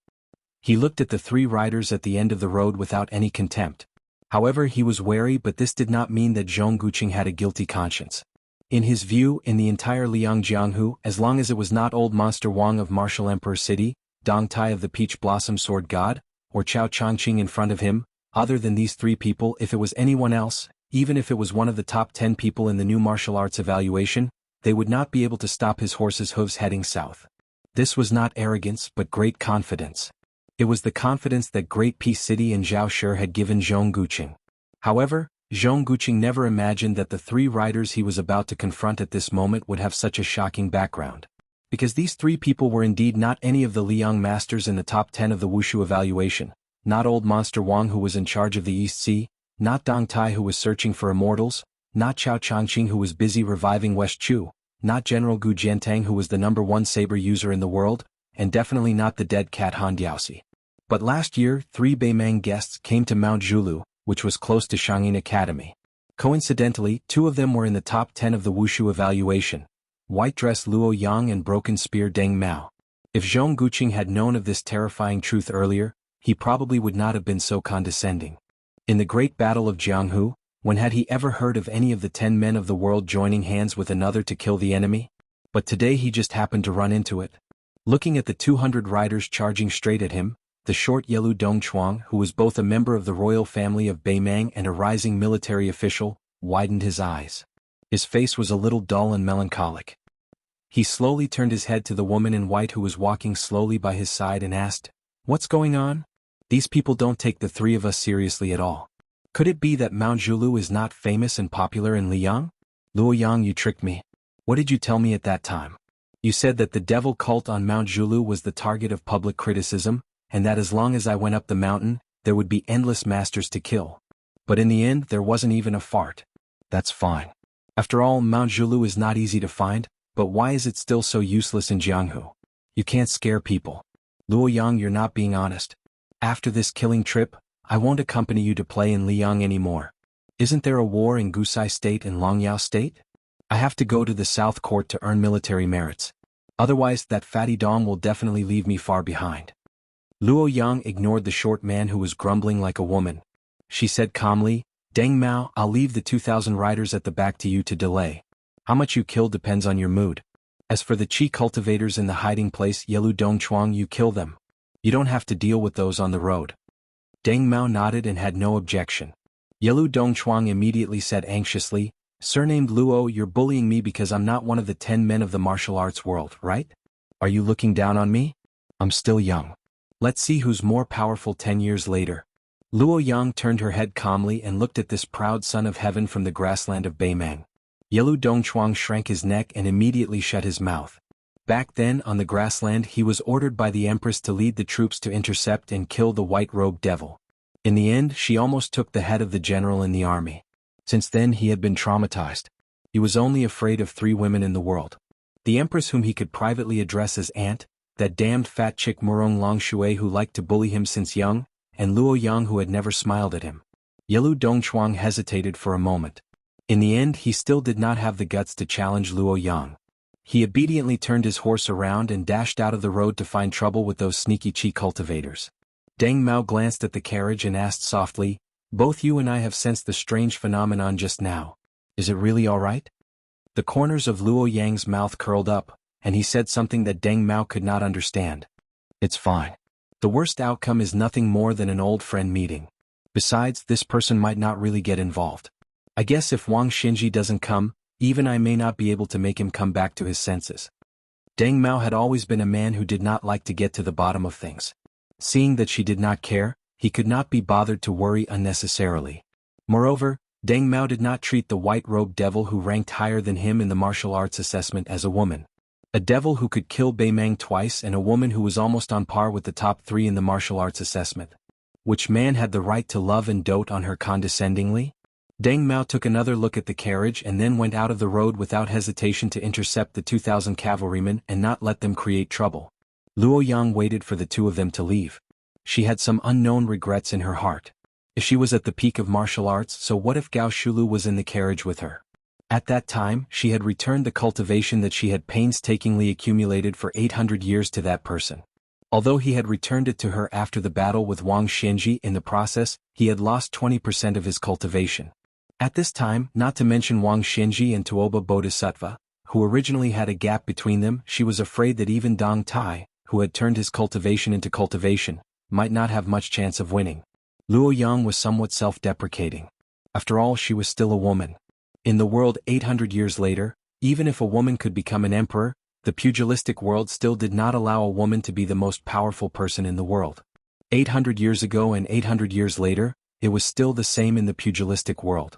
He looked at the 3 riders at the end of the road without any contempt. However, he was wary, but this did not mean that Zhong Guqing had a guilty conscience. In his view, in the entire Liang Jianghu, as long as it was not old Monster Wang of Martial Emperor City, Dong Tai of the Peach Blossom Sword God, or Chao Changqing in front of him, other than these 3 people, if it was anyone else, even if it was one of the top 10 people in the new martial arts evaluation, they would not be able to stop his horse's hooves heading south. This was not arrogance but great confidence. It was the confidence that Great Peace City and Zhao Shi had given Zhong Guqing. However, Zhong Guqing never imagined that the 3 riders he was about to confront at this moment would have such a shocking background. Because these 3 people were indeed not any of the Liang masters in the top 10 of the Wushu evaluation, not old Monster Wang who was in charge of the East Sea, not Dong Tai who was searching for immortals, not Chao Changqing who was busy reviving West Chu, not General Gu Jiantang who was the #1 saber user in the world, and definitely not the dead cat Han Diaoxi. But last year, 3 Beimang guests came to Mount Zhulu, which was close to Shangyin Academy. Coincidentally, 2 of them were in the top 10 of the Wushu evaluation: white dress Luo Yang and broken spear Deng Mao. If Zhong Guqing had known of this terrifying truth earlier, he probably would not have been so condescending. In the Great Battle of Jianghu, when had he ever heard of any of the 10 men of the world joining hands with another to kill the enemy? But today he just happened to run into it. Looking at the 200 riders charging straight at him, the short Yelu Dongchuang, who was both a member of the royal family of Beimang and a rising military official, widened his eyes. His face was a little dull and melancholic. He slowly turned his head to the woman in white who was walking slowly by his side and asked, "What's going on? These people don't take the 3 of us seriously at all. Could it be that Mount Zhulu is not famous and popular in Liang? Luo Yang, you tricked me. What did you tell me at that time? You said that the devil cult on Mount Zhulu was the target of public criticism, and that as long as I went up the mountain, there would be endless masters to kill. But in the end there wasn't even a fart. That's fine. After all, Mount Zhulu is not easy to find, but why is it still so useless in Jianghu? You can't scare people. Luo Yang, you're not being honest. After this killing trip, I won't accompany you to play in Liang anymore. Isn't there a war in Gusai State and Longyao State? I have to go to the South Court to earn military merits. Otherwise that fatty dong will definitely leave me far behind." Luo Yang ignored the short man who was grumbling like a woman. She said calmly, "Deng Mao, I'll leave the 2,000 riders at the back to you to delay. How much you kill depends on your mood. As for the Qi cultivators in the hiding place Yelu Dongchuang, you kill them. You don't have to deal with those on the road." Deng Mao nodded and had no objection. Yelu Dongchuang immediately said anxiously, "Surnamed Luo, you're bullying me because I'm not one of the 10 men of the martial arts world, right? Are you looking down on me? I'm still young. Let's see who's more powerful 10 years later." Luo Yang turned her head calmly and looked at this proud son of heaven from the grassland of Beimang. Yelu Dongchuang shrank his neck and immediately shut his mouth. Back then on the grassland he was ordered by the Empress to lead the troops to intercept and kill the white-robed devil. In the end she almost took the head of the general in the army. Since then he had been traumatized. He was only afraid of 3 women in the world. The Empress whom he could privately address as aunt, that damned fat chick Murong Longshui who liked to bully him since young, and Luo Yang who had never smiled at him. Yelu Dongchuang hesitated for a moment. In the end he still did not have the guts to challenge Luo Yang. He obediently turned his horse around and dashed out of the road to find trouble with those sneaky Qi cultivators. Deng Mao glanced at the carriage and asked softly, "Both you and I have sensed the strange phenomenon just now. Is it really all right?" The corners of Luo Yang's mouth curled up, and he said something that Deng Mao could not understand. "It's fine. The worst outcome is nothing more than an old friend meeting. Besides, this person might not really get involved. I guess if Wang Xinji doesn't come, even I may not be able to make him come back to his senses." Deng Mao had always been a man who did not like to get to the bottom of things. Seeing that she did not care, he could not be bothered to worry unnecessarily. Moreover, Deng Mao did not treat the white-robed devil who ranked higher than him in the martial arts assessment as a woman. A devil who could kill Beimang twice and a woman who was almost on par with the top 3 in the martial arts assessment. Which man had the right to love and dote on her condescendingly? Deng Mao took another look at the carriage and then went out of the road without hesitation to intercept the 2,000 cavalrymen and not let them create trouble. Luo Yang waited for the 2 of them to leave. She had some unknown regrets in her heart. If she was at the peak of martial arts, so what if Gao Shulu was in the carriage with her? At that time, she had returned the cultivation that she had painstakingly accumulated for 800 years to that person. Although he had returned it to her after the battle with Wang Xinji, in the process, he had lost 20% of his cultivation. At this time, not to mention Wang Xinji and Tuoba Bodhisattva, who originally had a gap between them, she was afraid that even Dong Tai, who had turned his cultivation into cultivation, might not have much chance of winning. Luo Yang was somewhat self-deprecating. After all, she was still a woman. In the world 800 years later, even if a woman could become an emperor, the pugilistic world still did not allow a woman to be the most powerful person in the world. 800 years ago and 800 years later, it was still the same in the pugilistic world.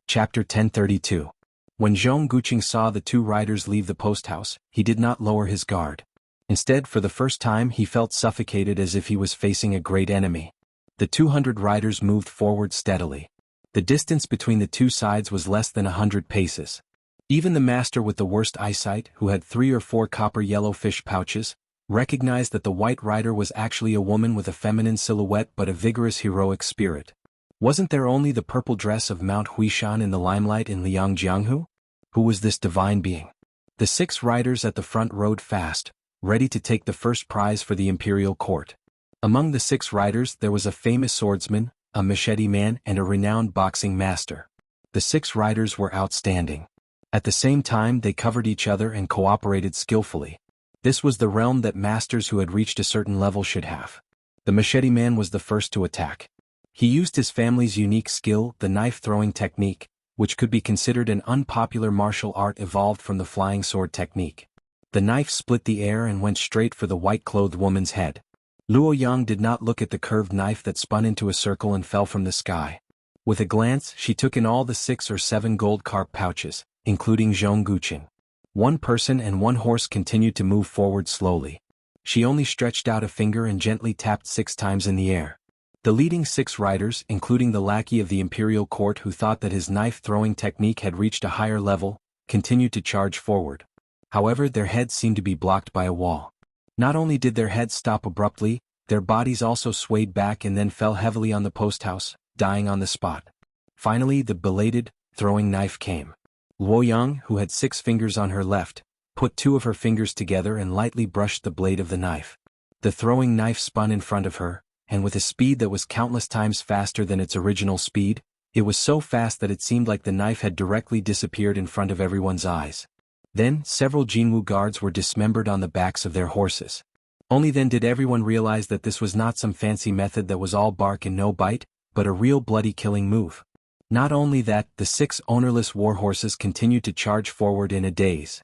Chapter 1032. When Zhong Guqing saw the 2 riders leave the post house, he did not lower his guard. Instead, for the first time he felt suffocated as if he was facing a great enemy. The 200 riders moved forward steadily. The distance between the 2 sides was less than 100 paces. Even the master with the worst eyesight, who had 3 or 4 copper yellow fish pouches, recognized that the white rider was actually a woman with a feminine silhouette but a vigorous heroic spirit. Wasn't there only the purple dress of Mount Huishan in the limelight in Liang Jianghu? Who was this divine being? The 6 riders at the front rode fast, ready to take the first prize for the imperial court. Among the 6 riders there was a famous swordsman, a machete man and a renowned boxing master. The 6 riders were outstanding. At the same time they covered each other and cooperated skillfully. This was the realm that masters who had reached a certain level should have. The machete man was the first to attack. He used his family's unique skill, the knife-throwing technique, which could be considered an unpopular martial art evolved from the flying sword technique. The knife split the air and went straight for the white-clothed woman's head. Luo Yang did not look at the curved knife that spun into a circle and fell from the sky. With a glance, she took in all the 6 or 7 gold carp pouches, including Zhongguqing. 1 person and 1 horse continued to move forward slowly. She only stretched out a finger and gently tapped 6 times in the air. The leading 6 riders, including the lackey of the imperial court who thought that his knife-throwing technique had reached a higher level, continued to charge forward. However, their heads seemed to be blocked by a wall. Not only did their heads stop abruptly, their bodies also swayed back and then fell heavily on the post house, dying on the spot. Finally, the belated, throwing knife came. Luo Yang, who had 6 fingers on her left, put 2 of her fingers together and lightly brushed the blade of the knife. The throwing knife spun in front of her, and with a speed that was countless times faster than its original speed, it was so fast that it seemed like the knife had directly disappeared in front of everyone's eyes. Then, several Jianghu guards were dismembered on the backs of their horses. Only then did everyone realize that this was not some fancy method that was all bark and no bite, but a real bloody killing move. Not only that, the 6 ownerless war horses continued to charge forward in a daze.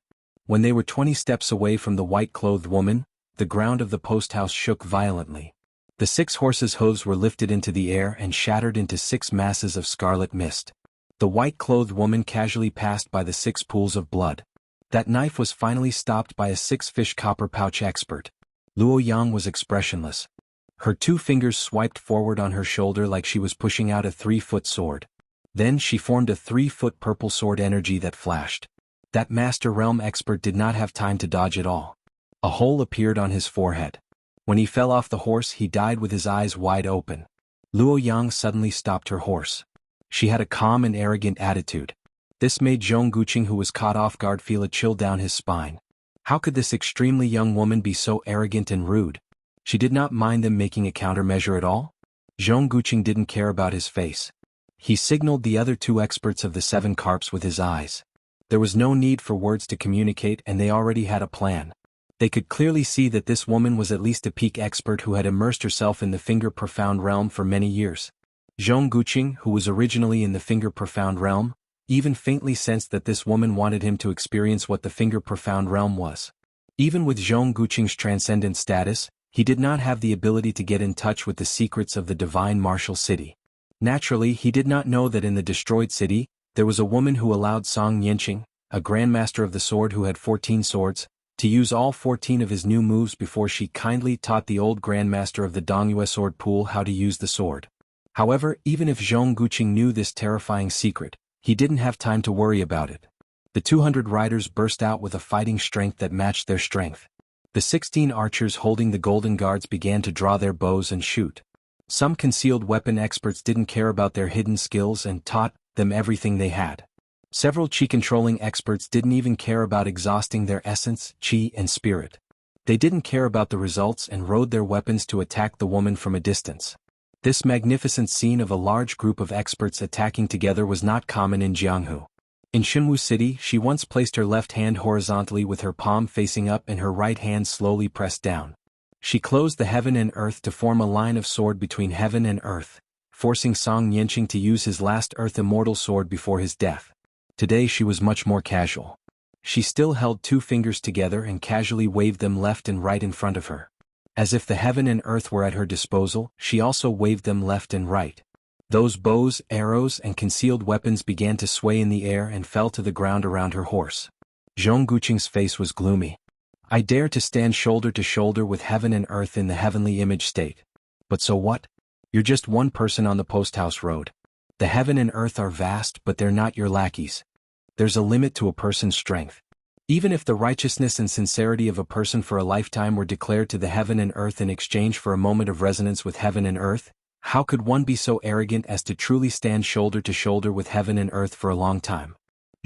When they were 20 steps away from the white-clothed woman, the ground of the post house shook violently. The 6 horses' hooves were lifted into the air and shattered into 6 masses of scarlet mist. The white-clothed woman casually passed by the 6 pools of blood. That knife was finally stopped by a 6-fish copper pouch expert. Luo Yang was expressionless. Her 2 fingers swiped forward on her shoulder like she was pushing out a 3-foot sword. Then she formed a 3-foot purple sword energy that flashed. That Master Realm expert did not have time to dodge at all. A hole appeared on his forehead. When he fell off the horse he died with his eyes wide open. Luo Yang suddenly stopped her horse. She had a calm and arrogant attitude. This made Zhongguqing, who was caught off guard, feel a chill down his spine. How could this extremely young woman be so arrogant and rude? She did not mind them making a countermeasure at all? Zhongguqing didn't care about his face. He signaled the other 2 experts of the 7 carps with his eyes. There was no need for words to communicate and they already had a plan. They could clearly see that this woman was at least a peak expert who had immersed herself in the Finger Profound realm for many years. Zhongguqing, who was originally in the Finger Profound realm, even faintly sensed that this woman wanted him to experience what the Finger Profound realm was. Even with Zhongguqing's transcendent status, he did not have the ability to get in touch with the secrets of the divine martial city. Naturally, he did not know that in the destroyed city, there was a woman who allowed Song Yanqing, a grandmaster of the sword who had 14 swords, to use all 14 of his new moves before she kindly taught the old grandmaster of the Dongyue sword pool how to use the sword. However, even if Zhongguqing knew this terrifying secret, he didn't have time to worry about it. The 200 riders burst out with a fighting strength that matched their strength. The 16 archers holding the golden guards began to draw their bows and shoot. Some concealed weapon experts didn't care about their hidden skills and taught them everything they had. Several chi-controlling experts didn't even care about exhausting their essence, chi and spirit. They didn't care about the results and rode their weapons to attack the woman from a distance. This magnificent scene of a large group of experts attacking together was not common in Jianghu. In Jianghu City, she once placed her left hand horizontally with her palm facing up and her right hand slowly pressed down. She closed the heaven and earth to form a line of sword between heaven and earth, forcing Song Yanqing to use his last earth immortal sword before his death. Today she was much more casual. She still held 2 fingers together and casually waved them left and right in front of her. As if the heaven and earth were at her disposal, she also waved them left and right. Those bows, arrows, and concealed weapons began to sway in the air and fell to the ground around her horse. Zhongguqing's face was gloomy. I dare to stand shoulder to shoulder with heaven and earth in the heavenly image state. But so what? You're just one person on the post house road. The heaven and earth are vast, but they're not your lackeys. There's a limit to a person's strength. Even if the righteousness and sincerity of a person for a lifetime were declared to the heaven and earth in exchange for a moment of resonance with heaven and earth, how could one be so arrogant as to truly stand shoulder to shoulder with heaven and earth for a long time?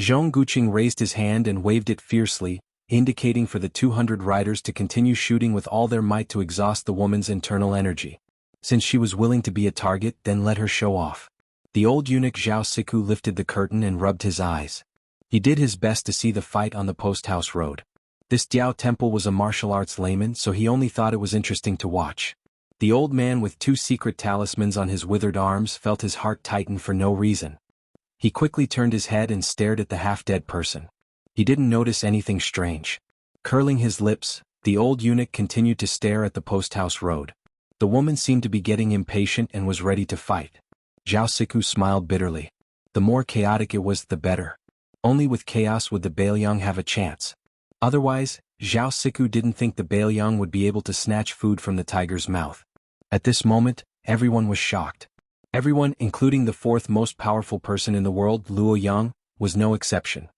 Zhong Guqing raised his hand and waved it fiercely, indicating for the 200 riders to continue shooting with all their might to exhaust the woman's internal energy. Since she was willing to be a target, then let her show off. The old eunuch Zhao Siku lifted the curtain and rubbed his eyes. He did his best to see the fight on the post-house road. This Diao Temple was a martial arts layman, so he only thought it was interesting to watch. The old man with 2 secret talismans on his withered arms felt his heart tighten for no reason. He quickly turned his head and stared at the half-dead person. He didn't notice anything strange. Curling his lips, the old eunuch continued to stare at the post-house road. The woman seemed to be getting impatient and was ready to fight. Zhao Siku smiled bitterly. The more chaotic it was, the better. Only with chaos would the Bailiang have a chance. Otherwise, Zhao Siku didn't think the Bailiang would be able to snatch food from the tiger's mouth. At this moment, everyone was shocked. Everyone, including the 4th most powerful person in the world, Luo Yang, was no exception.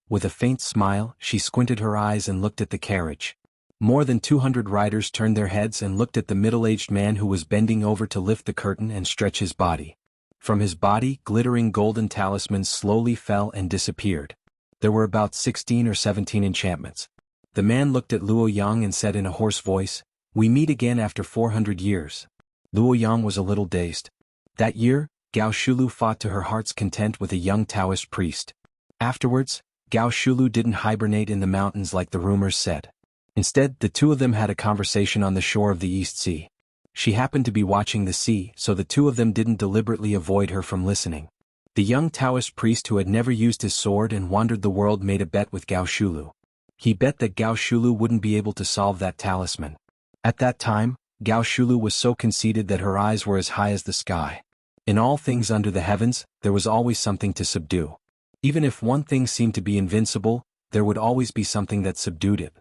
With a faint smile, she squinted her eyes and looked at the carriage. More than 200 riders turned their heads and looked at the middle-aged man who was bending over to lift the curtain and stretch his body. From his body, glittering golden talismans slowly fell and disappeared. There were about 16 or 17 enchantments. The man looked at Luo Yang and said in a hoarse voice, "We meet again after 400 years." Luo Yang was a little dazed. That year, Gao Shulu fought to her heart's content with a young Taoist priest. Afterwards, Gao Shulu didn't hibernate in the mountains like the rumors said. Instead, the two of them had a conversation on the shore of the East Sea. She happened to be watching the sea, so the two of them didn't deliberately avoid her from listening. The young Taoist priest who had never used his sword and wandered the world made a bet with Gao Shulu. He bet that Gao Shulu wouldn't be able to solve that talisman. At that time, Gao Shulu was so conceited that her eyes were as high as the sky. In all things under the heavens, there was always something to subdue. Even if one thing seemed to be invincible, there would always be something that subdued it.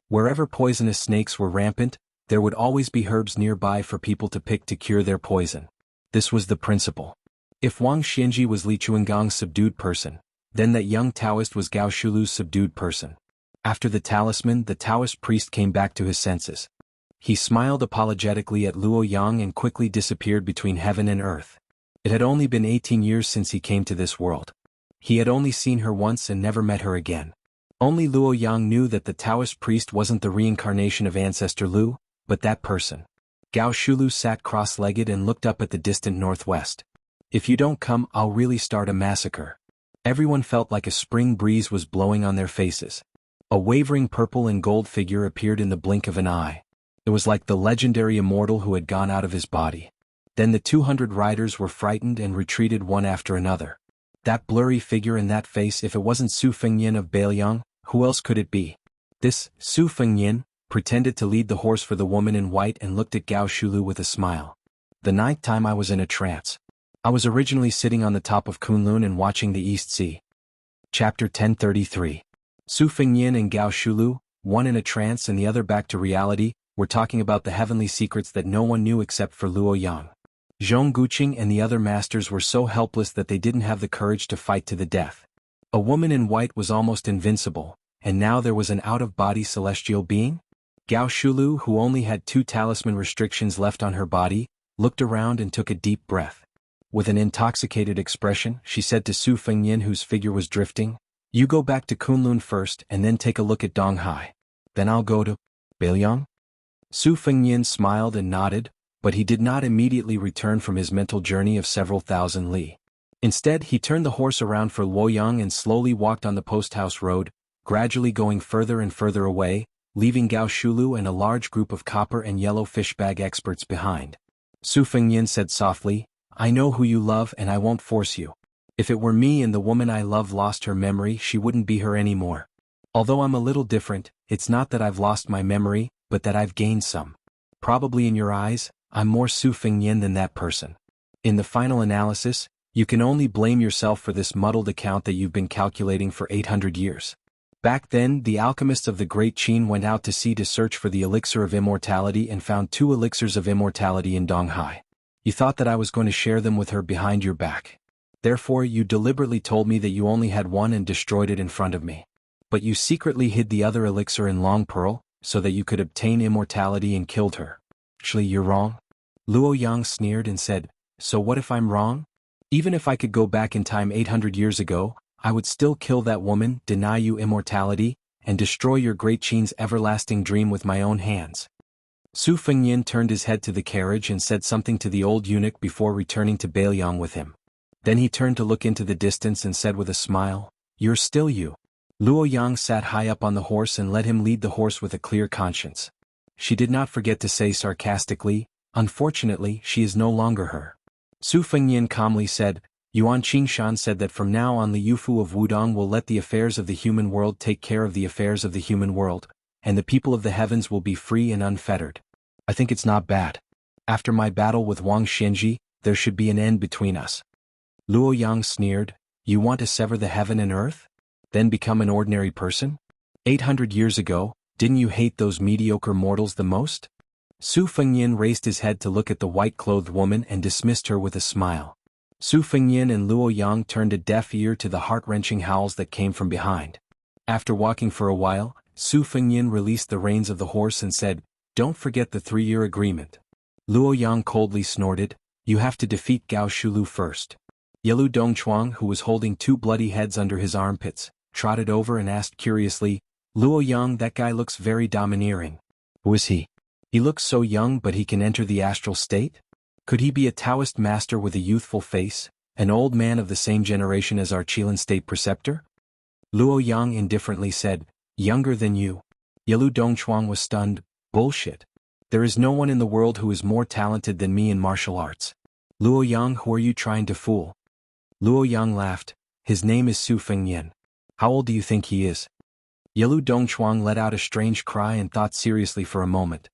Wherever poisonous snakes were rampant, there would always be herbs nearby for people to pick to cure their poison. This was the principle. If Wang Xianji was Li Chuangang's subdued person, then that young Taoist was Gao Shulu's subdued person. After the talisman, the Taoist priest came back to his senses. He smiled apologetically at Luo Yang and quickly disappeared between heaven and earth. It had only been 18 years since he came to this world. He had only seen her once and never met her again. Only Luo Yang knew that the Taoist priest wasn't the reincarnation of Ancestor Lu, but that person. Gao Shulu sat cross-legged and looked up at the distant northwest. "If you don't come, I'll really start a massacre." Everyone felt like a spring breeze was blowing on their faces. A wavering purple and gold figure appeared in the blink of an eye. It was like the legendary immortal who had gone out of his body. Then the 200 riders were frightened and retreated one after another. That blurry figure and that face, if it wasn't Su Fengyin of Bailiang, who else could it be? This Su Fengyin pretended to lead the horse for the woman in white and looked at Gao Shulu with a smile. "The 9th time I was in a trance. I was originally sitting on the top of Kunlun and watching the East Sea." Chapter 1033. Su Fengyin and Gao Shulu, one in a trance and the other back to reality, were talking about the heavenly secrets that no one knew except for Luo Yang. Zhong Guqing and the other masters were so helpless that they didn't have the courage to fight to the death. A woman in white was almost invincible, and now there was an out-of-body celestial being? Gao Shulu, who only had 2 talisman restrictions left on her body, looked around and took a deep breath. With an intoxicated expression, she said to Su Fengyin, whose figure was drifting, "You go back to Kunlun first and then take a look at Donghai. Then I'll go to Bailiang." Su Fengyin smiled and nodded, but he did not immediately return from his mental journey of several thousand li. Instead, he turned the horse around for Luoyang and slowly walked on the post-house road, gradually going further and further away, leaving Gao Shulu and a large group of copper and yellow fishbag experts behind. Su Fengyin said softly, "I know who you love and I won't force you. If it were me and the woman I love lost her memory, she wouldn't be her anymore. Although I'm a little different, it's not that I've lost my memory, but that I've gained some. Probably in your eyes, I'm more Su Fengyin than that person. In the final analysis, you can only blame yourself for this muddled account that you've been calculating for 800 years. Back then, the alchemists of the Great Qin went out to sea to search for the elixir of immortality and found 2 elixirs of immortality in Donghai. You thought that I was going to share them with her behind your back. Therefore, you deliberately told me that you only had one and destroyed it in front of me. But you secretly hid the other elixir in Long Pearl, so that you could obtain immortality and killed her. Actually, you're wrong. Luo Yang sneered and said, so what if I'm wrong? Even if I could go back in time 800 years ago, I would still kill that woman, deny you immortality, and destroy your great Qin's everlasting dream with my own hands. Su Fengyin turned his head to the carriage and said something to the old eunuch before returning to Bailiang with him. Then he turned to look into the distance and said with a smile, you're still you. Luo Yang sat high up on the horse and let him lead the horse with a clear conscience. She did not forget to say sarcastically, unfortunately she is no longer her. Su Fengyin calmly said, Yuan Qingshan said that from now on the Yufu of Wudong will let the affairs of the human world take care of the affairs of the human world, and the people of the heavens will be free and unfettered. I think it's not bad. After my battle with Wang Xianji, there should be an end between us. Luo Yang sneered, you want to sever the heaven and earth? Then become an ordinary person? 800 years ago, didn't you hate those mediocre mortals the most? Su Fengyin raised his head to look at the white-clothed woman and dismissed her with a smile. Su Fengyin and Luo Yang turned a deaf ear to the heart-wrenching howls that came from behind. After walking for a while, Su Fengyin released the reins of the horse and said, don't forget the 3-year agreement. Luo Yang coldly snorted, you have to defeat Gao Shulu first. Yelu Dongchuang, who was holding 2 bloody heads under his armpits, trotted over and asked curiously, Luo Yang, that guy looks very domineering. Who is he? He looks so young but he can enter the astral state? Could he be a Taoist master with a youthful face, an old man of the same generation as our Chilan state preceptor? Luo Yang indifferently said, younger than you. Yelu Dongchuang was stunned, bullshit. There is no one in the world who is more talented than me in martial arts. Luo Yang, who are you trying to fool? Luo Yang laughed, his name is Su Fengyin. How old do you think he is? Yelu Dongchuang let out a strange cry and thought seriously for a moment.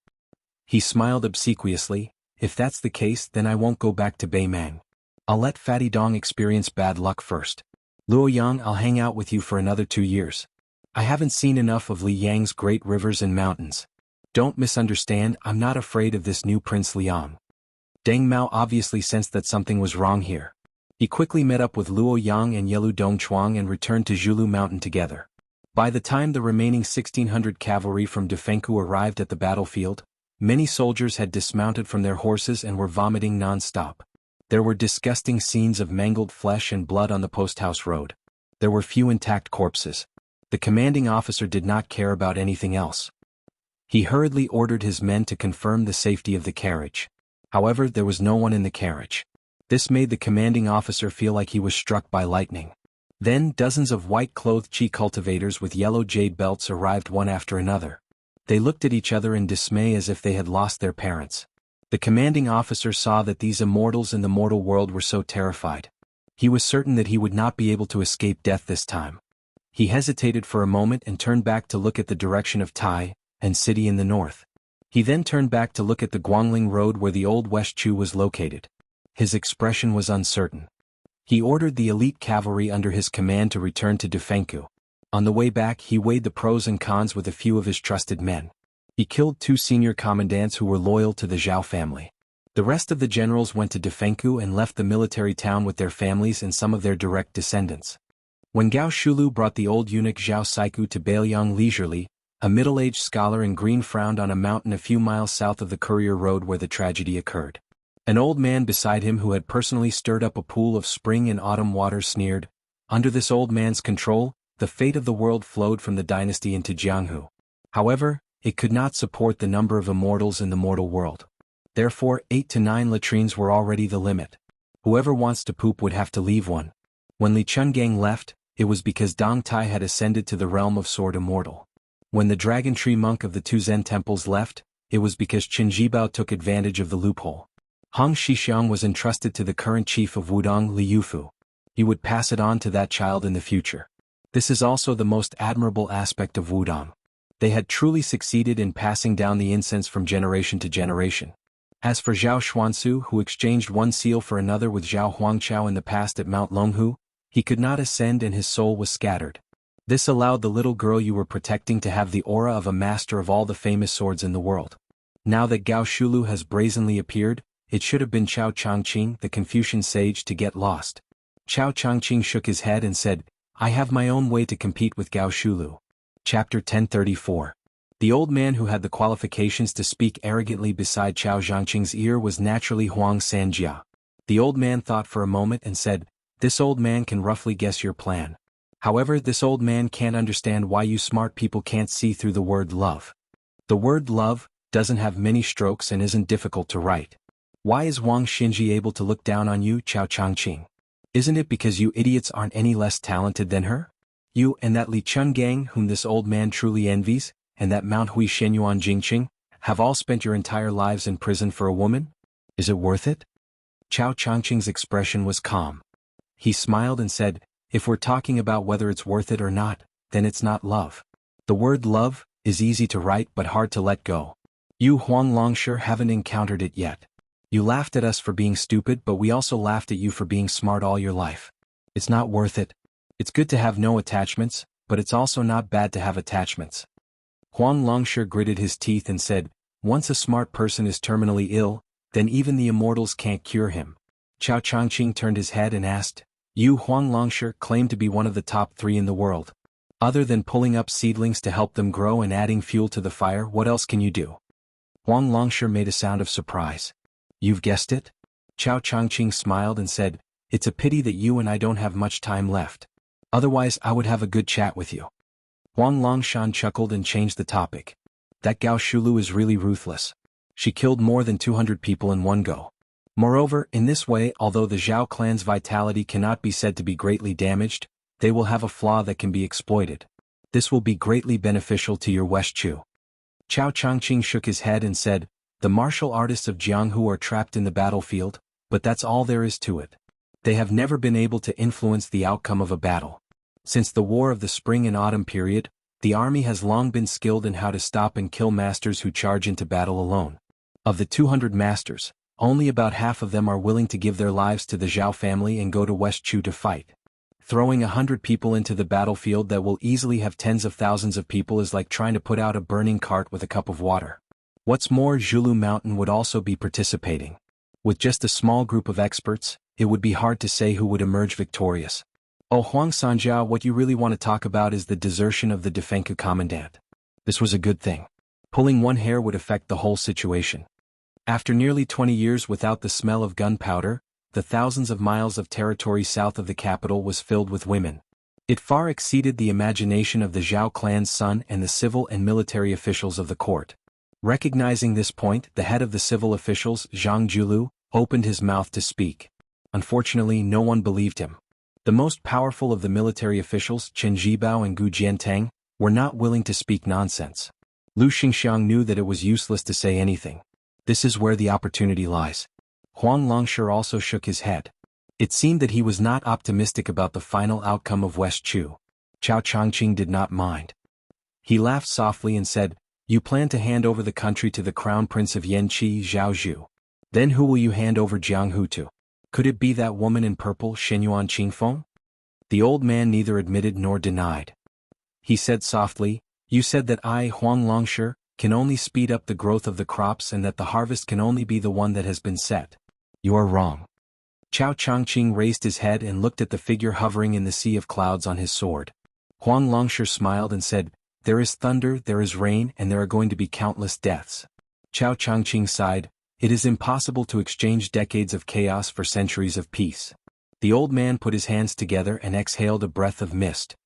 He smiled obsequiously, if that's the case then I won't go back to Beimang. I'll let Fatty Dong experience bad luck first. Luo Yang, I'll hang out with you for another 2 years. I haven't seen enough of Li Yang's great rivers and mountains. Don't misunderstand, I'm not afraid of this new Prince Liang. Deng Mao obviously sensed that something was wrong here. He quickly met up with Luo Yang and Yelu Dongchuang and returned to Zhulu Mountain together. By the time the remaining 1,600 cavalry from Defenku arrived at the battlefield, many soldiers had dismounted from their horses and were vomiting non-stop. There were disgusting scenes of mangled flesh and blood on the post-house road. There were few intact corpses. The commanding officer did not care about anything else. He hurriedly ordered his men to confirm the safety of the carriage. However, there was no one in the carriage. This made the commanding officer feel like he was struck by lightning. Then dozens of white-clothed Qi cultivators with yellow jade belts arrived one after another. They looked at each other in dismay as if they had lost their parents. The commanding officer saw that these immortals in the mortal world were so terrified. He was certain that he would not be able to escape death this time. He hesitated for a moment and turned back to look at the direction of Tai, and city in the north. He then turned back to look at the Guangling Road where the old West Chu was located. His expression was uncertain. He ordered the elite cavalry under his command to return to Defenku. On the way back he weighed the pros and cons with a few of his trusted men. He killed 2 senior commandants who were loyal to the Zhao family. The rest of the generals went to Defenku and left the military town with their families and some of their direct descendants. When Gao Shulu brought the old eunuch Zhao Saiku to Bailiang leisurely, a middle-aged scholar in green frowned on a mountain a few miles south of the courier road where the tragedy occurred. An old man beside him who had personally stirred up a pool of spring and autumn water sneered, under this old man's control, the fate of the world flowed from the dynasty into Jianghu. However, it could not support the number of immortals in the mortal world. Therefore 8 to 9 latrines were already the limit. Whoever wants to poop would have to leave one. When Li Chungang left, it was because Dong Tai had ascended to the realm of Sword Immortal. When the Dragon Tree monk of the 2 Zen temples left, it was because Qin Jibao took advantage of the loophole. Hong Shixiang was entrusted to the current chief of Wudong, Li Yufu. He would pass it on to that child in the future. This is also the most admirable aspect of Wudong. They had truly succeeded in passing down the incense from generation to generation. As for Zhao Xuansu, who exchanged one seal for another with Zhao Huangchao in the past at Mount Longhu, he could not ascend and his soul was scattered. This allowed the little girl you were protecting to have the aura of a master of all the famous swords in the world. Now that Gao Shulu has brazenly appeared, it should have been Chao Changqing, the Confucian sage, to get lost. Chao Changqing shook his head and said, I have my own way to compete with Gao Shulu. Chapter 1034. The old man who had the qualifications to speak arrogantly beside Chao Zhangqing's ear was naturally Huang Sanjia. The old man thought for a moment and said, "This old man can roughly guess your plan. However, this old man can't understand why you smart people can't see through the word love. The word love doesn't have many strokes and isn't difficult to write. Why is Wang Xinji able to look down on you, Chao Changqing? Isn't it because you idiots aren't any less talented than her? You and that Li Chungang whom this old man truly envies, and that Mount Hui Shenyuan Jingqing, have all spent your entire lives in prison for a woman? Is it worth it?" Chao Changqing's expression was calm. He smiled and said, "If we're talking about whether it's worth it or not, then it's not love. The word love is easy to write but hard to let go. You Huang Longsher haven't encountered it yet. You laughed at us for being stupid, but we also laughed at you for being smart all your life. It's not worth it. It's good to have no attachments, but it's also not bad to have attachments." Huang Longsher gritted his teeth and said, "Once a smart person is terminally ill, then even the immortals can't cure him." Chao Changqing turned his head and asked, "You Huang Longsher claim to be one of the top 3 in the world. Other than pulling up seedlings to help them grow and adding fuel to the fire, what else can you do?" Huang Longsher made a sound of surprise. "You've guessed it?" Chao Changqing smiled and said, "It's a pity that you and I don't have much time left. Otherwise I would have a good chat with you." Huang Longshan chuckled and changed the topic. "That Gao Shulu is really ruthless. She killed more than 200 people in one go. Moreover, in this way, although the Zhao clan's vitality cannot be said to be greatly damaged, they will have a flaw that can be exploited. This will be greatly beneficial to your West Chu." Chao Changqing shook his head and said, "The martial artists of Jianghu are trapped in the battlefield, but that's all there is to it. They have never been able to influence the outcome of a battle. Since the War of the Spring and Autumn period, the army has long been skilled in how to stop and kill masters who charge into battle alone. Of the 200 masters, only about half of them are willing to give their lives to the Zhao family and go to West Chu to fight. Throwing 100 people into the battlefield that will easily have tens of thousands of people is like trying to put out a burning cart with a cup of water. What's more, Zhulu Mountain would also be participating. With just a small group of experts, it would be hard to say who would emerge victorious. Oh Huang Sanjia, what you really want to talk about is the desertion of the Defenku commandant. This was a good thing. Pulling one hair would affect the whole situation. After nearly 20 years without the smell of gunpowder, the thousands of miles of territory south of the capital was filled with women. It far exceeded the imagination of the Zhao clan's son and the civil and military officials of the court. Recognizing this point, the head of the civil officials, Zhang Julu, opened his mouth to speak. Unfortunately, no one believed him. The most powerful of the military officials, Chen Zhibao and Gu Jiantang, were not willing to speak nonsense. Lu Xingxiang knew that it was useless to say anything. This is where the opportunity lies. Huang Longsher also shook his head. It seemed that he was not optimistic about the final outcome of West Chu. Chao Changqing did not mind. He laughed softly and said, "You plan to hand over the country to the crown prince of Yanqi, Zhao Zhu. Then who will you hand over Jianghu to? Could it be that woman in purple, Shenyuan Qingfeng?" The old man neither admitted nor denied. He said softly, "You said that I, Huang Longsher, can only speed up the growth of the crops and that the harvest can only be the one that has been set. You are wrong." Chao Changqing raised his head and looked at the figure hovering in the sea of clouds on his sword. Huang Longsher smiled and said, "There is thunder, there is rain, and there are going to be countless deaths." Chao Changqing sighed, "It is impossible to exchange decades of chaos for centuries of peace." The old man put his hands together and exhaled a breath of mist.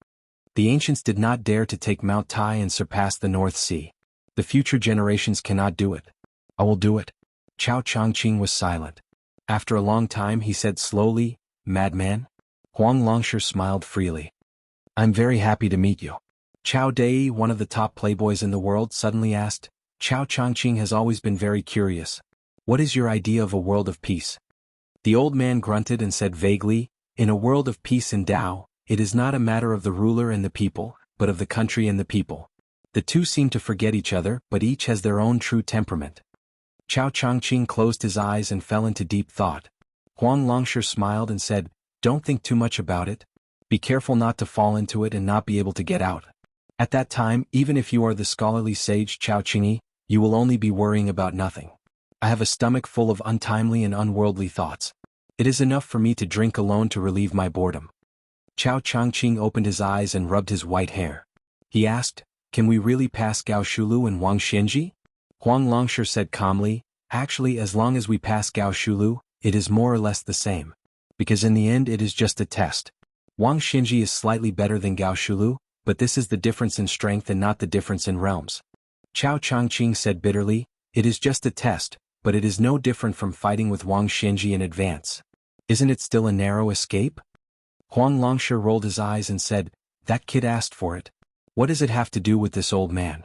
"The ancients did not dare to take Mount Tai and surpass the North Sea. The future generations cannot do it. I will do it." Chao Changqing was silent. After a long time he said slowly, "Madman?" Huang Longsher smiled freely. "I'm very happy to meet you." Chao Dai, one of the top playboys in the world, suddenly asked. Chao Changqing has always been very curious. "What is your idea of a world of peace?" The old man grunted and said vaguely, "In a world of peace and Tao, it is not a matter of the ruler and the people, but of the country and the people. The two seem to forget each other, but each has their own true temperament." Chao Changqing closed his eyes and fell into deep thought. Huang Longsher smiled and said, "Don't think too much about it. Be careful not to fall into it and not be able to get out. At that time, even if you are the scholarly sage Chao Qingyi, you will only be worrying about nothing. I have a stomach full of untimely and unworldly thoughts. It is enough for me to drink alone to relieve my boredom." Chao Changqing opened his eyes and rubbed his white hair. He asked, Can we really pass Gao Shulu and Wang Xinji? Huang Longsher said calmly, actually as long as we pass Gao Shulu, it is more or less the same. Because in the end it is just a test. Wang Xinji is slightly better than Gao Shulu, but this is the difference in strength and not the difference in realms. Chao Changqing said bitterly, it is just a test, but it is no different from fighting with Wang Xinji in advance. Isn't it still a narrow escape? Huang Longsher rolled his eyes and said, that kid asked for it. What does it have to do with this old man?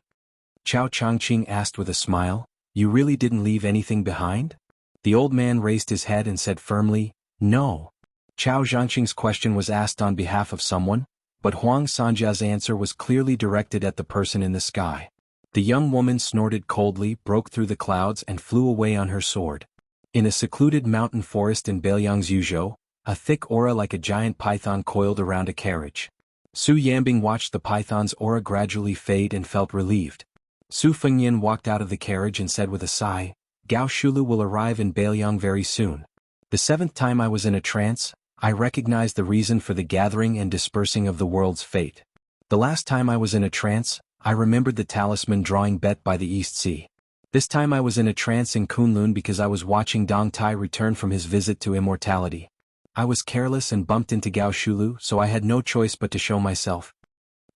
Chao Changqing asked with a smile, you really didn't leave anything behind? The old man raised his head and said firmly, no. Chao Zhangqing's question was asked on behalf of someone, but Huang Sanjia's answer was clearly directed at the person in the sky. The young woman snorted coldly, broke through the clouds and flew away on her sword. In a secluded mountain forest in Beiliang's Yuzhou, a thick aura like a giant python coiled around a carriage. Su Yambing watched the python's aura gradually fade and felt relieved. Su Fengyan walked out of the carriage and said with a sigh, Gao Shulu will arrive in Beiliang very soon. The 7th time I was in a trance, I recognized the reason for the gathering and dispersing of the world's fate. The last time I was in a trance, I remembered the talisman drawing Bet by the East Sea. This time I was in a trance in Kunlun because I was watching Dong Tai return from his visit to Immortality. I was careless and bumped into Gao Shulu, so I had no choice but to show myself.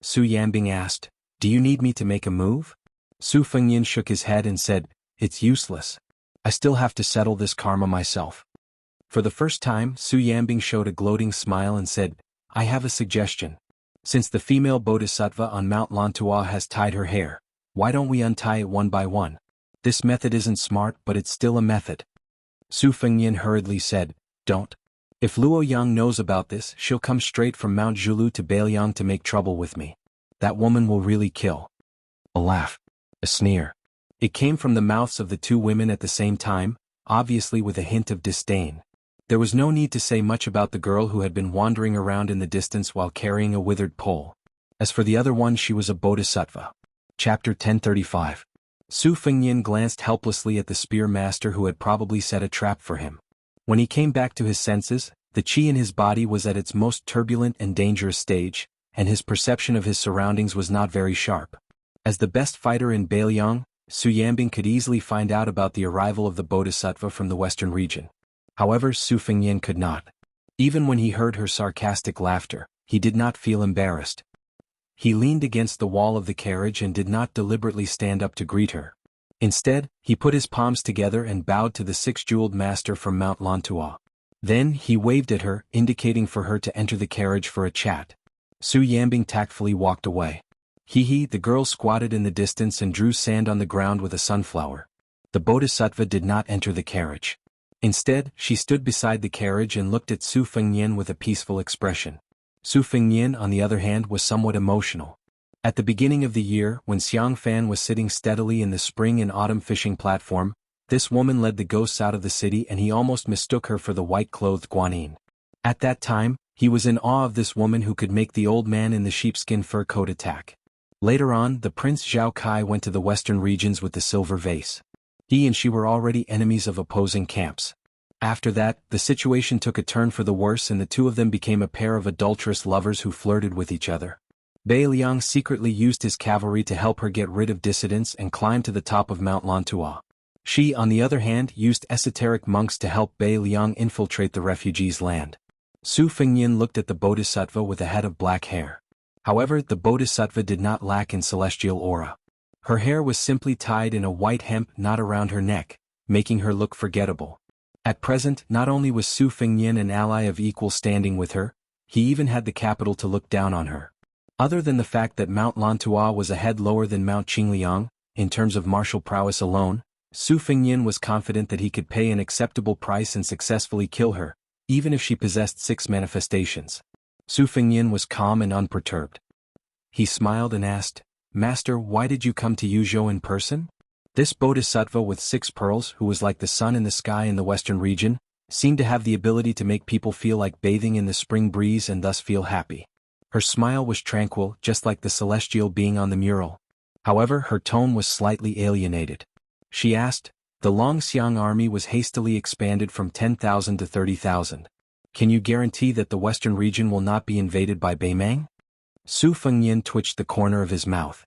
Su Yambing asked, do you need me to make a move? Su Fengyan shook his head and said, it's useless. I still have to settle this karma myself. For the first time, Su Yambing showed a gloating smile and said, I have a suggestion. Since the female bodhisattva on Mount Lantua has tied her hair, why don't we untie it one by one? This method isn't smart, but it's still a method. Su Fengyan hurriedly said, don't. If Luo Yang knows about this, she'll come straight from Mount Zhulu to Beiliang to make trouble with me. That woman will really kill. A laugh. A sneer. It came from the mouths of the two women at the same time, obviously with a hint of disdain. There was no need to say much about the girl who had been wandering around in the distance while carrying a withered pole. As for the other one, she was a bodhisattva. Chapter 1035. Su Fengyan glanced helplessly at the spear master who had probably set a trap for him. When he came back to his senses, the qi in his body was at its most turbulent and dangerous stage, and his perception of his surroundings was not very sharp. As the best fighter in Beiliang, Su Yambing could easily find out about the arrival of the bodhisattva from the western region. However, Su Fengyan could not. Even when he heard her sarcastic laughter, he did not feel embarrassed. He leaned against the wall of the carriage and did not deliberately stand up to greet her. Instead, he put his palms together and bowed to the six-jeweled master from Mount Lantua. Then, he waved at her, indicating for her to enter the carriage for a chat. Su Yambing tactfully walked away. The girl squatted in the distance and drew sand on the ground with a sunflower. The bodhisattva did not enter the carriage. Instead, she stood beside the carriage and looked at Su Fengyan with a peaceful expression. Su Fengyan, on the other hand, was somewhat emotional. At the beginning of the year, when Xiang Fan was sitting steadily in the spring and autumn fishing platform, this woman led the ghosts out of the city and he almost mistook her for the white-clothed Guanyin. At that time, he was in awe of this woman who could make the old man in the sheepskin fur coat attack. Later on, the Prince Zhao Kai went to the western regions with the silver vase. He and she were already enemies of opposing camps. After that, the situation took a turn for the worse and the two of them became a pair of adulterous lovers who flirted with each other. Beiliang secretly used his cavalry to help her get rid of dissidents and climb to the top of Mount Lantua. She, on the other hand, used esoteric monks to help Beiliang infiltrate the refugees' land. Su Fengyan looked at the bodhisattva with a head of black hair. However, the bodhisattva did not lack in celestial aura. Her hair was simply tied in a white hemp knot around her neck, making her look forgettable. At present, not only was Su Fengyan an ally of equal standing with her, he even had the capital to look down on her. Other than the fact that Mount Lantua was a head lower than Mount Qingliang, in terms of martial prowess alone, Su Fengyan was confident that he could pay an acceptable price and successfully kill her, even if she possessed 6 manifestations. Su Fengyan was calm and unperturbed. He smiled and asked, Master, why did you come to Yuzhou in person? This bodhisattva with 6 pearls, who was like the sun in the sky in the western region, seemed to have the ability to make people feel like bathing in the spring breeze and thus feel happy. Her smile was tranquil, just like the celestial being on the mural. However, her tone was slightly alienated. She asked, the Longxiang army was hastily expanded from 10,000 to 30,000. Can you guarantee that the western region will not be invaded by Beimang? Su Fengyan twitched the corner of his mouth.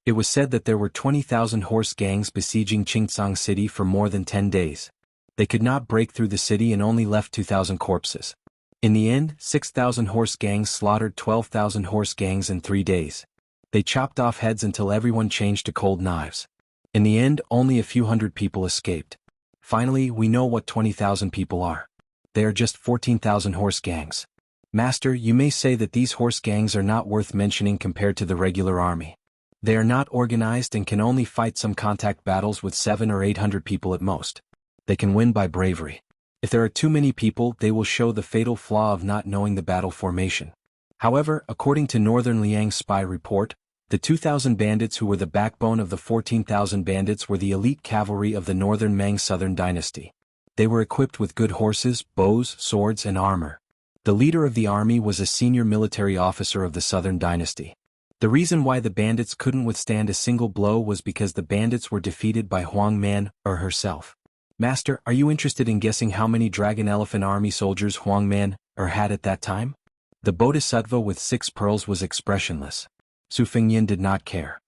It was said that there were 20,000 horse gangs besieging Qingcang City for more than 10 days. They could not break through the city and only left 2,000 corpses. In the end, 6,000 horse gangs slaughtered 12,000 horse gangs in 3 days. They chopped off heads until everyone changed to cold knives. In the end, only a few hundred people escaped. Finally, we know what 20,000 people are. They are just 14,000 horse gangs. Master, you may say that these horse gangs are not worth mentioning compared to the regular army. They are not organized and can only fight some contact battles with 700 or 800 people at most. They can win by bravery. If there are too many people, they will show the fatal flaw of not knowing the battle formation. However, according to Northern Liang's spy report, the 2,000 bandits who were the backbone of the 14,000 bandits were the elite cavalry of the Northern Meng Southern Dynasty. They were equipped with good horses, bows, swords, and armor. The leader of the army was a senior military officer of the Southern Dynasty. The reason why the bandits couldn't withstand a single blow was because the bandits were defeated by Huang Man, or herself. Master, are you interested in guessing how many Dragon Elephant Army soldiers Huang Man, or had at that time? The Bodhisattva with 6 pearls was expressionless. Su Fengyin did not care.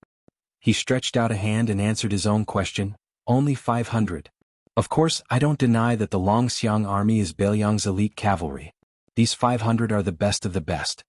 He stretched out a hand and answered his own question, only 500. Of course, I don't deny that the Longxiang army is Beiliang's elite cavalry. These 500 are the best of the best.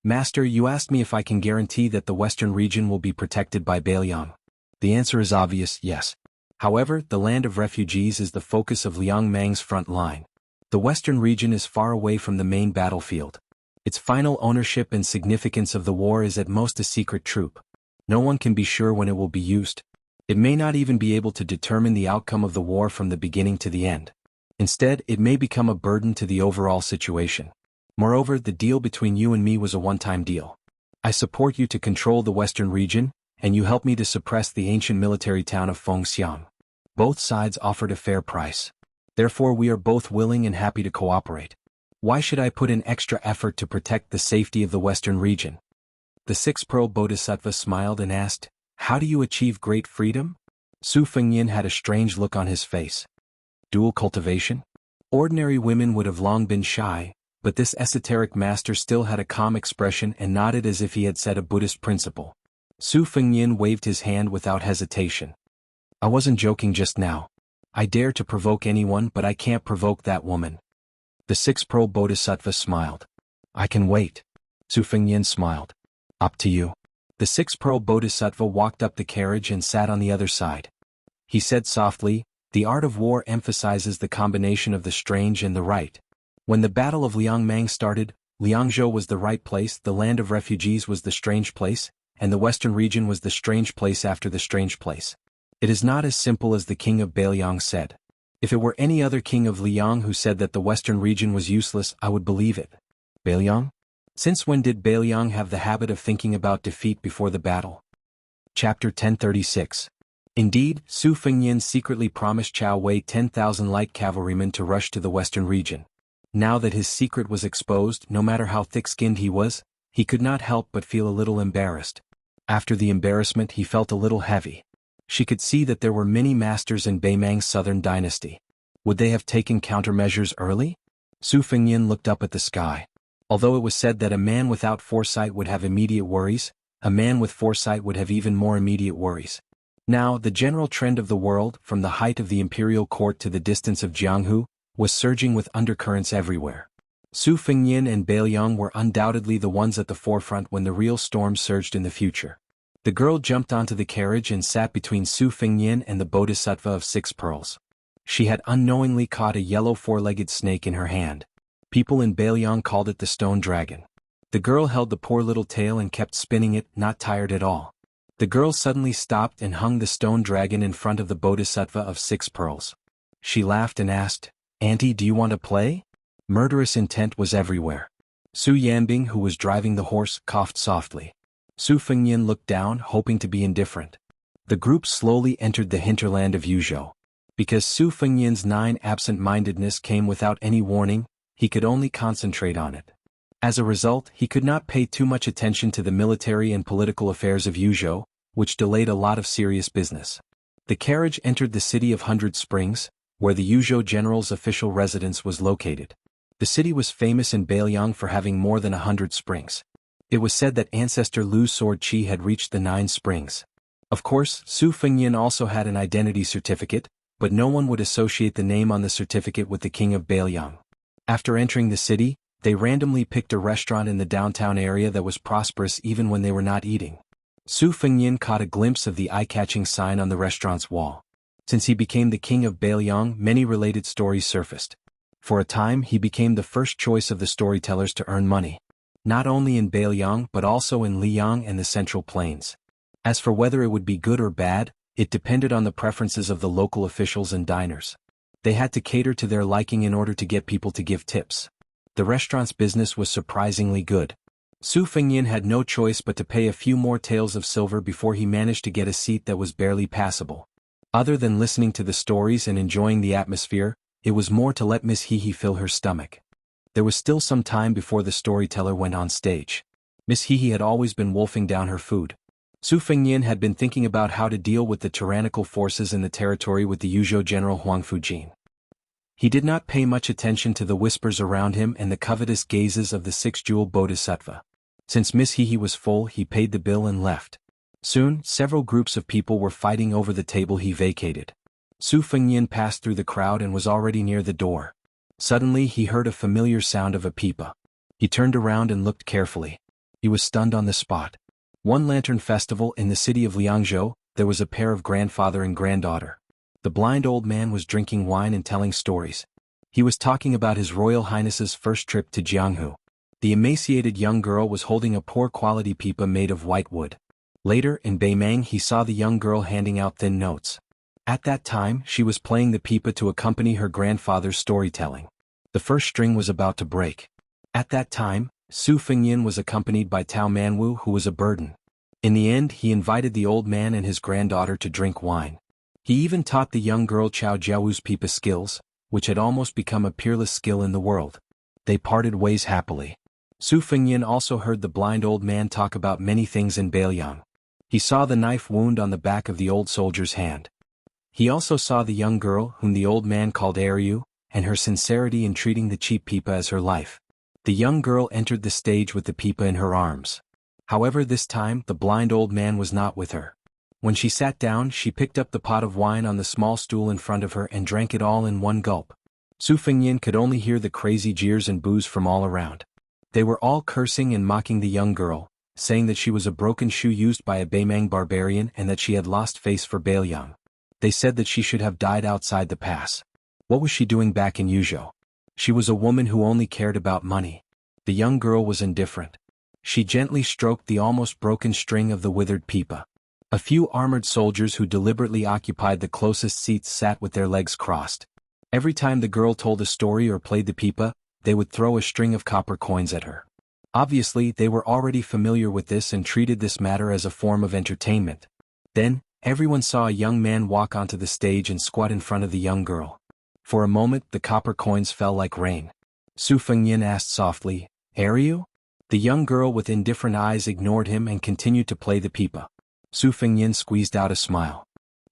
Master, you asked me if I can guarantee that the western region will be protected by Beiliang. The answer is obvious, yes. However, the land of refugees is the focus of Liang Mang's front line. The western region is far away from the main battlefield. Its final ownership and significance of the war is at most a secret troop. No one can be sure when it will be used. It may not even be able to determine the outcome of the war from the beginning to the end. Instead, it may become a burden to the overall situation. Moreover, the deal between you and me was a one-time deal. I support you to control the western region, and you help me to suppress the ancient military town of Fengxiang. Both sides offered a fair price. Therefore, we are both willing and happy to cooperate. Why should I put in extra effort to protect the safety of the western region? The 6-pearl Bodhisattva smiled and asked, how do you achieve great freedom? Su Fengyin had a strange look on his face. Dual cultivation? Ordinary women would have long been shy, but this esoteric master still had a calm expression and nodded as if he had said a Buddhist principle. Su Fengyin waved his hand without hesitation. I wasn't joking just now. I dare to provoke anyone, but I can't provoke that woman. The 6-pearl Bodhisattva smiled. I can wait. Su Fengyin smiled. Up to you. The 6-pearl Bodhisattva walked up the carriage and sat on the other side. He said softly, the art of war emphasizes the combination of the strange and the right. When the Battle of Liang Mang started, Liangzhou was the right place, the land of refugees was the strange place, and the western region was the strange place after the strange place. It is not as simple as the king of Beiliang said. If it were any other king of Liang who said that the western region was useless, I would believe it. Beiliang? Since when did Beiliang have the habit of thinking about defeat before the battle? Chapter 1036. Indeed, Su Fengyin secretly promised Chao Wei 10,000 light cavalrymen to rush to the western region. Now that his secret was exposed, no matter how thick-skinned he was, he could not help but feel a little embarrassed. After the embarrassment, he felt a little heavy. She could see that there were many masters in Beimang's southern dynasty. Would they have taken countermeasures early? Su Fengyin looked up at the sky. Although it was said that a man without foresight would have immediate worries, a man with foresight would have even more immediate worries. Now, the general trend of the world, from the height of the imperial court to the distance of Jianghu, was surging with undercurrents everywhere. Su Fengyin and Beiliang were undoubtedly the ones at the forefront when the real storm surged in the future. The girl jumped onto the carriage and sat between Su Fengyin and the Bodhisattva of 6 pearls. She had unknowingly caught a yellow 4-legged snake in her hand. People in Beiliang called it the stone dragon. The girl held the poor little tail and kept spinning it, not tired at all. The girl suddenly stopped and hung the stone dragon in front of the Bodhisattva of 6 pearls. She laughed and asked, Auntie, do you want to play? Murderous intent was everywhere. Su Yanbing, who was driving the horse, coughed softly. Su Fengyin looked down, hoping to be indifferent. The group slowly entered the hinterland of Yuzhou. Because Su Fengyin's 9 absent-mindedness came without any warning, he could only concentrate on it. As a result, he could not pay too much attention to the military and political affairs of Yuzhou, which delayed a lot of serious business. The carriage entered the city of 100 Springs, where the Yuzhou general's official residence was located. The city was famous in Beiliang for having more than 100 springs. It was said that ancestor Lu's sword Qi had reached the 9 springs. Of course, Su Fengyin also had an identity certificate, but no one would associate the name on the certificate with the king of Bailiang. After entering the city, they randomly picked a restaurant in the downtown area that was prosperous even when they were not eating. Su Fengyin caught a glimpse of the eye-catching sign on the restaurant's wall. Since he became the king of Bailiang, many related stories surfaced. For a time he became the first choice of the storytellers to earn money. Not only in Bailiang but also in Liang and the Central Plains. As for whether it would be good or bad, it depended on the preferences of the local officials and diners. They had to cater to their liking in order to get people to give tips. The restaurant's business was surprisingly good. Su Fengyin had no choice but to pay a few more taels of silver before he managed to get a seat that was barely passable. Other than listening to the stories and enjoying the atmosphere, it was more to let Miss Hehe fill her stomach. There was still some time before the storyteller went on stage. Miss Hehe had always been wolfing down her food. Su Fengyin had been thinking about how to deal with the tyrannical forces in the territory with the Yuzhou general Huang Fujin. He did not pay much attention to the whispers around him and the covetous gazes of the six-jewel bodhisattva. Since Miss Hehe was full, he paid the bill and left. Soon, several groups of people were fighting over the table he vacated. Su Fengyin passed through the crowd and was already near the door. Suddenly he heard a familiar sound of a pipa. He turned around and looked carefully. He was stunned on the spot. One lantern festival in the city of Liangzhou, there was a pair of grandfather and granddaughter. The blind old man was drinking wine and telling stories. He was talking about His Royal Highness's first trip to Jianghu. The emaciated young girl was holding a poor-quality pipa made of white wood. Later, in Beimang, he saw the young girl handing out thin notes. At that time, she was playing the pipa to accompany her grandfather's storytelling. The first string was about to break. At that time, Su Fengyin was accompanied by Tao Manwu, who was a burden. In the end, he invited the old man and his granddaughter to drink wine. He even taught the young girl Chao Jiaowu's pipa skills, which had almost become a peerless skill in the world. They parted ways happily. Su Fengyin also heard the blind old man talk about many things in Bailiang. He saw the knife wound on the back of the old soldier's hand. He also saw the young girl whom the old man called Ariu, and her sincerity in treating the cheap pipa as her life. The young girl entered the stage with the pipa in her arms. However, this time the blind old man was not with her. When she sat down, she picked up the pot of wine on the small stool in front of her and drank it all in one gulp. Su Fengyin could only hear the crazy jeers and boos from all around. They were all cursing and mocking the young girl, saying that she was a broken shoe used by a Beimang barbarian and that she had lost face for Bailiang. They said that she should have died outside the pass. What was she doing back in Yuzhou? She was a woman who only cared about money. The young girl was indifferent. She gently stroked the almost broken string of the withered pipa. A few armored soldiers who deliberately occupied the closest seats sat with their legs crossed. Every time the girl told a story or played the pipa, they would throw a string of copper coins at her. Obviously, they were already familiar with this and treated this matter as a form of entertainment. Then, everyone saw a young man walk onto the stage and squat in front of the young girl. For a moment, the copper coins fell like rain. Su Fengyin asked softly, "Ariu?" The young girl with indifferent eyes ignored him and continued to play the pipa. Su Fengyin squeezed out a smile.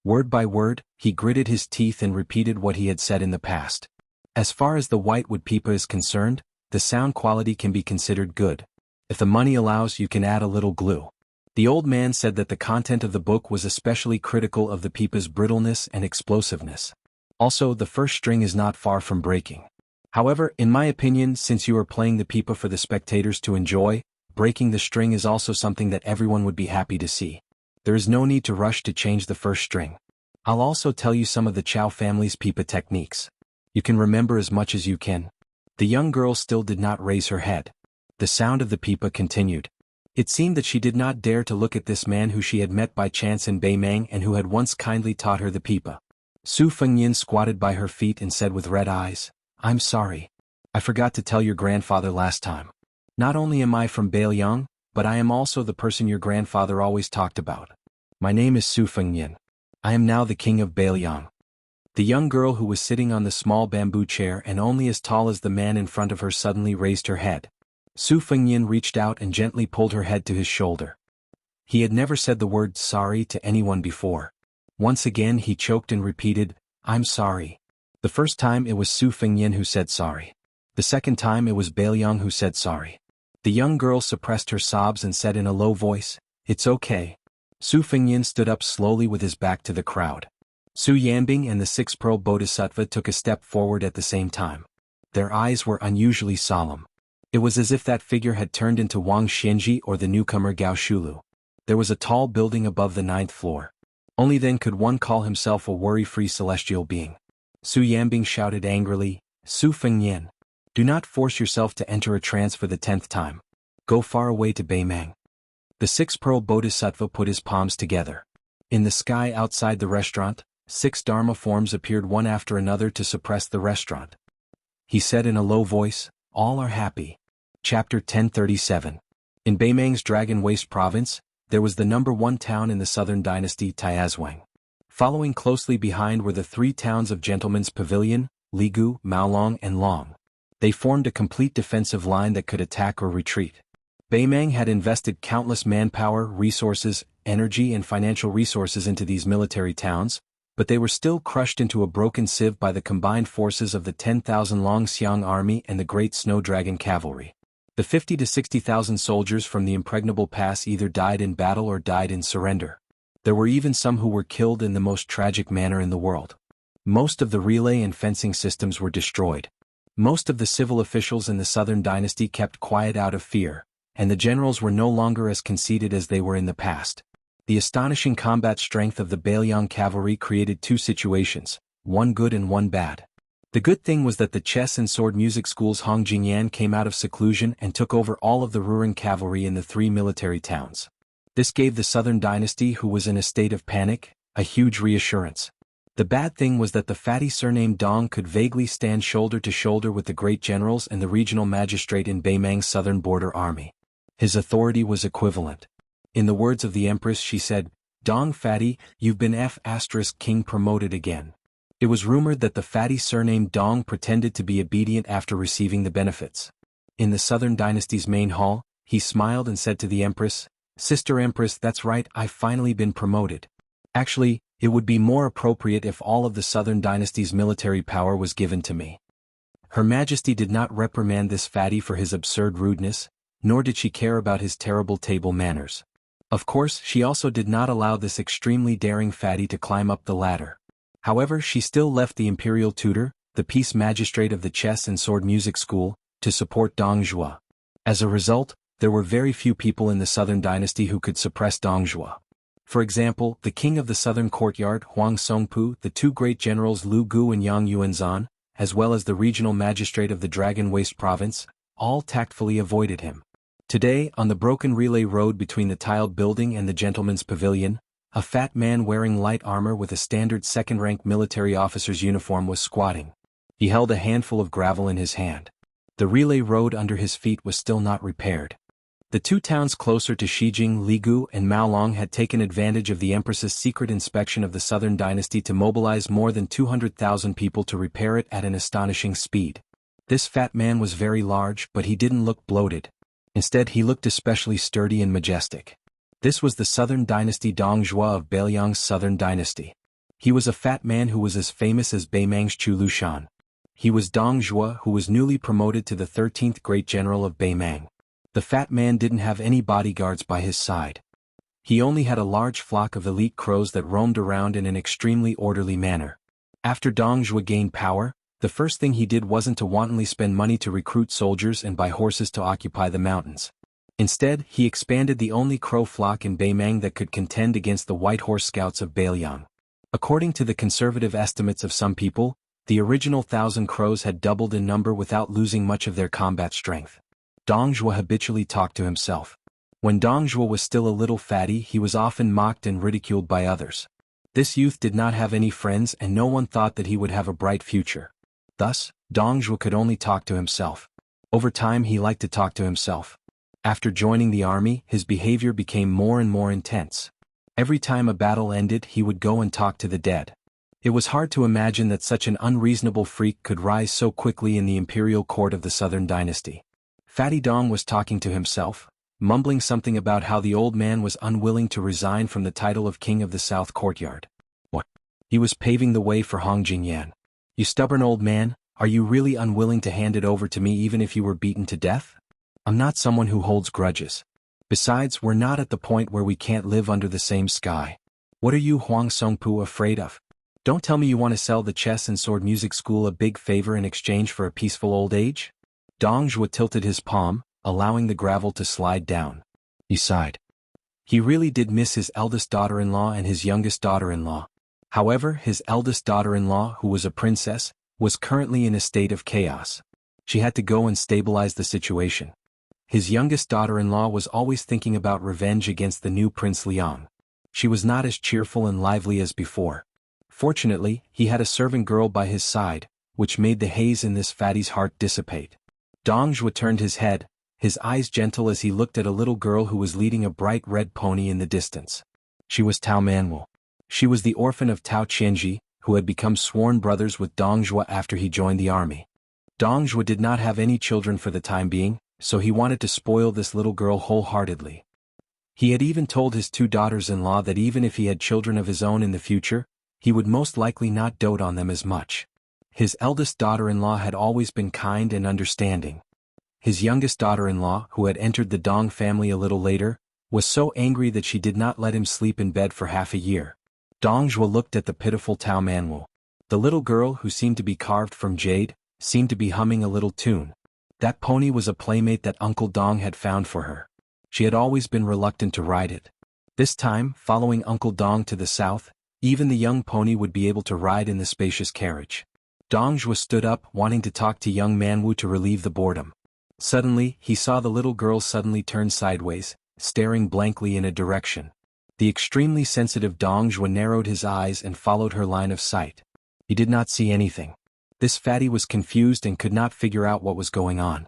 Word by word, he gritted his teeth and repeated what he had said in the past. As far as the whitewood pipa is concerned, the sound quality can be considered good. If the money allows, you can add a little glue. The old man said that the content of the book was especially critical of the pipa's brittleness and explosiveness. Also, the first string is not far from breaking. However, in my opinion, since you are playing the pipa for the spectators to enjoy, breaking the string is also something that everyone would be happy to see. There is no need to rush to change the first string. I'll also tell you some of the Chao family's pipa techniques. You can remember as much as you can. The young girl still did not raise her head. The sound of the pipa continued. It seemed that she did not dare to look at this man who she had met by chance in Beimang and who had once kindly taught her the pipa. Su Fengyin squatted by her feet and said with red eyes, "I'm sorry. I forgot to tell your grandfather last time. Not only am I from Bailiang, but I am also the person your grandfather always talked about. My name is Su Fengyin. I am now the king of Bailiang." The young girl who was sitting on the small bamboo chair and only as tall as the man in front of her suddenly raised her head. Su Fengyin reached out and gently pulled her head to his shoulder. He had never said the word sorry to anyone before. Once again he choked and repeated, "I'm sorry." The first time it was Su Fengyin who said sorry. The second time it was Bailiang who said sorry. The young girl suppressed her sobs and said in a low voice, "It's okay." Su Fengyin stood up slowly with his back to the crowd. Su Yanbing and the six-pearl bodhisattva took a step forward at the same time. Their eyes were unusually solemn. It was as if that figure had turned into Wang Xianji or the newcomer Gao Shulu. There was a tall building above the 9th floor. Only then could one call himself a worry-free celestial being. Su Yanbing shouted angrily, "Su Fengyin, do not force yourself to enter a trance for the 10th time. Go far away to Beimang." The six-pearl bodhisattva put his palms together. In the sky outside the restaurant, 6 Dharma forms appeared one after another to suppress the restaurant. He said in a low voice, "All are happy." Chapter 1037. In Beimang's Dragon Waste province, there was the number 1 town in the southern dynasty, Tiazhuang. Following closely behind were the 3 towns of Gentleman's Pavilion, Ligu, Maolong and Long. They formed a complete defensive line that could attack or retreat. Beimang had invested countless manpower, resources, energy and financial resources into these military towns, but they were still crushed into a broken sieve by the combined forces of the 10,000 Longxiang army and the Great Snow Dragon cavalry. The 50 to 60,000 soldiers from the Impregnable Pass either died in battle or died in surrender. There were even some who were killed in the most tragic manner in the world. Most of the relay and fencing systems were destroyed. Most of the civil officials in the southern dynasty kept quiet out of fear, and the generals were no longer as conceited as they were in the past. The astonishing combat strength of the Bailiang cavalry created 2 situations, one good and one bad. The good thing was that the chess and sword music schools Hongjingyan came out of seclusion and took over all of the Ruring cavalry in the 3 military towns. This gave the southern dynasty, who was in a state of panic, a huge reassurance. The bad thing was that the fatty surnamed Dong could vaguely stand shoulder to shoulder with the great generals and the regional magistrate in Beimang's southern border army. His authority was equivalent. In the words of the Empress, she said, "Dong Fatty, you've been King promoted again." It was rumored that the fatty surnamed Dong pretended to be obedient after receiving the benefits. In the southern dynasty's main hall, he smiled and said to the Empress, "Sister Empress, that's right, I've finally been promoted. Actually, it would be more appropriate if all of the southern dynasty's military power was given to me." Her Majesty did not reprimand this fatty for his absurd rudeness, nor did she care about his terrible table manners. Of course, she also did not allow this extremely daring fatty to climb up the ladder. However, she still left the imperial tutor, the peace magistrate of the chess and sword music school, to support Dong Zhuo. As a result, there were very few people in the southern dynasty who could suppress Dong Zhuo. For example, the king of the southern courtyard, Huang Songpu, the 2 great generals Lu Gu and Yang Yuanzan, as well as the regional magistrate of the Dragon Waste province, all tactfully avoided him. Today, on the broken relay road between the tiled building and the Gentleman's Pavilion, a fat man wearing light armor with a standard second-rank military officer's uniform was squatting. He held a handful of gravel in his hand. The relay road under his feet was still not repaired. The 2 towns closer to Shijing, Ligu and Maolong had taken advantage of the Empress's secret inspection of the southern dynasty to mobilize more than 200,000 people to repair it at an astonishing speed. This fat man was very large, but he didn't look bloated. Instead, he looked especially sturdy and majestic. This was the southern dynasty Dong Zhuo of Bailiang's southern dynasty. He was a fat man who was as famous as Beimang's Chu Lushan. He was Dong Zhuo, who was newly promoted to the 13th great general of Beimang. The fat man didn't have any bodyguards by his side. He only had a large flock of elite crows that roamed around in an extremely orderly manner. After Dong Zhuo gained power, the first thing he did wasn't to wantonly spend money to recruit soldiers and buy horses to occupy the mountains. Instead, he expanded the only crow flock in Beimang that could contend against the White Horse Scouts of Bailiang. According to the conservative estimates of some people, the original 1,000 crows had doubled in number without losing much of their combat strength. Dong Zhuo habitually talked to himself. When Dong Zhuo was still a little fatty, he was often mocked and ridiculed by others. This youth did not have any friends and no one thought that he would have a bright future. Thus, Dong Zhuo could only talk to himself. Over time he liked to talk to himself. After joining the army, his behavior became more and more intense. Every time a battle ended, he would go and talk to the dead. It was hard to imagine that such an unreasonable freak could rise so quickly in the imperial court of the southern dynasty. Fatty Dong was talking to himself, mumbling something about how the old man was unwilling to resign from the title of king of the south courtyard. What? He was paving the way for Hong Jingyan. "You stubborn old man, are you really unwilling to hand it over to me even if you were beaten to death? I'm not someone who holds grudges." Besides, we're not at the point where we can't live under the same sky. What are you Huang Songpu afraid of? Don't tell me you want to sell the chess and sword music school a big favor in exchange for a peaceful old age? Dong Zhuo tilted his palm, allowing the gravel to slide down. He sighed. He really did miss his eldest daughter-in-law and his youngest daughter-in-law. However, his eldest daughter-in-law, who was a princess, was currently in a state of chaos. She had to go and stabilize the situation. His youngest daughter-in-law was always thinking about revenge against the new Prince Liang. She was not as cheerful and lively as before. Fortunately, he had a servant girl by his side, which made the haze in this fatty's heart dissipate. Dong Zhuo turned his head, his eyes gentle as he looked at a little girl who was leading a bright red pony in the distance. She was Tao Manwu. She was the orphan of Tao Qianji, who had become sworn brothers with Dong Zhuo after he joined the army. Dong Zhuo did not have any children for the time being, so he wanted to spoil this little girl wholeheartedly. He had even told his two daughters-in-law that even if he had children of his own in the future, he would most likely not dote on them as much. His eldest daughter-in-law had always been kind and understanding. His youngest daughter-in-law, who had entered the Dong family a little later, was so angry that she did not let him sleep in bed for half a year. Dong Zhuo looked at the pitiful Tao Manwu. The little girl, who seemed to be carved from jade, seemed to be humming a little tune. That pony was a playmate that Uncle Dong had found for her. She had always been reluctant to ride it. This time, following Uncle Dong to the south, even the young pony would be able to ride in the spacious carriage. Dong Zhuo stood up, wanting to talk to young Manwu to relieve the boredom. Suddenly, he saw the little girl suddenly turn sideways, staring blankly in a direction. The extremely sensitive Dong Zhuo narrowed his eyes and followed her line of sight. He did not see anything. This fatty was confused and could not figure out what was going on.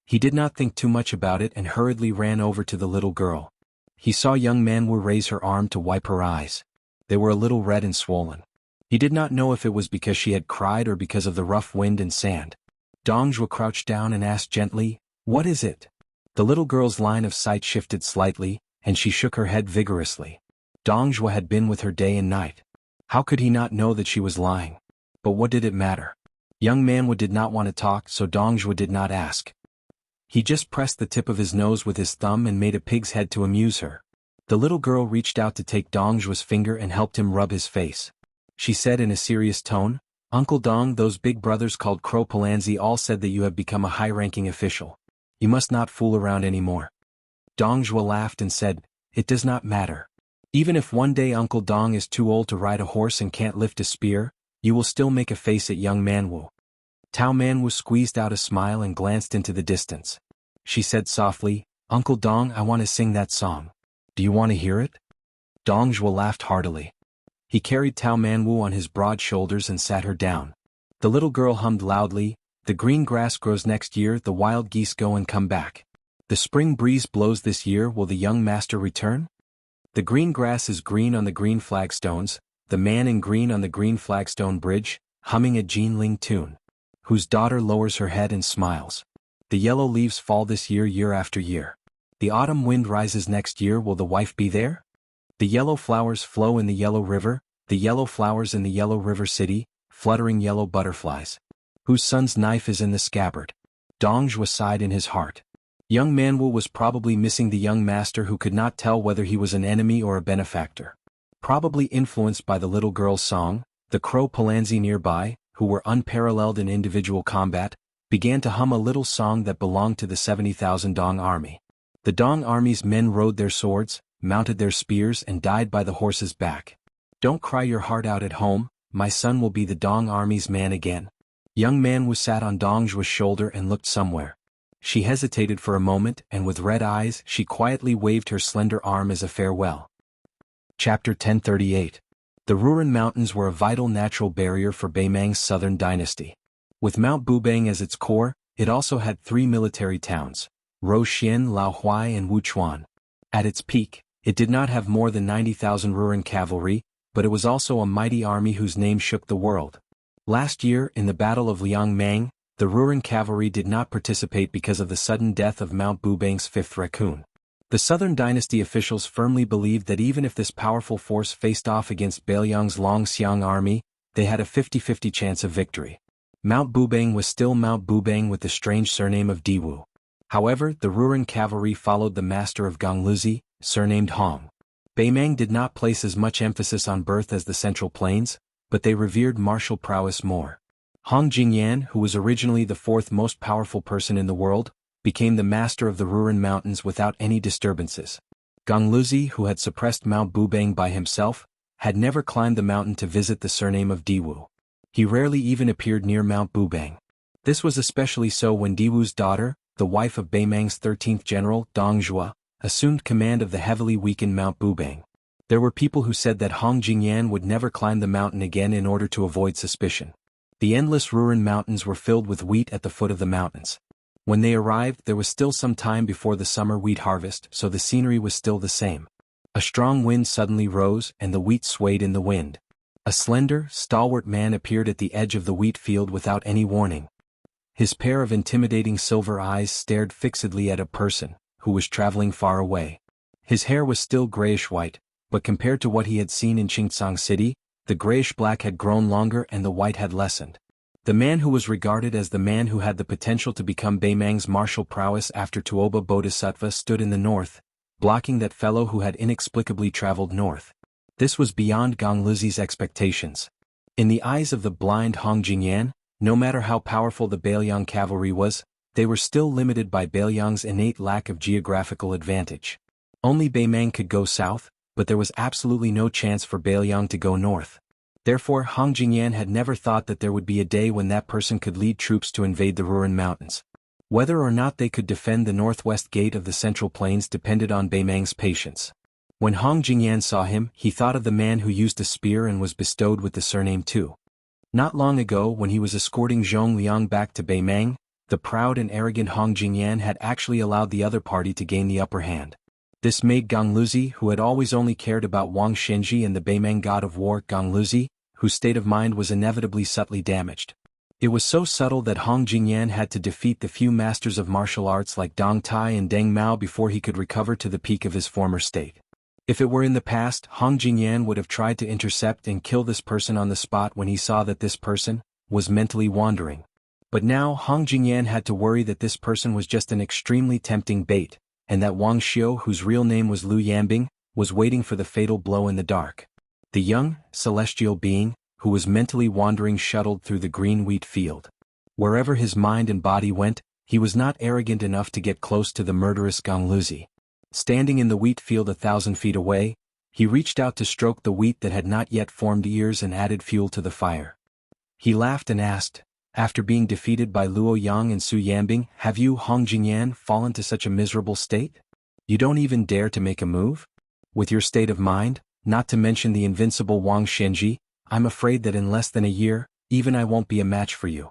He did not think too much about it and hurriedly ran over to the little girl. He saw young Manwu raise her arm to wipe her eyes. They were a little red and swollen. He did not know if it was because she had cried or because of the rough wind and sand. Dong Zhuo crouched down and asked gently, "What is it?" The little girl's line of sight shifted slightly, and she shook her head vigorously. Dong Zhuo had been with her day and night. How could he not know that she was lying? But what did it matter? Young Manwu did not want to talk, so Dong Zhuo did not ask. He just pressed the tip of his nose with his thumb and made a pig's head to amuse her. The little girl reached out to take Dong Zhuo's finger and helped him rub his face. She said in a serious tone, "Uncle Dong, those big brothers called Crow Palanzi all said that you have become a high-ranking official. You must not fool around anymore." Dong Zhuo laughed and said, "It does not matter. Even if one day Uncle Dong is too old to ride a horse and can't lift a spear, you will still make a face at young Manwu." Tao Manwu squeezed out a smile and glanced into the distance. She said softly, "Uncle Dong, I want to sing that song. Do you want to hear it?" Dong Zhuo laughed heartily. He carried Tao Manwu on his broad shoulders and sat her down. The little girl hummed loudly, "The green grass grows next year, the wild geese go and come back. The spring breeze blows this year, will the young master return? The green grass is green on the green flagstones, the man in green on the green flagstone bridge, humming a Jin Ling tune. Whose daughter lowers her head and smiles. The yellow leaves fall this year, year after year. The autumn wind rises next year, will the wife be there? The yellow flowers flow in the yellow river, the yellow flowers in the yellow river city, fluttering yellow butterflies. Whose son's knife is in the scabbard." Dong Zhuo sighed in his heart. Young Manwu was probably missing the young master who could not tell whether he was an enemy or a benefactor. Probably influenced by the little girl's song, the Crow Palanzi nearby, who were unparalleled in individual combat, began to hum a little song that belonged to the 70,000 Dong army. The Dong army's men rode their swords, mounted their spears and died by the horse's back. "Don't cry your heart out at home, my son will be the Dong army's man again." Young Manwu sat on Dong Zhuo's shoulder and looked somewhere. She hesitated for a moment and with red eyes she quietly waved her slender arm as a farewell. Chapter 1038. The Ruren Mountains were a vital natural barrier for Beimang's southern dynasty. With Mount Bubang as its core, it also had three military towns, Roxian, Laohuai and Wuchuan. At its peak, it did not have more than 90,000 Ruren cavalry, but it was also a mighty army whose name shook the world. Last year, in the Battle of Liangmang, the Ruren cavalry did not participate because of the sudden death of Mount Bubang's fifth raccoon. The Southern Dynasty officials firmly believed that even if this powerful force faced off against Beiliang's Longxiang army, they had a 50-50 chance of victory. Mount Bubang was still Mount Bubang with the strange surname of Diwu. However, the Ruran cavalry followed the master of Gongluzi, surnamed Hong. Beimang did not place as much emphasis on birth as the Central Plains, but they revered martial prowess more. Hong Jingyan, who was originally the fourth most powerful person in the world, became the master of the Ruran Mountains without any disturbances. Gongluzi, who had suppressed Mount Bubang by himself, had never climbed the mountain to visit the surname of Diwu. He rarely even appeared near Mount Bubang. This was especially so when Diwu's daughter, the wife of Beimang's 13th general, Dong Zhuo, assumed command of the heavily weakened Mount Bubang. There were people who said that Hong Jingyan would never climb the mountain again in order to avoid suspicion. The endless Ruran mountains were filled with wheat at the foot of the mountains. When they arrived, there was still some time before the summer wheat harvest, so the scenery was still the same. A strong wind suddenly rose, and the wheat swayed in the wind. A slender, stalwart man appeared at the edge of the wheat field without any warning. His pair of intimidating silver eyes stared fixedly at a person who was traveling far away. His hair was still grayish-white, but compared to what he had seen in Qingtsang City, the grayish-black had grown longer and the white had lessened. The man who was regarded as the man who had the potential to become Beimang's martial prowess after Tuoba Bodhisattva stood in the north, blocking that fellow who had inexplicably traveled north. This was beyond Gongluzi's expectations. In the eyes of the blind Hong Jingyan, no matter how powerful the Bailiang cavalry was, they were still limited by Bailiang's innate lack of geographical advantage. Only Beimang could go south, but there was absolutely no chance for Bailiang to go north. Therefore, Hong Jingyan had never thought that there would be a day when that person could lead troops to invade the Ruran Mountains. Whether or not they could defend the northwest gate of the Central Plains depended on Beimang's patience. When Hong Jingyan saw him, he thought of the man who used a spear and was bestowed with the surname Tu. Not long ago, when he was escorting Zhong Liang back to Beimang, the proud and arrogant Hong Jingyan had actually allowed the other party to gain the upper hand. This made Gongluzi, who had always only cared about Wang Shenji and the Beimang god of war, Gongluzi, whose state of mind was inevitably subtly damaged. It was so subtle that Hong Jingyan had to defeat the few masters of martial arts like Dong Tai and Deng Mao before he could recover to the peak of his former state. If it were in the past, Hong Jingyan would have tried to intercept and kill this person on the spot when he saw that this person was mentally wandering. But now Hong Jingyan had to worry that this person was just an extremely tempting bait, and that Wang Xiu, whose real name was Lu Yambing, was waiting for the fatal blow in the dark. The young, celestial being, who was mentally wandering, shuttled through the green wheat field. Wherever his mind and body went, he was not arrogant enough to get close to the murderous Gongluzi. Standing in the wheat field 1,000 feet away, he reached out to stroke the wheat that had not yet formed ears and added fuel to the fire. He laughed and asked, after being defeated by Luo Yang and Su Yambing, "Have you, Hong Jingyan, fallen to such a miserable state? You don't even dare to make a move? With your state of mind, not to mention the invincible Wang Shenji, I'm afraid that in less than a year, even I won't be a match for you."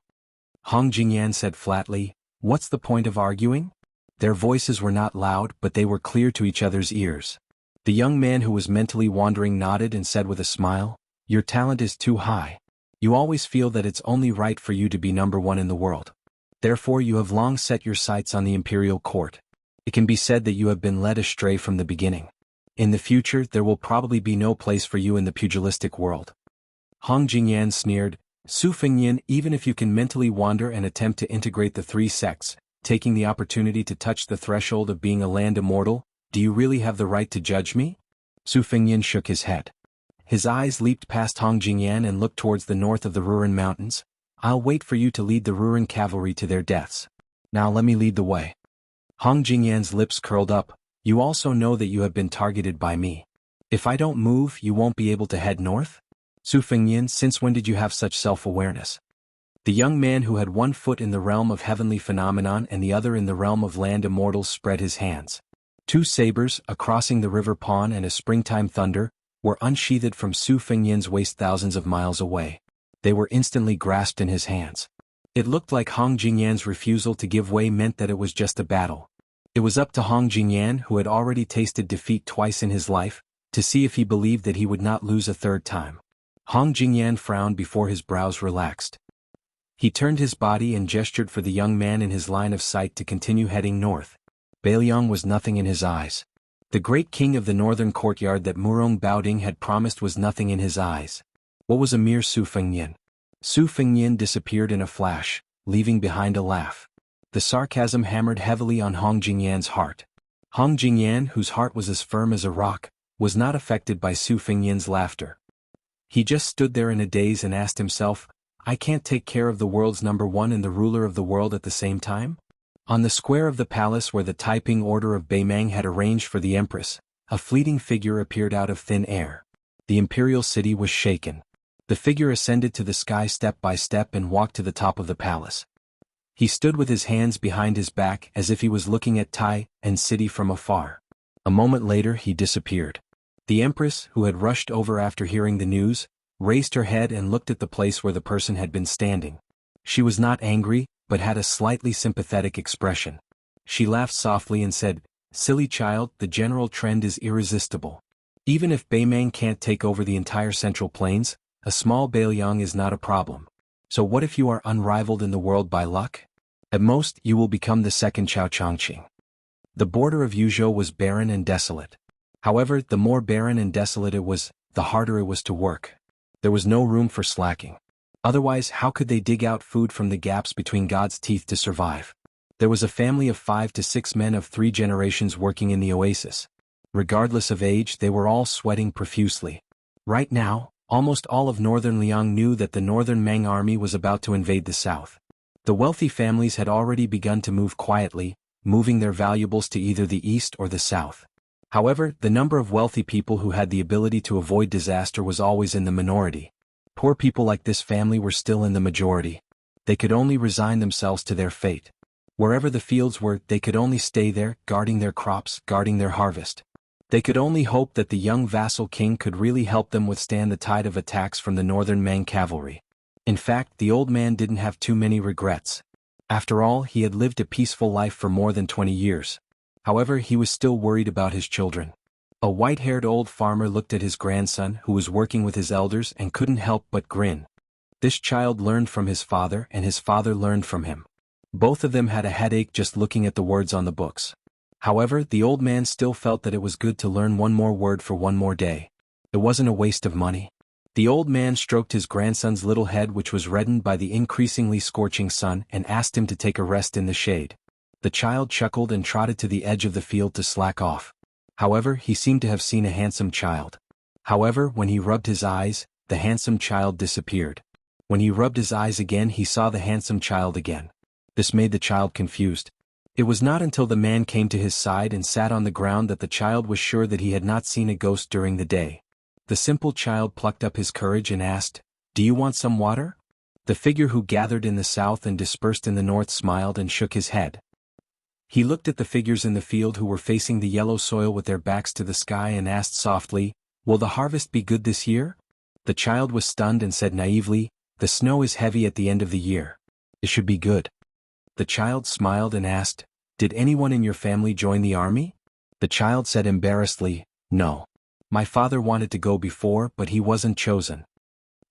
Hong Jingyan said flatly, "What's the point of arguing?" Their voices were not loud, but they were clear to each other's ears. The young man who was mentally wandering nodded and said with a smile, "Your talent is too high. You always feel that it's only right for you to be number one in the world. Therefore you have long set your sights on the imperial court. It can be said that you have been led astray from the beginning. In the future there will probably be no place for you in the pugilistic world." Hong Jingyan sneered, "Su Fengyan, even if you can mentally wander and attempt to integrate the three sects, taking the opportunity to touch the threshold of being a land immortal, do you really have the right to judge me?" Su Fengyan shook his head. His eyes leaped past Hong Jingyan and looked towards the north of the Ruran Mountains. "I'll wait for you to lead the Ruran cavalry to their deaths. Now let me lead the way." Hong Jingyan's lips curled up. "You also know that you have been targeted by me. If I don't move, you won't be able to head north?" "Su Fengyan, since when did you have such self-awareness?" The young man who had one foot in the realm of heavenly phenomenon and the other in the realm of land immortals spread his hands. Two sabers, a crossing the river Pawn and a springtime thunder, were unsheathed from Su Fengyan's waist thousands of miles away. They were instantly grasped in his hands. It looked like Hong Jingyan's refusal to give way meant that it was just a battle. It was up to Hong Jingyan, who had already tasted defeat twice in his life, to see if he believed that he would not lose a third time. Hong Jingyan frowned before his brows relaxed. He turned his body and gestured for the young man in his line of sight to continue heading north. Bailiang was nothing in his eyes. The great king of the northern courtyard that Murong Baoding had promised was nothing in his eyes. What was a mere Su Fengyan? Su Fengyan disappeared in a flash, leaving behind a laugh. The sarcasm hammered heavily on Hong Jingyan's heart. Hong Jingyan, whose heart was as firm as a rock, was not affected by Su Fengyan's laughter. He just stood there in a daze and asked himself, I can't take care of the world's number one and the ruler of the world at the same time? On the square of the palace where the Taiping order of Beimang had arranged for the empress, a fleeting figure appeared out of thin air. The imperial city was shaken. The figure ascended to the sky step by step and walked to the top of the palace. He stood with his hands behind his back as if he was looking at Tai and city from afar. A moment later he disappeared. The empress, who had rushed over after hearing the news, raised her head and looked at the place where the person had been standing. She was not angry, but had a slightly sympathetic expression. She laughed softly and said, Silly child, the general trend is irresistible. Even if Beimang can't take over the entire Central Plains, a small Beiliang is not a problem. So what if you are unrivaled in the world by luck? At most, you will become the second Chao Chongqing. The border of Yuzhou was barren and desolate. However, the more barren and desolate it was, the harder it was to work. There was no room for slacking. Otherwise, how could they dig out food from the gaps between God's teeth to survive? There was a family of 5 to 6 men of 3 generations working in the oasis. Regardless of age, they were all sweating profusely. Right now, almost all of northern Liang knew that the northern Meng army was about to invade the south. The wealthy families had already begun to move quietly, moving their valuables to either the east or the south. However, the number of wealthy people who had the ability to avoid disaster was always in the minority. Poor people like this family were still in the majority. They could only resign themselves to their fate. Wherever the fields were, they could only stay there, guarding their crops, guarding their harvest. They could only hope that the young vassal king could really help them withstand the tide of attacks from the northern Meng cavalry. In fact, the old man didn't have too many regrets. After all, he had lived a peaceful life for more than 20 years. However, he was still worried about his children. A white-haired old farmer looked at his grandson who was working with his elders and couldn't help but grin. This child learned from his father and his father learned from him. Both of them had a headache just looking at the words on the books. However, the old man still felt that it was good to learn one more word for one more day. It wasn't a waste of money. The old man stroked his grandson's little head, which was reddened by the increasingly scorching sun, and asked him to take a rest in the shade. The child chuckled and trotted to the edge of the field to slack off. However, he seemed to have seen a handsome child. However, when he rubbed his eyes, the handsome child disappeared. When he rubbed his eyes again, he saw the handsome child again. This made the child confused. It was not until the man came to his side and sat on the ground that the child was sure that he had not seen a ghost during the day. The simple child plucked up his courage and asked, "Do you want some water?" The figure who gathered in the south and dispersed in the north smiled and shook his head. He looked at the figures in the field who were facing the yellow soil with their backs to the sky and asked softly, "Will the harvest be good this year?" The child was stunned and said naively, "The snow is heavy at the end of the year. It should be good." The child smiled and asked, "Did anyone in your family join the army?" The child said embarrassedly, "No. My father wanted to go before, but he wasn't chosen."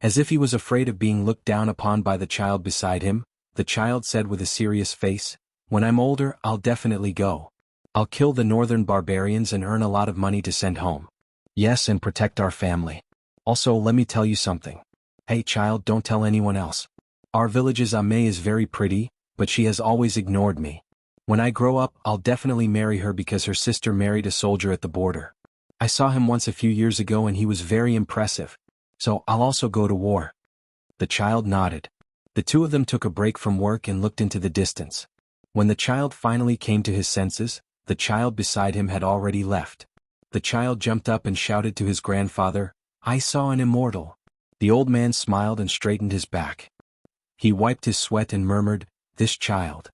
As if he was afraid of being looked down upon by the child beside him, the child said with a serious face, "When I'm older, I'll definitely go. I'll kill the northern barbarians and earn a lot of money to send home. Yes, and protect our family. Also, let me tell you something. Hey child, don't tell anyone else. Our village's Ame is very pretty, but she has always ignored me. When I grow up, I'll definitely marry her because her sister married a soldier at the border. I saw him once a few years ago and he was very impressive. So I'll also go to war." The child nodded. The two of them took a break from work and looked into the distance. When the child finally came to his senses, the child beside him had already left. The child jumped up and shouted to his grandfather, "I saw an immortal." The old man smiled and straightened his back. He wiped his sweat and murmured, "This child.